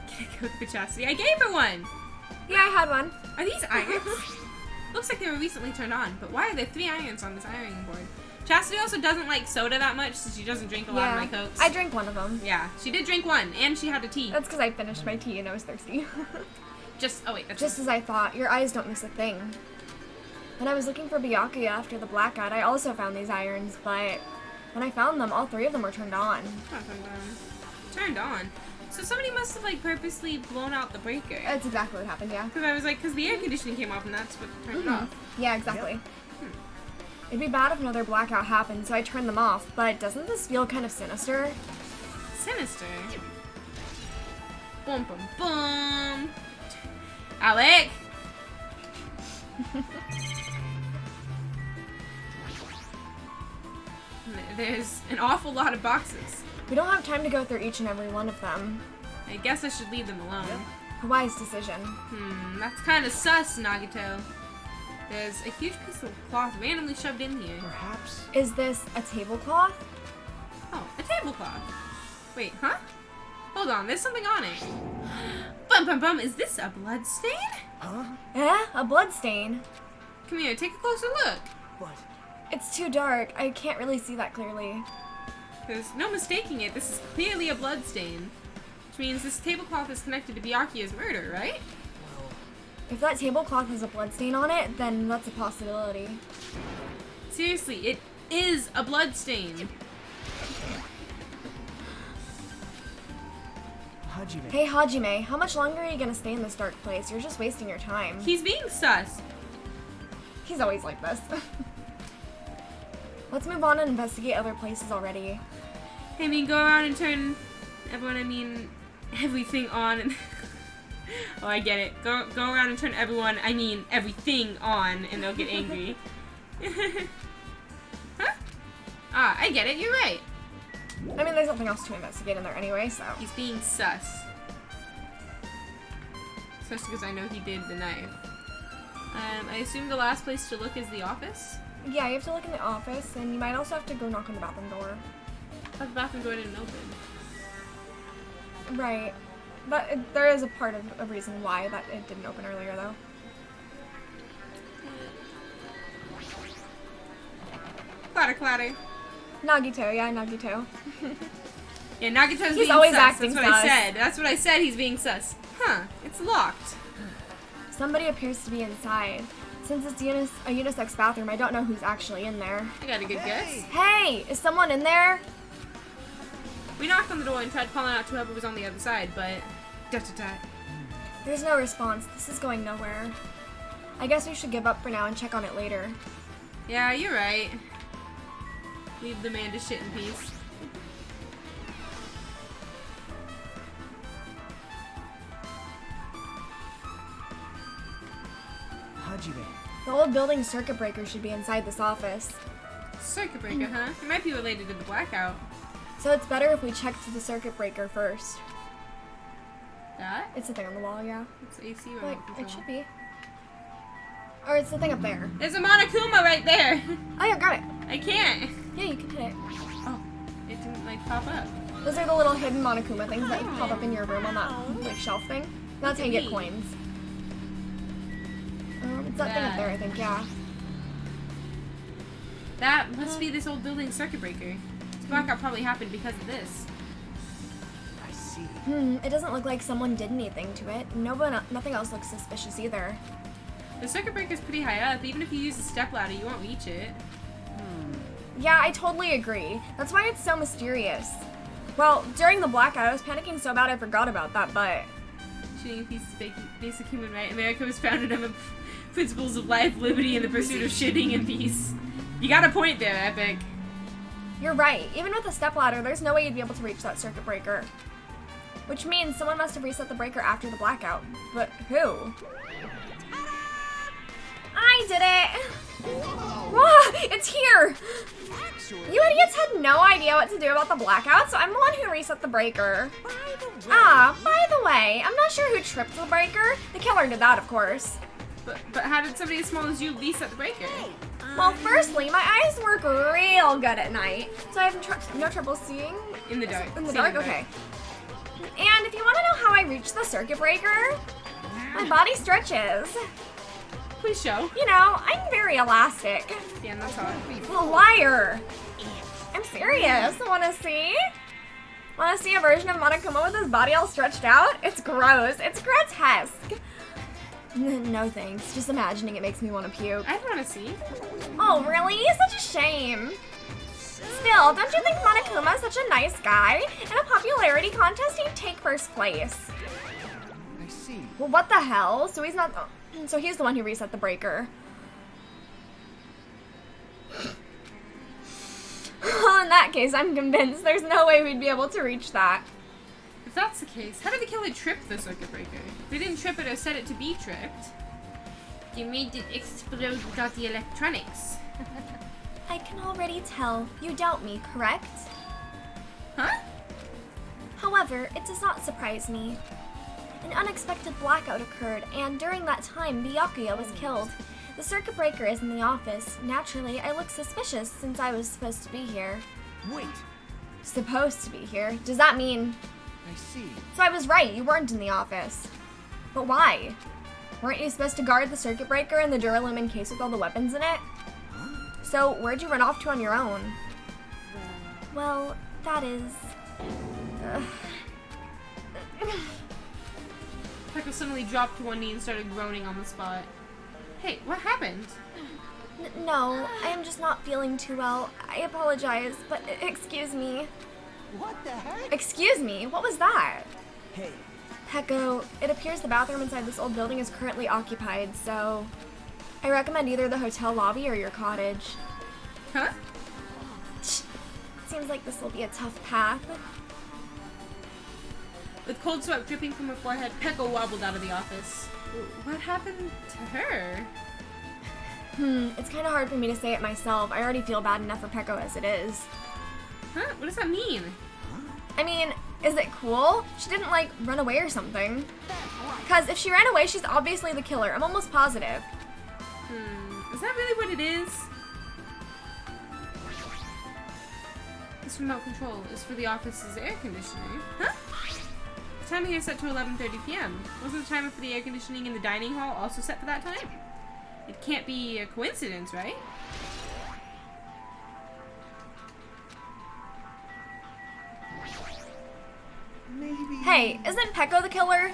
Can I go for Chastity? I gave her one! Yeah, I had one. Are these irons? Looks like they were recently turned on, but why are there 3 irons on this ironing board? Chastity also doesn't like soda that much, so she doesn't drink a lot of my Cokes. I drank one of them. Yeah, she did drink one, and she had a tea. That's because I finished my tea and I was thirsty. Oh wait, that's Just as I thought, your eyes don't miss a thing. When I was looking for Byakuya after the blackout, I also found these irons, but when I found them, all 3 of them were turned on. Turned on? So somebody must have like purposely blown out the breaker. That's exactly what happened, yeah. Because I was like, because the air conditioning came off and that's what turned it off. Yeah, exactly. It'd be bad if another blackout happened, so I turned them off, but doesn't this feel kind of sinister? Sinister? Boom, boom, boom. Alec! There's an awful lot of boxes. We don't have time to go through each and every one of them. I guess I should leave them alone. A wise decision. That's kind of sus, Nagito. There's a huge piece of cloth randomly shoved in here. Perhaps. Is this a tablecloth? Oh, a tablecloth. Wait, huh? Hold on, there's something on it. Bum bum bum, is this a blood stain? Huh? Eh? A blood stain? Come here, take a closer look. What? It's too dark. I can't really see that clearly. There's no mistaking it, this is clearly a blood stain. Which means this tablecloth is connected to Byakuya's murder, right? If that tablecloth has a blood stain on it, then that's a possibility. Seriously, it is a blood stain. Hajime. Hey Hajime, how much longer are you gonna stay in this dark place? You're just wasting your time. He's being sus. He's always like this. Let's move on and investigate other places already. I mean, go around and turn everything on. And oh, I get it. Go around and turn everything on, and they'll get angry. Huh? Ah, I get it. You're right. I mean, there's nothing else to investigate in there anyway, so. He's being sus. Especially because I know he did the knife. I assume the last place to look is the office? Yeah, you have to look in the office, and you might also have to go knock on the bathroom door. Oh, the bathroom door didn't open. Right. But there is a part of a reason why that it didn't open earlier, though. Clatter, clatter. Nagito, yeah, Nagito. Yeah, Nagito's He's being always sus. acting That's what I sus. said. That's what I said. He's being sus. Huh? It's locked. Somebody appears to be inside. Since it's a unisex bathroom, I don't know who's actually in there. I got a good guess. Hey! Is someone in there? We knocked on the door and tried calling out to whoever was on the other side, but... There's no response. This is going nowhere. I guess we should give up for now and check on it later. Yeah, you're right. Leave the man to shit in peace. Hajime. The old building circuit breaker should be inside this office. Circuit breaker, huh? It might be related to the blackout. So it's better if we check to the circuit breaker first. That? It's the thing on the wall, yeah. It's AC Like, remote control. it should be. Or it's the thing up there. There's a Monokuma right there. Oh yeah, got it. I can't. Yeah, you can hit it. Oh, it didn't like pop up. Those are the little hidden Monokuma things that pop up in your room on that like shelf thing. That's how you get coins. It's that thing up there, I think, yeah. That must be this old building circuit breaker. This blackout probably happened because of this. I see. It doesn't look like someone did anything to it. Nothing else looks suspicious either. The circuit breaker's pretty high up. Even if you use a stepladder, you won't reach it. Yeah, I totally agree. That's why it's so mysterious. Well, during the blackout, I was panicking so bad I forgot about that, but... Shooting a piece of basic human right. America was founded on the principles of life, liberty, and the pursuit of shitting and peace. You got a point there, Epic. You're right. Even with a stepladder, there's no way you'd be able to reach that circuit breaker. Which means someone must have reset the breaker after the blackout. But who? I did it! Whoa, it's here! You idiots had no idea what to do about the blackout, so I'm the one who reset the breaker. By the way, I'm not sure who tripped the breaker. The killer did that, of course. But how did somebody as small as you reset the breaker? Well, firstly, my eyes work real good at night, so I have no trouble seeing In the dark. in the dark. Okay. And if you want to know how I reach the circuit breaker, my body stretches. Please show. You know, I'm very elastic. Yeah, that's all. Well, liar. I'm serious. Want to see? Want to see a version of Monokuma with his body all stretched out? It's gross. It's grotesque. No thanks. Just imagining it makes me want to puke. I want to see. Oh, really? Such a shame. Still, don't you think Monokuma is such a nice guy? In a popularity contest, he'd take first place. I see. Well, what the hell? So he's not... So he's the one who reset the breaker. In that case, I'm convinced there's no way we'd be able to reach that. If that's the case, how did the killer trip the circuit breaker? They didn't trip it or set it to be tripped. You made it explode without the electronics. I can already tell. You doubt me, correct? Huh? However, it does not surprise me. An unexpected blackout occurred, and during that time, Byakuya was killed. The circuit breaker is in the office. Naturally, I look suspicious since I was supposed to be here. Wait. Supposed to be here? Does that mean... I see. So I was right, you weren't in the office. But why? Weren't you supposed to guard the circuit breaker in the Duralumin case with all the weapons in it? So where'd you run off to on your own? Well, that is... Pekka suddenly dropped to one knee and started groaning on the spot. Hey, what happened? No, I am just not feeling too well. I apologize, but excuse me. What the heck? Excuse me? What was that? Hey. Pecco, it appears the bathroom inside this old building is currently occupied, so... I recommend either the hotel lobby or your cottage. Huh? Seems like this will be a tough path. With cold sweat dripping from her forehead, Pekka wobbled out of the office. What happened to her? It's kind of hard for me to say it myself. I already feel bad enough for Pecco as it is. Huh? What does that mean? I mean, is it cool? She didn't, like, run away or something. Because if she ran away, she's obviously the killer. I'm almost positive. Is that really what it is? This remote control is for the office's air conditioning. Huh? The timing here is set to 11:30 p.m. Wasn't the timer for the air conditioning in the dining hall also set for that time? It can't be a coincidence, right? Maybe. Hey, isn't Pecco the killer?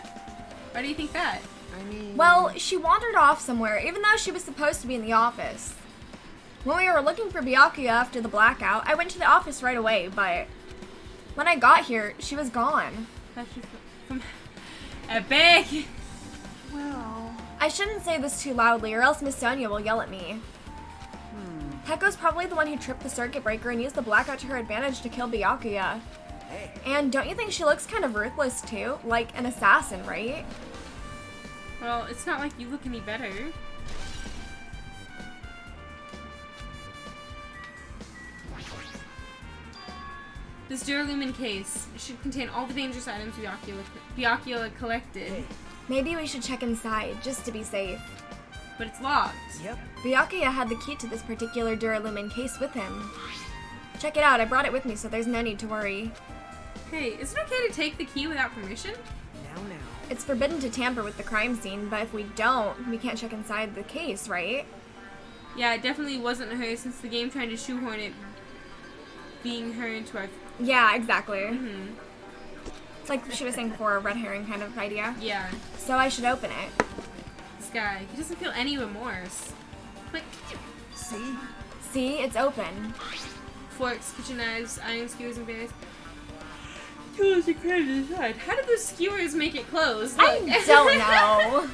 Why do you think that? I mean. Well, she wandered off somewhere, even though she was supposed to be in the office. When we were looking for Byakuya after the blackout, I went to the office right away, but when I got here, she was gone. From Epic! Well. I shouldn't say this too loudly, or else Miss Sonia will yell at me. Pecco's probably the one who tripped the circuit breaker and used the blackout to her advantage to kill Byakuya. Hey. And don't you think she looks kind of ruthless too? Like an assassin, right? Well, it's not like you look any better. This Duralumin case should contain all the dangerous items Byakuya collected. Maybe we should check inside, just to be safe. But it's locked. Yep. Byakuya had the key to this particular Duralumin case with him. Check it out, I brought it with me, so there's no need to worry. Hey, is it okay to take the key without permission? Now. It's forbidden to tamper with the crime scene, but if we don't, we can't check inside the case, right? Yeah, it definitely wasn't her since the game trying to shoehorn it being her into our... Yeah, exactly. Mm-hmm. It's like she was saying before, a red herring kind of idea. Yeah. So I should open it. This guy, he doesn't feel any remorse. Click. See? See, it's open. Forks, kitchen knives, iron skewers, and bears. Tools are crowded inside. How did those skewers make it close? I don't know.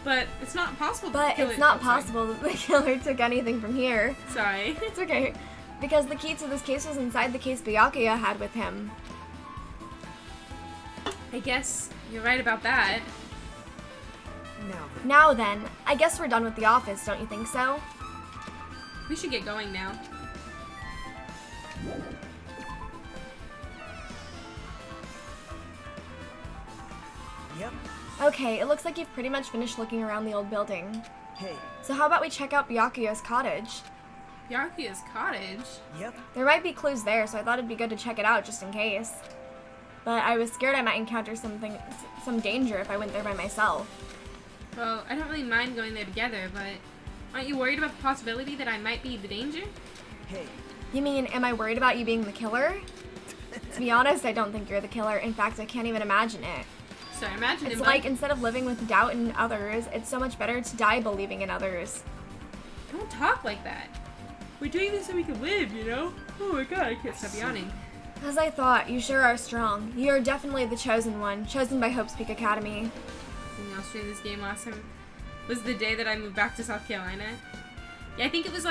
But it's not possible to But kill it's it. not Oh, sorry. possible that the killer took anything from here. Sorry. It's okay. Because the key to this case was inside the case Byakuya had with him. I guess you're right about that. Now then, I guess we're done with the office, don't you think so? We should get going now. Yep. Okay, it looks like you've pretty much finished looking around the old building. Hey. So how about we check out Byakuya's cottage? Byakuya's cottage? Yep. There might be clues there, so I thought it'd be good to check it out just in case. But I was scared I might encounter some danger if I went there by myself. Well, I don't really mind going there together, but aren't you worried about the possibility that I might be the danger? Hey. You mean, am I worried about you being the killer? To be honest, I don't think you're the killer. In fact, I can't even imagine it. So I imagine It's like instead of living with doubt in others, it's so much better to die believing in others. Don't talk like that. We're doing this so we can live, you know? Oh my god, I can't stop yawning. As I thought, you sure are strong. You are definitely the chosen one, chosen by Hope's Peak Academy. I was streaming this game last time was the day that I moved back to South Carolina. Yeah, I think it was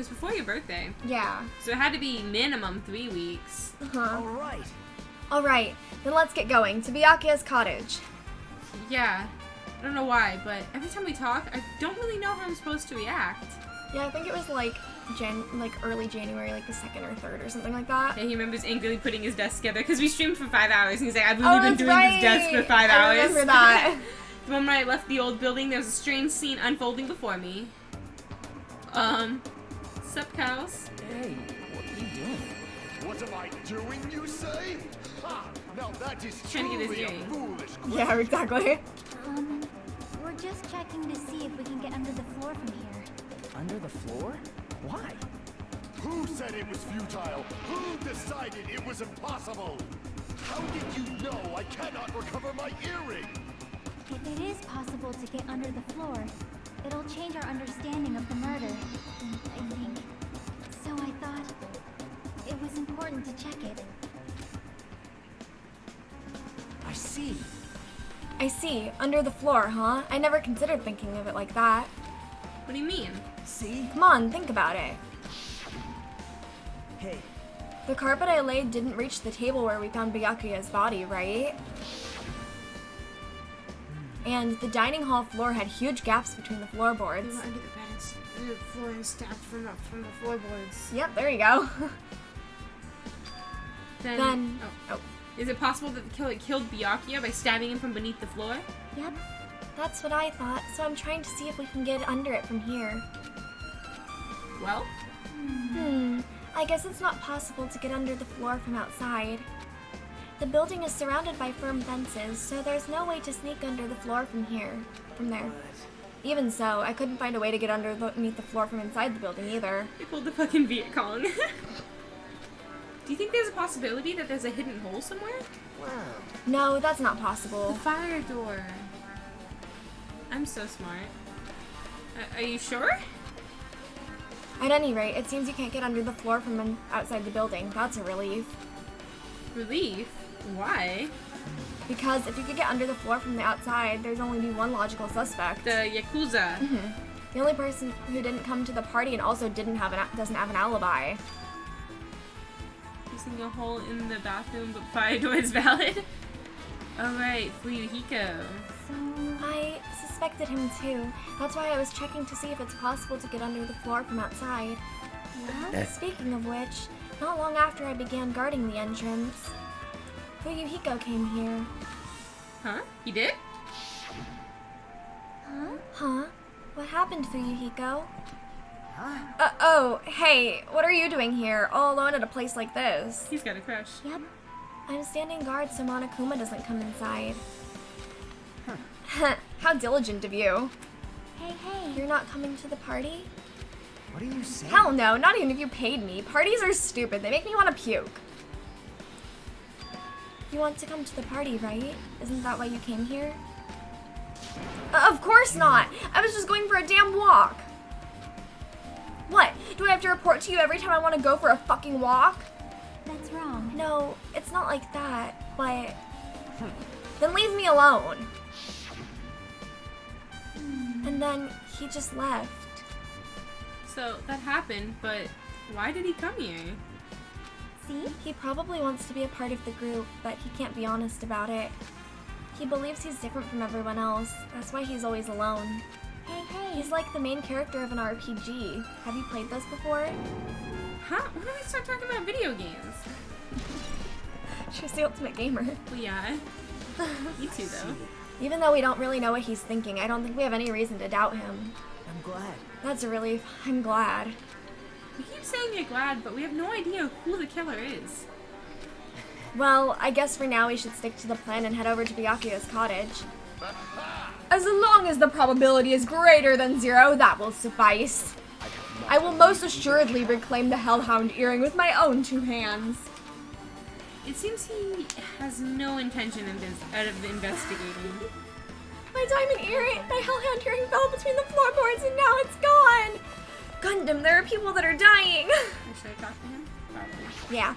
before your birthday. Yeah. So it had to be minimum 3 weeks. Uh-huh. Alright. Alright, then let's get going to Byakuya's cottage. Yeah. I don't know why, but every time we talk, I don't really know how I'm supposed to react. Yeah, I think it was like early January, like the 2nd or 3rd or something like that. Yeah, he remembers angrily putting his desk together because we streamed for 5 hours and he's like, I've Oh, really been doing this desk for 5 hours. I remember that. The moment I left the old building, there was a strange scene unfolding before me. Sup, cows? Hey, what are you doing? What am I doing, you say? Ha! Now that is Trying to get his truly a earring. foolish question. Yeah, exactly. We're just checking to see if we can get under the floor from here. Under the floor? Why? Who said it was futile? Who decided it was impossible? How did you know I cannot recover my earring? If it is possible to get under the floor, it'll change our understanding of the murder, I think. So I thought it was important to check it. I see. I see. Under the floor, huh? I never considered thinking of it like that. What do you mean? See? Come on, think about it. Hey. The carpet I laid didn't reach the table where we found Byakuya's body, right? And the dining hall floor had huge gaps between the floorboards. Under the bed, under the floor and stabbed from the floorboards. Yep, there you go. Then is it possible that the killer killed Byakuya by stabbing him from beneath the floor? Yep, that's what I thought. So I'm trying to see if we can get under it from here. Well? I guess it's not possible to get under the floor from outside. The building is surrounded by firm fences, so there's no way to sneak under the floor from there. Even so, I couldn't find a way to get underneath the floor from inside the building either. They pulled the fucking Viet Cong. Do you think there's a possibility that there's a hidden hole somewhere? Wow. No, that's not The possible. fire door. I'm so smart. Are you sure? At any rate, it seems you can't get under the floor from outside the building. That's a relief. Relief? Why? Because if you could get under the floor from the outside, there's only be one logical suspect. The Yakuza. The only person who didn't come to the party and also doesn't have an alibi. Using a hole in the bathroom, but fire door is valid. Alright, Fuyuhiko. So, I suspected him too. That's why I was checking to see if it's possible to get under the floor from outside. well, Speaking of which, Not long after I began guarding the entrance, Fuyuhiko came here. Huh? He did? Huh? What happened, Fuyuhiko? Oh, hey, what are you doing here, all alone at a place like this? He's got a crush. Yep. I'm standing guard so Monokuma doesn't come inside. How diligent of you. Hey, hey. You're not coming to the party? What are you saying? Hell no, not even if you paid me. Parties are stupid. They make me want to puke. You want to come to the party, right? Isn't that why you came here? Of course not. I was just going for a damn walk. What? Do I have to report to you every time I want to go for a fucking walk? That's wrong. No, it's not like that, but... Then leave me alone. And then he just left. So that happened, but why did he come here? See? He probably wants to be a part of the group, but he can't be honest about it. He believes he's different from everyone else. That's why he's always alone. Hey, hey. He's like the main character of an RPG. Have you played those before? Huh? When did we start talking about video games? She's the ultimate gamer. Well, yeah. You too, though. Even though we don't really know what he's thinking, I don't think we have any reason to doubt him. I'm glad. That's a relief. I'm glad. We keep saying you're glad, but we have no idea who the killer is. Well, I guess for now we should stick to the plan and head over to Byakuya's cottage. As long as the probability is greater than 0, that will suffice. I will most assuredly reclaim the Hellhound earring with my own 2 hands. It seems he has no intention of investigating. My diamond earring, my Hellhound earring fell between the floorboards and now it's gone! Gundam, there are people that are dying! Should I talk to him? Probably. Yeah.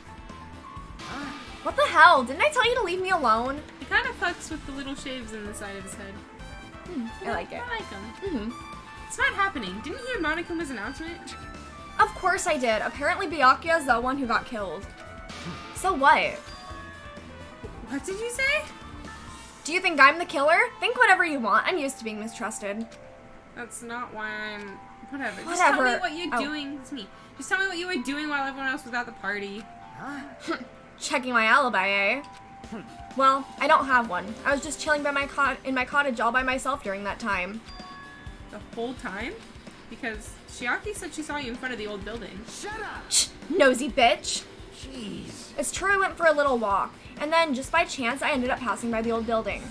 What the hell? Didn't I tell you to leave me alone? He kind of fucks with the little shaves in the side of his head. I like it. I like him. It's not happening. Didn't you hear Monokuma's announcement? Of course I did. Apparently Byakuya's the one who got killed. So what? What did you say? Do you think I'm the killer? Think whatever you want. I'm used to being mistrusted. That's not why I'm... Whatever. Just Whatever. tell me what you're doing. It's me. Just tell me what you were doing while everyone else was at the party. Checking my alibi, eh? Well, I don't have one. I was just chilling by in my cottage all by myself during that time. The whole time? Because Shiaki said she saw you in front of the old building. Shut up! Shh, nosy bitch. Jeez. It's true I went for a little walk, and then just by chance I ended up passing by the old building.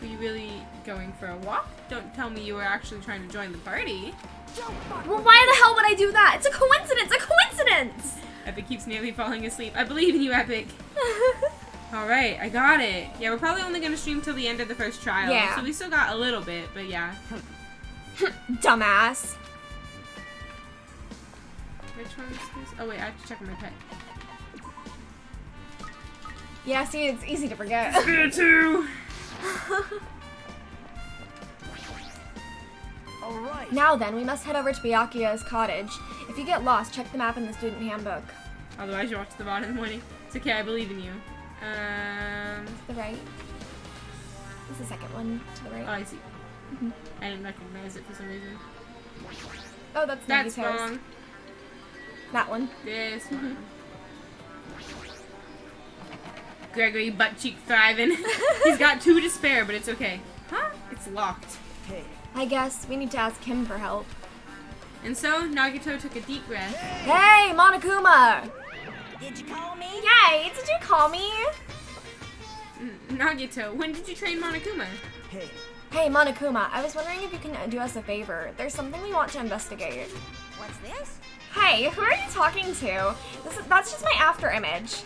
Were you really going for a walk? Don't tell me you were actually trying to join the party. Well, why the hell would I do that? It's a coincidence! A coincidence! Epic keeps nearly falling asleep. I believe in you, Epic. Alright, I got it. Yeah, we're probably only going to stream till the end of the first trial. Yeah. So we still got a little bit, but yeah. Dumbass. Which one is this? Oh wait, I have to check on my pet. Yeah, see, it's easy to forget. Me too! Alright. Now then, we must head over to Byakuya's cottage. If you get lost, check the map in the student handbook. Otherwise, you watch the VOD in the morning. It's okay, I believe in you. To the right. It's the second one to the right. Oh, I see. I didn't recognize it for some reason. Oh, that's That's Nagito's. wrong. That one. This one. Gregory butt cheek thriving. He's got 2 to spare, but it's okay. Huh? It's locked. Hey. I guess we need to ask him for help. And so Nagito took a deep breath. Hey, Monokuma! Did you call me? Yay, did you call me? Nagito, when did you train Monokuma? Hey. Hey, Monokuma, I was wondering if you can do us a favor. There's something we want to investigate. What's this? Hey, who are you talking to? That's just my after image.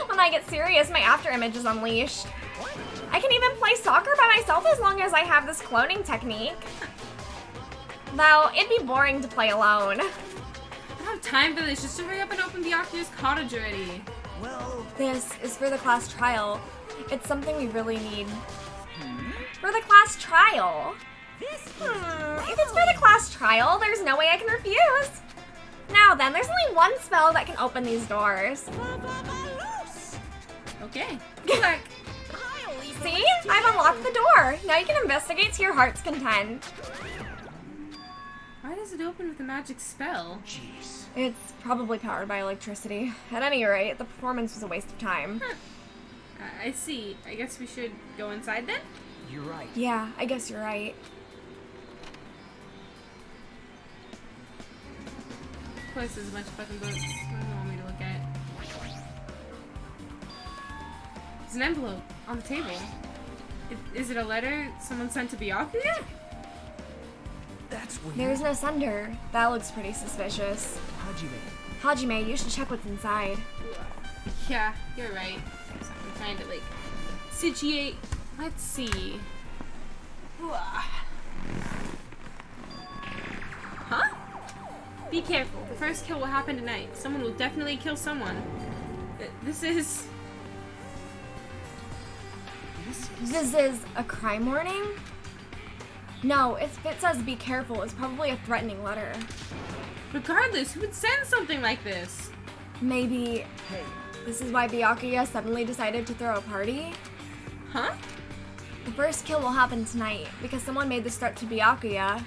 When I get serious, my after image is unleashed. I can even play soccer by myself as long as I have this cloning technique. Though, it'd be boring to play alone. I don't have time for this. Just hurry up and open Byakuya's cottage already. Well, This is for the class trial. It's something we really need. For the class trial? If it's for the class trial, there's no way I can refuse. Now then, there's only one spell that can open these doors. Okay. Good luck. See? I've unlocked the door. Now you can investigate to your heart's content. Why does it open with a magic spell? jeez. It's probably powered by electricity. At any rate, the performance was a waste of time. Huh. I see. I guess we should go inside then? You're right. Yeah, I guess you're right. Of course, there's a bunch of fucking books. What do you want me to look at? There's an envelope on the table. Is it a letter someone sent to Byakuya? That's weird. There's no sender. That looks pretty suspicious. Hajime, you should check what's inside. Yeah, you're right. So I'm trying to, like, situate. Let's see. Huh? Be careful. The first kill will happen tonight. Someone will definitely kill someone. This is a crime warning? No, if it says be careful, it's probably a threatening letter. Regardless, who would send something like this? Maybe this is why Byakuya suddenly decided to throw a party? Huh? The first kill will happen tonight because someone made this threat to Byakuya.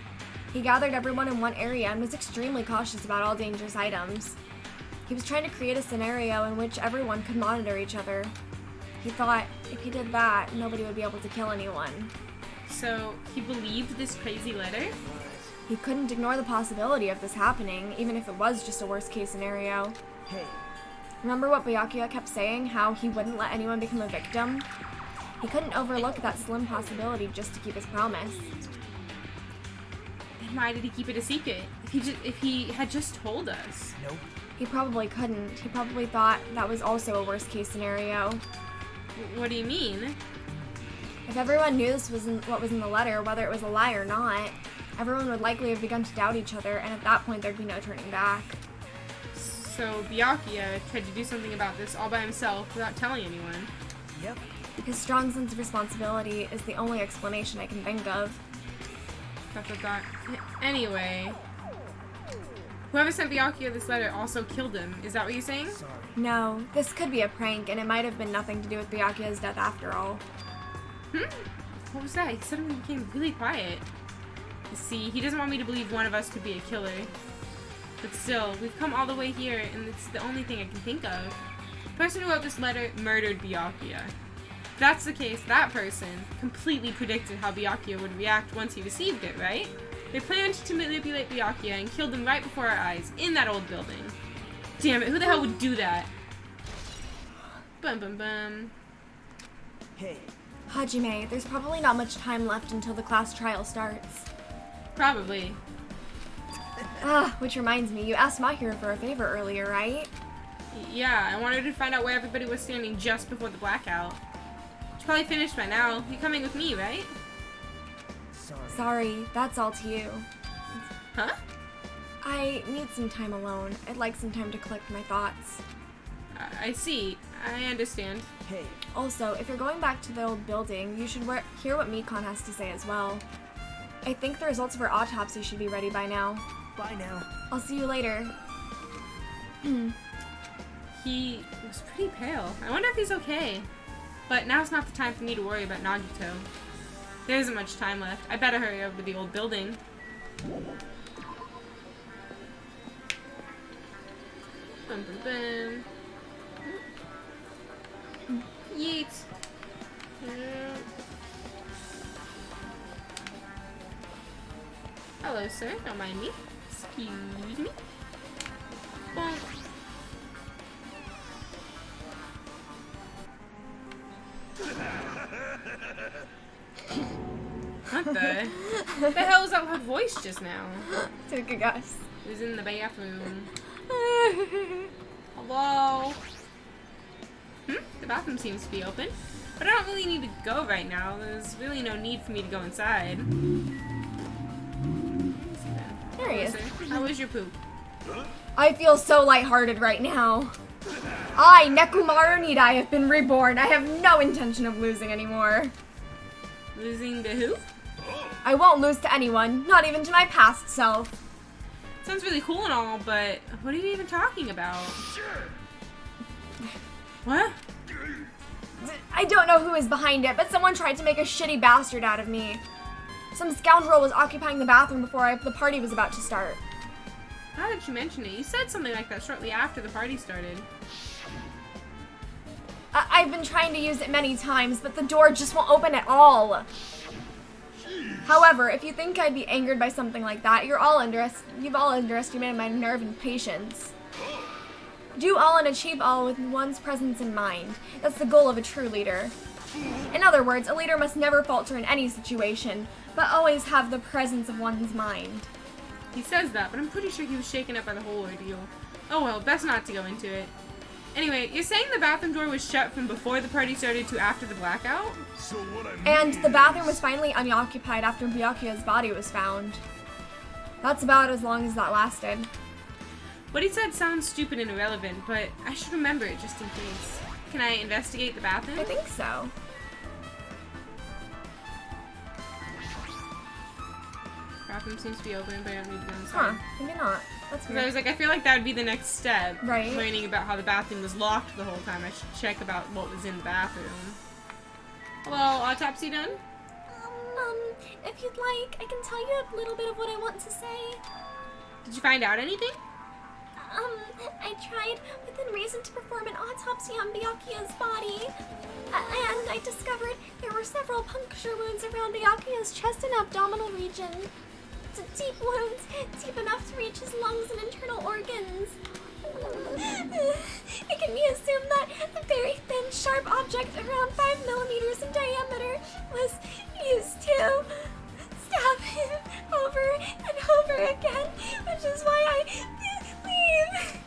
He gathered everyone in one area and was extremely cautious about all dangerous items. He was trying to create a scenario in which everyone could monitor each other. He thought if he did that, nobody would be able to kill anyone. So, he believed this crazy letter? He couldn't ignore the possibility of this happening, even if it was just a worst case scenario. Remember what Byakuya kept saying, how he wouldn't let anyone become a victim? He couldn't overlook that slim possibility just to keep his promise. Then why did he keep it a secret? If he had just told us? Nope. He probably couldn't. He probably thought that was also a worst case scenario. What do you mean? If everyone knew this was what was in the letter, whether it was a lie or not, everyone would likely have begun to doubt each other, and at that point there'd be no turning back. So Byakuya tried to do something about this all by himself without telling anyone. Yep. His strong sense of responsibility is the only explanation I can think of. Anyway, whoever sent Byakuya this letter also killed him. Is that what you're saying? Sorry. No, this could be a prank, and it might have been nothing to do with Byakuya's death after all. What was that? He suddenly became really quiet. You see, he doesn't want me to believe one of us could be a killer. But still, we've come all the way here, and it's the only thing I can think of. The person who wrote this letter murdered Byakuya. If that's the case, that person completely predicted how Byakuya would react once he received it, right? They planned to manipulate Byakuya and killed him right before our eyes, in that old building. Damn it, who the hell would do that? Bum bum bum. Hajime, there's probably not much time left until the class trial starts. Probably. Which reminds me, you asked Mahiro for a favor earlier, right? Yeah, I wanted to find out where everybody was standing just before the blackout. It's probably finished by now. You're coming with me, right? Sorry, that's all to you. Huh? I need some time alone. I'd like some time to collect my thoughts. I see. I understand. Also, if you're going back to the old building, you should hear what Mikon has to say as well. I think the results of her autopsy should be ready by now. Bye now. I'll see you later. He was pretty pale. I wonder if he's okay. But now's not the time for me to worry about Nagito. There isn't much time left. I better hurry over to the old building. Bum, bum, bum. Yeet. Hello, sir. Don't mind me. Excuse me. Bonk. What the hell was that loud voice just now? Take a guess. It was in the bathroom. Hello? The bathroom seems to be open. But I don't really need to go right now. There's really no need for me to go inside. There he is. How was your poop? I feel so lighthearted right now. I, Nekomaru Nidai, have been reborn. I have no intention of losing anymore. Losing to who? I won't lose to anyone, not even to my past self. Sounds really cool and all, but what are you even talking about? What? I don't know who is behind it, but someone tried to make a shitty bastard out of me. Some scoundrel was occupying the bathroom before the party was about to start. Now that you mention it, you said something like that shortly after the party started. I've been trying to use it many times, but the door just won't open at all. However, if you think I'd be angered by something like that, you've all underestimated my nerve and patience. Do all and achieve all with one's presence in mind. That's the goal of a true leader. In other words, a leader must never falter in any situation, but always have the presence of one's mind. He says that, but I'm pretty sure he was shaken up by the whole ordeal. Oh well, best not to go into it. Anyway, you're saying the bathroom door was shut from before the party started to after the blackout? So what I mean And the bathroom was finally unoccupied after Byakuya's body was found. That's about as long as that lasted. What he said sounds stupid and irrelevant, but I should remember it just in case. Can I investigate the bathroom? I think so. Bathroom seems to be open, but I don't need to go Huh, inside. maybe not. That's Because I weird. was like, I feel like that would be the next step. Right. Learning about how the bathroom was locked the whole time. I should check about what was in the bathroom. Hello, autopsy done? If you'd like, I can tell you a little bit of what I want to say. Did you find out anything? I tried within reason to perform an autopsy on Byakuya's body, and I discovered there were several puncture wounds around Byakuya's chest and abdominal region. Deep wounds, deep enough to reach his lungs and internal organs. It can be assumed that a very thin, sharp object around 5 millimeters in diameter was used to stab him over and over again, which is why I leave.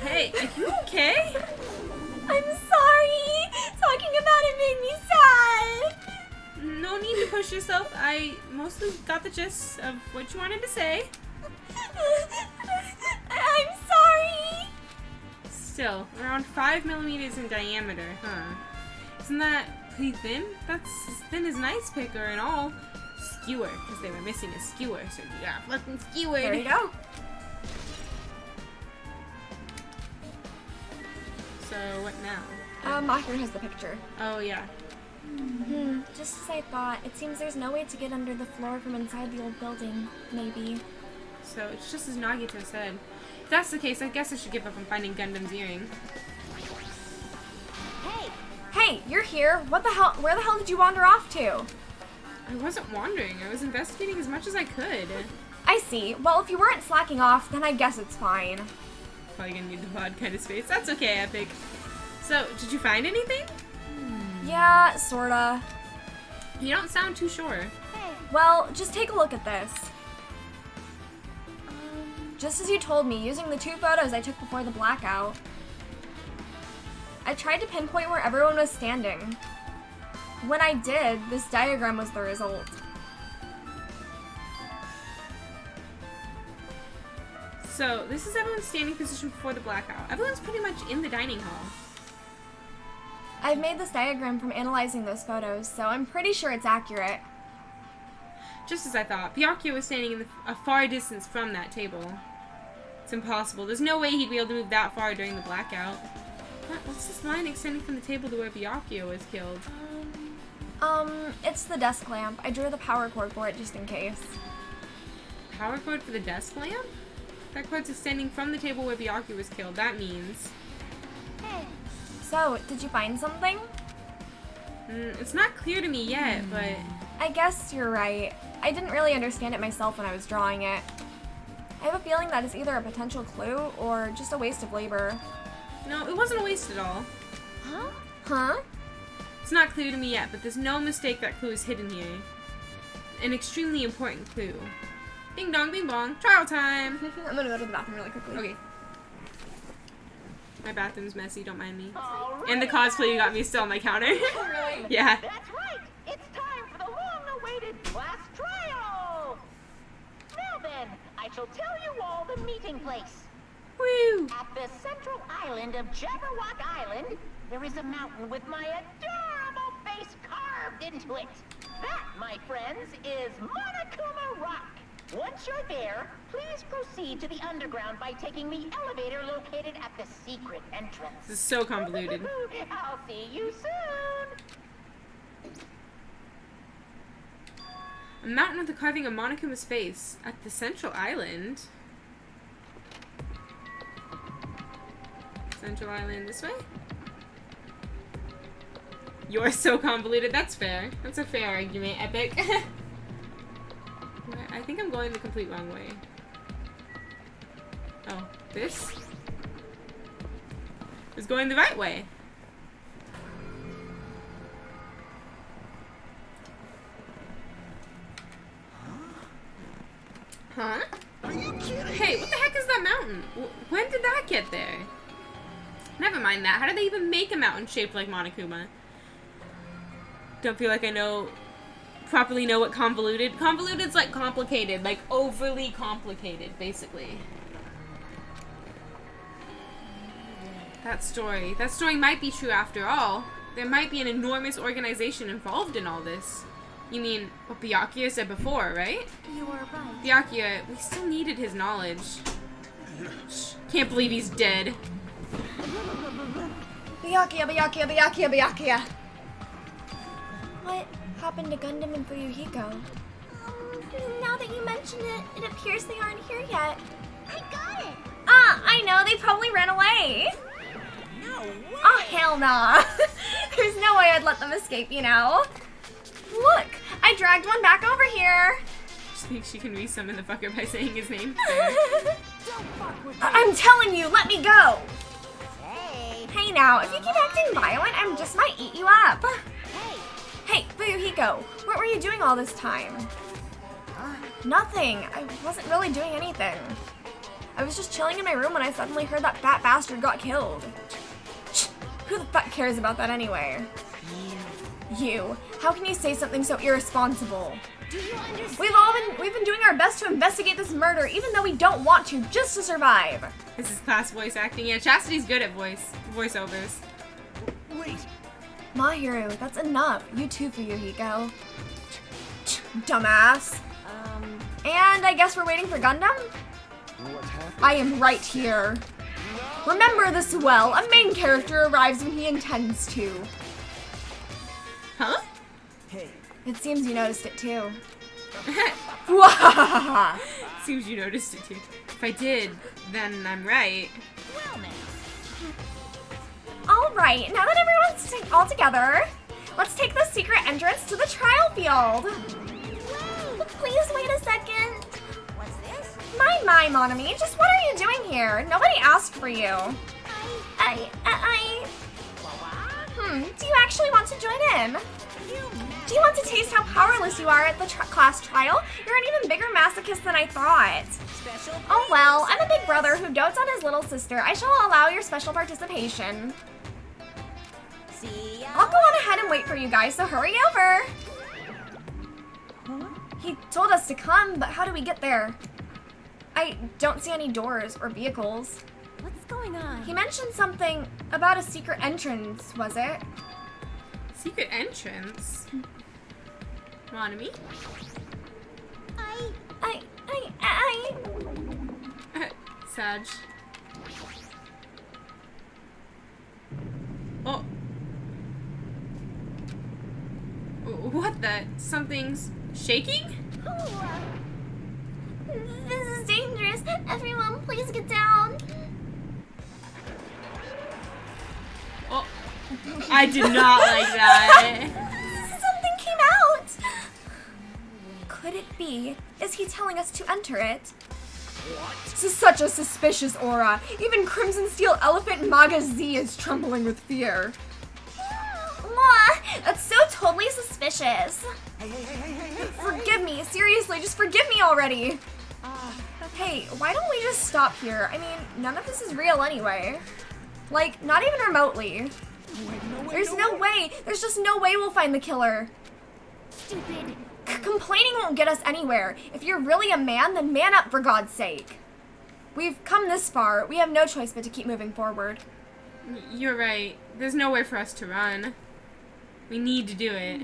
Hey, are you okay? I'm sorry. Talking about it made me sad. No need to push yourself. I mostly got the gist of what you wanted to say. I'm sorry. Still, around 5 millimeters in diameter, huh? Isn't that pretty thin? That's as thin as an ice picker and all. Skewer, because they were missing a skewer, so you got fucking skewered. There you go. So, what now? Macher has the picture. Oh, yeah. Just as I thought, it seems there's no way to get under the floor from inside the old building. Maybe. So, it's just as Nagito said. If that's the case, I guess I should give up on finding Gundam's earring. Hey, you're here. What the hell? Where the hell did you wander off to? I wasn't wandering. I was investigating as much as I could. I see. Well, if you weren't slacking off, then I guess it's fine. Probably gonna need the VOD kind of space. That's okay, Epic. So, did you find anything? Yeah, sorta. You don't sound too sure. Well, just take a look at this. Just as you told me, using the 2 photos I took before the blackout. I tried to pinpoint where everyone was standing. When I did, this diagram was the result. So, this is everyone's standing position before the blackout. Everyone's pretty much in the dining hall. I've made this diagram from analyzing those photos, so I'm pretty sure it's accurate. Just as I thought, Byakuya was standing in a far distance from that table. It's impossible. There's no way he'd be able to move that far during the blackout. What's this line extending from the table to where Byakuya was killed? It's the desk lamp. I drew the power cord for it just in case. Power cord for the desk lamp? That cord's extending from the table where Byakuya was killed. That means... So, did you find something? It's not clear to me yet, but... I guess you're right. I didn't really understand it myself when I was drawing it. I have a feeling that it's either a potential clue or just a waste of labor. No, it wasn't a waste at all. Huh? It's not clear to me yet, but there's no mistake that clue is hidden here. An extremely important clue. Ding dong, bing bong, trial time! I'm gonna go to the bathroom really quickly. Okay. My bathroom's messy, don't mind me. All And the right, cosplay you got me is still on my counter. Yeah. That's right. It's time for the long-awaited class trial. Now then, I shall tell you all the meeting place. Woo! At the central island of Jabberwock Island, there is a mountain with my adorable face carved into it. That, my friends, is Monokuma Rock. Once you're there, please proceed to the underground by taking the elevator located at the secret entrance. This is so convoluted. I'll see you soon. A mountain with the carving of Monokuma's face at the central island. Central island this way? You're so convoluted. That's fair. That's a fair argument, Epic. I think I'm going the complete wrong way. Oh, this is going the right way. Huh? Are you kidding? Hey, what the heck is that mountain? When did that get there? Never mind that. How did they even make a mountain shaped like Monokuma? Don't feel like I properly know what convoluted. Convoluted's like complicated, like overly complicated, basically. That story might be true after all. There might be an enormous organization involved in all this. You mean what Byakuya said before, right? You were right. Byakuya, we still needed his knowledge. Can't believe he's dead. Byakuya. What happened to Gundam and Fuyuhiko? Now that you mention it, it appears they aren't here yet. I got it. I know, they probably ran away. No way! Oh, hell nah. There's no way I'd let them escape, you know? Look, I dragged one back over here. She thinks she can resummon the fucker by saying his name. I'm telling you, let me go. Hey! Hey now, if you keep acting violent, I just might eat you up. Hey, Fuyuhiko, what were you doing all this time? Nothing. I wasn't really doing anything. I was just chilling in my room when I suddenly heard that fat bastard got killed. Who the fuck cares about that anyway? You. How can you say something so irresponsible? Do you understand? We've been doing our best to investigate this murder, even though we don't want to, just to survive. This is class voice acting. Yeah, Chastity's good at voiceovers. Wait. Mahiru, that's enough. You too, Fuyuhiko. Dumbass. And I guess we're waiting for Gundam? What happened? I am right here. Remember this well. A main character arrives when he intends to. Huh? Hey. It seems you noticed it too. Seems you noticed it too. If I did, then I'm right. Well now. Alright, now that everyone's all together, let's take the secret entrance to the trial field. Please wait a second. What's this? My, Monami, just what are you doing here? Nobody asked for you. Do you actually want to join in? Do you want to taste how powerless you are at the class trial? You're an even bigger masochist than I thought. Special Oh well, I'm a big brother who dotes on his little sister. I shall allow your special participation. See ya. I'll go on ahead and wait for you guys, so hurry over. He told us to come, but how do we get there? I don't see any doors or vehicles. What's going on? He mentioned something about a secret entrance, was it? Secret entrance? Monami? Sag. Oh. What the? Something's shaking? This is dangerous. Everyone, please get down. Oh. I did not like that. Something came out. Could it be? Is he telling us to enter it? What? This is such a suspicious aura. Even Crimson Steel Elephant Maga Z is trembling with fear. That's so totally suspicious. Hey. Forgive me. Seriously, just forgive me already. Hey, why don't we just stop here? I mean, none of this is real anyway. Like, not even remotely. There's no way. There's just no way we'll find the killer. Stupid. Complaining won't get us anywhere. If you're really a man, then man up for God's sake. We've come this far. We have no choice but to keep moving forward. You're right. There's nowhere for us to run. We need to do it.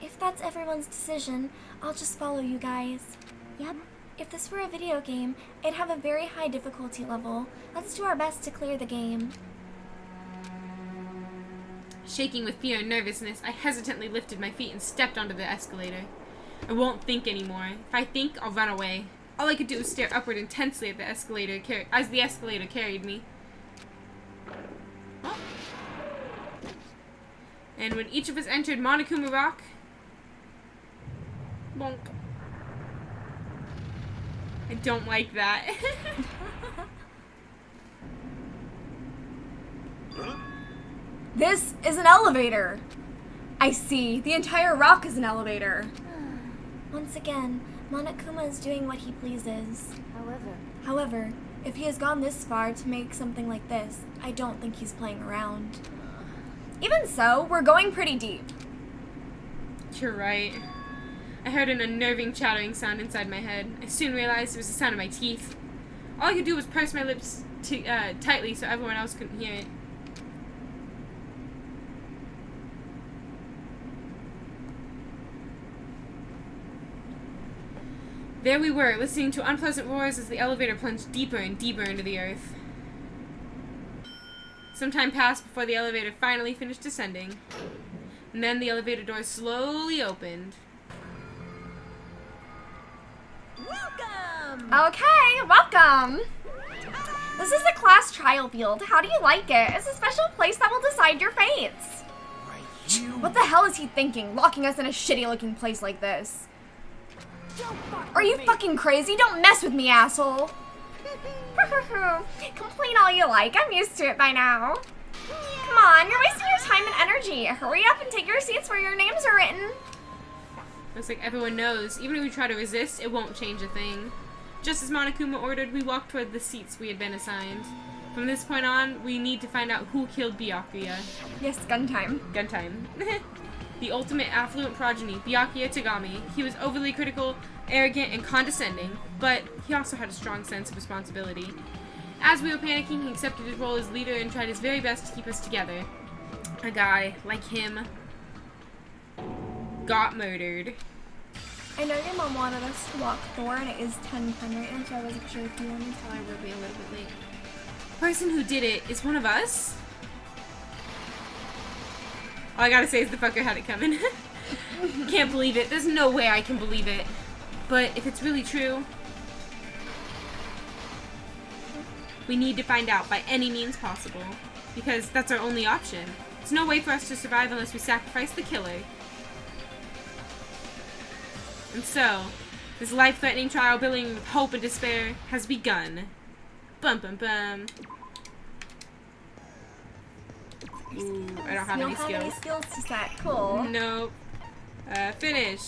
If that's everyone's decision, I'll just follow you guys. Yep. If this were a video game, it'd have a very high difficulty level. Let's do our best to clear the game. Shaking with fear and nervousness, I hesitantly lifted my feet and stepped onto the escalator. I won't think anymore. If I think, I'll run away. All I could do was stare upward intensely at the escalator as the escalator carried me. And when each of us entered Monokuma Rock, bonk. I don't like that. This is an elevator. I see. The entire rock is an elevator. Once again, Monokuma is doing what he pleases. However, if he has gone this far to make something like this, I don't think he's playing around. Even so, we're going pretty deep. You're right. I heard an unnerving chattering sound inside my head. I soon realized it was the sound of my teeth. All I could do was purse my lips tightly so everyone else couldn't hear it. There we were, listening to unpleasant roars as the elevator plunged deeper and deeper into the earth. Some time passed before the elevator finally finished descending. And then the elevator doors slowly opened. Welcome! Okay, welcome. This is the class trial field. How do you like it? It's a special place that will decide your fates. What the hell is he thinking, locking us in a shitty-looking place like this? Are you fucking crazy? Don't mess with me, asshole. Complain all you like. I'm used to it by now. Come on, you're wasting your time and energy. Hurry up and take your seats where your names are written. Looks like everyone knows. Even if we try to resist, it won't change a thing. Just as Monokuma ordered, we walked toward the seats we had been assigned. From this point on, we need to find out who killed Byakuya. Yes, gun time. Gun time. The ultimate affluent progeny, Byakuya Tagami. He was overly critical, arrogant, and condescending, but he also had a strong sense of responsibility. As we were panicking, he accepted his role as leader and tried his very best to keep us together. A guy like him got murdered. I know your mom wanted us to walk Thor, and it is 10:10 right now, so I wasn't sure if you wanted to. I will be a little bit late. The person who did it is one of us. All I gotta say is the fucker had it coming. Can't believe it. There's no way I can believe it. But if it's really true, we need to find out by any means possible. Because that's our only option. There's no way for us to survive unless we sacrifice the killer. And so, this life-threatening trial billing with hope and despair has begun. Bum bum bum. Ooh, I don't have any skills. You don't have any skills to set. Cool. Nope. Finish.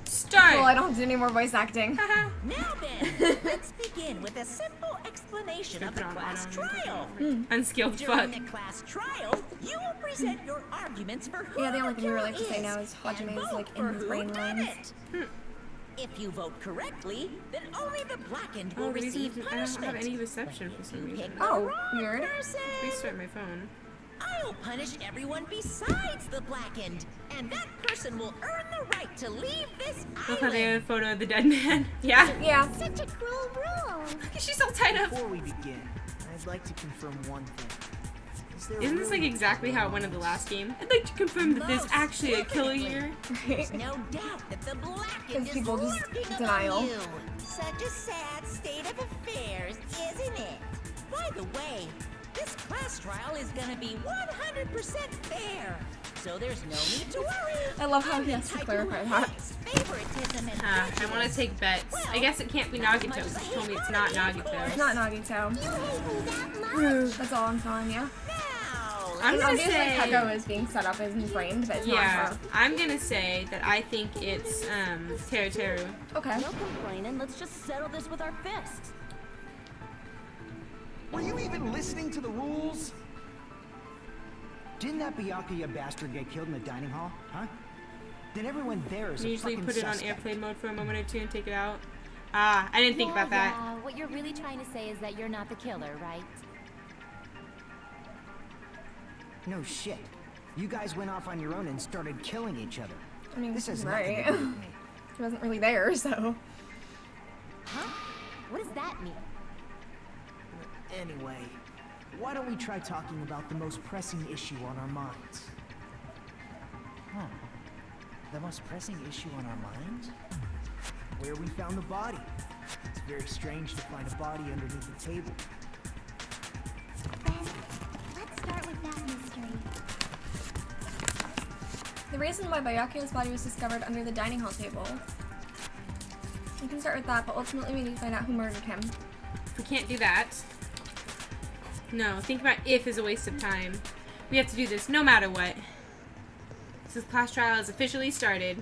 Start. Cool, I don't have to do any more voice acting. Now then, let's begin with a simple explanation of the class trial. Unskilled fuck. During the class trial, you will present your arguments for who Yeah, the only the thing we killer really have to say is, now is Hajime and is like vote in his for brain who did lines. it. If you vote correctly, then only the blackened will Oh, the reason receive I don't punishment. have any reception for some You reason. pick the Oh, wrong weird. person, Restart my phone. I'll punish everyone besides the blackened, and that person will earn the right to leave this Look how they island. have a photo of the dead man. Yeah. Yeah. Such a cruel rule. She's all tied up. Before we begin, I'd like to confirm one thing. Is there Isn't this like really exactly how it went in the last game? I'd like to confirm that there's actually a killer here. There's no doubt that the blackened Because is people just lurking denial. among you. Such a sad state of affairs, isn't it? By the way, this class trial is gonna be 100% fair, so there's no need to worry. I love how he has to clarify that. Favoritism and I want to prejudice. take bets. I guess it can't be Nagito, because she told me it's not It's Nagito. not Nagito. You hate me that much? That's all I'm telling you. Now, I'm It's gonna obviously say, Keko is being set up in his brain, but it's not yeah, her. I'm gonna say that I think it's Teru Teru. Okay. No complaining, let's just settle this with our fists. Were you even listening to the rules? Didn't that Byakuya bastard get killed in the dining hall? Huh? Then everyone there is You a usually fucking put it on suspect. airplane mode for a moment or two and take it out. Ah, I didn't think about that. Yeah, what you're really trying to say is that you're not the killer, right? No shit. You guys went off on your own and started killing each other. I mean, This has right. nothing to do with me. He wasn't really there, so. Huh? What does that mean? Anyway, why don't we try talking about the most pressing issue on our minds? The most pressing issue on our minds? Where we found the body. It's very strange to find a body underneath the table. Then, let's start with that mystery. The reason why Byakuya's body was discovered under the dining hall table. We can start with that, but ultimately we need to find out who murdered him. If we can't do that... No, think about if is a waste of time. We have to do this no matter what. This class trial has officially started.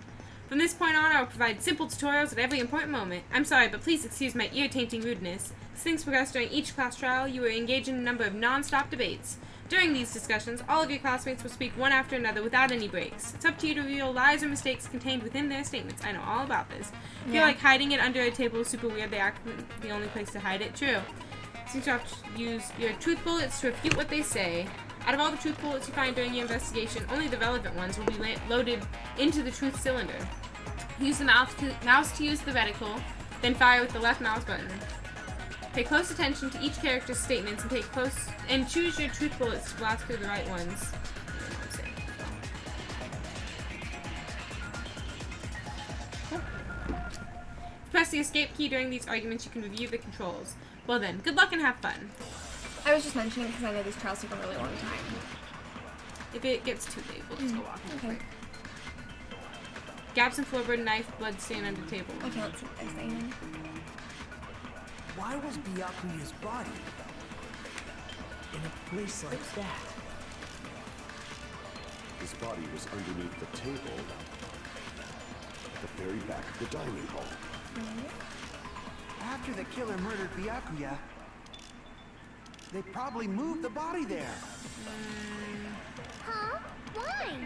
From this point on, I will provide simple tutorials at every important moment. I'm sorry, but please excuse my ear-tainting rudeness. As things progress during each class trial, you will engage in a number of non-stop debates. During these discussions, all of your classmates will speak one after another without any breaks. It's up to you to reveal lies or mistakes contained within their statements. I know all about this. If you feel like hiding it under a table is super weird, they act the only place to hide it. True. Since you have to use your truth bullets to refute what they say. Out of all the truth bullets you find during your investigation, only the relevant ones will be loaded into the truth cylinder. Use the mouse to use the reticle, then fire with the left mouse button. Pay close attention to each character's statements and choose your truth bullets to blast through the right ones. Press the escape key during these arguments, you can review the controls. Well then, good luck and have fun. I was just mentioning it because I know these trials take a really long time. If it gets too late, we'll just go off. Okay. Gaps in floorboard, knife, blood stain under table. Okay, let's see what they're saying. Why was Byakuya's body in a place like that? His body was underneath the table at the very back of the dining hall. After the killer murdered Byakuya, they probably moved the body there. Huh? Why?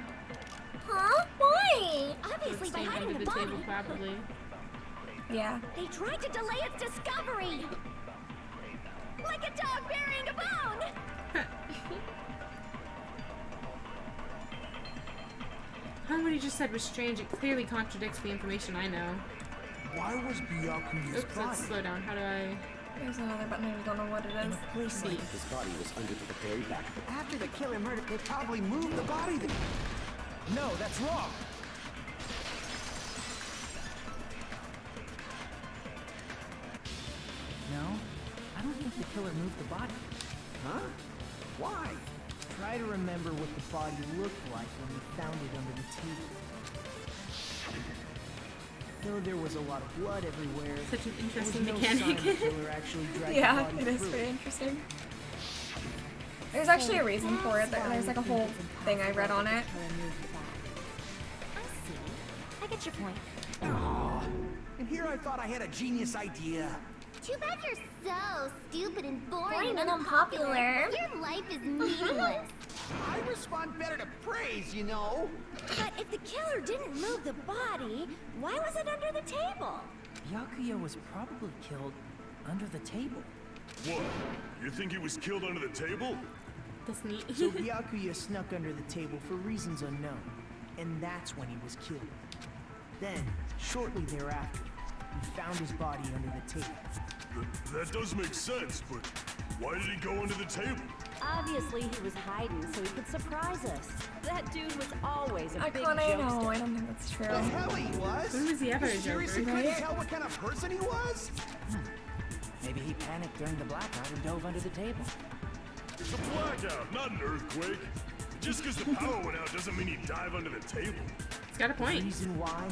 Huh? Why? Obviously by Blood stain hiding under the the body. table, probably. Yeah. They tried to delay its discovery. Like a dog burying a bone. What he just said was strange. It clearly contradicts the information I know. Why was Byakuya's Oops, body? let's slow down. How do I... There's another button, I don't know what it is. Place like His body was under the very back of the... After the killer murdered, they probably moved the body there. No, that's wrong. No, I don't think the killer moved the body. Huh? Why? Try to remember what the body looked like when we found it under the table. Though there was a lot of blood everywhere, Such an there was interesting no mechanic. sign the killer actually dragged Yeah, the body it is through. pretty interesting. There's actually a reason for it. There's like a whole thing I read on it. I see. I get your point. Aw, and here I thought I had a genius idea. Too bad you're so stupid and boring and unpopular. Your life is meaningless. I respond better to praise, you know. But if the killer didn't move the body, why was it under the table? Byakuya was probably killed under the table. What? You think he was killed under the table? That's neat. So Byakuya snuck under the table for reasons unknown, and that's when he was killed. Then, shortly thereafter, we found his body under the table. That does make sense, but why did he go under the table? Obviously, he was hiding so he could surprise us. That dude was always a big I jokester. know, I don't think that's true. The hell he was? When was he ever a You seriously joker? couldn't tell what kind of person he was? Maybe he panicked during the blackout and dove under the table. It's a blackout, not an earthquake. Just because the power went out doesn't mean he'd dive under the table. He's got a The point. reason why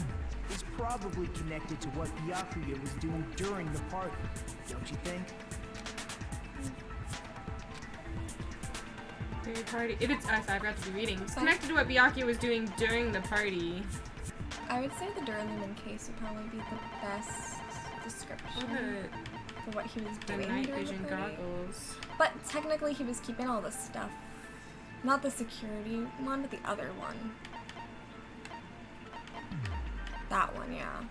is probably connected to what Byakuya was doing during the party, don't you think? Very party. If it's us, I've got to be reading. It's connected to what Byakuya was doing during the party. I would say the Duralumin case would probably be the best description for what he was The doing night during vision the party. goggles. But technically he was keeping all the stuff. Not the security one, but the other one. That one, yeah.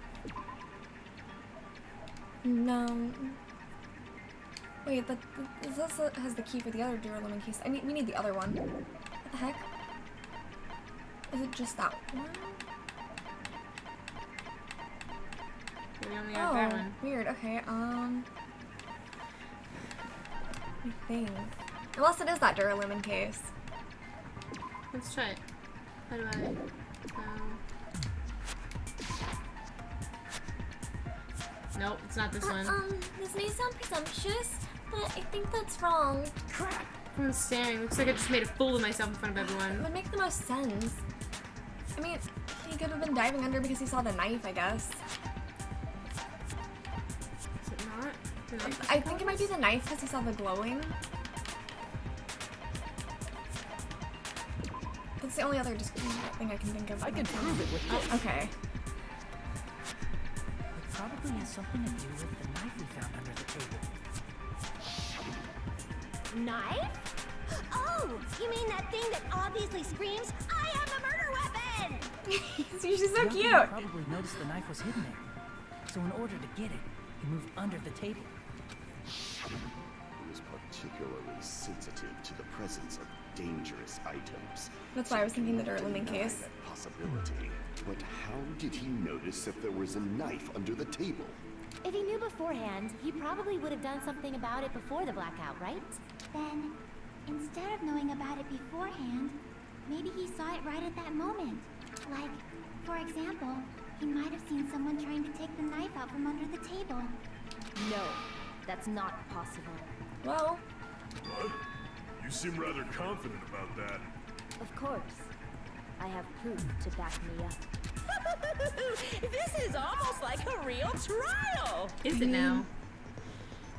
No. Wait, but this has the key for the other Duralumin case. I mean, we need the other one. What the heck? Is it just that one? We only have that one. Weird. Okay, I think. Unless it is that Duralumin case. Let's try it. How do I... Nope, it's not this one. This may sound presumptuous, but I think that's wrong. Crap! Everyone's staring. Looks like I just made a fool of myself in front of It everyone. would make the most sense. I mean, he could have been diving under because he saw the knife, I guess. Is it not? The knife? I think it might be the knife because he saw the glowing. That's the only other thing I can think of. I can prove it with this. Okay. It probably has something to do with the knife we found under the table. Knife? Oh, you mean that thing that obviously screams, I am the murder weapon! She's so cute. He probably noticed the knife was hidden there. So in order to get it, he moved under the table. He was particularly sensitive to the presence of dangerous items. That's why I was thinking the Durlin case. That possibility. But how did he notice if there was a knife under the table? If he knew beforehand, he probably would have done something about it before the blackout, right? Then, instead of knowing about it beforehand, maybe he saw it right at that moment. Like, for example, he might have seen someone trying to take the knife out from under the table. No, that's not possible. Well, What? You seem rather confident about that. Of course. I have proof to back me up. This is almost like a real trial. Is it now?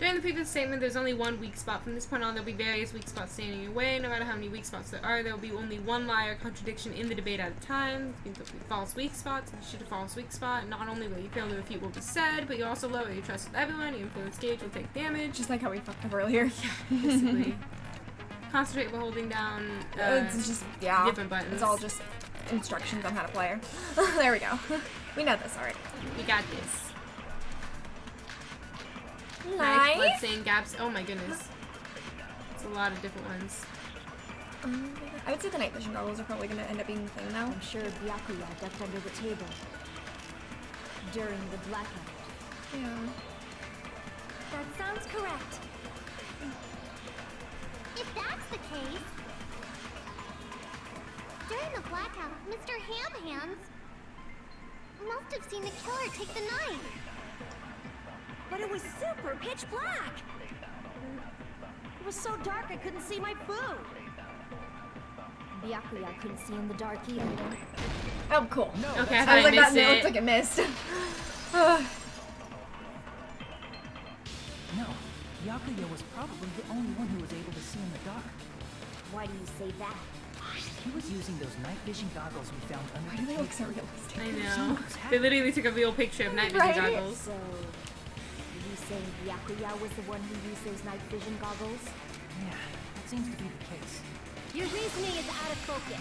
During the previous statement, there's only one weak spot. From this point on, there'll be various weak spots standing in your way. No matter how many weak spots there are, there'll be only one lie or contradiction in the debate at a time. This means there'll be false weak spots. If you shoot a false weak spot, not only will you fail to refute what was said, but you also lower your trust with everyone. Your influence gauge will take damage. just like how we fucked up earlier. Basically. Concentrate by holding down It's just, yeah. different buttons. It's all just instructions on how to play. There we go. We know this already. We got this. Knife? Bloodstain gaps. Oh my goodness. It's a lot of different ones. I would say the night vision goggles are probably going to end up being the thing now. I'm sure Byakuya ducked under the table during the blackout. Yeah. That sounds correct. If that's the case, during the blackout, Mr. Hamhands must have seen the killer take the knife. But it was super pitch black. It was so dark I couldn't see my food. Byakuya couldn't see in the dark either. Oh, cool. Okay, I I thought was I like, that missed it. looks like it missed. No, Byakuya was probably the only one who was able to see in the dark. Why do you say that? He was using those night vision goggles we found under Why the do they table. look so realistic? I know. They literally took a real picture of night vision Right? goggles. So, are you saying Byakuya was the one who used those night vision goggles? Yeah, that seems to be the case. Your reasoning is out of focus.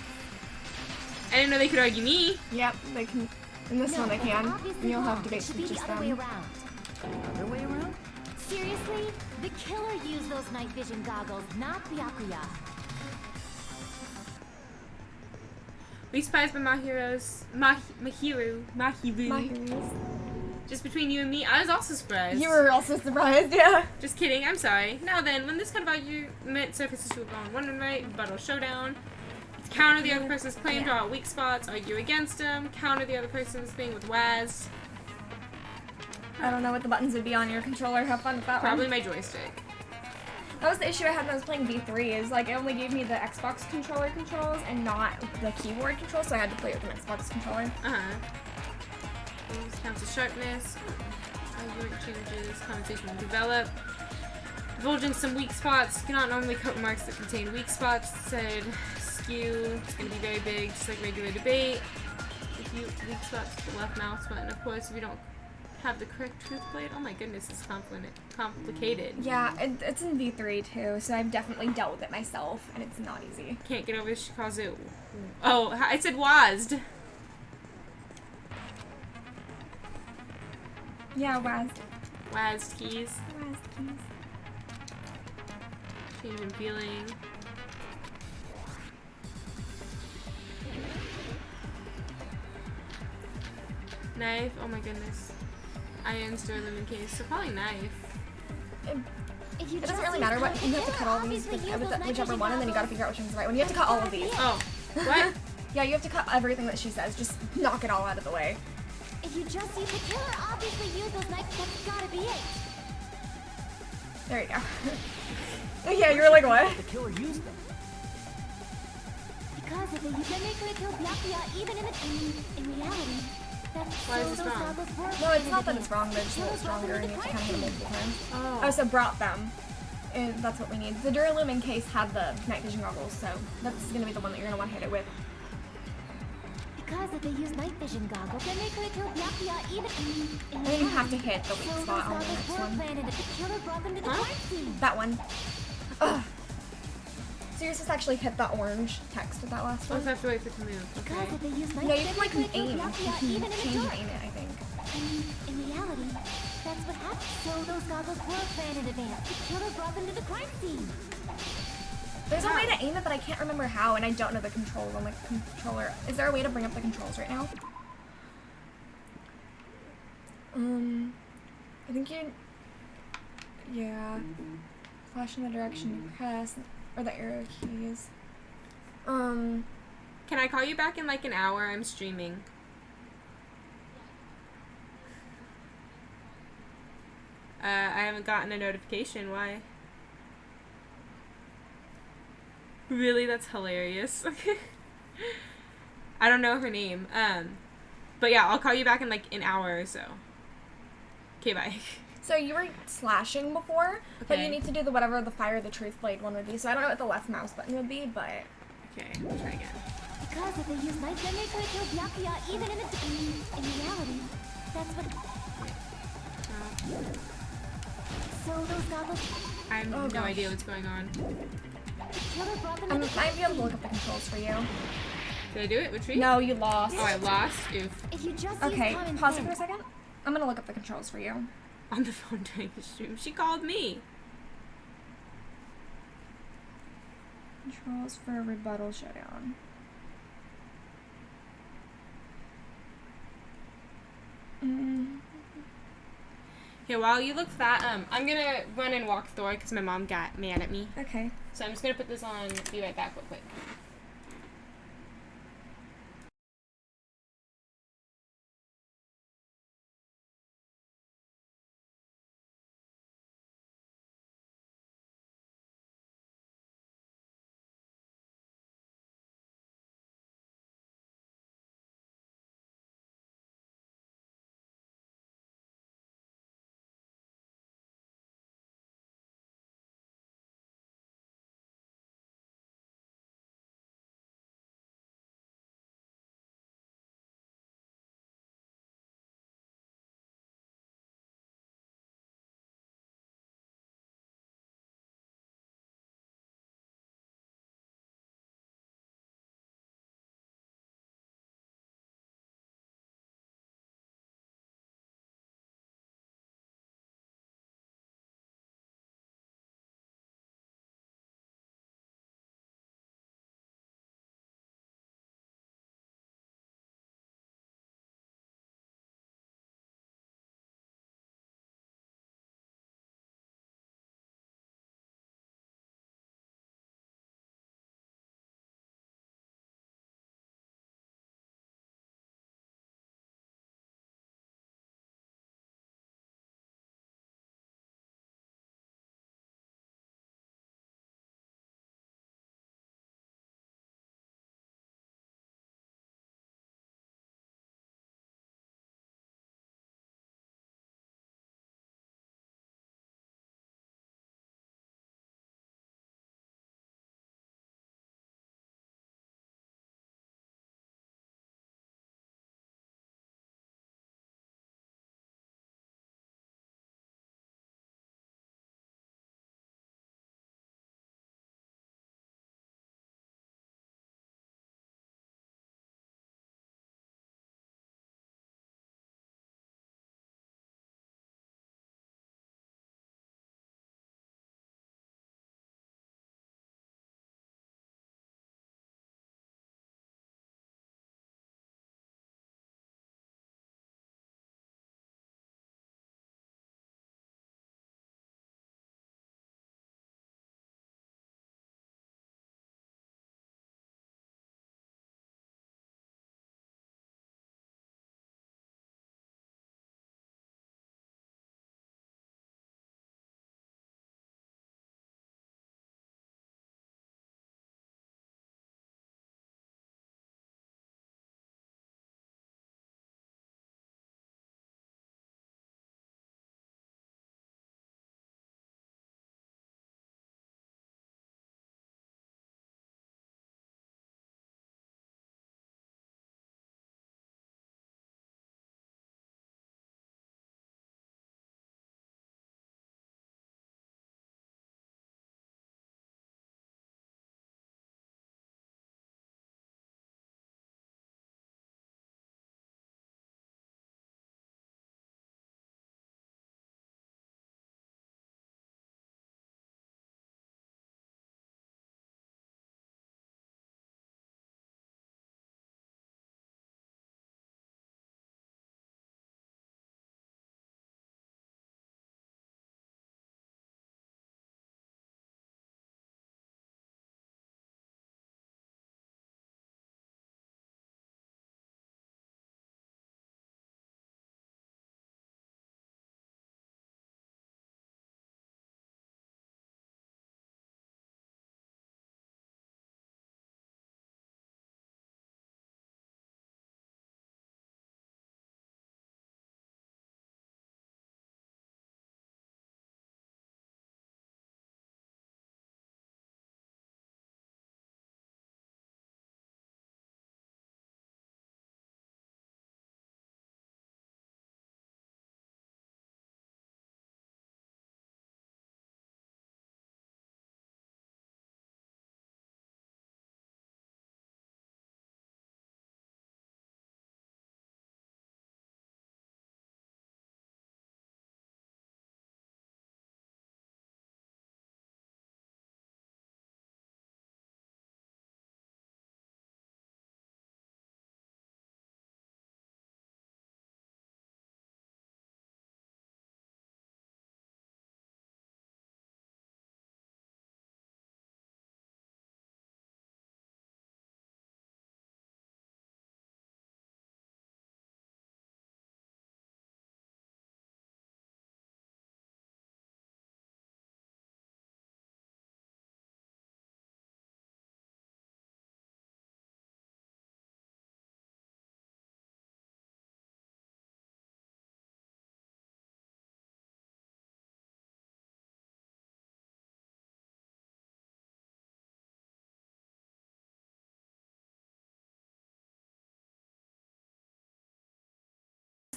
I didn't know they could argue me. Yep, they can. In this one they can. Obviously And you'll have wrong. It debates should with be just the other way them. around. Other way around? Seriously? The killer used those night vision goggles, not Byakuya. We spies by Mahiru's. Mahiru. Mahiru's. Just between you and me, I was also surprised. You were also surprised, yeah. Just kidding, I'm sorry. Now then, when this kind of argument surfaces to a wrong one and right, rebuttal showdown. Counter the other person's claim, draw out weak spots, argue against them, counter the other person's thing with Waz. I don't know what the buttons would be on your controller. Have fun with that Probably one. my joystick. That was the issue I had when I was playing V3, is like it only gave me the Xbox controller controls and not the keyboard controls, so I had to play with an Xbox controller. Counts as sharpness. Argument changes. Conversation will develop. Divulging some weak spots. You cannot normally cut remarks that contain weak spots. Said skew. It's going to be very big, just like regular debate. If you weak spots to the left mouse button, of course, if you don't have the correct truth plate. Oh my goodness, it's complicated. Yeah, it's in V3 too, so I've definitely dealt with it myself, and it's not easy. Can't get over she calls it. Oh, I said WASD. Yeah, WASD. WASD keys. WASD keys. Change in feeling. Knife. Oh my goodness. Iron store living case. So probably knife. If you It doesn't really matter what you have to cut all these with whichever one, and then you gotta figure out which one's the right one. You have to cut all of these. Oh, what? Yeah, you have to cut everything that she says. Just knock it all out of the way. If you just use the killer, obviously use those knives. That's gotta be it. There you go. Yeah, you were like, what? The killer used them. Because if they use them, they could have killed Byakuya even in reality. That's Why is so this those wrong? goggles were No, it's not that planted it's wrong, they're just a little Killer brought stronger them and to you the have to kind of hit crime them multiple times. Oh. Oh, so brought them. And that's what we need. The Duralumin case had the night vision goggles, so that's gonna be the one that you're gonna want to hit it with. Because if they use night vision goggles, then they could have killed Byakuya even in And then you have to hit the weak So spot those on the goggles next were one. planted if the killer brought them to the crime scene. That one. Ugh. So you're supposed to actually hit the orange text at that last I one. also have to wait for it to move. Because Okay. if they use night No, you vision, can like they could aim. have You killed Byakuya can even in the change dark. aim it, I think. In reality, that's what happened. So those goggles were planned in advance. The killer brought them to the crime scene. There's a way to aim it, but I can't remember how, and I don't know the controls on the controller. Is there a way to bring up the controls right now? I think you... Yeah. Flash in the direction you press, or the arrow keys. Can I call you back in like an hour? I'm streaming. I haven't gotten a notification. Why? Really? That's hilarious. I don't know her name. But yeah, I'll call you back in like an hour or so. Okay, bye. So you were slashing before, but you Okay. need to do the whatever the fire the truth blade one would be. So I don't know what the left mouse button would be, but Okay, we'll try again. Because if they use night, then they could have killed Byakuya even in reality. That's what. So those goggles. I have Oh, no gosh. idea what's going on. The killer brought them I to the might crime be able to scene. look up the controls for you. Did I do it? Retreat? No, you lost. Oh, I lost? Oof. If you just Okay, use common pause it sense. for a second. I'm gonna look up the controls for you. On the phone during the stream. She called me. Controls for rebuttal showdown. Okay, while you look for that, I'm gonna run and walk Thor because my mom got mad at me. Okay. So I'm just gonna put this on, be right back real quick.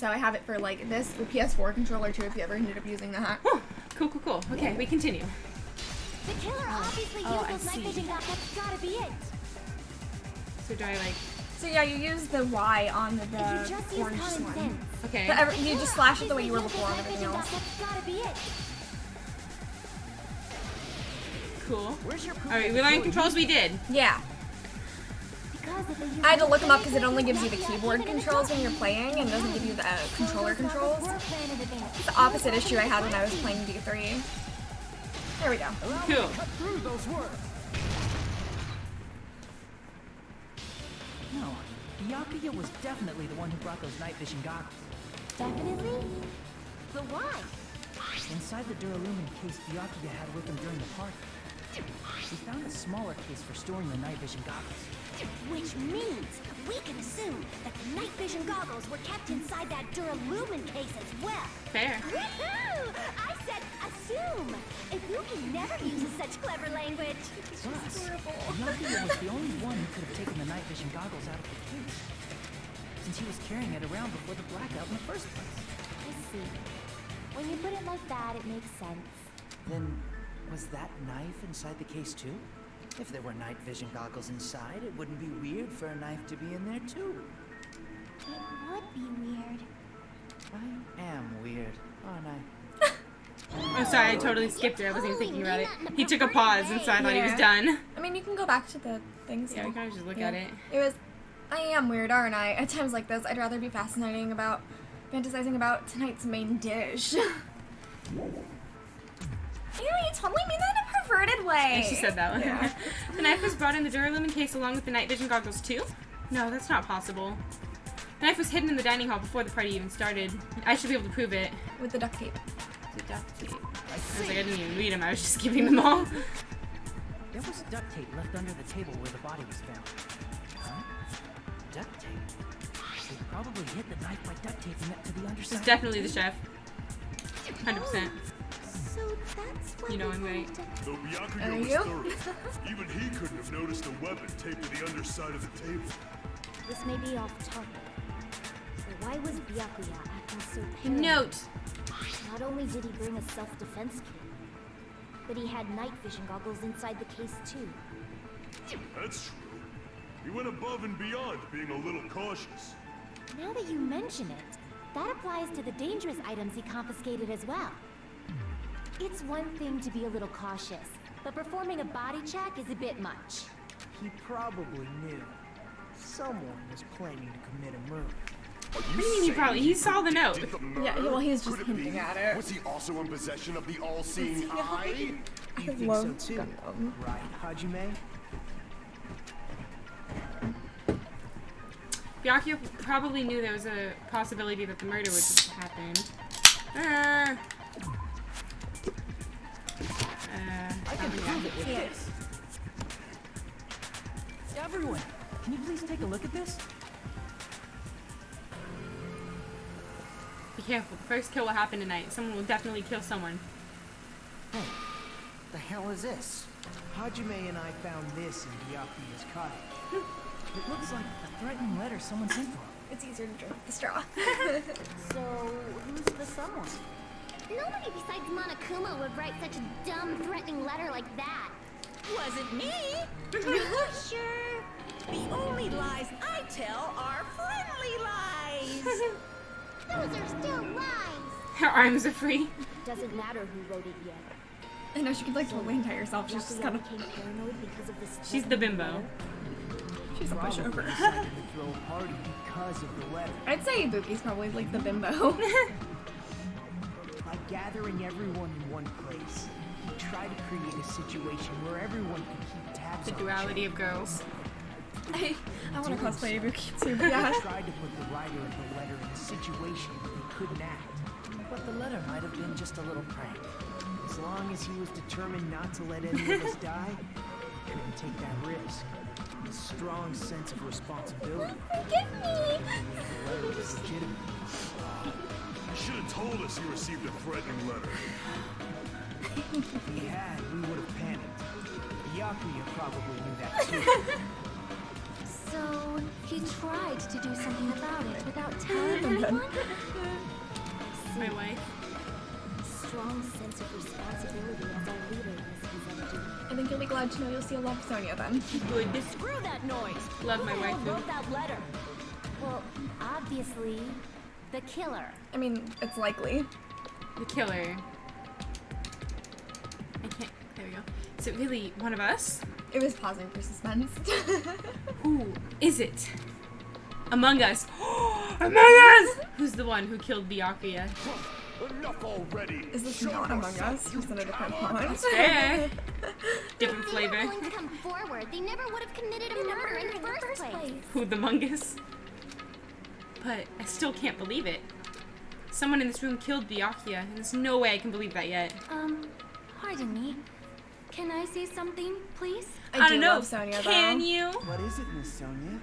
So I have it for like this, the PS4 controller too, if you ever ended up using that. Oh, cool. Okay, we continue. The killer obviously used those night vision goggles. That's gotta be it. So do I like... So yeah, you use the Y on the If you just use orange common one. sense. Okay. You just slash it the way you were before and everything else. That's gotta be it. Cool. Alright, we learned controls, we did. Yeah. I had to look them up because it only gives you the keyboard controls when you're playing and doesn't give you the controller controls. It's the opposite issue I had when I was playing D3. There we go. Cool. No, Byakuya was definitely the one who brought those night vision goggles. Definitely? But why? Inside the Duralumin case Byakuya had with him during the party, we found a smaller case for storing the night vision goggles. Which means we can assume that the night vision goggles were kept inside that Duralumin case as well. Fair. Woohoo! I said assume. If you can never use such clever language. Plus, Byakuya was the only one who could have taken the night vision goggles out of the case, since he was carrying it around before the blackout in the first place. I see. When you put it like that, it makes sense. Then, was that knife inside the case too? If there were night vision goggles inside, it wouldn't be weird for a knife to be in there too. It would be weird. I am weird, aren't I? Oh, sorry, I totally skipped it. I wasn't even thinking about it. He took a pause, and so I thought he was done. I mean, you can go back to the things. Yeah, we can just look at it. It was, I am weird, aren't I? At times like this, I'd rather be fantasizing about tonight's main dish. You totally mean that in a perverted way. Yeah, she said that one. Yeah. The knife was brought in the Duralumin case along with the night vision goggles too? No, that's not possible. The knife was hidden in the dining hall before the party even started. I should be able to prove it. With the duct tape. The duct tape. I was like, I didn't even read them. I was just giving them all. There was duct tape left under the table where the body was found. Huh? Duct tape? They probably hid the knife by duct taping it to the underside. It's definitely the chef. 100%. So that's what you know I'm right. Though Byakuya was thorough, even he couldn't have noticed a weapon taped to the underside of the table. This may be off topic, but why was Byakuya acting so paranoid? Note. Not only did he bring a self-defense kit, but he had night vision goggles inside the case too. That's true. He went above and beyond, being a little cautious. Now that you mention it, that applies to the dangerous items he confiscated as well. It's one thing to be a little cautious, but performing a body check is a bit much. He probably knew someone was planning to commit a murder. What do you mean he saw the note? Yeah, well, he's just hinting at it. Was he also in possession of the all-seeing eye? You think so too, right, Hajime? Byakuya probably knew there was a possibility that the murder would happen. I can prove it with this. Everyone, can you please take a look at this? Be careful. The first kill will happen tonight. Someone will definitely kill someone. Hey, the hell is this? Hajime and I found this in Byakuya's cottage. It looks like a threatening letter someone sent for him. It's easier to drink the straw. So, who's the someone? Nobody besides Monokuma would write such a dumb, threatening letter like that. Wasn't me! Sure. The only lies I tell are friendly lies! Those are still lies. Her arms are free. Doesn't matter who wrote it yet. I know she could like totally entire herself. She's just kind of. She's the bimbo. She's a pushover. Decided to throw a party because of the letter. I'd say Ibuki's probably like the bimbo. By gathering everyone in one place, he tried to create a situation where everyone could keep tabs The on duality of girls. I want to cosplay Ibuki too, but yeah. He tried to put the writer of the letter in a situation where they couldn't act. But the letter might have been just a little prank. As long as he was determined not to let any of us die, he couldn't take that risk. A strong sense of responsibility. Forgive me! The letter was legitimate. You should have told us you received a threatening letter. If he had, we would have panicked. Byakuya probably knew that too. So, He tried to do something about it without telling anyone. My wife. Strong sense of responsibility as our leader was empty. I think you'll be glad to know you'll see a love Sonia then. Good. Screw that noise! Love my Who the hell waifu. wrote that letter? Well, obviously, the killer. I mean, it's likely. The killer. I can't. There we go. Is it really one of us? It was pausing for suspense. Who is it? Among Us. Among Us! Who's the one who killed Byakuya? Enough already. Is this not Among Us? Just in a different font? Fair. Different If flavor. they were going to come forward, they never would have committed a murder in the first place. Who the Mungus? But I still can't believe it. Someone in this room killed Byakuya, and there's no way I can believe that yet. Pardon me. Can I say something, please? I don't do know. love Sonia, Can though. you? What is it, Miss Sonia?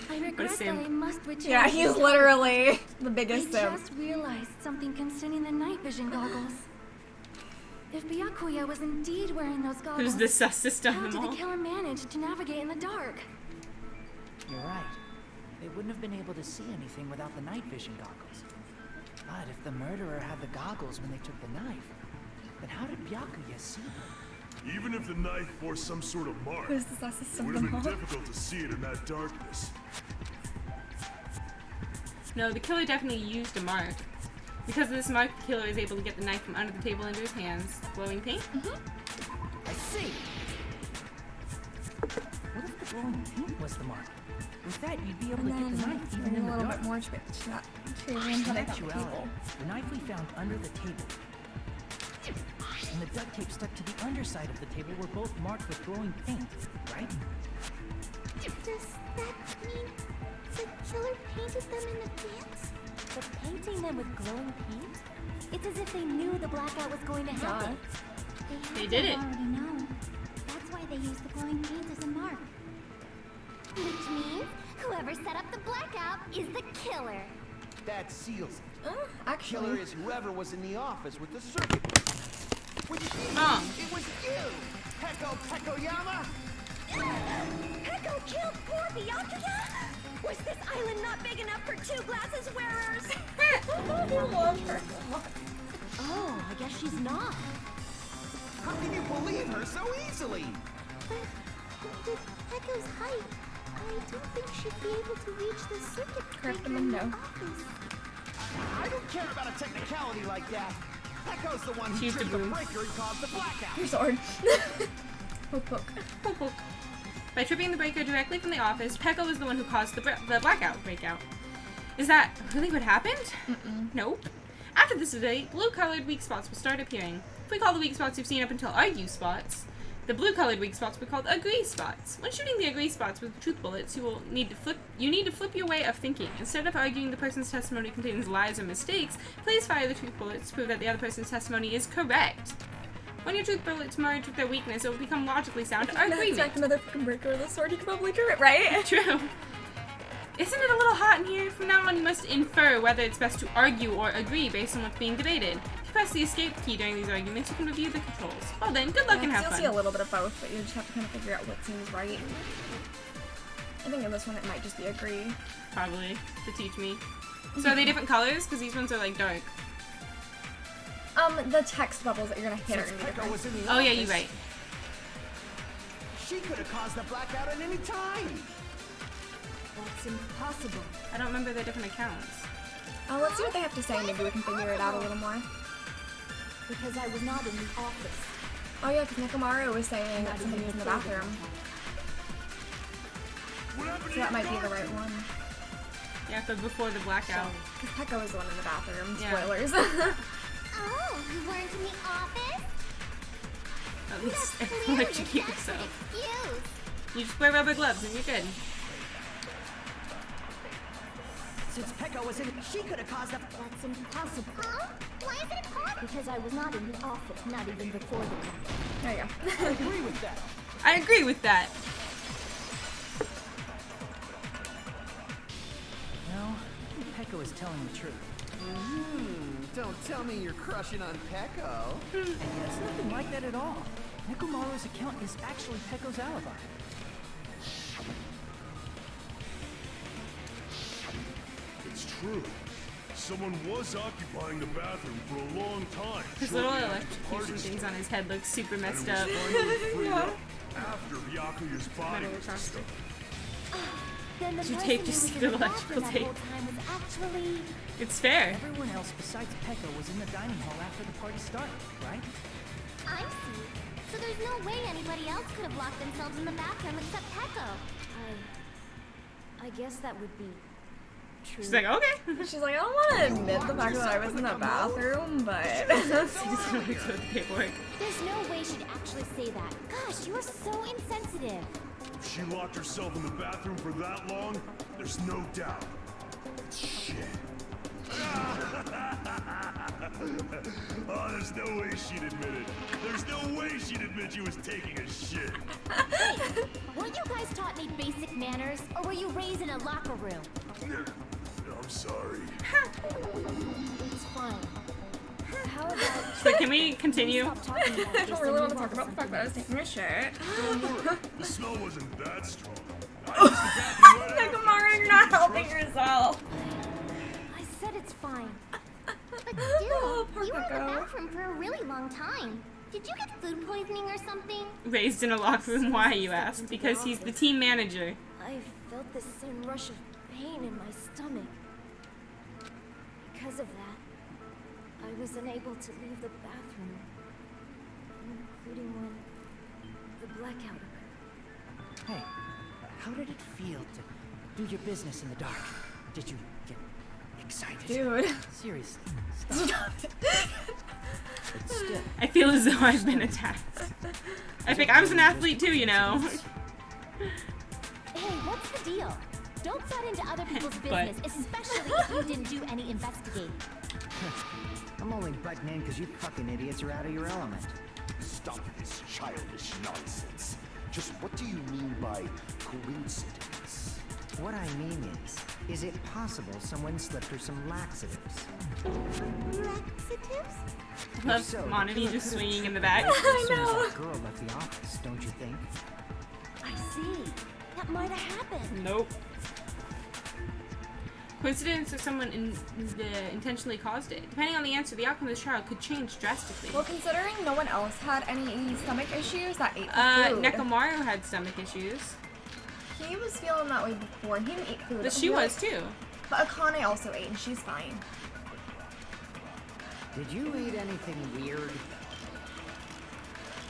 I regret that simp. I must return. Yeah, he's literally the biggest I simp. just realized something concerning the night vision goggles. If Byakuya was indeed wearing those goggles, Who's the sussest of how them did all? the killer manage to navigate in the dark? You're right. They wouldn't have been able to see anything without the night vision goggles. But if the murderer had the goggles when they took the knife, then how did Byakuya see them? Even if the knife bore some sort of mark, Who's the sassy it would have been simp? difficult to see it in that darkness. No, the killer definitely used a mark. Because of this mark, the killer is able to get the knife from under the table into his hands. Glowing paint? I see. What if the glowing paint was the mark? With that, you'd be able to And get the then knife even bring in a the little dark. bit more to that to In put it on the actuality, table. the knife we found under the table and the duct tape stuck to the underside of the table were both marked with glowing paint, right? Does that mean the killer painted them in advance? But painting them with glowing paint? It's as if they knew the blackout was going to happen. They had did to it. have already known. That's why they used the glowing paint as a mark. Which means whoever set up the blackout is the killer. That seals it. Oh, actually. Killer is whoever was in the office with the circuit. Which it was you, Peko Pekoyama. Peko killed poor Byakuya? Was this island not big enough for two glasses wearers? Oh, I guess she's not. How can you believe her so easily? But with Pekko's height, I don't think she'd be able to reach the circuit Correct breaker in the window. office. I don't care about a technicality like that. Peko's the one who She's the tripped the broom. breaker and caused the blackout. Your sword. Poke, poke. Poke, poke. By tripping the breaker directly from the office, Peko was the one who caused the blackout breakout. Is that really what happened? Nope. After this debate, blue-colored weak spots will start appearing. If we call the weak spots you've seen up until argue spots, the blue-colored weak spots were called agree spots. When shooting the agree spots with truth bullets, you need to flip your way of thinking. Instead of arguing the person's testimony contains lies or mistakes, please fire the truth bullets to prove that the other person's testimony is correct. When your truth bullets merge with their weakness, it will become logically sound agreement. That's another fucking breaker with a sword. You can probably do it, right? True. Isn't it a little hot in here? From now on, you must infer whether it's best to argue or agree based on what's being debated. If you press the escape key during these arguments, you can review the controls. Well then, good luck and have You'll fun. see a little bit of both, but you just have to kind of figure out what seems right. I think in this one it might just be agree. Probably, to teach me. So are they different colors? Because these ones are like dark. The text bubbles that you're gonna hit are gonna be Peko different. was in the Oh yeah, office, you're right. She could have caused the blackout at any time. That's impossible. I don't remember their different accounts. Let's see what they have to say. Maybe we can figure it out a little more. Because I was not in the office. Oh yeah, because Nekomaru was saying that somebody was in the bathroom. So that might be the right one. Yeah, but before the blackout. Because Peko was the one in the bathroom. Yeah. Spoilers. Oh, you weren't in the office? At least That's let clearly you a keep desperate yourself. excuse. You just wear rubber gloves and you're good. Since Peko was in it, she could have caused the... That's impossible. Huh? Why is it impossible? Because I was not in the office, not even before the blackout. There you go. I agree with that. I agree with that. No, I think Peko is telling the truth. Don't tell me you're crushing on Peko. It's nothing like that at all. Nekomaru's account is actually Peko's alibi. true. Someone was occupying the bathroom for a long time. His little electrocution things on his head look super messed up. Yeah. After Byakuya's body was discovered. Then the You person take who just was in the the electrical bathroom that tape. whole time was actually... It's fair. Everyone else besides Pekka was in the dining hall after the party started, right? I see. So there's no way anybody else could have locked themselves in the bathroom except Peko. I guess that would be true. She's like, okay. She's like, I don't want to admit the fact that I was in the bathroom, but... She's just gonna look at the paperwork. There's no way she'd actually say that. Gosh, you are so insensitive. If she locked herself in the bathroom for that long, there's no doubt. It's shit. Oh, there's no way she'd admit it. There's no way she'd admit she was taking a shit. Weren't you guys taught any basic manners, or were you raised in a locker room? I'm sorry. It's fine. How about... So can we continue? I don't really want to talk about the fact that I was taking a shit. The smell wasn't that strong. Nekomaru, you're not helping yourself. I said it's fine. But still, Oh, poor you were in the Coco. bathroom for a really long time. Did you get food poisoning or something? Raised in a locker room, why, you ask? Because he's the team manager. I felt this sudden rush of pain in my stomach. Because of that, I was unable to leave the bathroom, including when the blackout occurred. Hey, how did it feel to do your business in the dark? Did you get excited? Dude. Seriously, stop. But still, I feel as though I've been attacked. I think I was an athlete too, you know. Hey, what's the deal? Don't butt into other people's But- business, especially if you didn't do any investigating. I'm only butting in because you fucking idiots are out of your element. Stop this childish nonsense. Just what do you mean by coincidence? What I mean is it possible someone slipped her some laxatives? Laxatives? I love So, Monody you just could've swinging in the checked back. as soon as that girl left the office, don't you think? I see. That might have happened. Nope. Coincidence or someone intentionally caused it? Depending on the answer, the outcome of this trial could change drastically. Well, considering no one else had any stomach issues that ate the food. Nekomaru had stomach issues. He was feeling that way before. He didn't eat food. But she was too. But Akane also ate, and she's fine. Did you eat anything weird?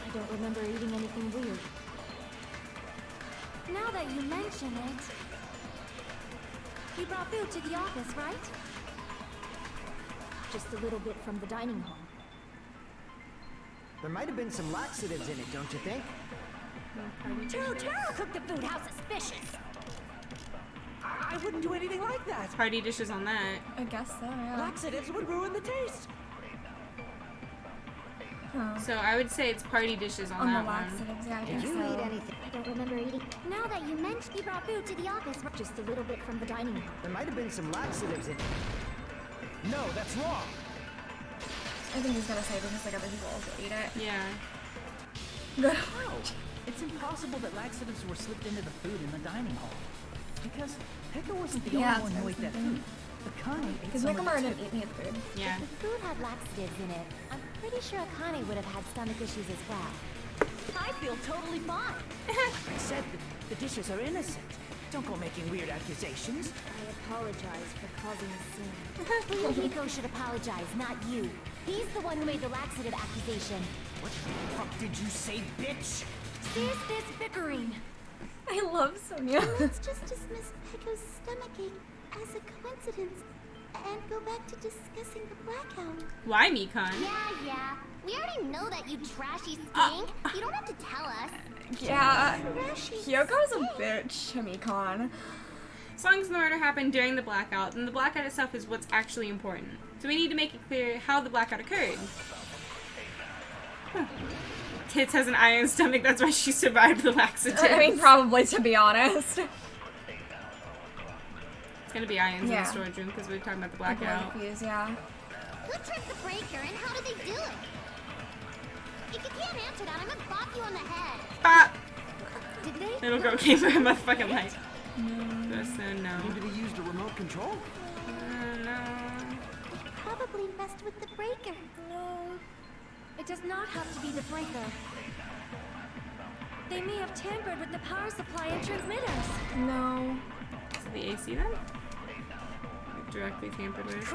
I don't remember eating anything weird. Now that you mention it, you brought food to the office, right? Just a little bit from the dining hall. There might have been some laxatives in it, don't you think? Taro cooked the food. How suspicious! I wouldn't do anything like that. Party dishes on that. I guess so, yeah. Laxatives would ruin the taste. So I would say it's party dishes on On the that one. laxatives, yeah, I Did think you so. eat anything? I don't remember eating. Now that you mentioned you brought food to the office, Just a little bit from the dining hall. There might have been some laxatives in it. No, that's wrong. I think he's gonna say because like other people also ate it. Yeah. Good. no. It's impossible that laxatives were slipped into the food in the dining hall. Because Pekka wasn't the Yeah, only one who ate that food. Akane ate Because some of Nekomaru it didn't too. eat any of the food. Yeah. if the food had laxatives in it, I'm pretty sure Akane would have had stomach issues as well. I feel totally fine. I said that the dishes are innocent. Don't go making weird accusations. I apologize for causing a scene. Hiko should apologize, not you. He's the one who made the laxative accusation. What the fuck did you say, bitch? Cease this bickering. I love Sonia. Let's just dismiss Peko's stomachache as a coincidence and go back to discussing the blackout. Why, Mikan? Yeah. We already know that you trashy stink. You don't have to tell us. Yeah. Trashy Hyogo's a stink. bitch, Mikon. As long as the murder happened during the blackout, then the blackout itself is what's actually important. So we need to make it clear how the blackout occurred. Tits has an iron stomach, that's why she survived the laxatives. I mean, probably, to be honest. It's gonna be irons in Yeah. the storage room because we were talking about the blackout. Fuse, yeah. Who tripped the breaker and how did they do it? If you can't answer that, I'm gonna bop you on the head. Bop! Did they? Little girl came for her motherfucking life. Just a no. Maybe they used a remote control? No. Probably messed with the breaker. No. It does not have to be the breaker. They may have tampered with the power supply and transmitters. No. Is it the AC then? Like directly tampered with?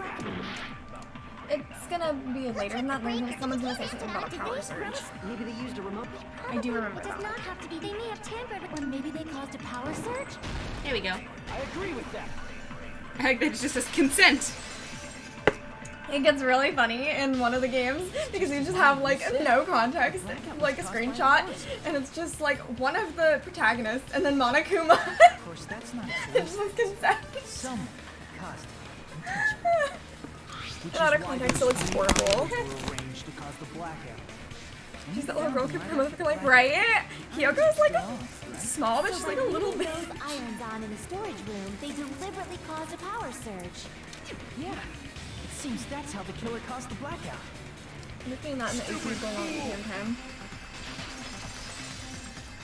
It's gonna be later than that. Someone's gonna say something about a power surge. Maybe they used a remote. I do remember It does that. not have to be. They may have tampered with, or maybe they caused a power surge. Here we go. I agree with that. I like that it just says consent. It gets really funny in one of the games because you just have like no context, like a screenshot, and it's just like one of the protagonists and then Monokuma. Of course, that's not true. It's just consent. Someone caused it. Out of context, it looks horrible. Arranged to cause the blackout. Just that little girl kept coming up like, right? Kyoko's like small, but she's like a little bit. Those irons on in the storage room, they deliberately caused a power surge. Yeah. It seems that's how the killer caused the blackout. We're doing that in the AC going on at the same time.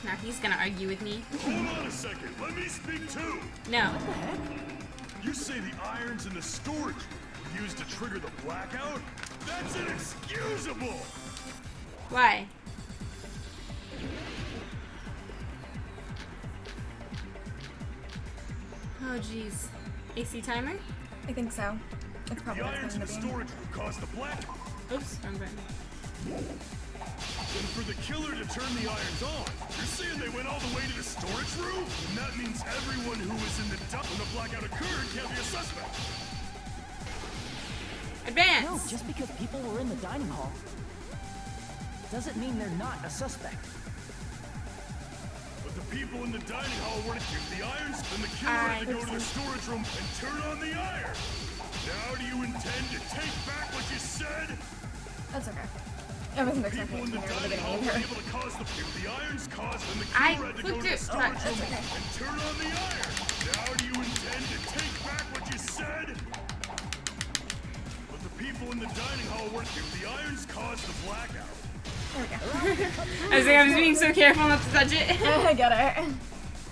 Now he's gonna argue with me. Hold on a second. Let me speak too. No. You say the irons in the storage room were used to trigger the blackout? That's inexcusable! Why? Oh jeez. AC timer? I think so. It's probably The what's irons in going the to be. storage room caused the blackout. Oops, wrong button. And for the killer to turn the irons on, you're saying they went all the way to the storage room? And that means everyone who was in the dump when the blackout occurred can't be a suspect. Advance! No, just because people were in the dining hall doesn't mean they're not a suspect. But the people in the dining hall weren't give the irons, and the killer had to go to the storage room and turn on the iron. Now do you intend to take back what you said? That's okay. I wasn't expecting People it in to the be dining hall either. were able to cause the irons caused, and the I killer had to go to clicked the it. storage That's room okay. and turn on the iron. Now do you intend to take back what you said? But the people in the dining hall weren't give the irons caused the blackout. There we go. I was like, I was being so careful not to touch it. I get it.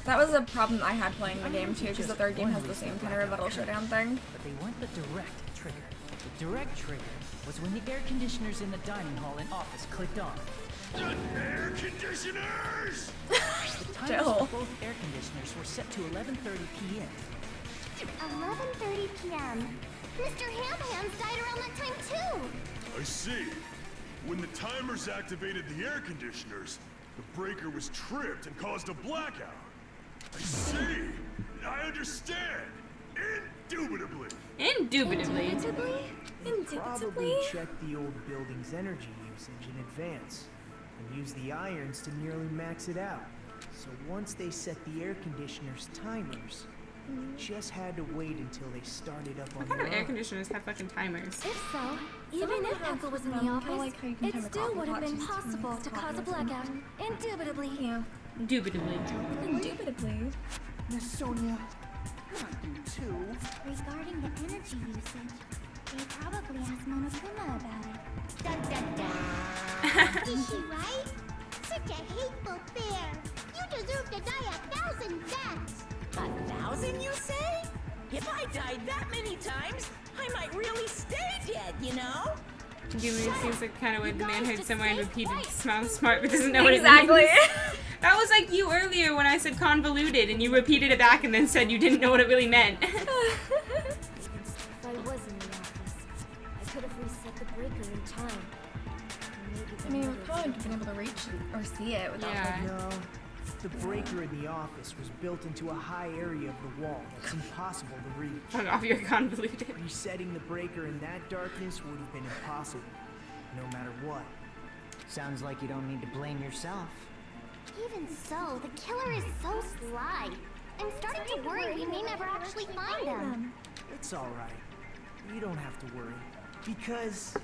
That was a problem I had playing the game too, because the third game has the same kind of rebuttal showdown thing. But they weren't the direct trigger. The direct trigger was when the air conditioners in the dining hall and office clicked on. Air conditioners! The timers for both air conditioners were set to 11:30 p.m. 11:30 p.m. Mr. Ham-Hams died around that time too. I see. When the timers activated the air conditioners, the breaker was tripped and caused a blackout. I see. I understand. Indubitably. Indubitably. Probably check the old building's energy usage in advance and use the irons to nearly max it out. So once they set the air conditioner's timers, they just had to wait until they started up on What kind of their air own. conditioners have fucking timers? If so, even if Uncle was in the office, it still would have been possible to cause a blackout. Indubitably. Yeah. Indubitably. Indubitably. Miss Sonia, not you too. Regarding the energy usage, they probably asked Monokuma about it. Dun dun dun. Is she right? Such a hateful bear. You deserve to die 1,000 deaths. 1,000, you say? If I died that many times, I might really stay dead, you know? Indubitably seems like kind of when man heard somewhere and repeated sounds smart but doesn't know what it means. Exactly. That was like you earlier when I said convoluted and you repeated it back and then said you didn't know what it really meant. If I was in the office, I could have reset the breaker in time. I mean, we probably wouldn't have been able to reach or see it without Yeah. No, the breaker in the office was built into a high area of the wall that's impossible to reach. Fuck off, you're convoluted. Resetting the breaker in that darkness would have been impossible, no matter what. Sounds like you don't need to blame yourself. Even so, the killer is so sly. I'm starting to worry we may never actually find him. It's alright. You don't have to worry. Because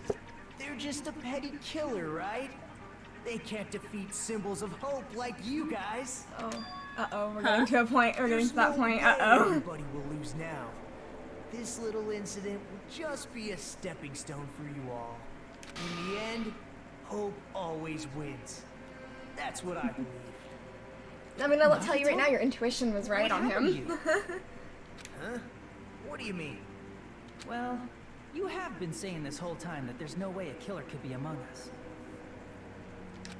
they're just a petty killer, right? They can't defeat symbols of hope like you guys. Oh. Uh-oh, we're getting to a point. We're getting to that point. Uh-oh. Everybody will lose now. This little incident will just be a stepping stone for you all. In the end, hope always wins. That's what I believe. I mean, I'll tell you right now, your intuition was right on him. Huh? What do you mean? Well, you have been saying this whole time that there's no way a killer could be among us.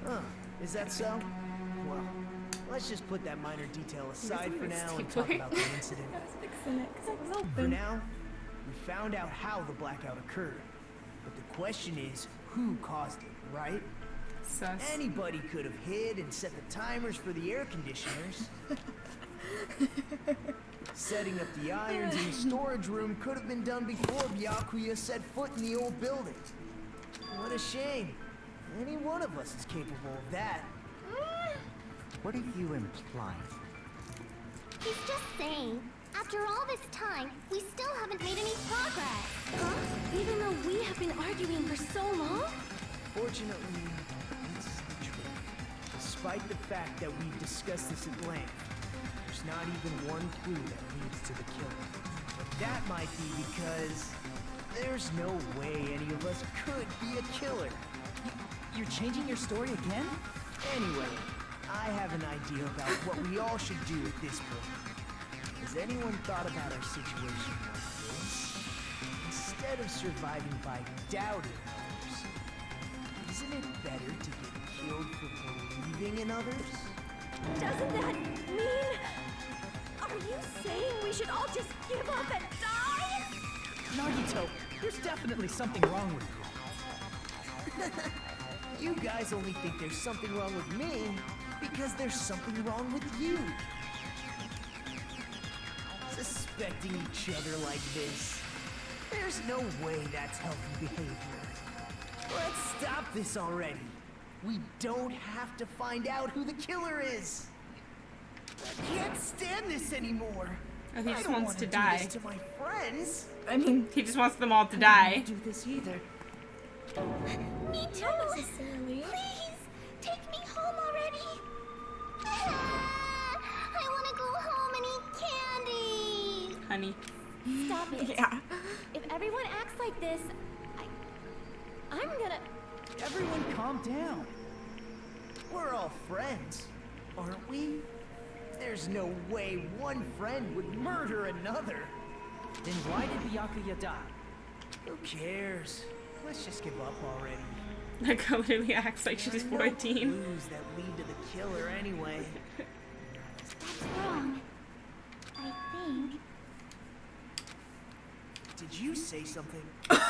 Huh, is that so? Well, let's just put that minor detail aside for now and talk about the incident. For now, we found out how the blackout occurred. But the question is, who caused it, right? Sus. Anybody could have hid and set the timers for the air conditioners. Setting up the irons in the storage room could have been done before Byakuya set foot in the old building. What a shame. Any one of us is capable of that. What are you implying? He's just saying, after all this time, we still haven't made any progress. Huh? Even though we have been arguing for so long? Fortunately, it's the truth. Despite the fact that we've discussed this at length, there's not even one clue that leads to the killing. But that might be because there's no way any of us could be a killer. You're changing your story again? Anyway, I have an idea about what we all should do at this point. Has anyone thought about our situation like this? Instead of surviving by doubting others, isn't it better to get killed for believing in others? Doesn't that mean... Are you saying we should all just give up and die? Nagito, there's definitely something wrong with you. You guys only think there's something wrong with me because there's something wrong with you. Suspecting each other like this. There's no way that's healthy behavior. Let's stop this already. We don't have to find out who the killer is. I can't stand this anymore. Oh, he just I don't wants to wanna die. do this to my friends. I mean, he just wants them all to die. Do this either. Me too. Not necessarily. Please, take me home already. I want to go home and eat candy. Honey. Stop it. Yeah. If everyone acts like this, I'm gonna... Everyone calm down. We're all friends, aren't we? There's no way one friend would murder another. Then why did Byakuya die? Who cares? Let's just give up already. That girl literally acts like she's 14. Clues that lead to the killer anyway. That's wrong. I think. Did you say something? We've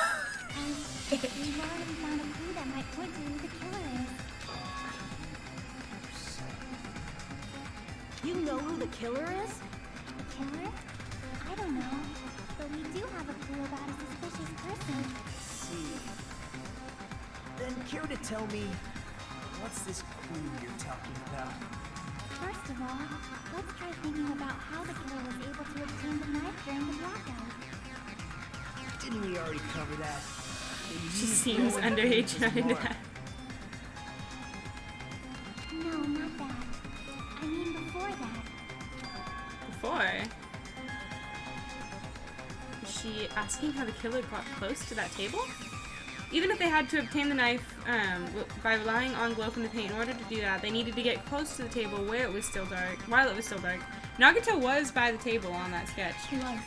already found a clue that might point to who the killer is. You know who the killer is? The killer? I don't know. But we do have a clue about a suspicious person. See. Then care to tell me, what's this clue you're talking about? First of all, let's try thinking about how the killer was able to obtain the knife during the blackout. Didn't we already cover that? She seems underage. No, not that. I mean before that. Before? Is she asking how the killer got close to that table? Even if they had to obtain the knife by relying on glow from the paint, in order to do that, they needed to get close to the table where it was still dark, while it was still dark. Nagito was by the table on that sketch. He was.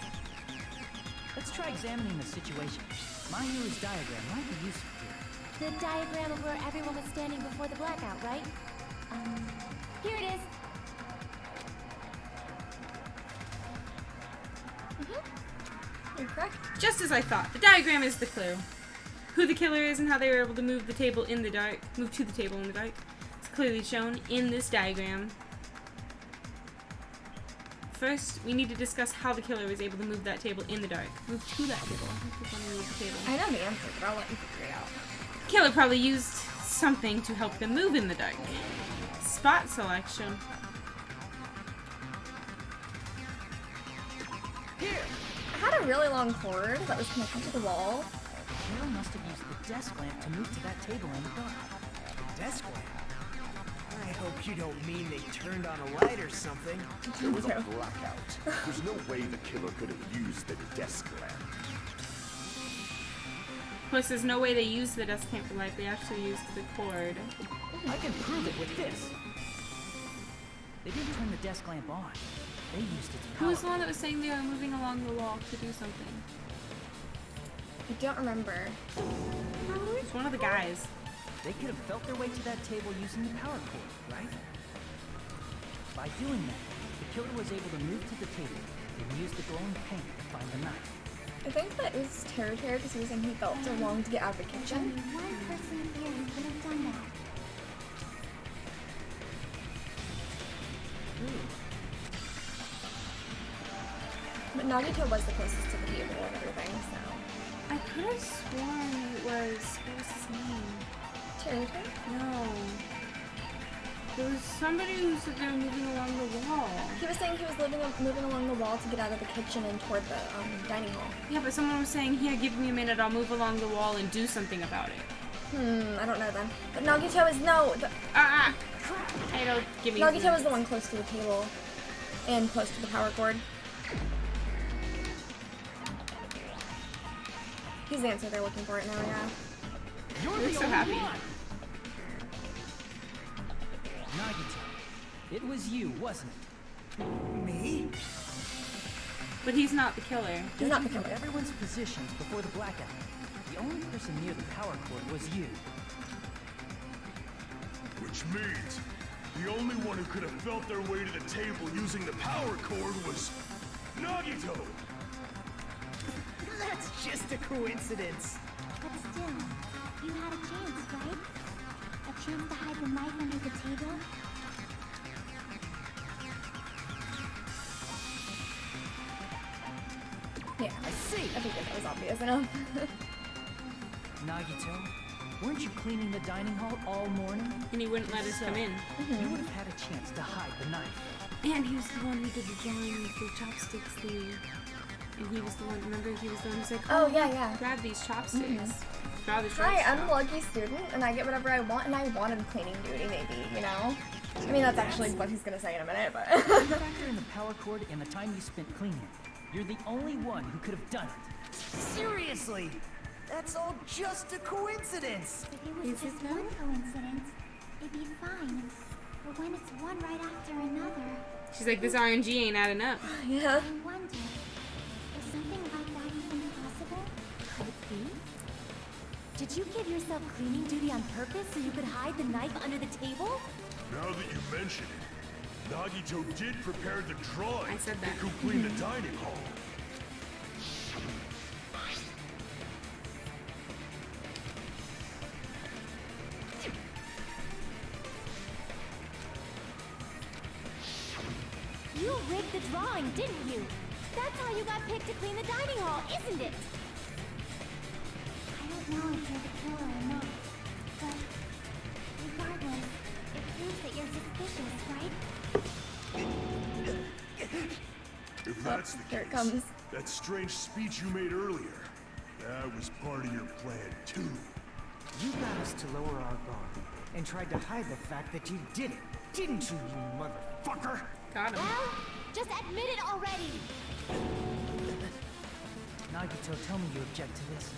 Let's try examining the situation. Mayu's diagram might be useful here. The diagram of where everyone was standing before the blackout, right? Here it is. You're correct. Just as I thought. The diagram is the clue. Who the killer is and how they were able to move the table in the dark. Move to the table in the dark. It's clearly shown in this diagram. First, we need to discuss how the killer was able to move that table in the dark. Move to that table. Move the table. I know the answer, but I'll let you figure it out. Killer probably used something to help them move in the dark. Spot selection. Here! I had a really long cord that was connected to the wall. Killer must have used the desk lamp to move to that table in the dark. Desk lamp? I hope you don't mean they turned on a light or something. There was a blackout. There's no way the killer could have used the desk lamp. Of course, there's no way they used the desk lamp for light. They actually used the cord. I can prove it with this. They didn't turn the desk lamp on. They used its Who power. was the one that was saying they were moving along the wall to do something? I don't remember. It's one of the guys. They could have felt their way to that table using the power cord, right? By doing that, the killer was able to move to the table and use the glowing paint to find the knife. I think that is territory because he was saying he felt so long to get out of the kitchen. Only one person here who could have done that. But Nagito was the closest to the table and everything, so. I could have sworn it was, what was his name? Territory? No. There was somebody who said they were moving along the wall. He was saying he was moving along the wall to get out of the kitchen and toward the dining hall. Yeah, but someone was saying, here, give me a minute, I'll move along the wall and do something about it. I don't know then. But Nagito is Hey, don't give me Nagito was the one close to the table and close to the power cord. He's the answer they're looking for right now, yeah. You're so happy. Nagito, it was you, wasn't it? Me? But he's not the killer. He's not the killer. Everyone's positions before the blackout. The only person near the power cord was you. Which means the only one who could have felt their way to the table using the power cord was Nagito! That's just a coincidence. But still, you had a chance, right? A chance to hide the knife under the table? Yeah, I see. I think that was obvious enough. Nagito, weren't you cleaning the dining hall all morning? And he wouldn't let us come in. You would have had a chance to hide the knife. And he was the one who did the drawing with the chopsticks thing. And he was the one, remember, he was the one who's like, oh yeah. grab these chopsticks. Grab these Hi, chopsticks. I'm a lucky student, and I get whatever I want, and I wanted cleaning duty, maybe, you know? I mean, that's actually what he's gonna say in a minute, but... Factor in the power cord and the time you spent cleaning. You're the only one who could have done it. Seriously? That's all just a coincidence. If it was just one coincidence, it'd be fine. But when it's one right after another... She's like, this RNG ain't adding up. Yeah. I wonder, is something like that even possible? Could it be? Did you give yourself cleaning duty on purpose so you could hide the knife under the table? Now that you mention it, Nagito did prepare the drawing. I said that. Who cleaned the dining hall. You rigged the drawing, didn't you? That's how you got picked to clean the dining hall, isn't it? I don't know if you're the killer or not, but regardless, it proves that you're suspicious, right? If that's the Here it case, comes. that strange speech you made earlier, that was part of your plan too. You got us to lower our guard and tried to hide the fact that you did it, didn't you, you motherfucker? Got him. Well, just admit it already. Nagito, tell me you object to this.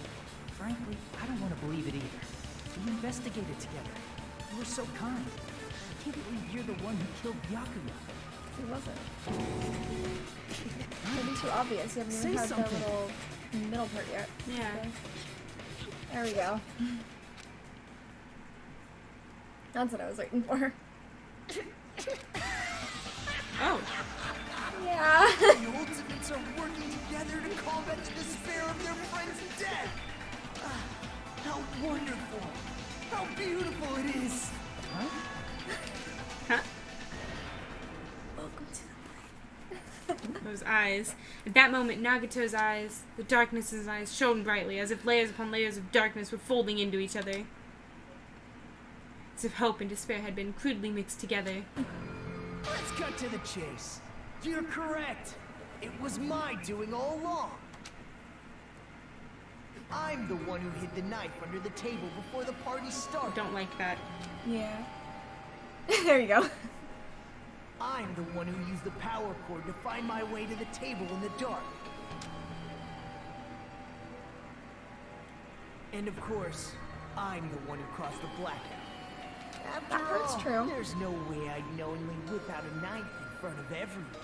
Frankly, I don't want to believe it either. We investigated together. You were so kind. I can't believe you're the one who killed Byakuya. He wasn't. Maybe too obvious. You haven't even had the little middle part yet. Yeah. Okay. There we go. That's what I was waiting for. Oh. Yeah. The Ultimates are working together to combat the despair of their friend's death. Ah, how wonderful. How beautiful it is. Huh? Welcome to Those eyes. At that moment, Nagito's eyes, the darkness in his eyes, shone brightly, as if layers upon layers of darkness were folding into each other. As if hope and despair had been crudely mixed together. Let's cut to the chase. You're correct. It was my doing all along. I'm the one who hid the knife under the table before the party started. Don't like that. Yeah. There you go. I'm the one who used the power cord to find my way to the table in the dark. And of course, I'm the one who caused the blackout. That part's true. There's no way I'd knowingly whip out a knife in front of everyone.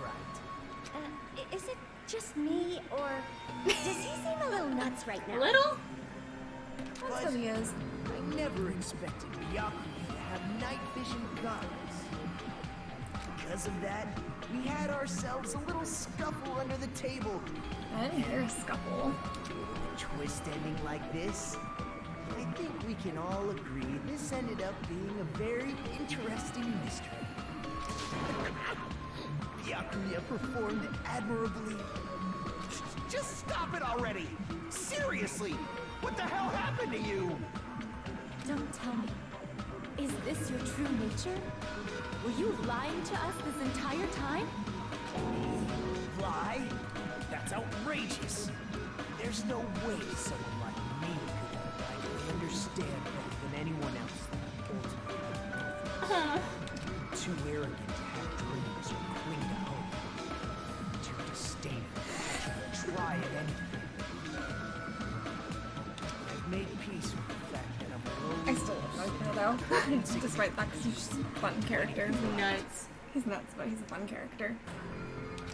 Right. Is it just me, or does he seem a little nuts right now? Little? That's what he is. I never expected Byakuya to have night vision goggles. Because of that, we had ourselves a little scuffle under the table. I didn't hear a scuffle. A twist ending like this, I think we can all agree this ended up being a very interesting mystery. Byakuya performed admirably. Just stop it already! Seriously! What the hell happened to you? Don't tell me. Is this your true nature? Were you lying to us this entire time? Lie? That's outrageous. There's no way someone like me could rightly understand better than anyone else the ultimate. Too arrogant to have dreams or cling to hope. Too disdainful to actually try at anything. I've made peace with the fact that I'm alone. I still love Naruto though. Despite that, because he's just a fun character. He's nuts. He's nuts, but he's a fun character.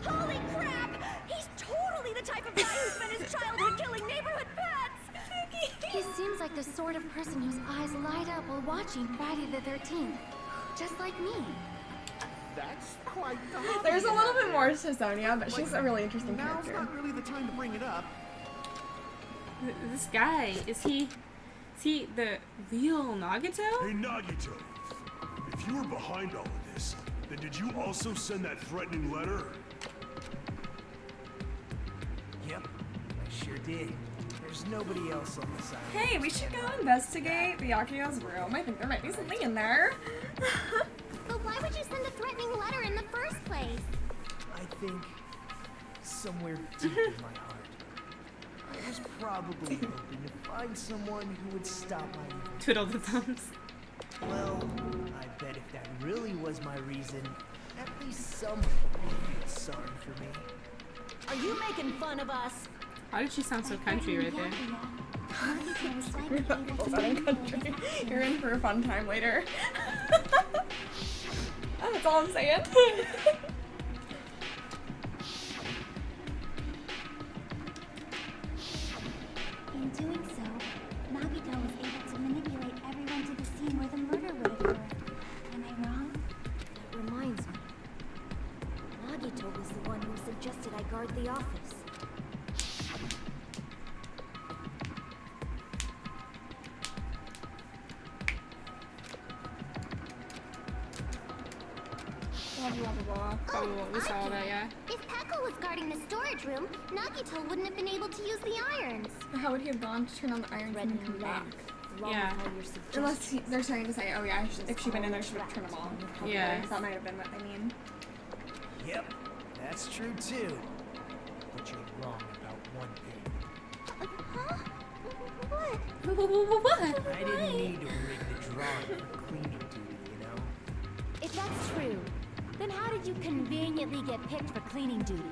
Holy crap! He's totally the type of guy who spent his childhood killing neighborhood pets! He seems like the sort of person whose eyes light up while watching Friday the 13th. Just like me. That's quite the There's a little bit more to Sonia, but she's a really interesting Now's character. not really the time to bring it up. This guy, is he the real Nagato? Hey, Nagito. If you were behind all of this, then did you also send that threatening letter? Yep, I sure did. There's nobody else on the side. Hey, we should go investigate Byakuya's room. I think there might be something in there. But why would you send a threatening letter in the first place? I think somewhere deep in my heart, I was probably hoping to find someone who would stop my evil. Twiddle the thumbs. Well, I bet if that really was my reason, at least someone would feel sorry for me. Are you making fun of us? Why did she sound so country right there? Country. You're in for a fun time later. That's all I'm saying. In doing so, Nagito was able to manipulate everyone to the scene where the murder would occur. Am I wrong? That reminds me. Nagito was the one who suggested I guard the office. We saw that, yeah. If Peko was guarding the storage room, Nagito wouldn't have been able to use the irons. How would he have gone to turn on the irons and come back? Yeah. Unless they're starting to say, oh yeah, if she went in there, she would have turned them on. Yeah. That might have been what they mean. Yep, that's true too. But you're wrong about one thing. Huh? What? What? I didn't need to rig the drawing for cleaning duty, you know? If that's true, then how did you conveniently get picked for cleaning duty?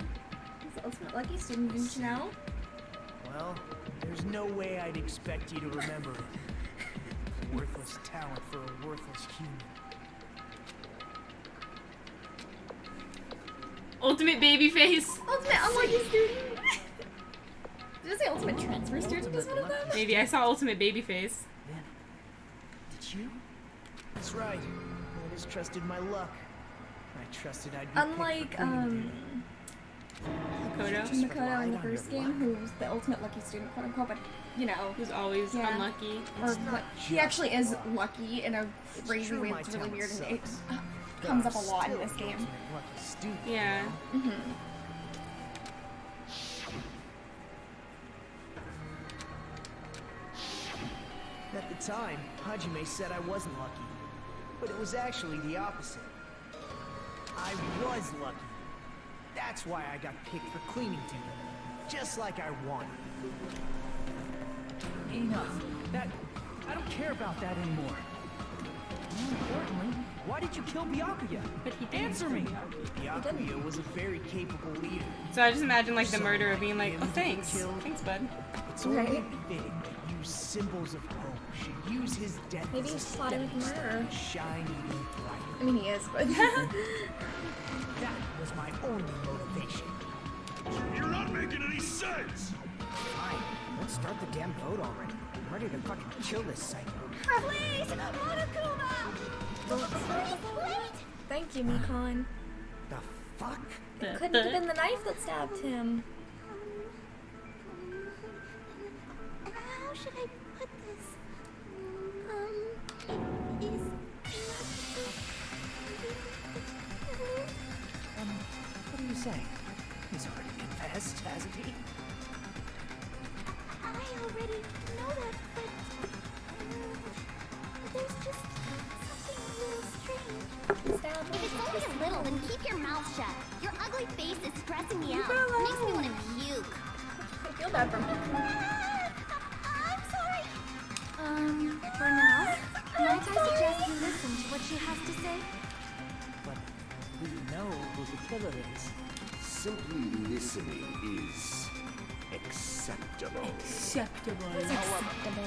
He's the ultimate lucky student, didn't you know? Well, there's no way I'd expect you to remember it. Worthless talent for a worthless human. Ultimate baby face. Ultimate unlucky student. Did it say ultimate transfer student is one of them? Maybe I saw ultimate baby face. Did you? That's right. I just trusted my luck. I trusted I'd be Unlike, Makoto in the first game, who's the ultimate lucky student, quote unquote, but, you know. Who's always unlucky. Or what, he actually is lucky in a crazy way that's really weird, and it comes up a lot in this game. Yeah. At the time, Hajime said I wasn't lucky. But it was actually the opposite. I was lucky. That's why I got picked for cleaning duty. Just like I wanted. Enough. I don't care about that anymore. More importantly, why did you kill Byakuya? But he didn't. Answer me! Byakuya was a very capable leader. So I just imagine like the murderer being like, oh thanks. Thanks, bud. It's only fitting that you whose symbols of hope should use his death Maybe as a he's plotting with stepping stone murder. to shine even brighter. I mean, he is, but. That was my only motivation. You're not making any sense! Fine, let's start the damn vote already. I'm ready to fucking kill this psycho. Please, Monokuma! Please, wait! Thank you, Mikon. The fuck? It couldn't have been the knife that stabbed him. How should I put this? It is What are you saying? He's already confessed, hasn't he? I already know that, but there's just something a little strange. If it's only a little, then keep your mouth shut. Your ugly face is stressing me out. Makes me want to puke. I feel bad for him. I'm sorry. For now, might I suggest you listen to what she has to say? But we know who the killer is. Simply listening is acceptable. Acceptable.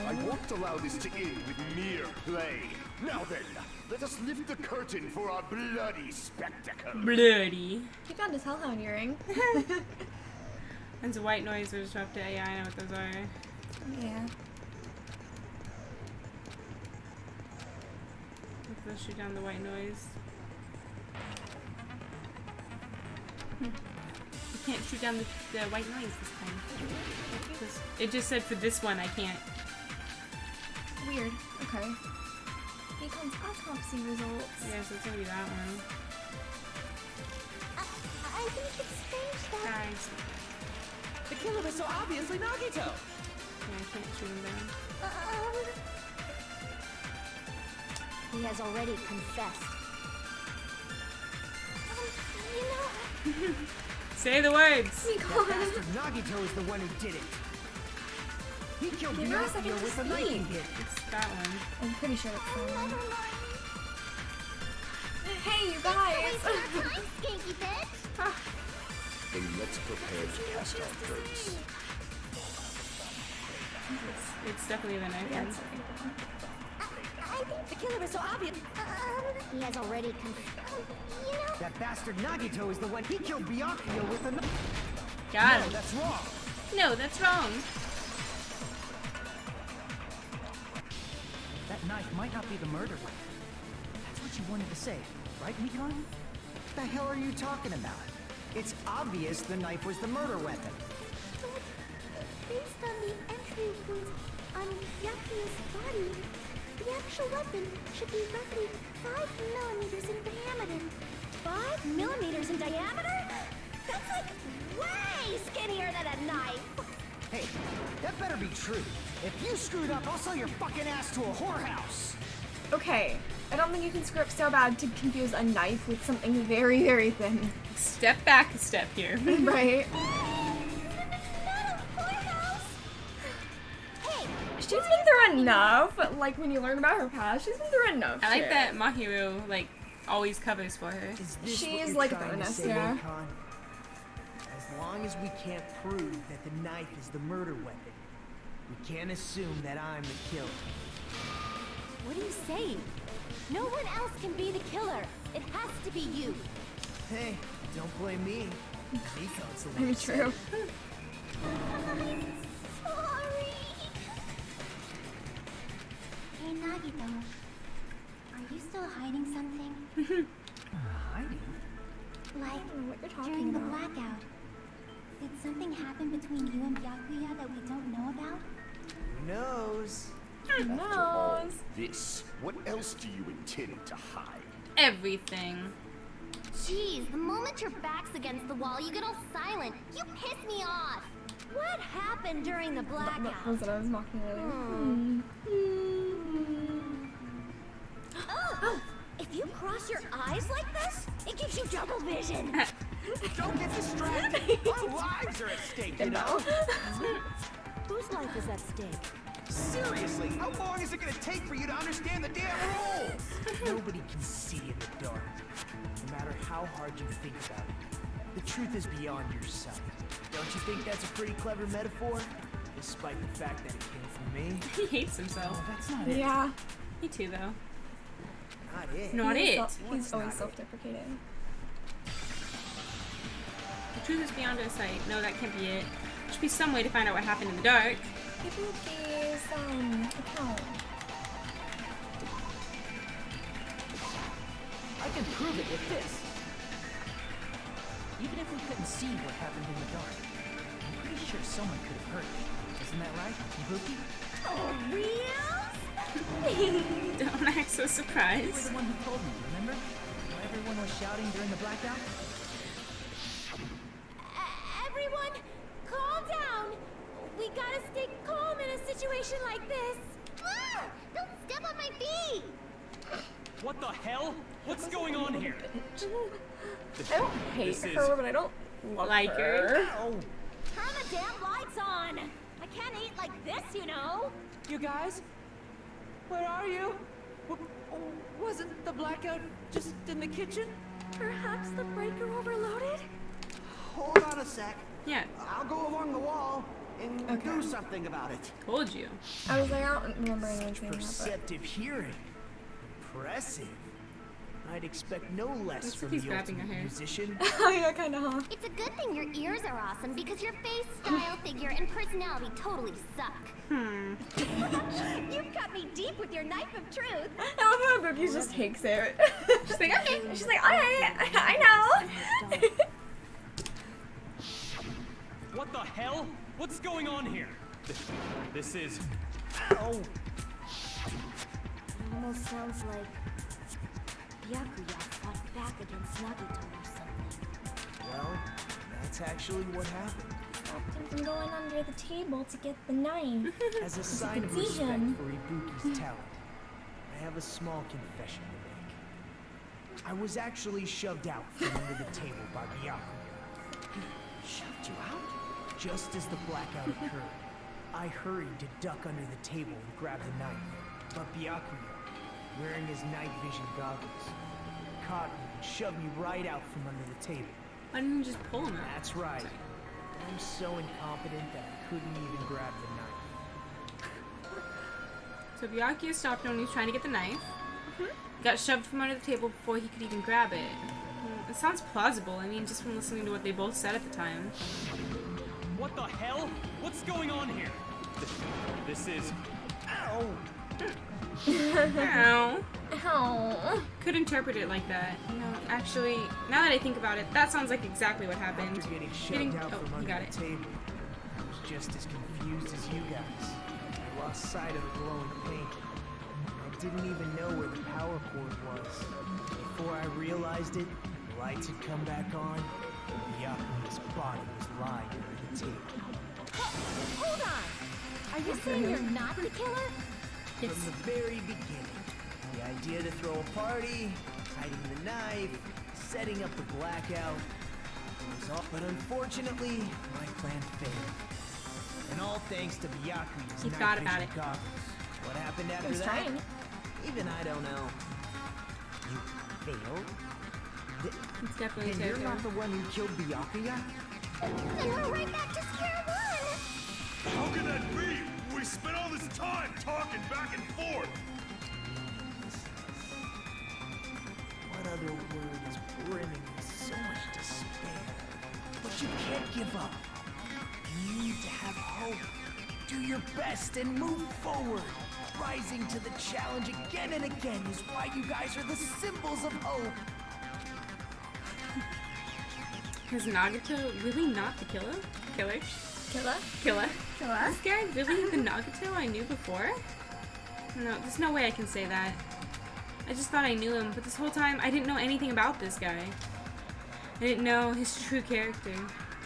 I won't allow this to end with mere play. Now then, let us lift the curtain for our bloody spectacle. Bloody. He found his hellhound earring. And a white noise was dropped to AI. I know what those are. Yeah. Let's shoot down the white noise. You can't shoot down the white noise this time. It just said for this one I can't. Weird. Okay. Mikon's autopsy results. Yeah, so it's gonna be that one. I think it's strange that... Guys. The killer was so obviously Nagito! Yeah, I can't shoot him down. He has already confessed. You know... Say the words! That bastard Nagito is the one who did it. He killed Give her a second Pinocchio to with a knife he speak. hit. It's that one. I'm pretty sure that's the one. Never mind. Hey, you guys! Time, skanky bitch! And let's prepare to cast our votes. It's definitely the knife one. I think The killer is so obvious! he has already you know... That bastard Nagito is the one. He killed Pinocchio with a knife. Got No, him. that's wrong. No, that's wrong. That knife might not be the murder weapon. That's what you wanted to say, right, Mikon? What the hell are you talking about? It's obvious the knife was the murder weapon. But based on the entry wounds on Yakuya's body, the actual weapon should be roughly 5 millimeters in diameter. 5 millimeters in diameter? That's like way skinnier than a knife! Hey, that better be true. If you screwed up, I'll sell your fucking ass to a whorehouse. Okay, I don't think you can screw up so bad to confuse a knife with something very, very thin. Step back a step here. Right? She's been through enough. Like, when you learn about her past, she's been through enough. I like shit. that Mahiro, like, always covers for her. Is this She what is you're like trying to bonus, say, yeah. Akon? As long as we can't prove that the knife is the murder weapon, we can't assume that I'm the killer. What are you saying? No one else can be the killer. It has to be you. Hey, don't blame me. Mikon's the one Maybe who said true. it. Sorry. Hey, Nagito. Are you still hiding something? Hiding? Like, what you're talking during the about. blackout, did something happen between you and Byakuya that we don't know about? Who knows? After all this, what else do you intend to hide? Everything. Jeez, the moment your back's against the wall, you get all silent. You piss me off. What happened during the blackout? That was what I was mocking earlier. Oh, if you cross your eyes like this, it gives you double vision. Don't get distracted. Our lives are at stake, you know? Whose life is at stake? Seriously, how long is it gonna take for you to understand the damn rules? Nobody can see in the dark, no matter how hard you think about it. The truth is beyond your sight. Don't you think that's a pretty clever metaphor? despite the fact that it came from me. He hates himself. That's not it. Yeah. Me too, though. Not it. Not it. He's always self-deprecating. The truth is beyond our sight. No, that can't be it. There should be some way to find out what happened in the dark. Ibuki's account. I can prove it with this. Even if we couldn't see what happened in the dark, I'm pretty sure someone could have heard it. Isn't that right, Ibuki? Oh, real? Don't act so surprised. You were the one who told me, remember? How everyone was shouting during the blackout? Everyone, calm down. We gotta stay calm in a situation like this. Ah! Don't step on my feet! What the hell? What's going on here? I don't hate her, but I don't like her. Turn the damn lights on! I can't eat like this, you know! You guys? Where are you? Wasn't the blackout just in the kitchen? Perhaps the breaker overloaded? Hold on a sec. Yeah. I'll go along the wall and do something about it. Told you. I was like, I don't remember anything. Perceptive hearing. Impressive. I'd expect no less Looks from like he's the grabbing ultimate her hair. musician. Oh yeah, kinda, huh? It's a good thing your ears are awesome because your face, style, figure, and personality totally suck. You've cut me deep with your knife of truth. I love how Ibuki just takes it. She's like, okay. She's like, alright, I know. What the hell? What's going on here? This is... Ow! It almost sounds like Byakuya fought back against Nagito or something. Well, that's actually what happened. Stopped him from going under the table to get the knife. As a sign of see respect him. for Ibuki's talent, I have a small confession to make. I was actually shoved out from under the table by Byakuya. Shoved you out? Just as the blackout occurred, I hurried to duck under the table and grab the knife. But Byakuya, wearing his night vision goggles, caught me and shoved me right out from under the table. Why didn't you just pull him out? That's right. I'm so incompetent that I couldn't even grab the knife. So Byakuya stopped when he was trying to get the knife. Got shoved from under the table before he could even grab it. It sounds plausible. I mean, just from listening to what they both said at the time. What the hell? What's going on here? This is... Ow! Ow. Ow. Could interpret it like that. No, actually, now that I think about it, that sounds like exactly what happened. After getting shoved out from you under got the it. table, I was just as confused as you guys. I lost sight of the glowing paint. I didn't even know where the power cord was. Before I realized it, the lights had come back on, and Byakuya's body was lying under the table. Hold on! Are you saying you're not the killer? From the very beginning, the idea to throw a party, hiding the knife, setting up the blackout, was all. But unfortunately, my plan failed. And all thanks to Byakuya's He night thought about vision it. goggles. What happened after He's that? trying. Even I don't know. You failed? It's definitely And you're Tokyo. not the one who killed Byakuya? Then we're right back to square one! How can that be? We spent all this time talking back and forth. What other word is brimming with so much despair? But you can't give up. You need to have hope. Do your best and move forward. Rising to the challenge again and again is why you guys are the symbols of hope. Is Nagato really not the killer? Killer? Killer? Killer? Killer? This guy really the Nagato I knew before? No, there's no way I can say that. I just thought I knew him, but this whole time I didn't know anything about this guy. I didn't know his true character.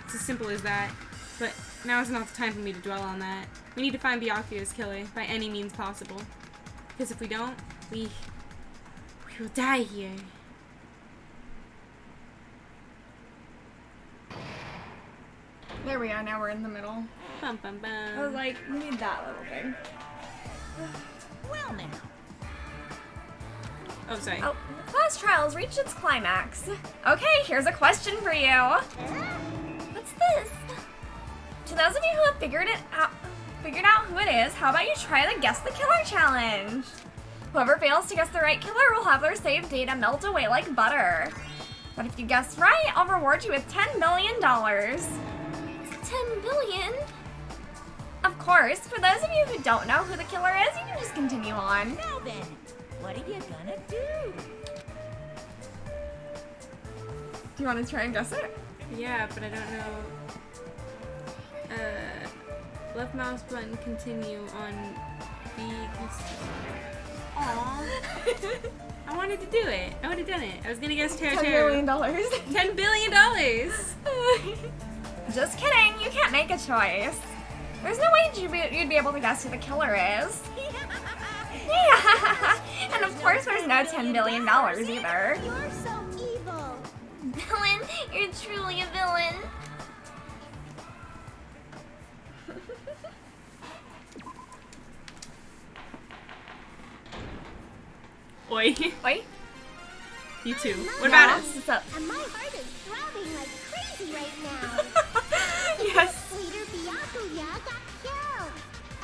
It's as simple as that. But now is not the time for me to dwell on that. We need to find Byakuya's killer by any means possible. Because if we don't, we will die here. There we are, now we're in the middle. Bum, bum, bum. I was like, we need that little thing. Well now. Oh, sorry. Oh, the class trials reached its climax. Okay, here's a question for you. What's this? To those of you who have figured it out, figured out who it is, how about you try the Guess the Killer challenge? Whoever fails to guess the right killer will have their saved data melt away like butter. But if you guess right, I'll reward you with $10 million. 10 billion? Of course, for those of you who don't know who the killer is, you can just continue on. Now then, what are you gonna do? Do you want to try and guess it? Yeah, but I don't know. Left mouse button continue on B. Aww. I wanted to do it. I would have done it. I was gonna guess $10 billion. $10 billion. Just kidding. You can't make a choice. There's no way you'd be able to guess who the killer is. Yeah. And of course, there's no $10 billion either. You're so evil. Villain, you're truly a villain. Oi. Oi. You too. What about us? What's up? And my heart is throbbing like crazy right now. Yes. Leader Byakuya got killed.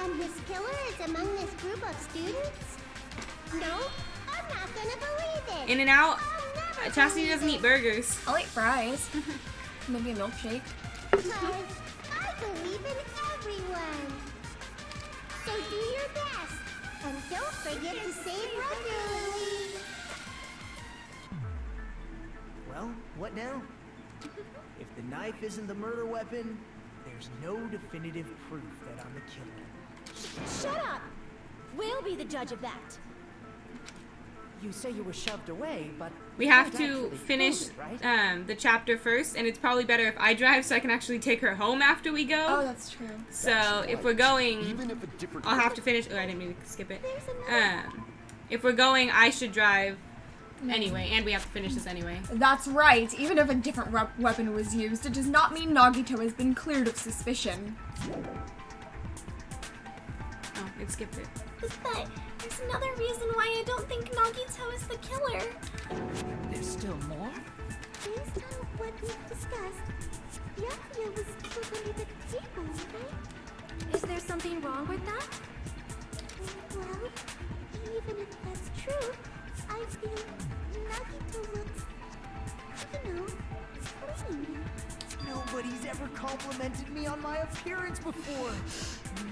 And this killer is among this group of students? No, I'm not gonna believe it. In and out. Chastity doesn't eat burgers. I'll eat fries. Maybe a milkshake. Because I believe in everyone. So do your best. And don't forget to save regularly. Well, what now? If the knife isn't the murder weapon, there's no definitive proof that I'm the killer. Shut up! We'll be the judge of that. You say you were shoved away, but We have you to can't actually finish prove it, right? the chapter first, and it's probably better if I drive so I can actually take her home after we go. Oh, that's true. So if we're going, Even if a different I'll have to finish. Oh, I didn't mean to skip it. If we're going, I should drive anyway, and we have to finish this anyway. That's right. Even if a different weapon was used, it does not mean Nagito has been cleared of suspicion. Oh, it skipped it. But there's another reason why I don't think Nagito is the killer. There's still more? Based on what we've discussed, Byakuya was killed under the table, right? Is there something wrong with that? Well, even if that's true, I feel Nagito looks, you know, clean. Nobody's ever complimented me on my appearance before.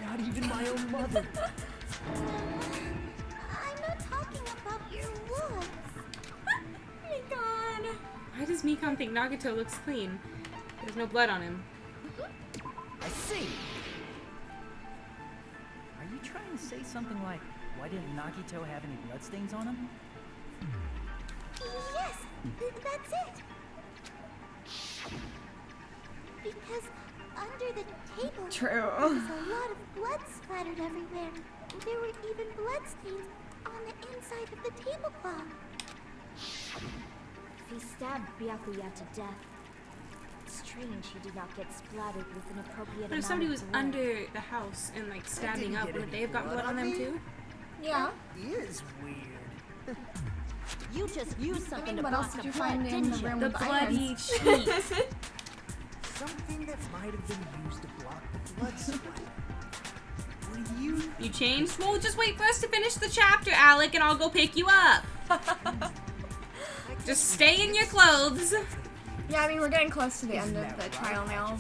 Not even my own mother. I'm not talking about your looks. Oh my god. Why does Mikon think Nagito looks clean? There's no blood on him. I see. Are you trying to say something like, why didn't Nagito have any bloodstains on him? Yes, that's it. Because under the table, True. there was a lot of blood splattered everywhere. There were even bloodstains on the inside of the tablecloth. He stabbed Byakuya to death. It's strange he did not get splattered with an appropriate But if amount somebody of was blood. under the house and like stabbing up, wouldn't they have got blood on them too? Yeah. It is weird. You just used something to What block else did the you blood, find in didn't the you? room The with bloody irons? sheet. Something that might have been used to block the blood supply. What do you You changed? Well, just wait for us to finish the chapter, Alec, and I'll go pick you up. Just stay in your clothes. Yeah, I mean, we're getting close to the end of the trial now.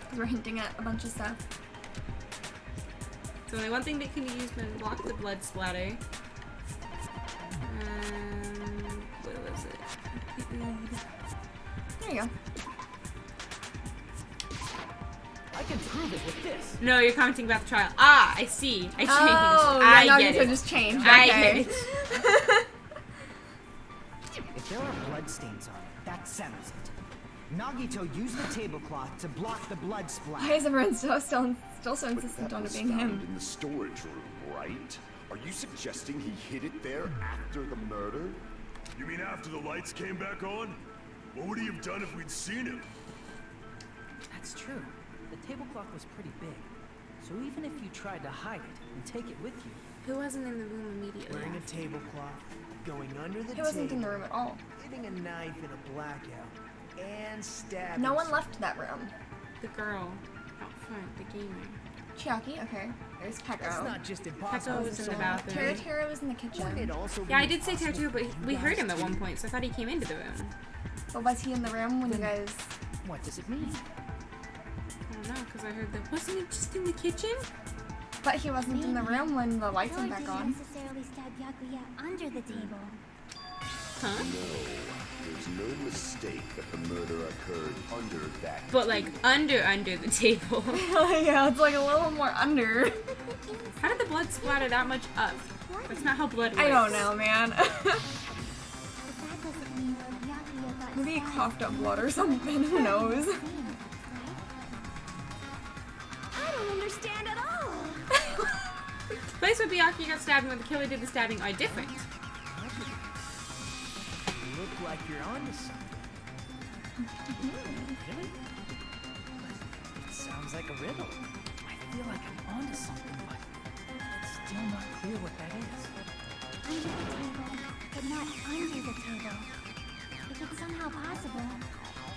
Because we're hinting at a bunch of stuff. There's only one thing that can be used to block the blood splatter. What was it? There you go. I can prove it with this. No, you're commenting about the trial. Ah, I see. I changed. Oh, I yeah, get Nagito it. just changed. I Okay. get it. If there are bloodstains on it, that settles it. Nagito used the tablecloth to block the blood splatter. Why is everyone still so insistent That on it was being found him? in the storage room, right? Are you suggesting he hid it there after the murder? You mean after the lights came back on? What would he have done if we'd seen him? That's true. The tablecloth was pretty big. So even if you tried to hide it and take it with you, Who wasn't in the room immediately? wearing a tablecloth, going under the He wasn't in the room at all. hitting a knife in a blackout, and stabbing No one left that room. The girl out front, the gamer. Chiaki, okay. There's Pekko. That's not just impossible. Pekko was in the bathroom. Tera was in the kitchen. Yeah, I did say Tera, but we heard him at one point, so I thought he came into the room. But was he in the room when you guys... What does it mean? I don't know, because I heard that. Wasn't it just in the kitchen? But he wasn't in the room when the lights went back on. necessarily stab Byakuya under the table. Huh? No, there's no mistake that the murder occurred under that. But like under the table. Yeah, it's like a little more under. How did the blood splatter that much up? That's not how blood works. I don't know, man. But that doesn't mean Byakuya got Maybe he coughed up blood or something. Who knows? I don't understand at all. The place where Byakuya got stabbed and where the killer did the stabbing are different. You look like you're onto something. Really? It sounds like a riddle. I feel like I'm onto something, but it's still not clear what that is. Under the table, but not under the table. If it's somehow possible,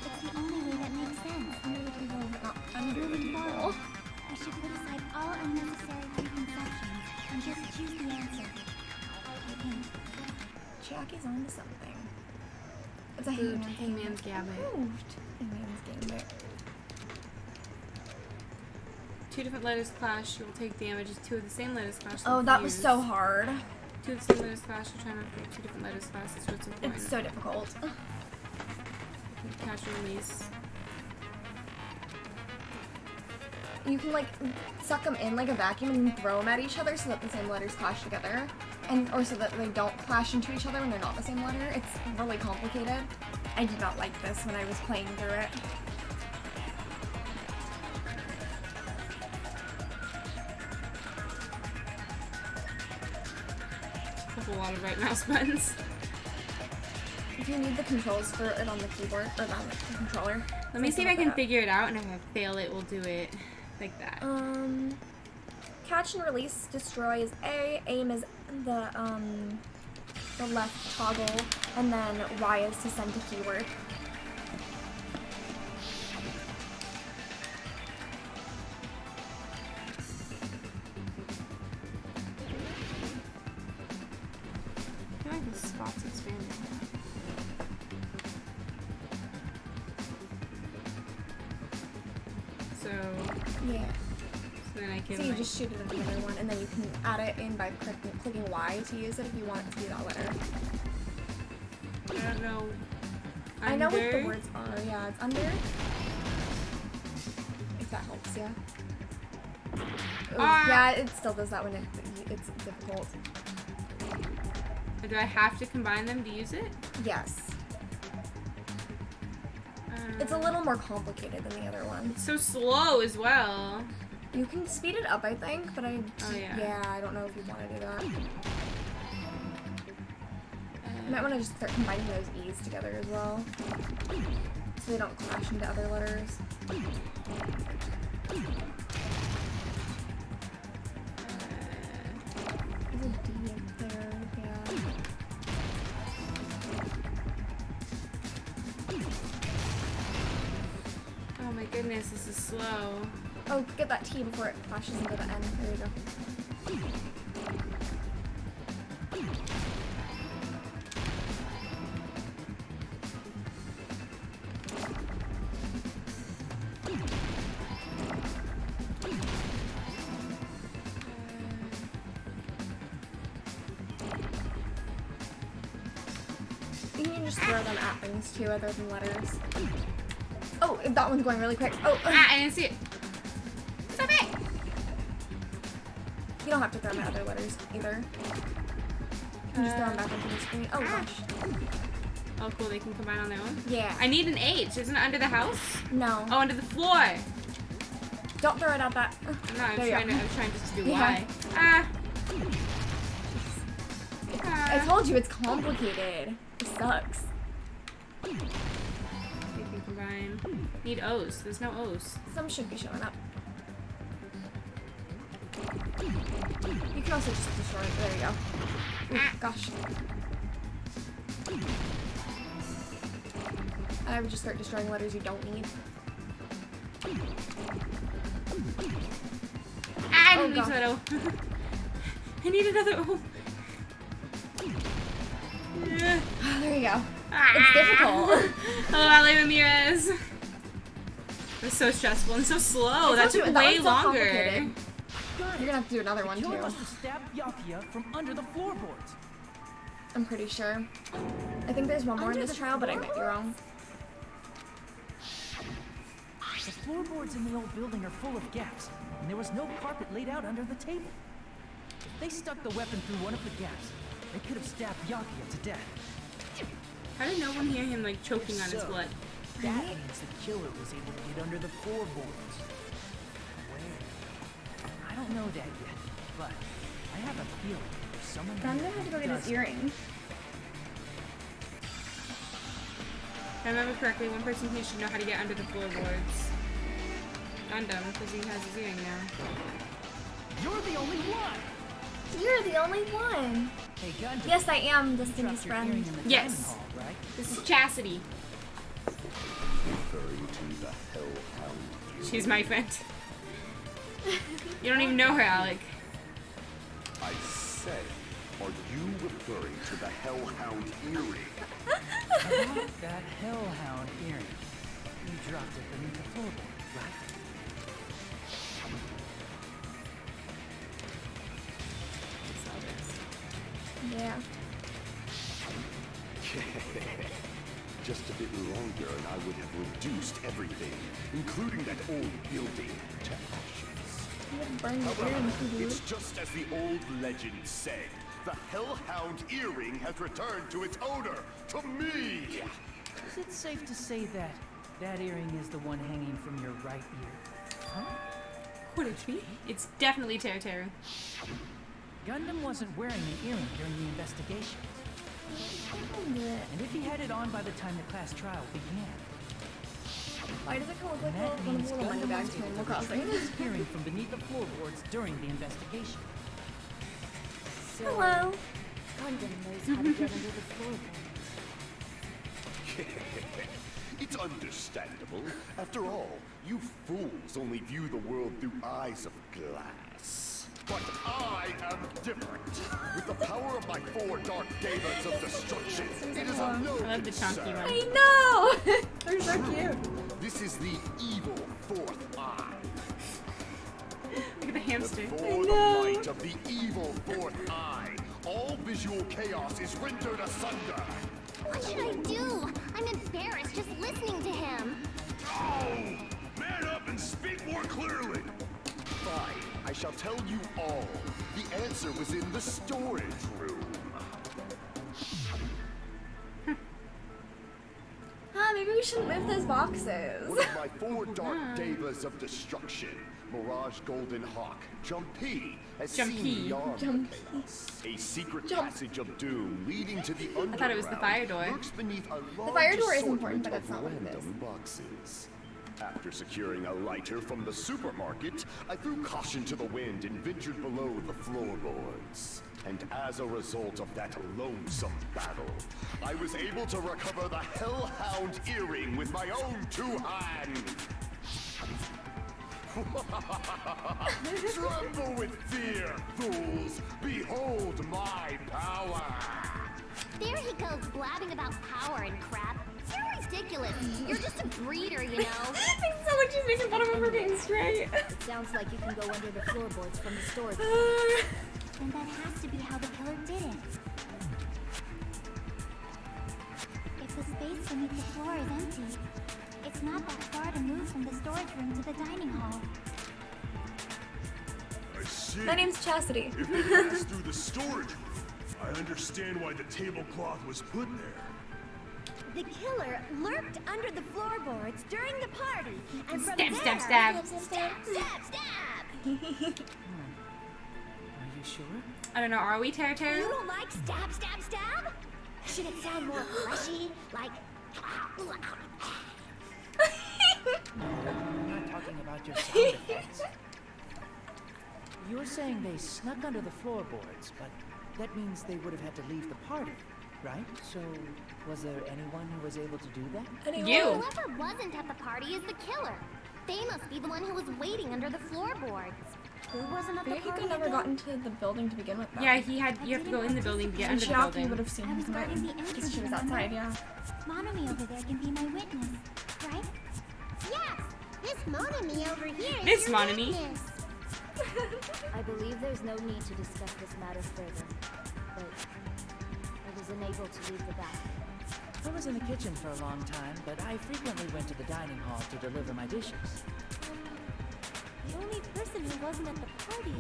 it's the only way that makes sense. Under the table, but not under the table. We should put aside all unnecessary preconceptions and just choose the answer. I think. Chiaki's onto something. It's a Food, Hangman's Hangman's Gambit. Moved. Hangman's Gambit. 2 different letters clash, you will take damage. If 2 of the same letters clash. Oh, that was so hard. 2 of the same letters clash, you're trying to create 2 different letters clash. That's what's important. It's so difficult. Catch and release. You can like suck them in like a vacuum and throw them at each other so that the same letters clash together, or so that they don't clash into each other when they're not the same letter. It's really complicated. I did not like this when I was playing through it. A lot of right mouse buttons. If you need the controls for it on the keyboard or on the controller. Let me see if I can figure it out, and if I fail it, we'll do it like that. Catch and release, destroy is A, aim is the left toggle, and then Y is to send to keyword. I feel like the spot's expanding. So Yeah. So then I can. So you just shoot it at another one, and then you can add it in by clicking Y to use it if you want it to be that letter. I don't know. I know what the words are. Yeah, it's under. If that helps, yeah. Ooh, yeah, it still does that when it's difficult. Do I have to combine them to use it? Yes. It's a little more complicated than the other one. It's so slow as well. You can speed it up, I think, but yeah. Yeah, I don't know if you want to do that. You might want to just start combining those E's together as well, so they don't clash into other letters. There's a D up there, yeah. Oh my goodness, this is slow. Oh, get that T before it flashes into the N. There you go. You can just throw them at things too, other than letters. Oh, that one's going really quick. Oh, I didn't see it. Stop it! You don't have to throw them at other letters either. You can just throw them back into the screen. Oh gosh. Oh cool, they can combine on their own? Yeah. I need an H. Isn't it under the house? No. Oh, under the floor. Don't throw it at that. No, I was trying just to do Yeah. Y. Ah. I told you it's complicated. It sucks. You can combine. Need O's. There's no O's. Some should be showing up. You can also just destroy it. There you go. Ooh, gosh. I would just start destroying letters you don't need. didn't need that O. I need another O. Yeah. There you go. It's difficult. Oh, Ale Ramirez. It was so stressful and so slow. That took way longer. You're gonna have to do another one The killer too. must have stabbed Byakuya from under the floorboards. I'm pretty sure. I think there's one more in this trial, but I might be wrong. The floorboards in the old building are full of gaps, and there was no carpet laid out under the table. If they stuck the weapon through one of the gaps, they could have stabbed Byakuya to death. How did no one hear him like choking on his blood? That means the killer was able to get under the floorboards. Where? I don't know that yet, but I have a feeling there's someone. Gundam had to go get his earring. If I remember correctly, one person here should know how to get under the floorboards. Gundam, because he has his earring now. You're the only one! You're the only one! Hey, Gundam. Yes, I am Destiny's friend. Yes. Hall, right? This is Chastity. She's my friend. You don't even know her, Alec. I said, are you referring to the Hellhound earring? About that Hellhound earring. You dropped it beneath the floorboard, right? Yeah. Just a bit longer and I would have reduced everything, including that old building, to ashes. You would have burned the earring too, dude. It's just as the old legend said. The Hellhound earring has returned to its owner, to me! Is it safe to say that that earring is the one hanging from your right ear? Huh? Could it be? It's definitely Teru. Gundam wasn't wearing an earring during the investigation. And if he had it on by the time the class trial began, Why does it look like that one of means the little money Gundam bags was from able Animal to Crossing? retrieve his earring from beneath the floorboards during the investigation. Hello. Gundam knows how to get under the floorboards. It's understandable. After all, you fools only view the world through eyes of glass. But I am different. With the power of my 4 dark devas of destruction, it is of no I love the chunky one. I know! They're so cute. This is the evil 4th eye. Look at the hamster. For the light of the evil 4th eye, all visual chaos is rendered asunder. What should I do? I'm embarrassed just listening to him. Oh! Man up and speak more clearly! Fine, I shall tell you all. The answer was in the storage room. Maybe we shouldn't move those boxes. One of my 4 dark devas of destruction, Mirage Golden Hawk, Jumpy, has seen beyond the chaos. A secret passage of doom leading to the underground. I thought it was the fire door. Lurks beneath a large fire door is assortment important, but of that's not what it is. random boxes. After securing a lighter from the supermarket, I threw caution to the wind and ventured below the floorboards. And as a result of that lonesome battle, I was able to recover the Hellhound earring with my own 2 hands. Tremble with fear, fools! Behold my power! There he goes blabbing about power and crap. You're ridiculous. You're just a breeder, you know. It sounds like she's making fun of him for being straight. It sounds like you can go under the floorboards from the storage. And that has to be how the killer did it. If the space beneath the floor is empty, it's not that far to move from the storage room to the dining hall. I see. My name's Chastity. If they passed through the storage room, I understand why the tablecloth was put there. The killer lurked under the floorboards during the party, and from Stab, there... stab, stab. Stab, stab, stab! Are you sure? I don't know, are we You Teru? don't like stab, stab, stab? Should it sound more fleshy, like... I'm not talking about your sound effects. You were saying they snuck under the floorboards, but that means they would have had to leave the party, right? So, was there anyone who was able to do that? You. Whoever wasn't at the party is the killer. They must be the one who was waiting under the floorboards. Who wasn't at the But party Yukiko never again? got into the building to begin with, though. Yeah, you have to go in the building to get And under the Chiaki building. would have seen him come in, because she was outside, yeah. Monami over there can be my witness, right? Yes! This Monami over here is This your Monami. witness. I believe there's no need to discuss this matter further, but I was unable to leave the bathroom. I was in the kitchen for a long time, but I frequently went to the dining hall to deliver my dishes. The only person who wasn't at the party...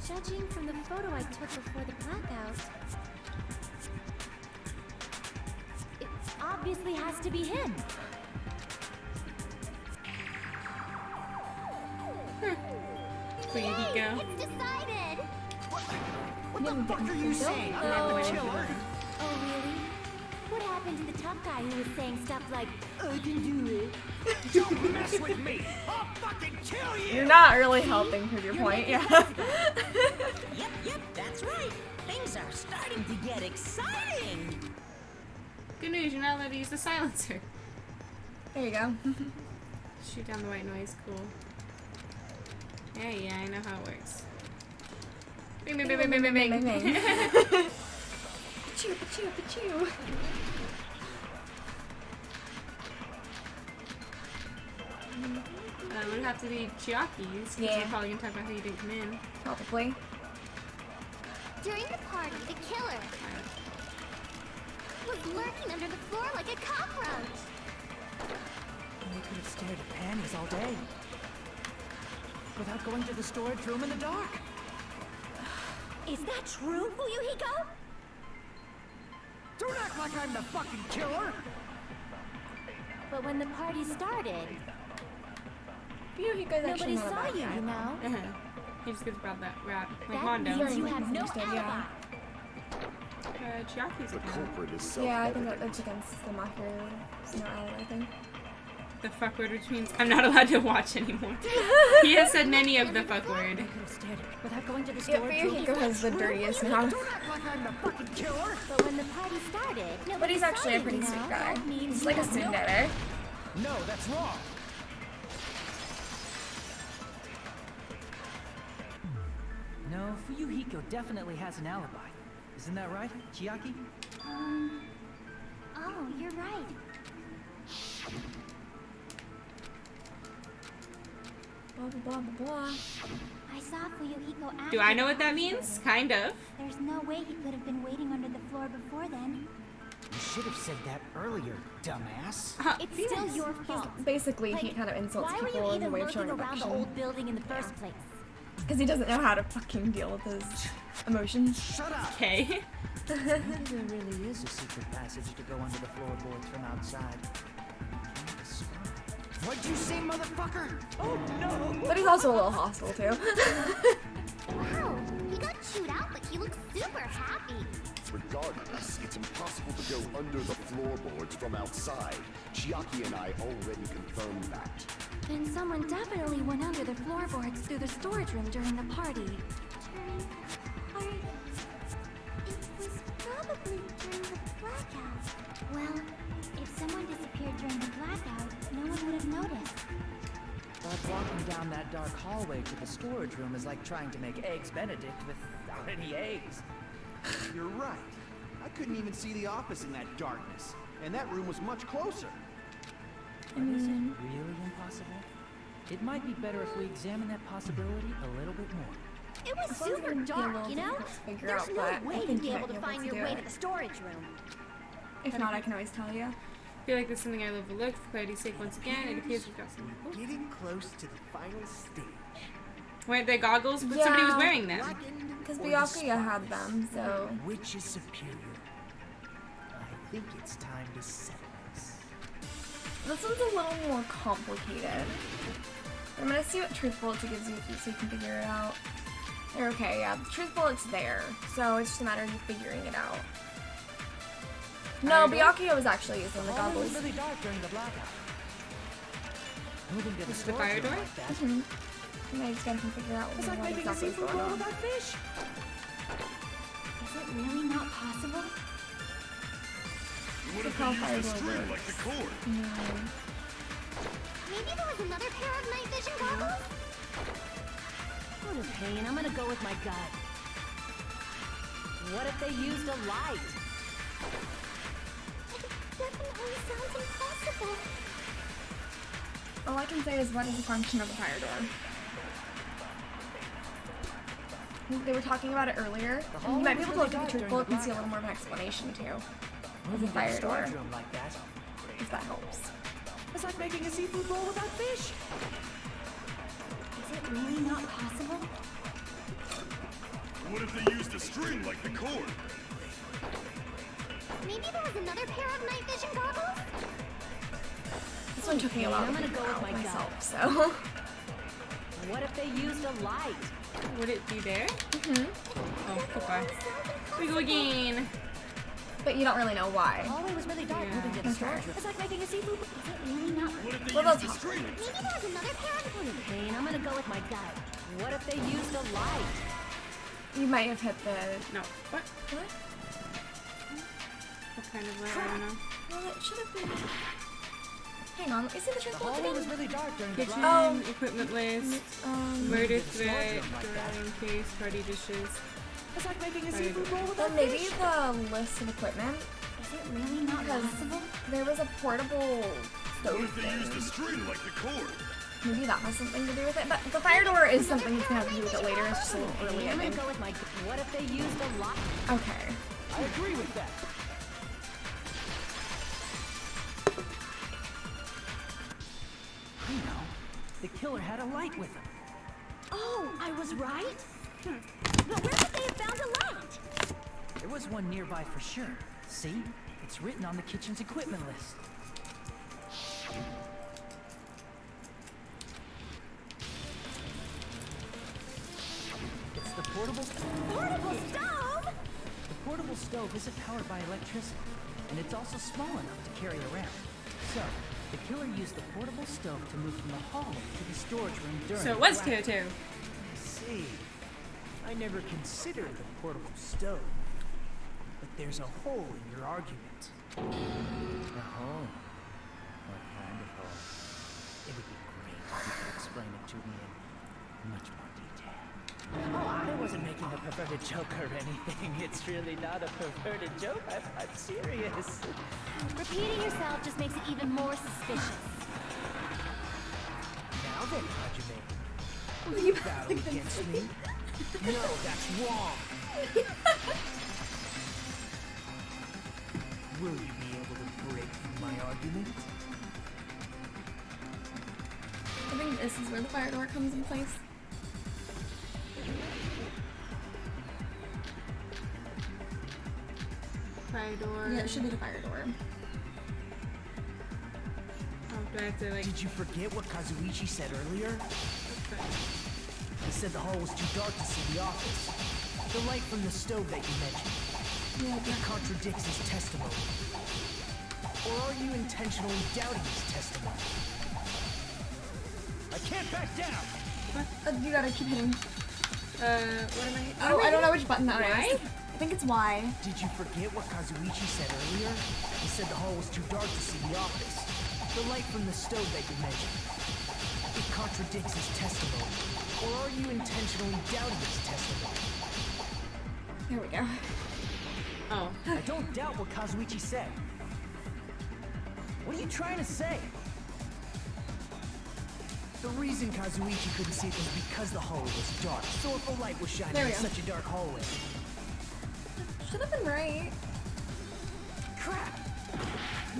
Judging from the photo I took before the blackout... It obviously has to be him. There you go. It's decided! What the fuck are you saying? I'm not the killer. Oh, really? What happened to the tough guy who was saying stuff like, I can do it? Don't mess with me! I'll fucking kill you! You're not really helping prove your point, yeah. Yep, that's right. Things are starting to get exciting. Good news, you're not allowed to use the silencer. There you go. Shoot down the white noise, cool. Yeah, I know how it works. Bing, bing, bing, bing, bing, bing, bing. Pachoo, pachoo, pachoo. It would have to be Chiaki's, because Yeah. we're probably gonna talk about how you didn't come in. Probably. During the party, the killer was lurking under the floor like a cockroach. We could have stared at panties all day. Without going to the storage room in the dark. Is that true, Fuyuhiko? Don't act like I'm the fucking killer! But when the party started, Yukiko's actually nobody not a saw bad you, guy. you know? He just gets about that rap, like That Mondo. means you have no Understood, alibi. yeah. Chiaki's account. Yeah, I think that's against the Mafia. It's not out, I think. The fuck word, which means I'm not allowed to watch anymore. He has said many of the fuck word. Without going to the Yeah, storage room. Yukiko has the dirtiest mouth. Don't act like I'm the fucking killer! But when the party started, But he's actually a saw you, pretty you sweet know? guy. That means He's you like a have no- tsundere. No, that's wrong. No, Fuyuhiko definitely has an alibi. Isn't that right, Chiaki? Oh, you're right. Blah, blah, blah, blah, blah. I saw Fuyuhiko after Do I know the what that party means? started. Kind of. There's no way he could have been waiting under the floor before then. You should have said that earlier, dumbass. It's still your fault. Basically, he kind of insults Why were people you as a even way of showing looking around the affection. old building in the first place? Because he doesn't know how to fucking deal with his emotions. Shut up! Okay. Maybe there really is a secret passage to go under the floorboards from outside. What'd you say, motherfucker? Oh no! But he's also a little hostile, too. Wow, he got chewed out, but he looks super happy. Regardless, it's impossible to go under the floorboards from outside. Chiaki and I already confirmed that. Then someone definitely went under the floorboards through the storage room during the party. It was probably during the blackout. Well, if someone disappeared during the blackout, no one would have noticed. But walking down that dark hallway to the storage room is like trying to make eggs Benedict without any eggs. You're right. I couldn't even see the office in that darkness. And that room was much closer. But is it really impossible? It might be better if we examine that possibility a little bit more. It was It's super gonna be a dark, little you know? difficult to figure There's out, no but I way think you'd be you able might to be able find to your do way it. to the storage room. If not, I can always tell you. I feel like there's something I overlooked. For clarity's sake, once again, it appears we've got some. Getting close to the final stage. Weren't they goggles? But somebody was Yeah. wearing them. Because Byakuya had them, so... Which is superior? I think it's time to settle this. This one's a little more complicated. I'm gonna see what truth bullets it gives you so you can figure it out. They're okay, yeah. The truth bullet's there, so it's just a matter of you figuring it out. No, Byakuya was actually using the The hallway was goggles. really dark during the blackout. Moving to the This is the storage fire room door? like that. And I just gotta figure out It's like what making a exactly is seafood going roll on. without fish. Is it really not possible? You would Look have how to fire use the door string works. like the cord. Maybe there was another pair of night vision goggles? What a pain. I'm gonna go with my gut. What if they used a light? Definitely sounds impossible. All I can say is, what is the function of the fire door? They were talking about it earlier. You might be able to look at the truth book and see a little more of an explanation too. Of the fire door. Like that. If that helps. It's like making a seafood bowl without fish. Is it really not possible? What if they used a string like the cord? Maybe there was another pair of night vision goggles? This one took me a while to figure out myself, so. What if they used a light? Would it be there? Oh, goodbye. We go again. But you don't really know why. The hallway was really dark moving to the storage room. It's like making a seafood. Is it really not? What if they Well, used a string? Maybe there was another pair of... What a pain. I'm gonna go with my gut. What if they used a light? You might have hit the. No. What? What? What kind of light? I don't know. Well, it should have been. Hang on, let me see the truth book Hallway was again. really dark during the Kitchen, blackout. equipment list, murder threat, drawing case, party dishes. It's like making a seafood bowl without Then maybe fish. the list of equipment. Is it really not possible? There was a portable What stove if they used a thing. string like the cord? Maybe that has something to do with it. But the fire door is something that's gonna have to do with it later. It's just a little early, I I'm gonna think. go with my. What if they used a light? Okay. I agree with that. You know, the killer had a light with him. Oh, I was right? But where would they have found a light? There was one nearby for sure. See? It's written on the kitchen's equipment list. It's the portable stove? The portable stove isn't powered by electricity, and it's also small enough to carry around. So, the killer used the portable stove to move from the hallway to the storage room during So it the was blackout. Tier 2. I see. I never considered the portable stove. But there's a hole in your argument. A hole? What kind of hole? It would be great if you could explain it to me in much more detail. Oh, I wasn't making a perverted joke or anything. It's really not a perverted joke. I'm serious. Repeating yourself just makes it even more suspicious. Now then, Hajime. Will you battle against me? No, that's wrong. Will you be able to break through my argument? I think this is where the fire door comes in place. Fire door. Yeah, it should be the fire door. Oh, do I have to like... Did you forget what Kazuichi said earlier? He said the hall was too dark to see the office. The light from the stove that you mentioned. It contradicts his testimony. Or are you intentionally doubting his testimony? I can't back down! You gotta keep hitting. What am I... Oh, I don't know which button that Y? is. I think it's Y. Did you forget what Kazuichi said earlier? He said the hall was too dark to see the office. The light from the stove that you mentioned. It contradicts his testimony. Or are you intentionally doubting his testimony? There we go. Oh. I don't doubt what Kazuichi said. What are you trying to say? The reason Kazuichi couldn't see it was because the hallway was dark. So if a light was shining There we in go. such a dark hallway. Should have been right. Crap!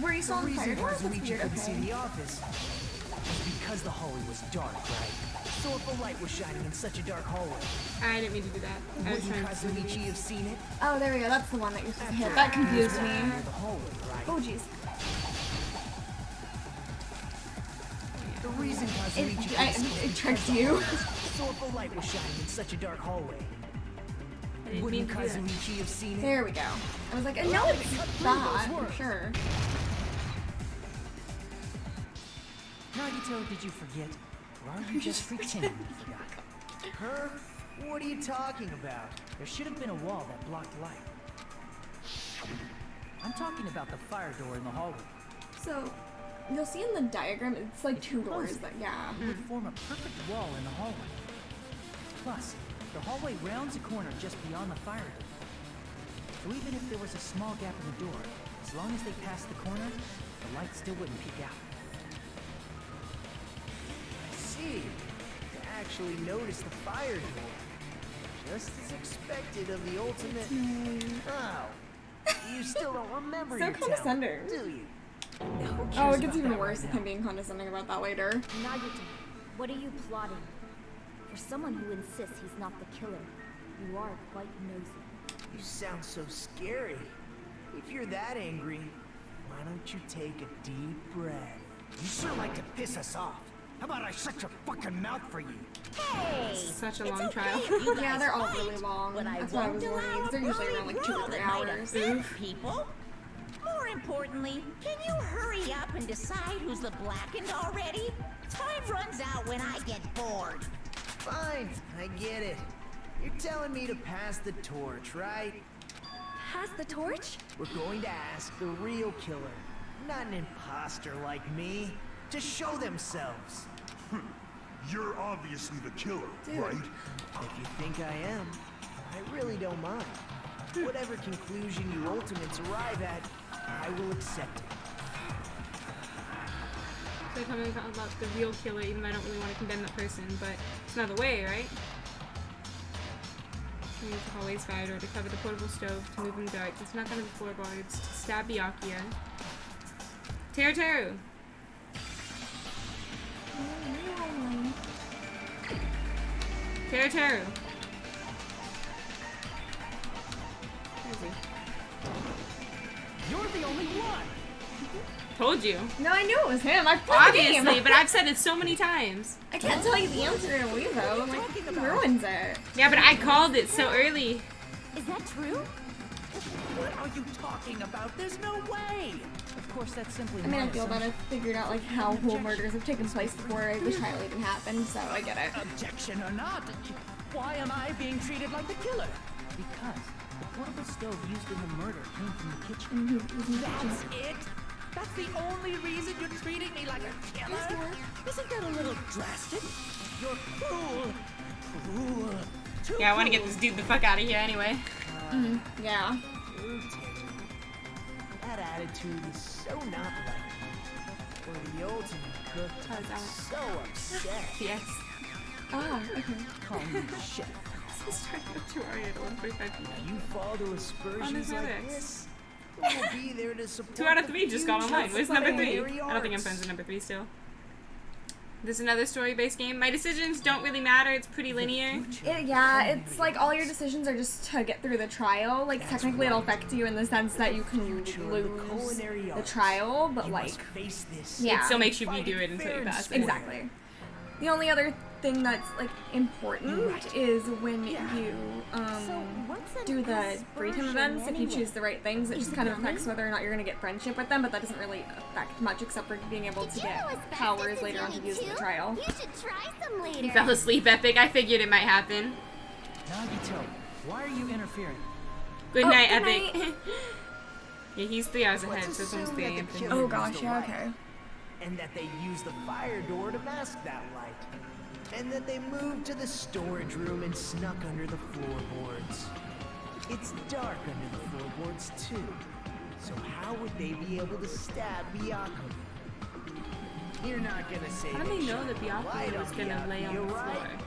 Were you The still on the reason fire door? That's Kazuichi weird, couldn't see okay. the office was because the hallway was dark, right? So if a light was shining in such a dark hallway, I didn't mean to do that. I was wouldn't trying to... Kazuichi have seen it? Oh, there we go. That's the one that you're supposed to hit. That confused me. Near the hallway, right? Oh, jeez. The reason Kazuichi couldn't see It tricked you. So if a light was shining in such a dark hallway, I didn't mean wouldn't to do that. Kazuichi have seen it? There we go. I was like, I know it's that, for sure. Nagito, did you forget? Or are you just pretending you forgot? Her? What are you talking about? There should have been a wall that blocked light. I'm talking about the fire door in the hallway. So, you'll see in the diagram, it's like two doors that, yeah. It would form a perfect wall in the hallway. Plus, the hallway rounds a corner just beyond the fire door. So even if there was a small gap in the door, as long as they passed the corner, the light still wouldn't peek out. I see. You actually noticed the fire door. Just as expected of the ultimate. Oh, you still don't remember So your condescending. talent, do you? Oh, it gets even worse with him being condescending about that later. Nagito, what are you plotting? For someone who insists he's not the killer, you are quite nosy. You sound so scary. If you're that angry, why don't you take a deep breath? You sure like to piss us off. How about I shut your fucking mouth for you? Hey! Such a long trial. Yeah, they're all really long. That's why I was worried. They're usually around like 2 or 3 hours. People? More importantly, can you hurry up and decide who's the blackened already? Time runs out when I get bored. Fine, I get it. You're telling me to pass the torch, right? Pass the torch? We're going to ask the real killer, not an imposter like me, to show themselves. You're obviously the killer, right? If you think I am, I really don't mind. Whatever conclusion you ultimates arrive at, I will accept it. So tell me about the real killer, even though I don't really want to condemn that person, but it's another way, right? To use the hallway's fire door to cover the portable stove, to move in the dark, to snuck under the floorboards, to stab Byakuya. Teru! Teru! Where is he? You're the only one! Told you. No, I knew it was him. I played the game. Obviously, but I've said it so many times. I can't tell you the answer in a Weeb though. Like, he ruins it. Yeah, but I called it so early. Is that true? What are you talking about? There's no way! Of course, that's simply I mean, I feel that I've figured out like how whole murders have taken place before the trial even happened, so I get it. Objection or not, why am I being treated like the killer? Because the portable stove used in the murder came from the kitchen. That's it? That's the only reason you're treating me like a killer? Isn't that a little drastic? You're cruel. Cruel. Yeah, I want to get this dude the fuck out of here anyway. Yeah. That attitude is so not like me. Or the ultimate cook is so upset. Yes. Ah, okay. Call me chef. This is trying to go to Ari at 1:45 p.m. You fall to aspersions like this, we'll be there to support 2 out of 3 just got online. Where's number 3? culinary I don't think I'm arts. friends with number 3 still. This is another story-based game. My decisions don't really matter. It's pretty linear. Yeah, it's like all your decisions are just to get through the trial. Like, technically it'll affect you in the sense that you can lose the trial, but like, yeah. It still makes you redo it until you pass it. Exactly. The only other thing that's like important is when you do the free time events. If you choose the right things, it just kind of affects whether or not you're gonna get friendship with them, but that doesn't really affect much except for being able to get powers later on to use in the trial. You should try some later. You fell asleep, Epic. I figured it might happen. Nagito, why are you interfering? Good night, good Epic. night. Yeah, he's 3 hours ahead, so it's almost 3 a.m. for him. Oh gosh, yeah, okay. And that they use the fire door to mask that light. And that they moved to the storage room and snuck under the floorboards. It's dark under the floorboards too. So how would they be able to stab Byakuya? You're not gonna say How do they know that Byakuya was gonna lay on the floor? Right?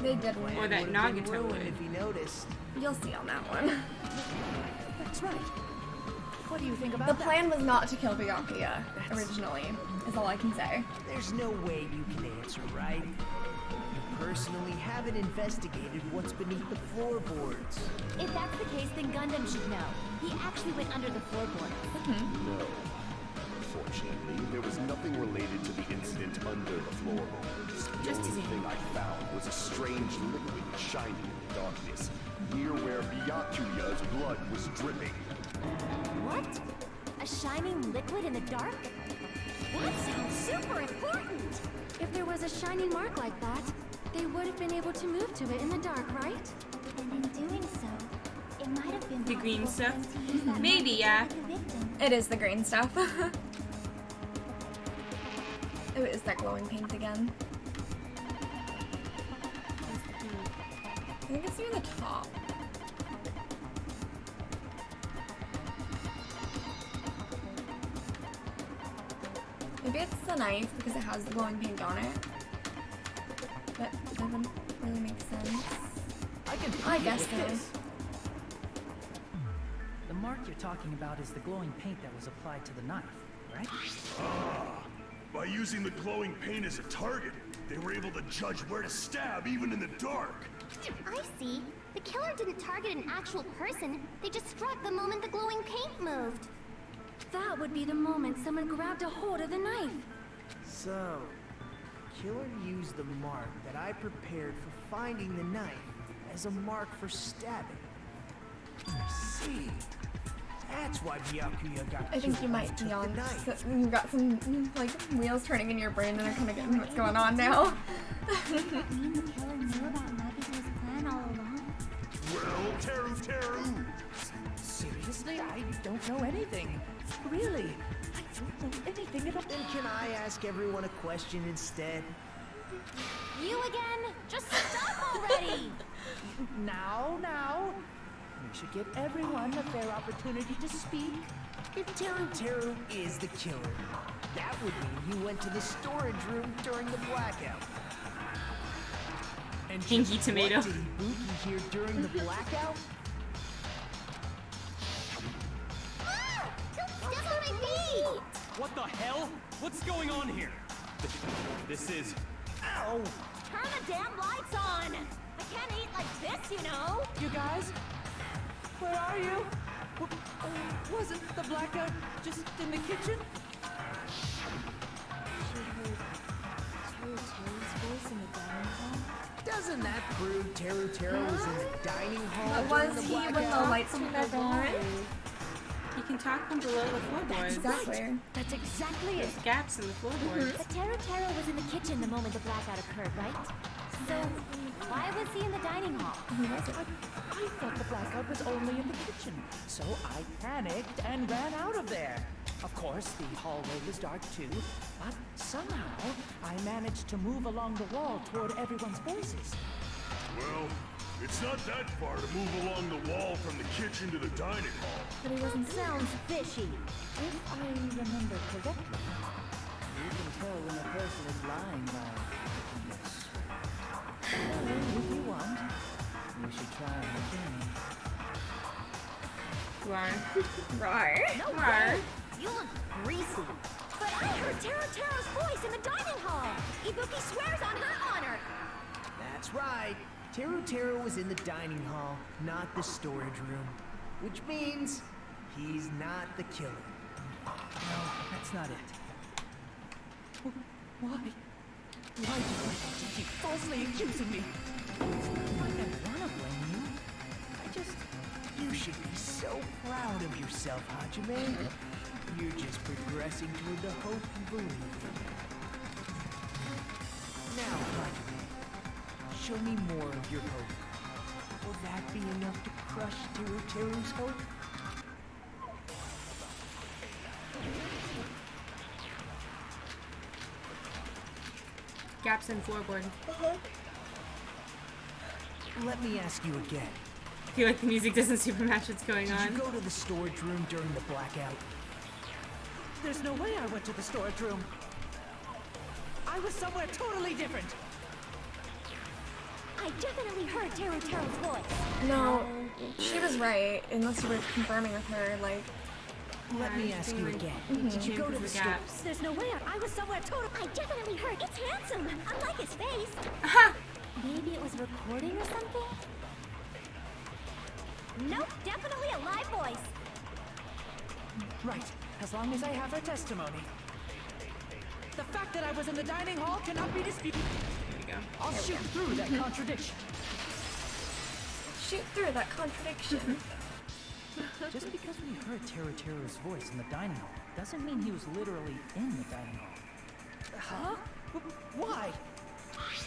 They didn't. Or that Nagito would. If you noticed. You'll see on that one. That's right. What do you think about The plan was not to kill Byakuya originally, is all I can say. There's no way you can answer, right? You personally haven't investigated what's beneath the floorboards. If that's the case, then Gundam should know. He actually went under the floorboard. No. Unfortunately, there was nothing related to the incident under the floorboards. The only thing I found was a strange liquid shining in the darkness, near where Byakuya's blood was dripping. What? A shining liquid in the dark? That sounds super important. If there was a shining mark like that, they would have been able to move to it in the dark, right? And in doing so, it might have been The green possible stuff? for them to use that Maybe, mark to yeah. protect the victim. It is the green stuff. Oh, it is that glowing paint again. I think it's near the top. Maybe it's the knife because it has the glowing paint on it. But that wouldn't really make sense. I guess so. The mark you're talking about is the glowing paint that was applied to the knife, right? Ah, by using the glowing paint as a target, they were able to judge where to stab even in the dark. I see. The killer didn't target an actual person. They just struck the moment the glowing paint moved. That would be the moment someone grabbed a hold of the knife. So, killer used the mark that I prepared for finding the knife as a mark for stabbing. I see. That's why Byakuya got I think killed you when he might be took the on. knife. You got some like wheels turning in your brain and are kind of getting what's going on now. You mean the killer knew about Nagito's plan all along? Well, Teru! Seriously? I don't know anything. Really? I don't know anything at all. Then can I ask everyone a question instead? You again? Just stop already! Now. We should give everyone a fair opportunity to speak. If Teru is the killer, that would mean he went to the storage room during the blackout. And Pinky tomato. What did he boot in here during the blackout? Don't step on my feet! What the hell? What's going on here? This is... Ow! Turn the damn lights on! I can't eat like this, you know! You guys? Where are you? Wasn't the blackout just in the kitchen? She heard Teru's voice in the dining hall. Doesn't that prove Teru was in the dining hall What during was the he when blackout? the lights came back on? You can talk from below the floorboards. Exactly. That's exactly it. There's gaps in the floorboards. But Teru was in the kitchen the moment the blackout occurred, right? So, why was he in the dining hall? I thought the blackout was only in the kitchen, so I panicked and ran out of there. Of course, the hallway was dark too, but somehow I managed to move along the wall toward everyone's voices. Well, it's not that far to move along the wall from the kitchen to the dining hall. But he wasn't there. Sounds fishy. If I remember correctly, you can tell when a person is lying by looking at sweat. Well, if you want, you should try again. Right. No way! You look greasy. But I heard Teru's voice in the dining hall. Ibuki swears on her honor. That's right. Teru was in the dining hall, not the storage room. Which means he's not the killer. No, that's not it. Why? Why do you keep falsely accusing me? It's not like I want to blame you. You should be so proud of yourself, Hajime. You're just progressing toward the hope you believe in. Now, Hajime, show me more of your hope. Will that be enough to crush Teru's hope? Gaps in floorboard. Let me ask you again. I feel like the music doesn't super match what's going on. Did you go to the storage room during the blackout? There's no way I went to the storage room. I was somewhere totally different. I definitely heard Teru's voice. No, she was right. Unless you were confirming with her, like. Let me ask you again. Did you go to the store? There's no way I was somewhere totally... I definitely heard. It's handsome. Unlike his face. Maybe it was recording or something? Nope, definitely a live voice. Right, as long as I have her testimony. The fact that I was in the dining hall cannot be disputed. There we go. I'll shoot through that contradiction. Shoot through that contradiction. Just because we heard Teru's voice in the dining hall doesn't mean he was literally in the dining hall. Huh? Why?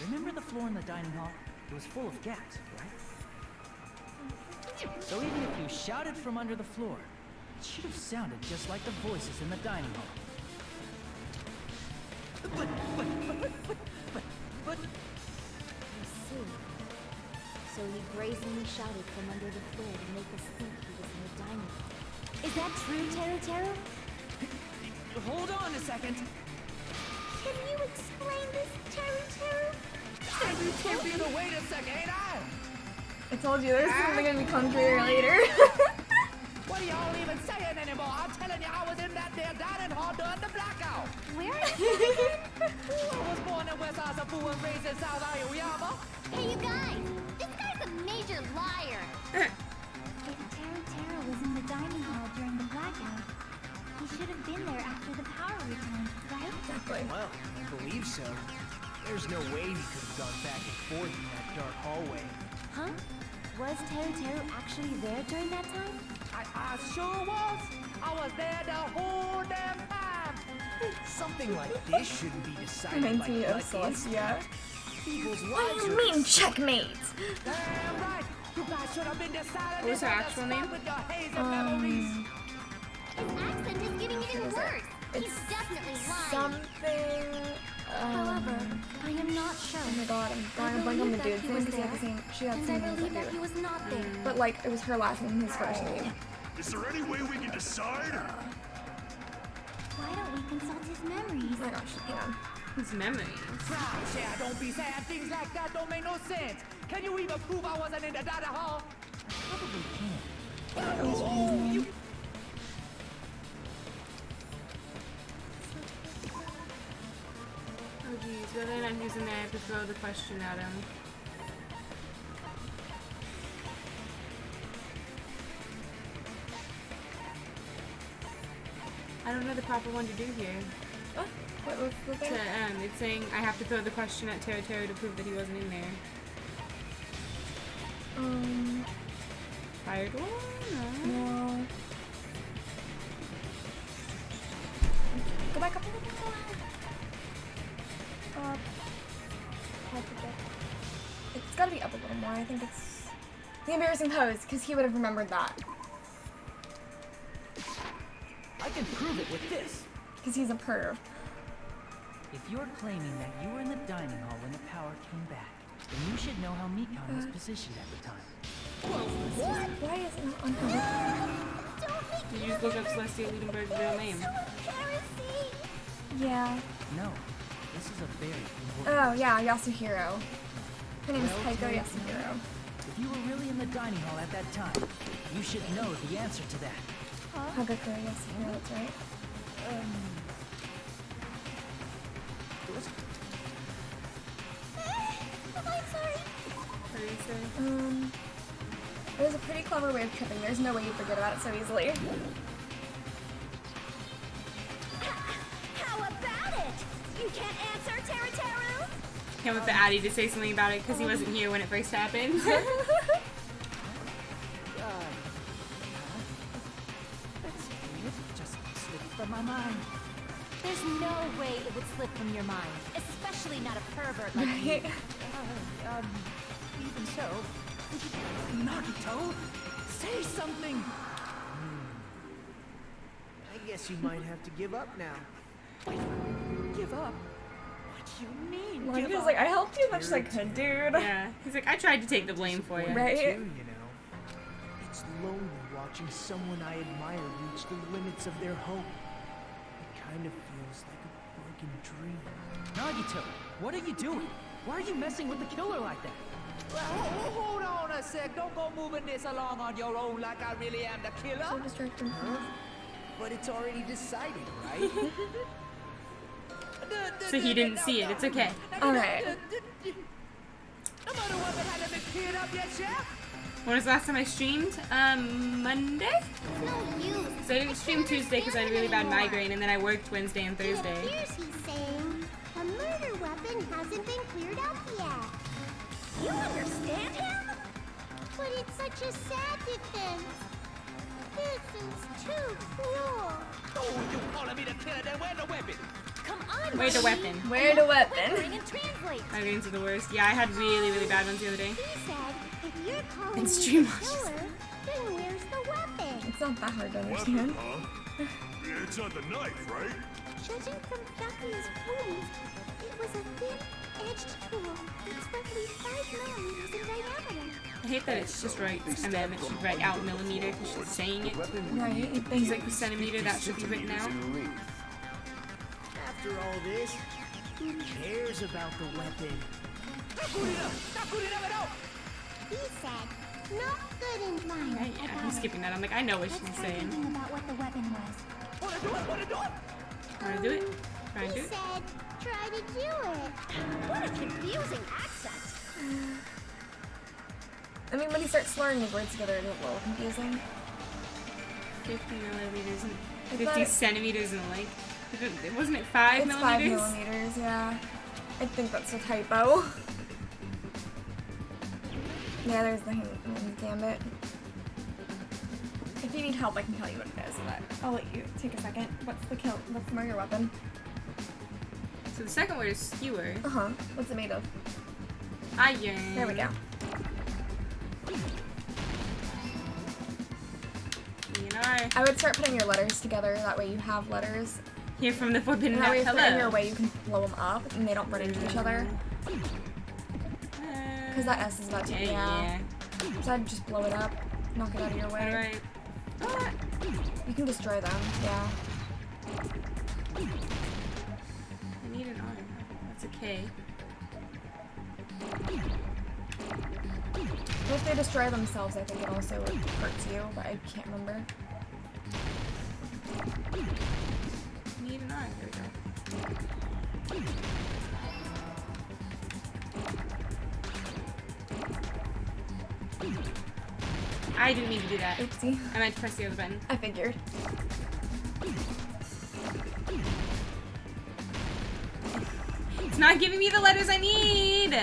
Remember the floor in the dining hall? It was full of gaps, right? So even if you shouted from under the floor, it should have sounded just like the voices in the dining hall. I see. So he brazenly shouted from under the floor to make us think he was in the dining hall. Is that true, Teru? Hold on a second. Can you explain this, Teru? I'm you to wait a second, ain't I? I told you there's something gonna become clear later. What are y'all even saying anymore? I'm telling you, I was in that there dining hall during the blackout. Where are you again? I was born in West Asafu and raised in South Aoyama. Hey, you guys! This guy's a major liar! If Teru was in the dining hall during the blackout, he should have been there after the power returned, right? Well, I believe so. There's no way he could have gone back and forth in that dark hallway. Huh? Was Teru actually there during that time? I sure was. I was there the whole damn time. Something like this shouldn't be decided Reminds by me of gut Celestia. instinct. People's What lives do you are mean, checkmate? Damn right. You guys should have been decided. What was her actual name? With your hazy memories. His accent is getting even worse. He's definitely lying. Something. However, I am not sure. Oh my god, I'm drawing a blank on the dude's name because he had the same. She had the And same I name as believe I that he do. was not there. But like, it was her last name, his first name. Is there any way we can decide? Why don't we consult his memories? Oh my gosh, yeah. His memories. Gosh, yeah, don't be saying things like that. Don't make no sense. Can you even prove I wasn't in the dining hall? Probably can't. Oh, you. Oh geez, whether or not he's in there, I have to throw the question at him. I don't know the proper one to do here. What was the thing? It's saying I have to throw the question at Teru to prove that he wasn't in there. Fired one? No. No. Go back up a little bit more. Up. It's gotta be up a little more. I think it's the embarrassing pose, because he would have remembered that. I can prove it with this. Because he's a perv. If you're claiming that you were in the dining hall when the power came back, then you should know how Mikan was positioned at the time. What? Why is it not on her? Did you just look up Celestia Liebenberg's real name? Yeah. No, this is a very important... Oh, yeah, Yasuhiro. Her name is Well, Kaiko Terry, Yasuhiro. If you were really in the dining hall at that time, you should know the answer to that. Hagakure Yasuhiro, that's right. It was a pretty clever way of tripping. There's no way you forget about it so easily. How about it? You can't answer, Teru? Came with the Addy to say something about it because he wasn't here when it first happened. That's weird. Just slipped from my mind. There's no way it would slip from your mind, especially not a pervert like you. Even so, Nagito, say something. I guess you might have to give up now. Give up? What do you mean? Like, give he was up? like, I helped you as much as I could, dude. Yeah. He's like, I tried to take the blame for you. Right? Too, you know. It's lonely watching someone I admire reach the limits of their hope. It kind of feels like a broken dream. Nagito, what are you doing? Why are you messing with the killer like that? Well, hold on a sec. Don't go moving this along on your own like I really am the killer. So distracting. But it's already decided, right? So he didn't see it. It's okay. Alright. No matter what, but hadn't been cleared up yet, Chef? When was the last time I streamed? Monday? No use. So I didn't stream Tuesday because I had a really bad migraine, and then I worked Wednesday and It Thursday. appears he's saying the murder weapon hasn't been cleared up yet. You understand him? But it's such a sad defense. This is too cruel. Oh, you calling me the killer? Then where's the weapon? Come on, Where's the Mikey. weapon? Where the weapon? Bring and translate. Migraines are the worst. Yeah, I had really, really bad ones the other day. He said, if you're calling And me stream the watches. killer, then where's the weapon? It's not that hard to Weapon, understand. huh? It's not the knife, right? Judging from Ducky's wound, it was a thin-edged tool that's roughly 5 millimeters in diameter. I hate that it's just right. I mean, it should write out millimeter because she's saying it. Right. Things like the centimeter, that should be written out. After all this, who cares about the weapon? He said, not good in mind. Yeah, I'm skipping that. I'm like, I know what she's saying. About what the weapon was. Wanna do it? Try and do He it? said, try to do it. What a confusing accent. I mean, when he starts slurring his words together, it's a little confusing. 50 millimeters and I 50 thought it- centimeters in length. Wasn't it 5 It's millimeters? 5 millimeters, yeah. I think that's a typo. Yeah, there's the gambit. If you need help, I can tell you what it is, but I'll let you take a second. What's the familiar weapon? So the second word is skewer. Uh-huh. What's it made of? Iron. There we go. I would start putting your letters together, that way you have letters. Here from the forbidden and that way if they're in hello. your way, you can blow them up and they don't run into each other. Because that S is about to, yeah. So I'd just blow it up, knock it out of your way. Alright. You can destroy them, yeah. I need an R. That's a K. But if they destroy themselves, I think it also hurts you, but I can't remember. Need an R. There we go. I didn't mean to do that. Oopsie. I meant to press the other button. I figured. It's not giving me the letters I need!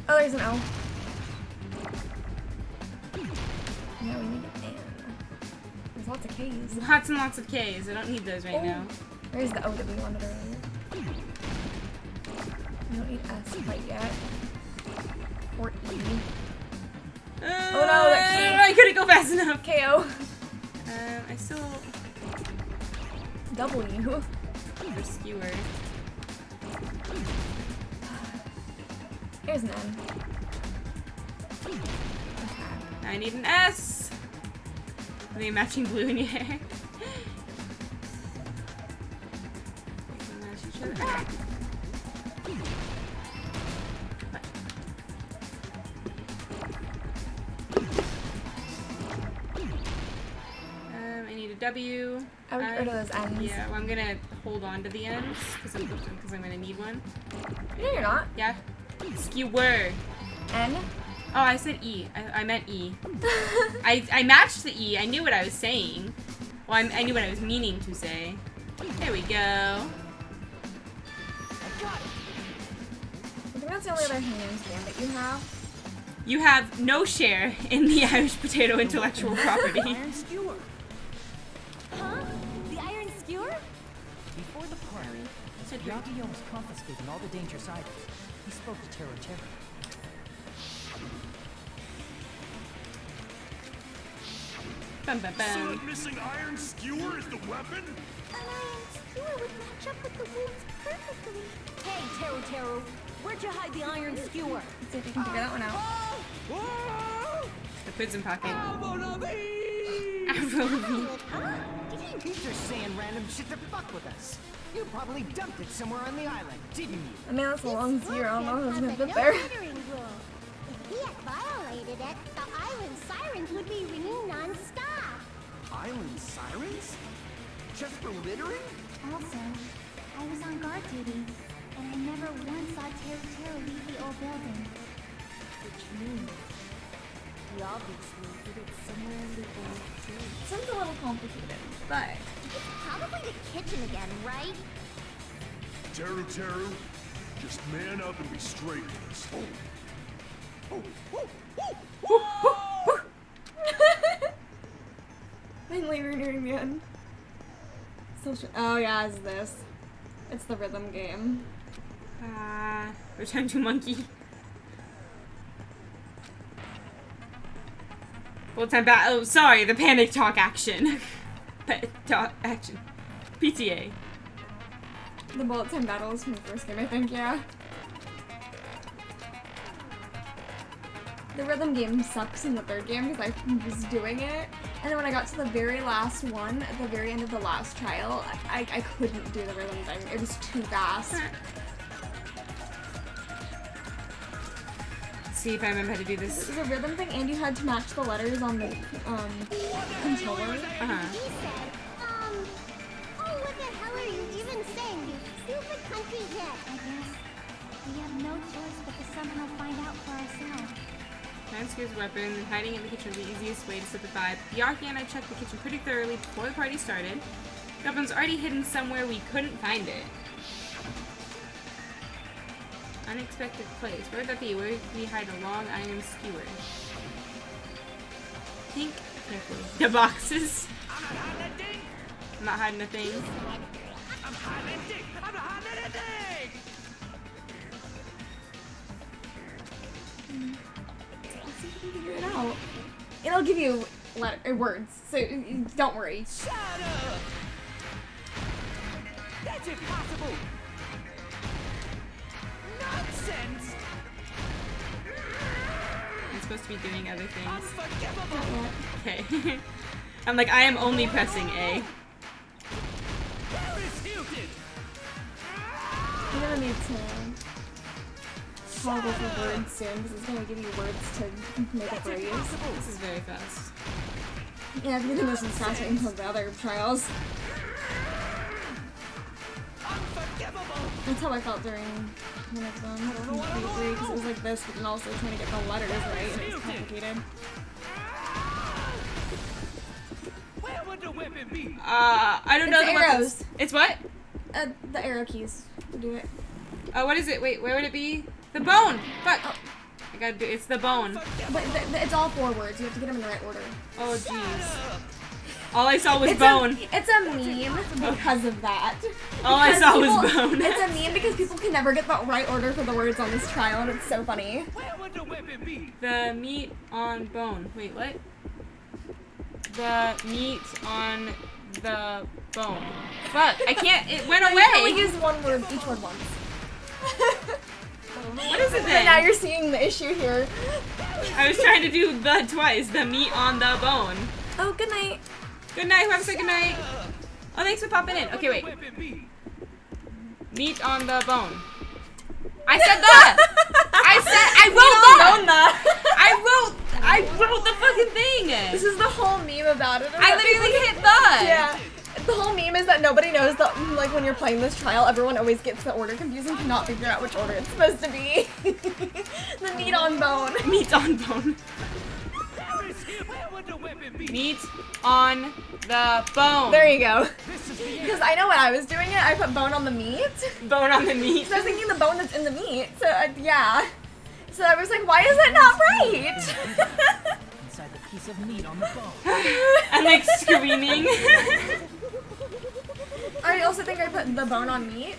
Oh, there's an L. Yeah, we need an N. There's lots of K's. Lots and lots of K's. I don't need those right now. There's the O that we wanted earlier. We don't need S quite yet. Or E. Oh no, that K. I couldn't go fast enough. KO. I still... W. For skewer. Here's an N. I need an S. Are they matching blue in your hair? They can match each other. Okay. I need a W. I would get rid of those N's. Yeah, well, I'm gonna hold on to the N's because I'm gonna need one. No, you're not. Yeah. Skewer. N? Oh, I said E. I meant E. I matched the E. I knew what I was saying. Well, I knew what I was meaning to say. There we go. I think that's the only other hand gambit you have. You have no share in the Irish potato intellectual property. Iron skewer. Huh? The iron skewer? Before the party, as Yagio was confiscating all the dangerous items, he spoke to Tero Tero. Bum, bum, So bum. that missing iron skewer is the weapon? An iron skewer would match up with the wounds perfectly. Hey, Tero Tero, where'd you hide the iron skewer? Let's see if you can figure that one out. The prison pocket. Avril Avril. He's just saying random shit to fuck with us. You probably dumped it somewhere on the island, didn't you? I mean, that's a long zero. I don't know who's gonna fit No there. littering rule. If he had violated it, the island sirens would be ringing non-stop. Island sirens? Just for littering? Also, I was on guard duty, and I never once saw Tero leave the old building. Which means he obviously hid it somewhere in the old city. Sounds a little complicated, but It's probably the kitchen again, right? Teru Teru, just man up and be straight with us. finally we're nearing the end. Oh yeah, it's this. It's the rhythm game. Return to monkey. Well, time back. Oh, sorry, the panic talk action. Talk action. PTA. The bullet time battles from the first game, I think, yeah. The rhythm game sucks in the third game because I was doing it, and then when I got to the very last one, at the very end of the last trial, I couldn't do the rhythm thing. It was too fast. See if I remember how to do this. It was a rhythm thing, and you had to match the letters on the controller. He said, oh, what the hell are you even saying, you stupid country kid? I guess we have no choice but to somehow find out for ourselves. Man secures weapons, and hiding in the kitchen was the easiest way to set the vibe. Yaki and I checked the kitchen pretty thoroughly before the party started. The weapon's already hidden somewhere we couldn't find it. Unexpected place. Where would that be? Where would we hide a long iron skewer? Think carefully. The boxes. I'm not hiding a thing. I'm hiding anything! I'm not hiding anything! Let's see if we can figure it out. It'll give you words, so don't worry. Shut up! That's impossible! Nonsense! I'm supposed to be doing other things. Unforgivable! Okay. I'm like, I am only pressing A. You're gonna need to toggle for words soon because it's gonna give you words to make a phrase. This is very fast. Yeah, if you can listen faster than the other trials. That's how I felt during one of them. Because it was like this, but then also trying to get the letters right, and it was complicated. Where would the weapon be? I don't know the arrows. weapons. It's what? The arrow keys to do it. Oh, what is it? Wait, where would it be? The bone! Fuck! Oh. I gotta do it's the bone. But it's all 4 words. You have to get them in the right order. Oh, jeez. All I saw was bone. It's a meme because of that. All I saw was bone. It's a meme because people can never get the right order for the words on this trial, and it's so funny. Where would the weapon be? The meat on bone. Wait, what? The meat on the bone. Fuck, I can't. It went away. You can only use one word, each word once. What is it then? But now you're seeing the issue here. I was trying to do the twice. The meat on the bone. Oh, good night. Good night. Whoever said good night. Oh, thanks for popping in. Okay, wait. Meat on the bone. I said the. I wrote the fucking thing. This is the whole meme about it. I literally hit the. Yeah. The whole meme is that nobody knows that, like, when you're playing this trial, everyone always gets the order confused and cannot figure out which order it's supposed to be. The meat on bone. Meat on bone. Meat on the bone. There you go. Because I know when I was doing it, I put bone on the meat. Bone on the meat. So I was thinking the bone that's in the meat. So, yeah. So I was like, why is it not right? Inside the piece of meat on the bone. I'm like screaming. I also think I put the bone on meat.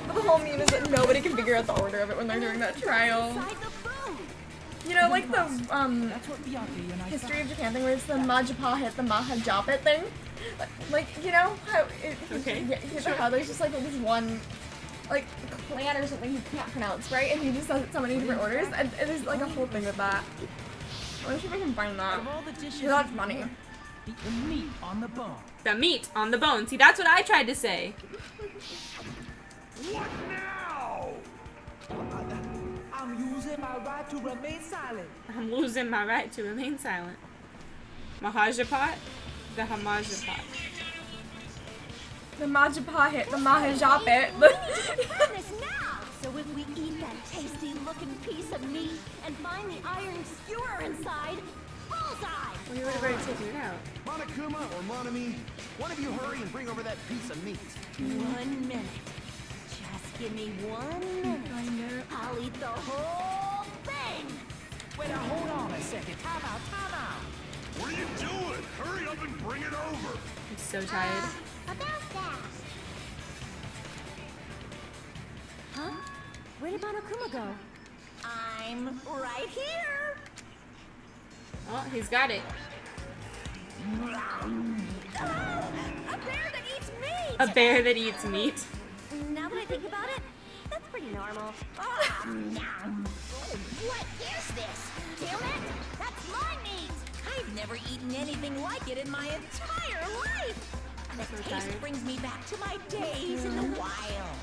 But the whole meme is that nobody can figure out the order of it when they're doing that trial. You know, like the history of Japan thing where it's the Majapa hit the Mahajapit thing? Like, you know how how there's just like this one like clan or something you can't pronounce, right? And he just does it so many different orders. And there's like a whole thing with that. I wonder if I can find that. That's money. The meat on the bone. The meat on the bone. See, that's what I tried to say. What now? I'm using my right to remain silent. I'm losing my right to remain silent. Mahajapat? The Hamajapat. The Majapa hit the Mahajapit. So if we eat that tasty looking piece of meat and find the iron skewer inside, bullseye! Well, you would have already taken it out. Monokuma or Monami, one of you hurry and bring over that piece of meat. 1 minute. Just give me 1 minute. I'll eat the whole thing! Wait, now hold on a second. Time out, time out. What are you doing? Hurry up and bring it over. I'm so tired. About that. Huh? Where did Monokuma go? I'm right here! Oh, he's got it. A bear that eats meat. Now that I think about it, that's pretty normal. What is this? Tillnet? That's my meat! I've never eaten anything like it in my entire life! The taste brings me back to my days in the wild.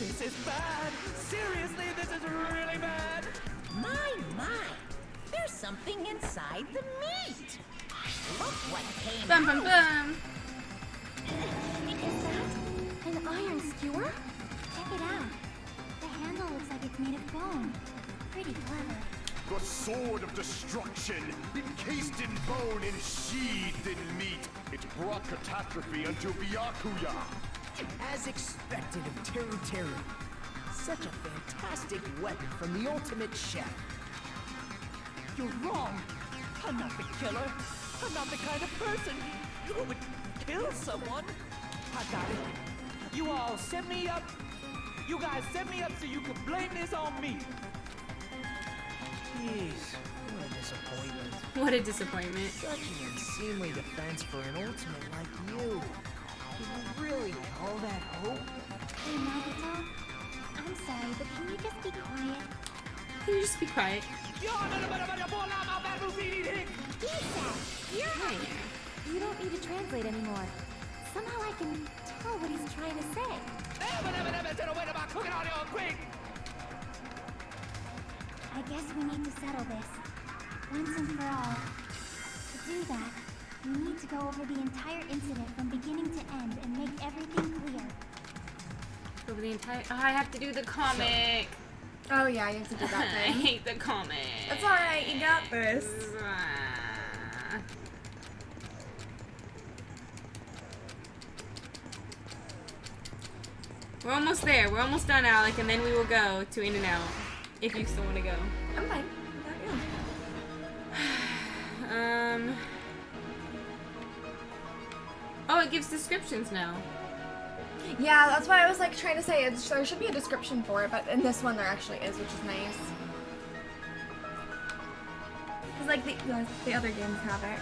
This is bad. Seriously, this is really bad. My. There's something inside the meat. Look what came Bum bum out. bum. Is that an iron skewer? Check it out. The handle looks like it's made of bone. Pretty clever. The sword of destruction, encased in bone and sheathed in meat. It brought catastrophe unto Byakuya. As expected of Teru Teru. Such a fantastic weapon from the ultimate chef. You're wrong. I'm not the killer. I'm not the kind of person who would kill someone. I got it. You all set me up. You guys set me up so you could blame this on me. Jeez, what a disappointment. What a disappointment. Such an unseemly defense for an ultimate like you. Can you really call that hope? Hey, Nagito. I'm sorry, but can you just be quiet? Can you just be quiet? You don't need to translate anymore. Somehow I can tell what he's trying to say. I guess we need to settle this. Once and for all. To do that, we need to go over the entire incident from beginning to end and make everything clear. Over the entire. Oh, I have to do the comic. Oh yeah, you have to do that I thing. hate the comic. That's alright, you got this. We're almost there. We're almost done, Alec, and then we will go to In-N-Out. If you still want to go. I'm fine. Oh, it gives descriptions now. Yeah, that's why I was like trying to say there should be a description for it, but in this one there actually is, which is nice. Cause like the other games have it.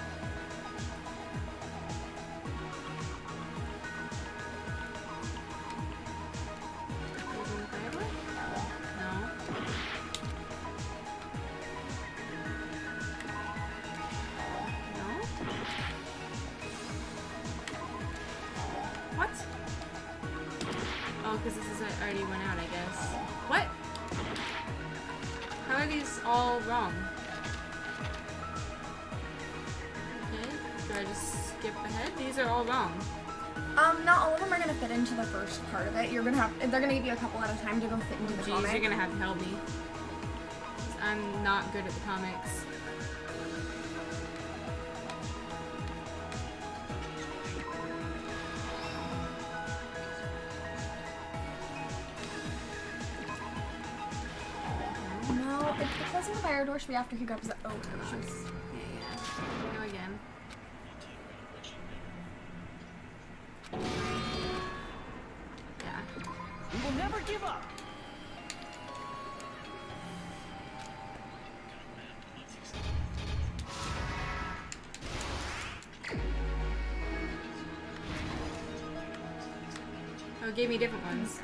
What? Oh, because this is already went out, I guess. What? How are these all wrong? Okay, do I just skip ahead? These are all wrong. Not all of them are gonna fit into the first part of it. You're gonna have, they're gonna give you a couple at a time to go fit into the Jeez, comic. you're gonna have to help me. I'm not good at the comics. No, it says in the fire door should be after he grabs the oak. Yeah. Go again. Yeah. We will never give up. Oh, it gave me different ones.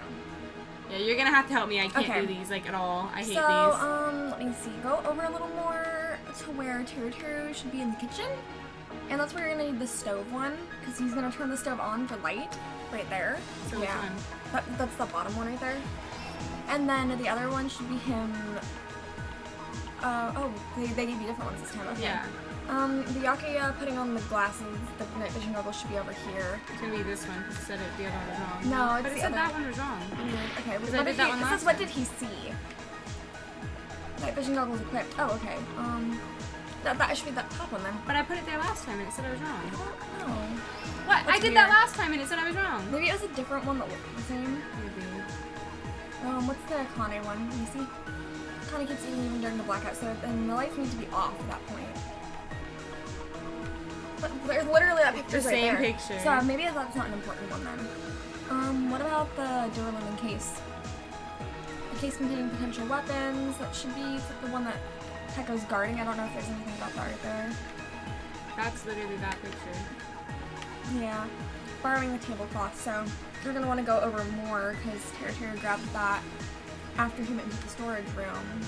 Yeah, you're gonna have to help me. I can't do these like at all. I hate these. Let me see. Go over a little more to where Teru should be in the kitchen. And that's where you're gonna need the stove one, because he's gonna turn the stove on for light, right there. So which one? That's the bottom one right there. And then the other one should be him. They gave you different ones this time. Okay. Yeah. The Yakuya putting on the glasses, the night vision goggles should be over here. It's gonna be this one because it said the other one was wrong. No, it's but it the said other. that one was wrong. Okay, because what I did that one this last is what time. did he see? Night vision goggles equipped. Oh, okay. That should be that top one then. But I put it there last time and it said I was wrong. No. What? I did that last time and it said I was wrong. Maybe it was a different one that looked the same. Maybe. What's the Akane one? Let me see. Akane keeps eating even during the blackout, so then the lights need to be off at that point. But there's literally that picture The right same there. picture. So maybe that's not an important one then. What about the Duralin case? The case containing potential weapons. That should be the one that Tekko's guarding. I don't know if there's anything about that right there. That's literally that picture. Yeah, borrowing the tablecloth, so you're gonna want to go over more because Tara grabbed that after he went into the storage room.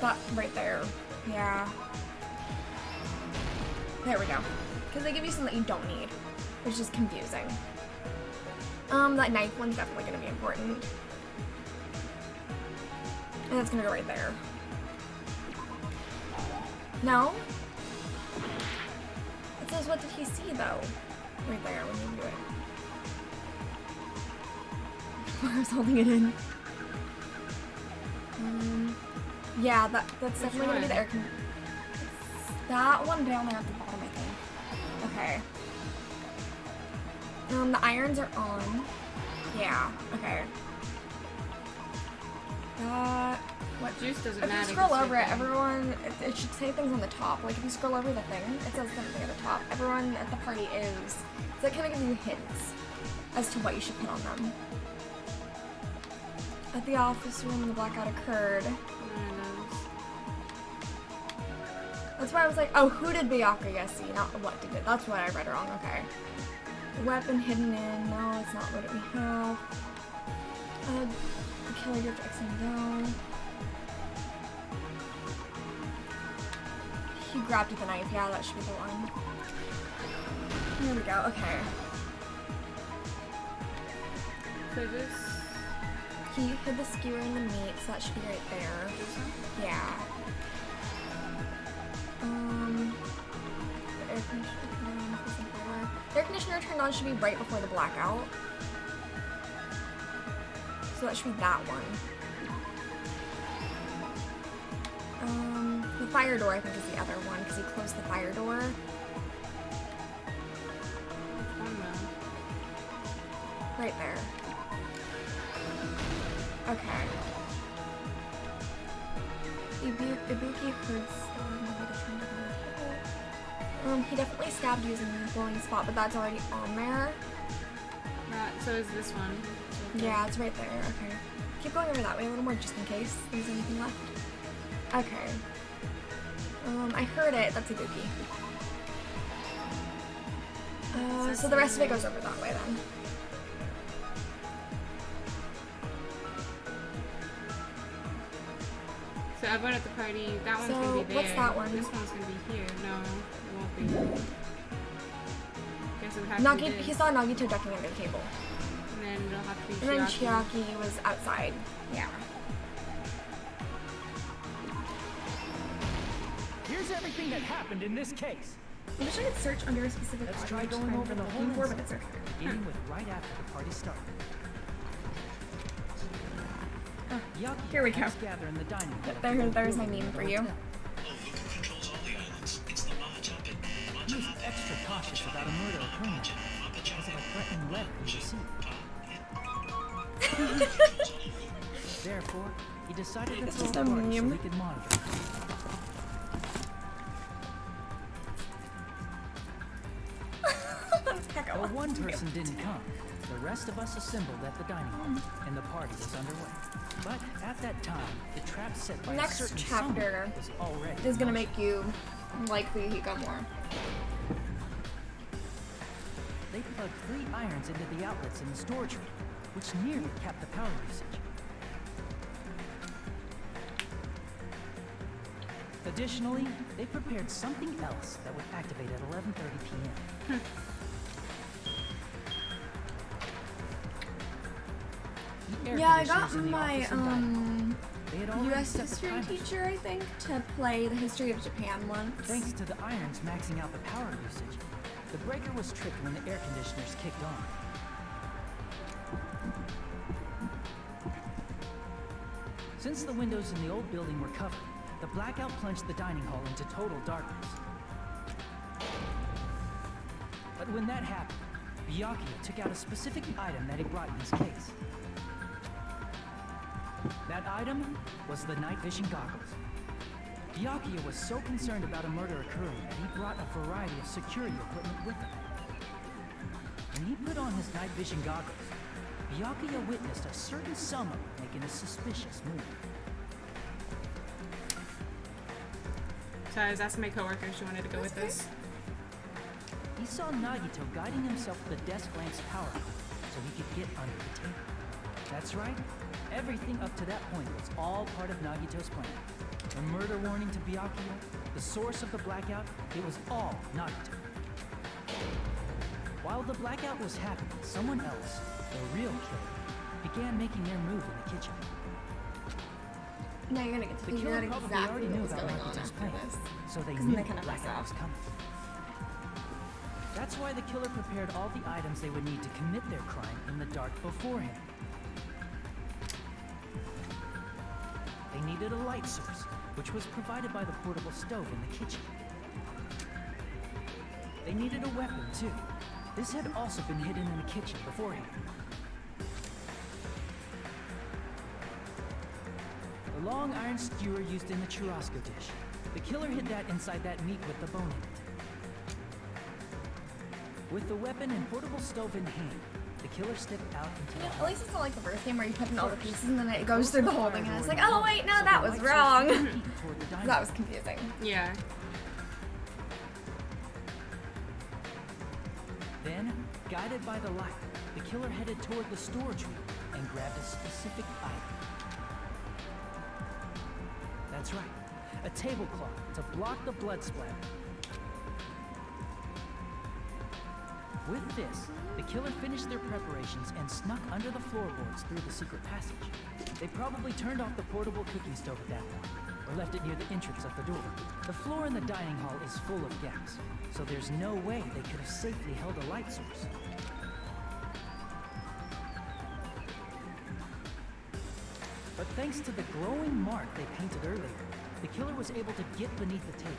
That right there, yeah. There we go. Because they give you something that you don't need, which is confusing. That knife one's definitely gonna be important. And it's gonna go right there. No? It says, what did he see, though? Right there, when you do it. I was holding it in. Yeah, that's definitely gonna be the air con- that one down there at the bottom, I think. Okay. The irons are on. Yeah, okay. What juice doesn't if matter. If you scroll over it, everyone, it should say things on the top. Like, if you scroll over the thing, it says something at the top. Everyone at the party is. So that kind of gives you hints as to what you should put on them. At the office room, the blackout occurred. That's why I was like, oh, who did Byakuya see? Not what did it. That's what I read wrong. Okay. The weapon hidden in. No, it's not what we have. The killer you have to X him down. He grabbed with a knife. Yeah, that should be the one. Here we go. Okay. So this. He hid the skewer in the meat, so that should be right there. Yeah. The air conditioner. The air conditioner turned on should be right before the blackout. So that should be that one. The fire door I think is the other one because he closed the fire door. Right there. Okay. Ibuki heard he definitely stabbed using the glowing spot, but that's already on there. So is this one. Yeah, it's right there. Okay. Keep going over that way a little more just in case there's anything left. Okay. I heard it. That's Ibuki. So the rest of it goes over that way then. So everyone at the party, that one's gonna be there. What's that one? This one's gonna be here. No, it won't be. Guess it would have to be this. He saw Nagito ducking under the table. And then it'll have to be And then Chiaki. Chiaki was outside. Yeah. Here's everything that happened in this case. I wish I could search under a specific Let's body try to going find over what the I'm looking whole for, but it's incident, okay. beginning with right after the party started. Here we go. Gather in the dining hall. There's my meme for you. He was extra cautious about a murder occurring because of a threatening letter he received. Therefore, he decided to throw a party so he could monitor. Though one person didn't come, the rest of us assembled at the dining hall, and the party was underway. But at that time, the trap set by Next a certain chapter was already is gonna make you like Fuyuhiko more. They plugged 3 irons into the outlets in the storage room, which nearly capped the power usage. Additionally, they prepared something else that would activate at 11:30 p.m. Yeah, I got my US history teacher, I think, to play the history of Japan once. Thanks to the irons maxing out the power usage, the breaker was tripped when the air conditioners kicked on. Since the windows in the old building were covered, the blackout plunged the dining hall into total darkness. But when that happened, Byakuya took out a specific item that he brought in his case. That item was the night vision goggles. Byakuya was so concerned about a murder occurring that he brought a variety of security equipment with him. When he put on his night vision goggles, Byakuya witnessed a certain someone making a suspicious move. So I was asking my coworker if she wanted to go with us. He saw Nagito guiding himself with the desk lamp's power so he could get under the table. That's right. Everything up to that point was all part of Nagito's plan. The murder warning to Byakuya, the source of the blackout, it was all Nagito. While the blackout was happening, someone else, the real killer, began making their move in the kitchen. Now you're gonna get to figure out exactly what was going on after this. So they Because knew they the kind of mess blackout up. was coming. That's why the killer prepared all the items they would need to commit their crime in the dark beforehand. They needed a light source, which was provided by the portable stove in the kitchen. They needed a weapon, too. This had also been hidden in the kitchen beforehand. The long iron skewer used in the churrasco dish. The killer hid that inside that meat with the bone in it. With the weapon and portable stove in hand, the killer stepped out into the At least it's not like the first game where you put in all the pieces and then it goes through the whole thing and it's like, oh wait, no, that was wrong. That was confusing. Yeah. Then, guided by the light, the killer headed toward the storage room and grabbed a specific item. That's right, a tablecloth to block the blood splatter. With this, the killer finished their preparations and snuck under the floorboards through the secret passage. They probably turned off the portable cooking stove at that point, or left it near the entrance of the door. The floor in the dining hall is full of gaps, so there's no way they could have safely held a light source. But thanks to the glowing mark they painted earlier, the killer was able to get beneath the table.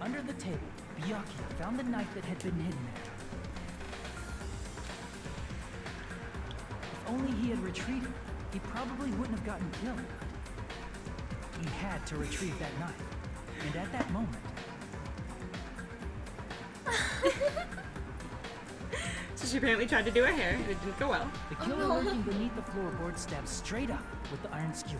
Under the table, Byakuya found the knife that had been hidden there. If only he had retrieved it, he probably wouldn't have gotten killed. He had to retrieve that knife, and at that moment... So she apparently tried to do her hair, and it didn't go well. The killer lurking beneath the floorboard stabbed straight up with the iron skewer.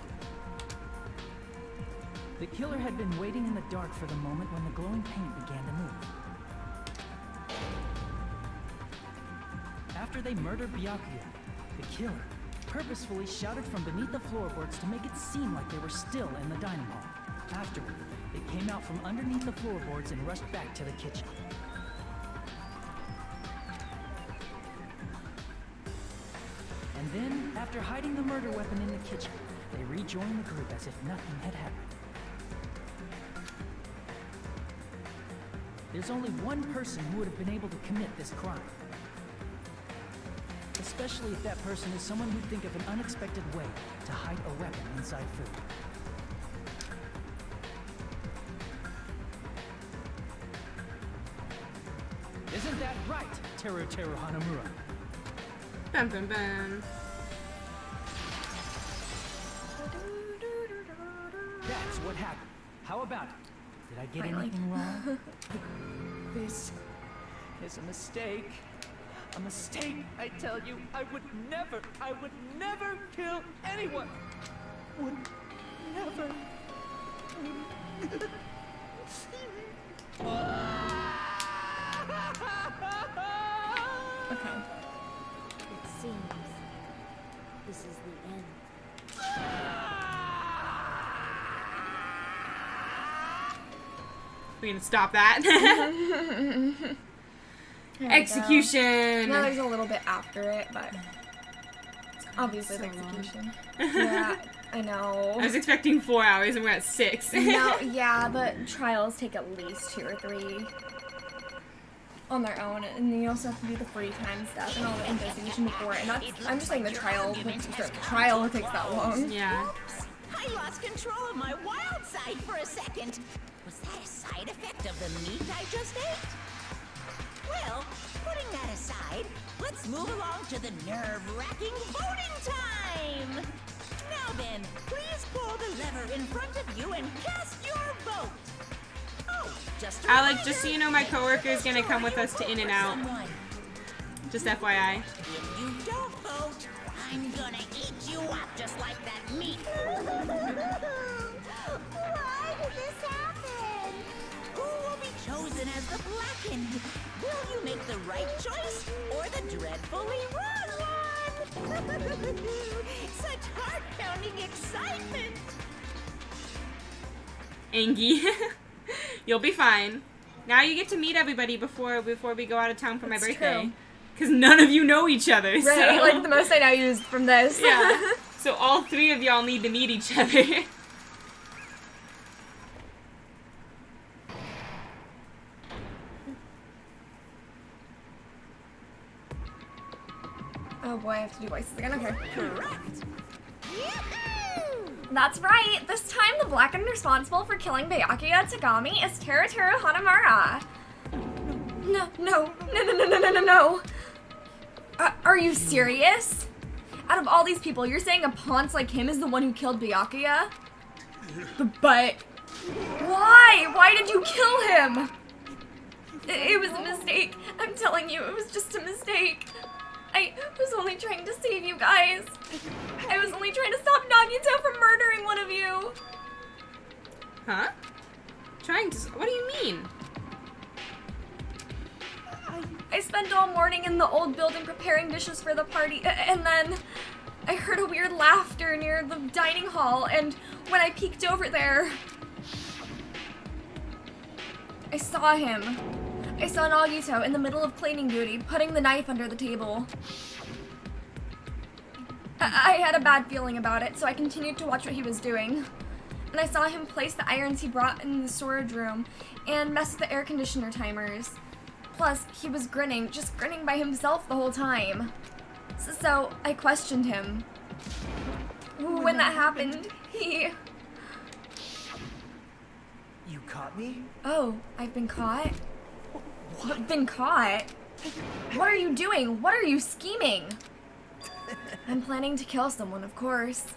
The killer had been waiting in the dark for the moment when the glowing paint began to move. After they murdered Byakuya, the killer purposefully shouted from beneath the floorboards to make it seem like they were still in the dining hall. Afterward, they came out from underneath the floorboards and rushed back to the kitchen. And then, after hiding the murder weapon in the kitchen, they rejoined the group as if nothing had happened. There's only one person who would have been able to commit this crime. Especially if that person is someone who'd think of an unexpected way to hide a weapon inside food. Isn't that right, Teru Hanamura? Bum bum bum. That's what happened. How about it? Did I get anything wrong? This is a mistake. A mistake, I tell you. I would never kill anyone. Would never. Okay. It seems this is the end. We're gonna stop that. Execution! Now there's a little bit after it, but obviously So the execution. Yeah, I know. I was expecting 4 hours and we're at 6. No, yeah, but trials take at least 2 or 3 on their own, and then you also have to do the free time stuff and all the investigation before it. And that's, I'm just saying the trial, the trial takes that long. Yeah. Oops! I lost control of my wild side for a second. Was that a side effect of the meat I just ate? Well, putting that aside, let's move along to the nerve-wracking voting time! Now then, please pull the lever in front of you and cast your vote! Oh, just a Alec, reminder, just so you know, my coworker is gonna come with us to In-N-Out. Just FYI. If you don't vote, I'm gonna eat you up just like that dreadfully wrong one! Such heart-pounding excitement! Angie, you'll be fine. Now you get to meet everybody before we go out of town for my birthday. Because none of you know each other. Right, so. like the most I know you is from this. Yeah. So all three of y'all need to meet each other. Oh boy, I have to do voices again. Okay. That's right. This time, the black and responsible for killing Byakuya Tagami is Teruteru Hanamura. No. Are you serious? Out of all these people, you're saying a pawnce like him is the one who killed Byakuya? But why? Why did you kill him? It was a mistake. I'm telling you, it was just a mistake. I was only trying to save you guys. I was only trying to stop Nagito from murdering one of you. Huh? Trying to... What do you mean? I spent all morning in the old building preparing dishes for the party, and then I heard a weird laughter near the dining hall, and when I peeked over there, I saw him. I saw Nagito in the middle of cleaning duty, putting the knife under the table. I had a bad feeling about it, so I continued to watch what he was doing. And I saw him place the irons he brought in the storage room and mess with the air conditioner timers. Plus, he was grinning, just grinning by himself the whole time. So I questioned him. When that happened, he... You caught me? Oh, I've been caught? What? Been caught? What are you doing? What are you scheming? I'm planning to kill someone, of course.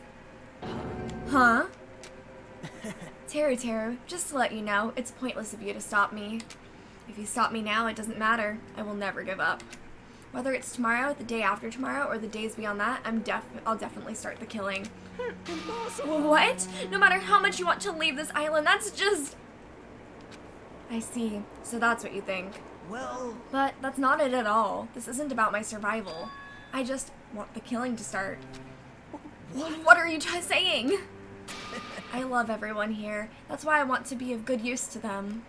Huh? Teru, just to let you know, it's pointless of you to stop me. If you stop me now, it doesn't matter. I will never give up. Whether it's tomorrow, the day after tomorrow, or the days beyond that, I'll definitely start the killing. What? No matter how much you want to leave this island, that's just... I see. So that's what you think. Well... But that's not it at all. This isn't about my survival. I just want the killing to start. What are you saying? I love everyone here. That's why I want to be of good use to them.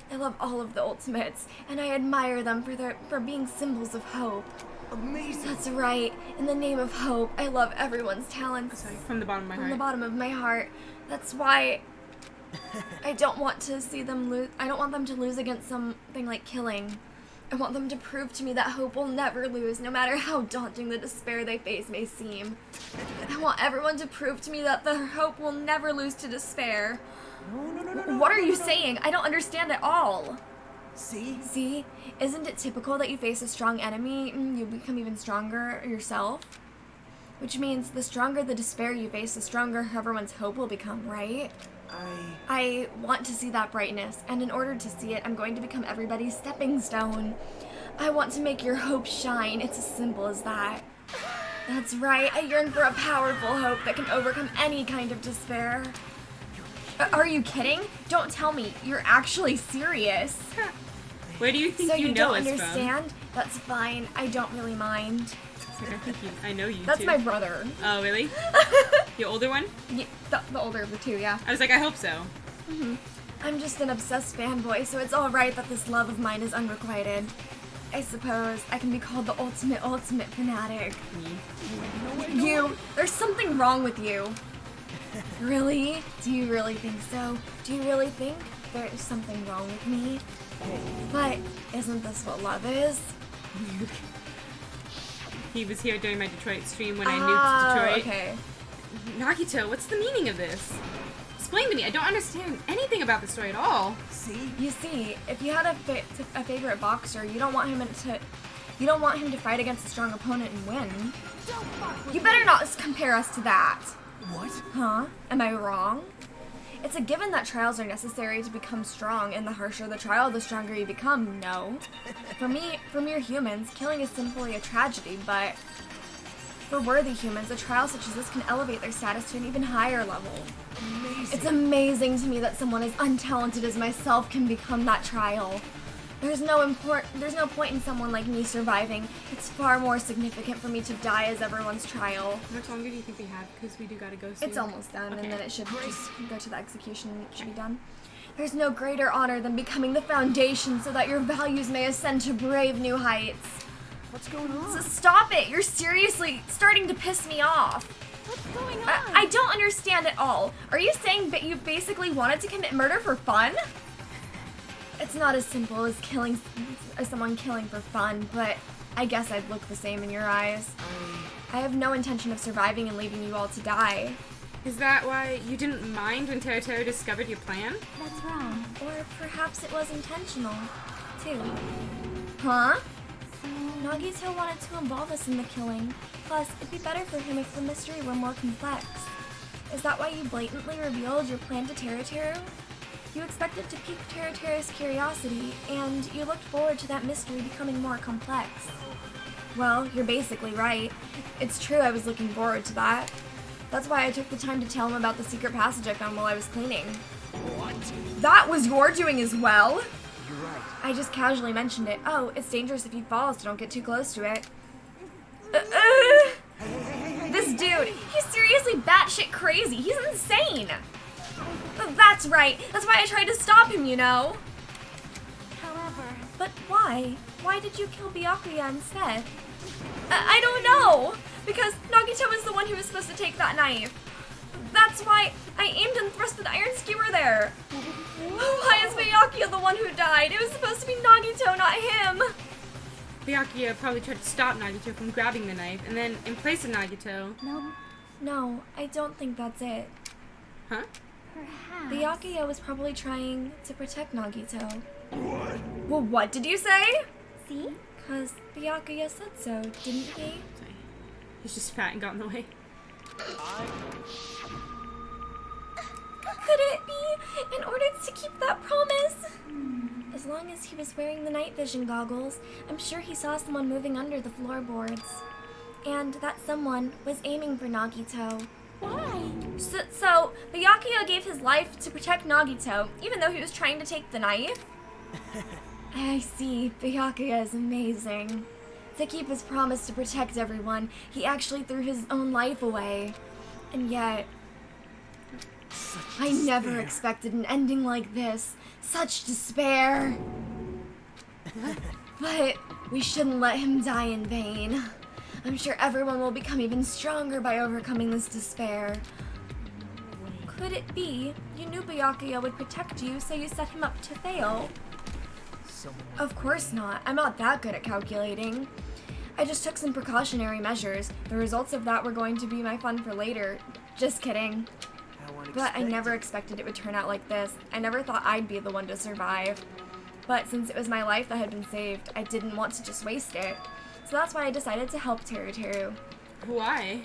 I love all of the Ultimates, and I admire them for being symbols of hope. Amazing. That's right. In the name of hope, I love everyone's talents. Sorry, from the bottom of my heart. From the bottom of my heart. That's why I don't want to see them lose. I don't want them to lose against something like killing. I want them to prove to me that hope will never lose, no matter how daunting the despair they face may seem. I want everyone to prove to me that the hope will never lose to despair. No. What are you saying? I don't understand at all. See? See? Isn't it typical that you face a strong enemy, you become even stronger yourself? Which means the stronger the despair you face, the stronger everyone's hope will become, right? I want to see that brightness, and in order to see it, I'm going to become everybody's stepping stone. I want to make your hope shine. It's as simple as that. That's right. I yearn for a powerful hope that can overcome any kind of despair. Are you kidding? Don't tell me. You're actually serious. Where do you think so you know don't us understand? That's fine. I don't really mind. I know you That's too. my brother. Oh, really? The older one? Yeah, the older of the two, yeah. I was like, I hope so. I'm just an obsessed fanboy, so it's alright that this love of mine is unrequited. I suppose I can be called the ultimate fanatic. There's something wrong with you. Really? Do you really think so? Do you really think there's something wrong with me? But isn't this what love is? He was here during my Detroit stream when I nuked Detroit. Okay. Nagito, what's the meaning of this? Explain to me. I don't understand anything about the story at all. See? You see, if you had a favorite boxer, you don't want him to fight against a strong opponent and win. You better not compare us to that. What? Huh? Am I wrong? It's a given that trials are necessary to become strong, and the harsher the trial, the stronger you become, no? For mere humans, killing is simply a tragedy, but for worthy humans, a trial such as this can elevate their status to an even higher level. Amazing. It's amazing to me that someone as untalented as myself can become that trial. There's no point in someone like me surviving. It's far more significant for me to die as everyone's trial. How much longer do you think we have? Because we do gotta go soon. It's almost done, Okay. and then it should just go to the execution and it should be done. There's no greater honor than becoming the foundation so that your values may ascend to brave new heights. What's going on? So stop it! You're seriously starting to piss me off. What's going on? I don't understand at all. Are you saying that you basically wanted to commit murder for fun? It's not as simple as someone killing for fun, but I guess I'd look the same in your eyes. I have no intention of surviving and leaving you all to die. Is that why you didn't mind when Teru discovered your plan? That's wrong. Or perhaps it was intentional, too. Huh? Nagito wanted to involve us in the killing. Plus, it'd be better for him if the mystery were more complex. Is that why you blatantly revealed your plan to Teru? You expected to pique Teru's curiosity, and you looked forward to that mystery becoming more complex. Well, you're basically right. It's true I was looking forward to that. That's why I took the time to tell him about the secret passage I found while I was cleaning. What? That was your doing as well? You're right. I just casually mentioned it. Oh, it's dangerous if you fall, so don't get too close to it. This dude, he's seriously batshit crazy. He's insane. That's right. That's why I tried to stop him, you know. However... But why? Why did you kill Byakuya instead? I don't know. Because Nagito was the one who was supposed to take that knife. That's why I aimed and thrust the iron skewer there. Why is Byakuya the one who died? It was supposed to be Nagito, not him. Byakuya probably tried to stop Nagito from grabbing the knife, and then in place of Nagito... No, I don't think that's it. Huh? Perhaps... Byakuya was probably trying to protect Nagito. What? Well, what did you say? See? Because Byakuya said so, didn't he? Sorry. He's just fat and got in the way. Could it be in order to keep that promise? As long as he was wearing the night vision goggles, I'm sure he saw someone moving under the floorboards. And that someone was aiming for Nagito. Why? So Byakuya gave his life to protect Nagito, even though he was trying to take the knife? I see. Byakuya is amazing. To keep his promise to protect everyone, he actually threw his own life away. And yet... I never expected an ending like this. Such despair. But we shouldn't let him die in vain. I'm sure everyone will become even stronger by overcoming this despair. Could it be you knew Byakuya would protect you, so you set him up to fail? Of course not. I'm not that good at calculating. I just took some precautionary measures. The results of that were going to be my fun for later. Just kidding. But I never expected it would turn out like this. I never thought I'd be the one to survive. But since it was my life that had been saved, I didn't want to just waste it. So that's why I decided to help Teru. Why?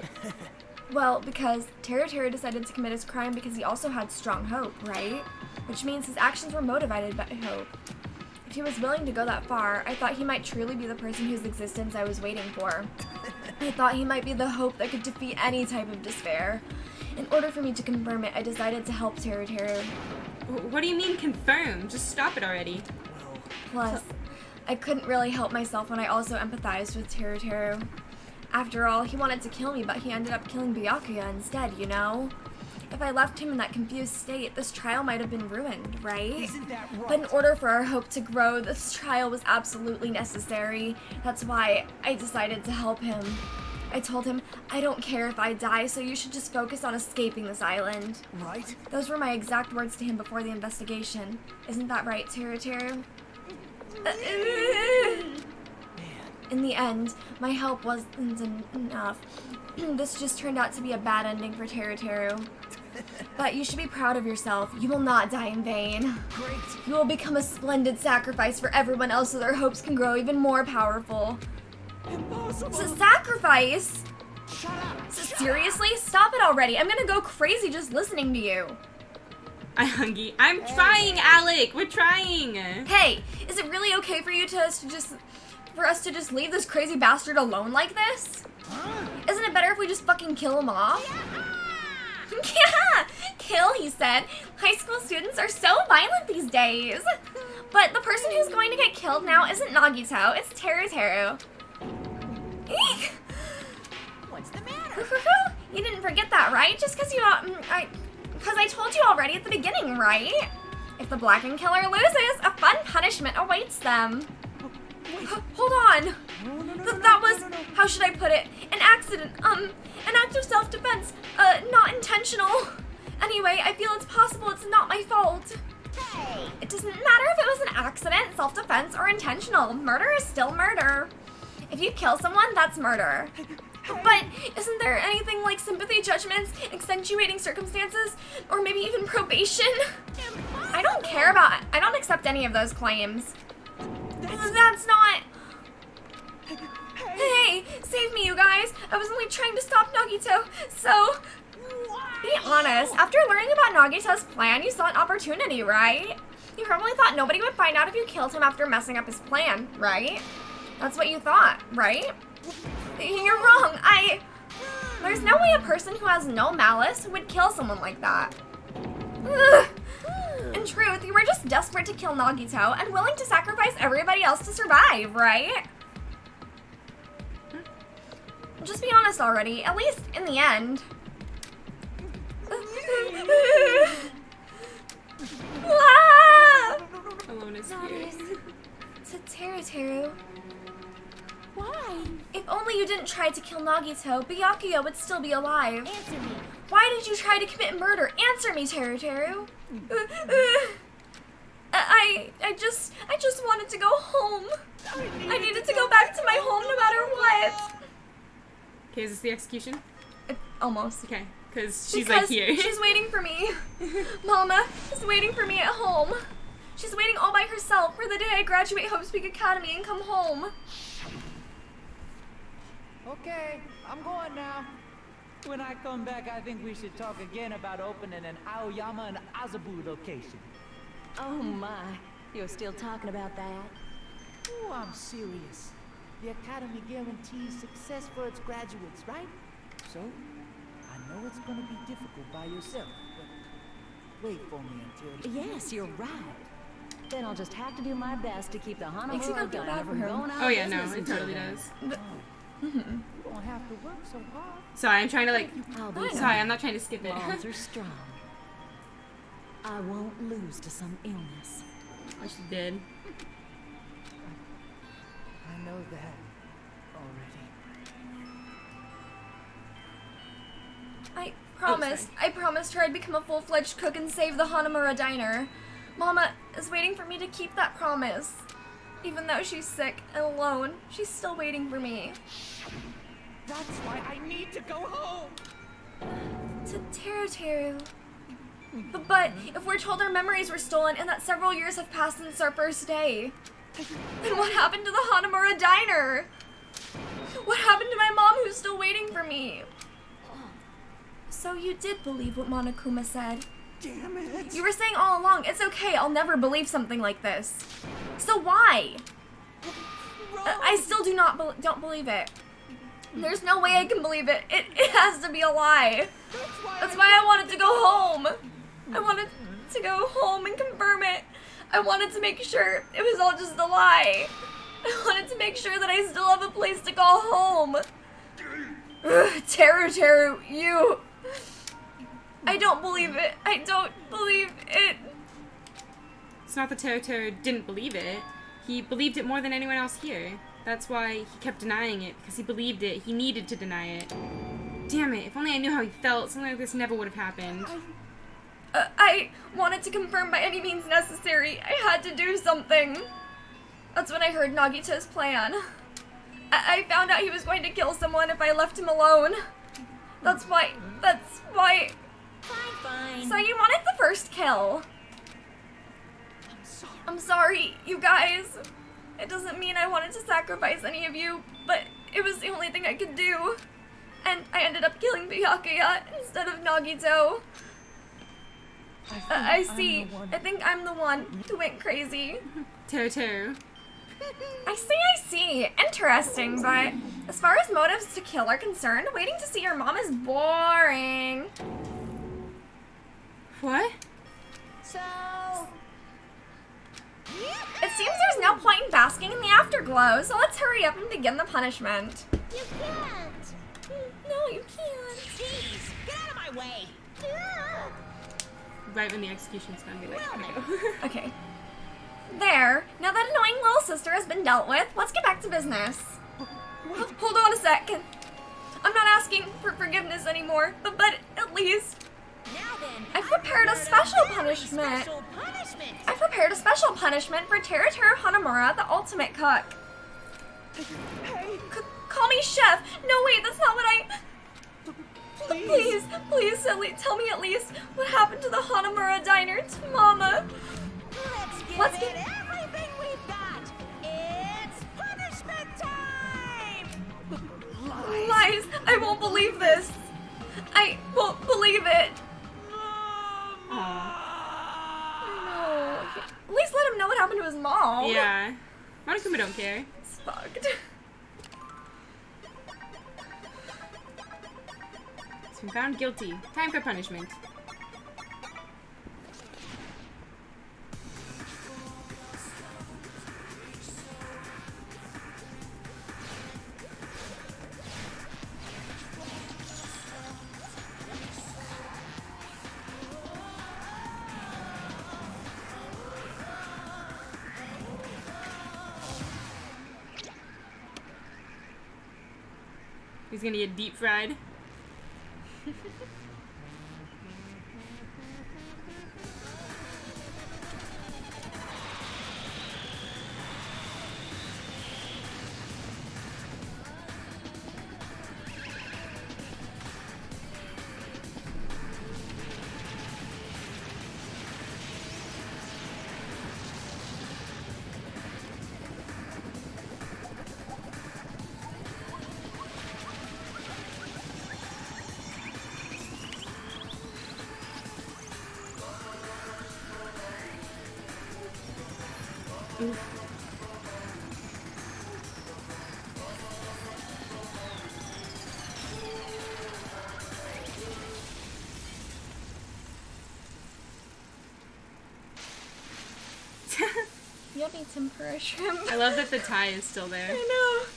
Well, because Teru decided to commit his crime because he also had strong hope, right? Which means his actions were motivated by hope. If he was willing to go that far, I thought he might truly be the person whose existence I was waiting for. I thought he might be the hope that could defeat any type of despair. In order for me to confirm it, I decided to help Teru. What do you mean confirm? Just stop it already. Plus, I couldn't really help myself when I also empathized with Teru. After all, he wanted to kill me, but he ended up killing Byakuya instead, you know? If I left him in that confused state, this trial might have been ruined, right? Isn't that right? But in order for our hope to grow, this trial was absolutely necessary. That's why I decided to help him. I told him, I don't care if I die, so you should just focus on escaping this island. Right? Those were my exact words to him before the investigation. Isn't that right, Teru? In the end, my help wasn't enough. This just turned out to be a bad ending for Teru. But you should be proud of yourself. You will not die in vain. Great. You will become a splendid sacrifice for everyone else so their hopes can grow even more powerful. Impossible. It's a sacrifice? Shut up. Seriously? Stop it already. I'm gonna go crazy just listening to you. I'm trying, Alec. We're trying. Hey, is it really okay for you for us to just leave this crazy bastard alone like this? Isn't it better if we just fucking kill him off? Yeah! Kill he said. High school students are so violent these days. But the person who's going to get killed now isn't Nagito, it's Teru. Eek! What's the matter? You didn't forget that, right? Just because because I told you already at the beginning, right? If the Blackened Killer loses, a fun punishment awaits them. Hold on. That was, how should I put it? An accident, an act of self-defense, not intentional. Anyway, I feel it's possible it's not my fault. Hey! It doesn't matter if it was an accident, self-defense, or intentional. Murder is still murder. If you kill someone, that's murder. But isn't there anything like sympathy judgments, accentuating circumstances, or maybe even probation? I don't care about it. I don't accept any of those claims. That's not... Hey, save me, you guys. I was only trying to stop Nagito, so... Be honest, after learning about Nagito's plan, you saw an opportunity, right? You probably thought nobody would find out if you killed him after messing up his plan, right? That's what you thought, right? You're wrong. There's no way a person who has no malice would kill someone like that. Ugh. In truth, you were just desperate to kill Nagito and willing to sacrifice everybody else to survive, right? Just be honest already, at least in the end. Alone is here. Teru. Why? If only you didn't try to kill Nagito, Byakuya would still be alive. Answer me. Why did you try to commit murder? Answer me, Teru. I just wanted to go home. I needed to go back to my home no matter what. Okay, is this the execution? Almost. Okay, because she's like here. She's waiting for me. Mama is waiting for me at home. She's waiting all by herself for the day I graduate Hope Peak Academy and come home. Okay, I'm going now. When I come back, I think we should talk again about opening an Aoyama and Azabu location. Oh my, you're still talking about that? Oh, I'm serious. The Academy guarantees success for its graduates, right? So, I know it's gonna be difficult by yourself, but wait for me until... Yes, you're right. Then I'll just have to do my best to keep the Makes you Hanamura feel bad Diner for from her. going out Oh of yeah, no, business it until totally then. does. You don't have to work so hard. Sorry, I'm trying to like... I'll be Sorry, I'm not trying to skip it. Bonds are strong. I won't lose to some illness. Oh, she did. I know that already. I promised her I'd become a full-fledged cook and save the Hanamura Diner. Mama is waiting for me to keep that promise. Even though she's sick and alone, she's still waiting for me. That's why I need to go home. To Teru. But if we're told our memories were stolen and that several years have passed since our first day, then what happened to the Hanamura Diner? What happened to my mom who's still waiting for me? So you did believe what Monokuma said. Damn it. You were saying all along, it's okay, I'll never believe something like this. So why? I still don't believe it. There's no way I can believe it. It has to be a lie. That's why I wanted to go home. I wanted to go home and confirm it. I wanted to make sure it was all just a lie. I wanted to make sure that I still have a place to call home. Ugh, Teru, you... I don't believe it. I don't believe it. It's not that Teru didn't believe it. He believed it more than anyone else here. That's why he kept denying it, because he believed it. He needed to deny it. Damn it, if only I knew how he felt, something like this never would have happened. I wanted to confirm by any means necessary. I had to do something. That's when I heard Nagito's plan. I found out he was going to kill someone if I left him alone. That's why... Fine. So you wanted the first kill. I'm sorry, you guys. It doesn't mean I wanted to sacrifice any of you, but it was the only thing I could do. And I ended up killing Byakuya instead of Nagito. I see. I think I'm the one who went crazy. Teru. I see. Interesting, but as far as motives to kill are concerned, waiting to see your mom is boring. What? afterglow, so let's hurry up and begin the punishment. You can't. No, you can't. Jeez, get out of my way. Right when the execution's gonna be like, Okay. There. Now that annoying little sister has been dealt with, let's get back to business. Hold on a second. I'm not asking for forgiveness anymore, but at least Now then, I've prepared a special punishment. I've prepared a special punishment for Terutoru Hanamura, the ultimate cook. Call me chef. No, wait, that's not what I... Please, tell me at least what happened to the Hanamura diner to Mama. Let's get everything we've got. It's punishment time. Lies. I won't believe this. I won't believe it. No. At least let him know what happened to his mom. Yeah. Monokuma don't care. It's fucked. He's been found guilty. Time for punishment. He's gonna get deep fried. Yummy tempura shrimp. I love that the tie is still there. I know.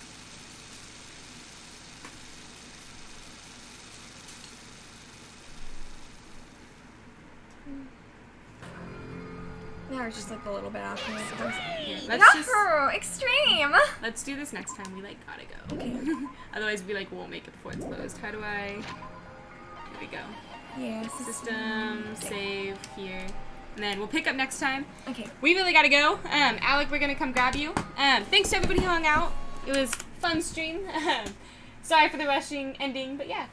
Now it's just like a little bit after. Yeah, Yahoo! Extreme! Let's do this next time. We like gotta go. Okay. Otherwise we like won't make it before it's closed. How do I... Here we go. Yeah. System, save, here. And then we'll pick up next time. Okay. We really gotta go. Alec, we're gonna come grab you. Thanks to everybody who hung out. It was a fun stream. Sorry for the rushing ending, but yeah.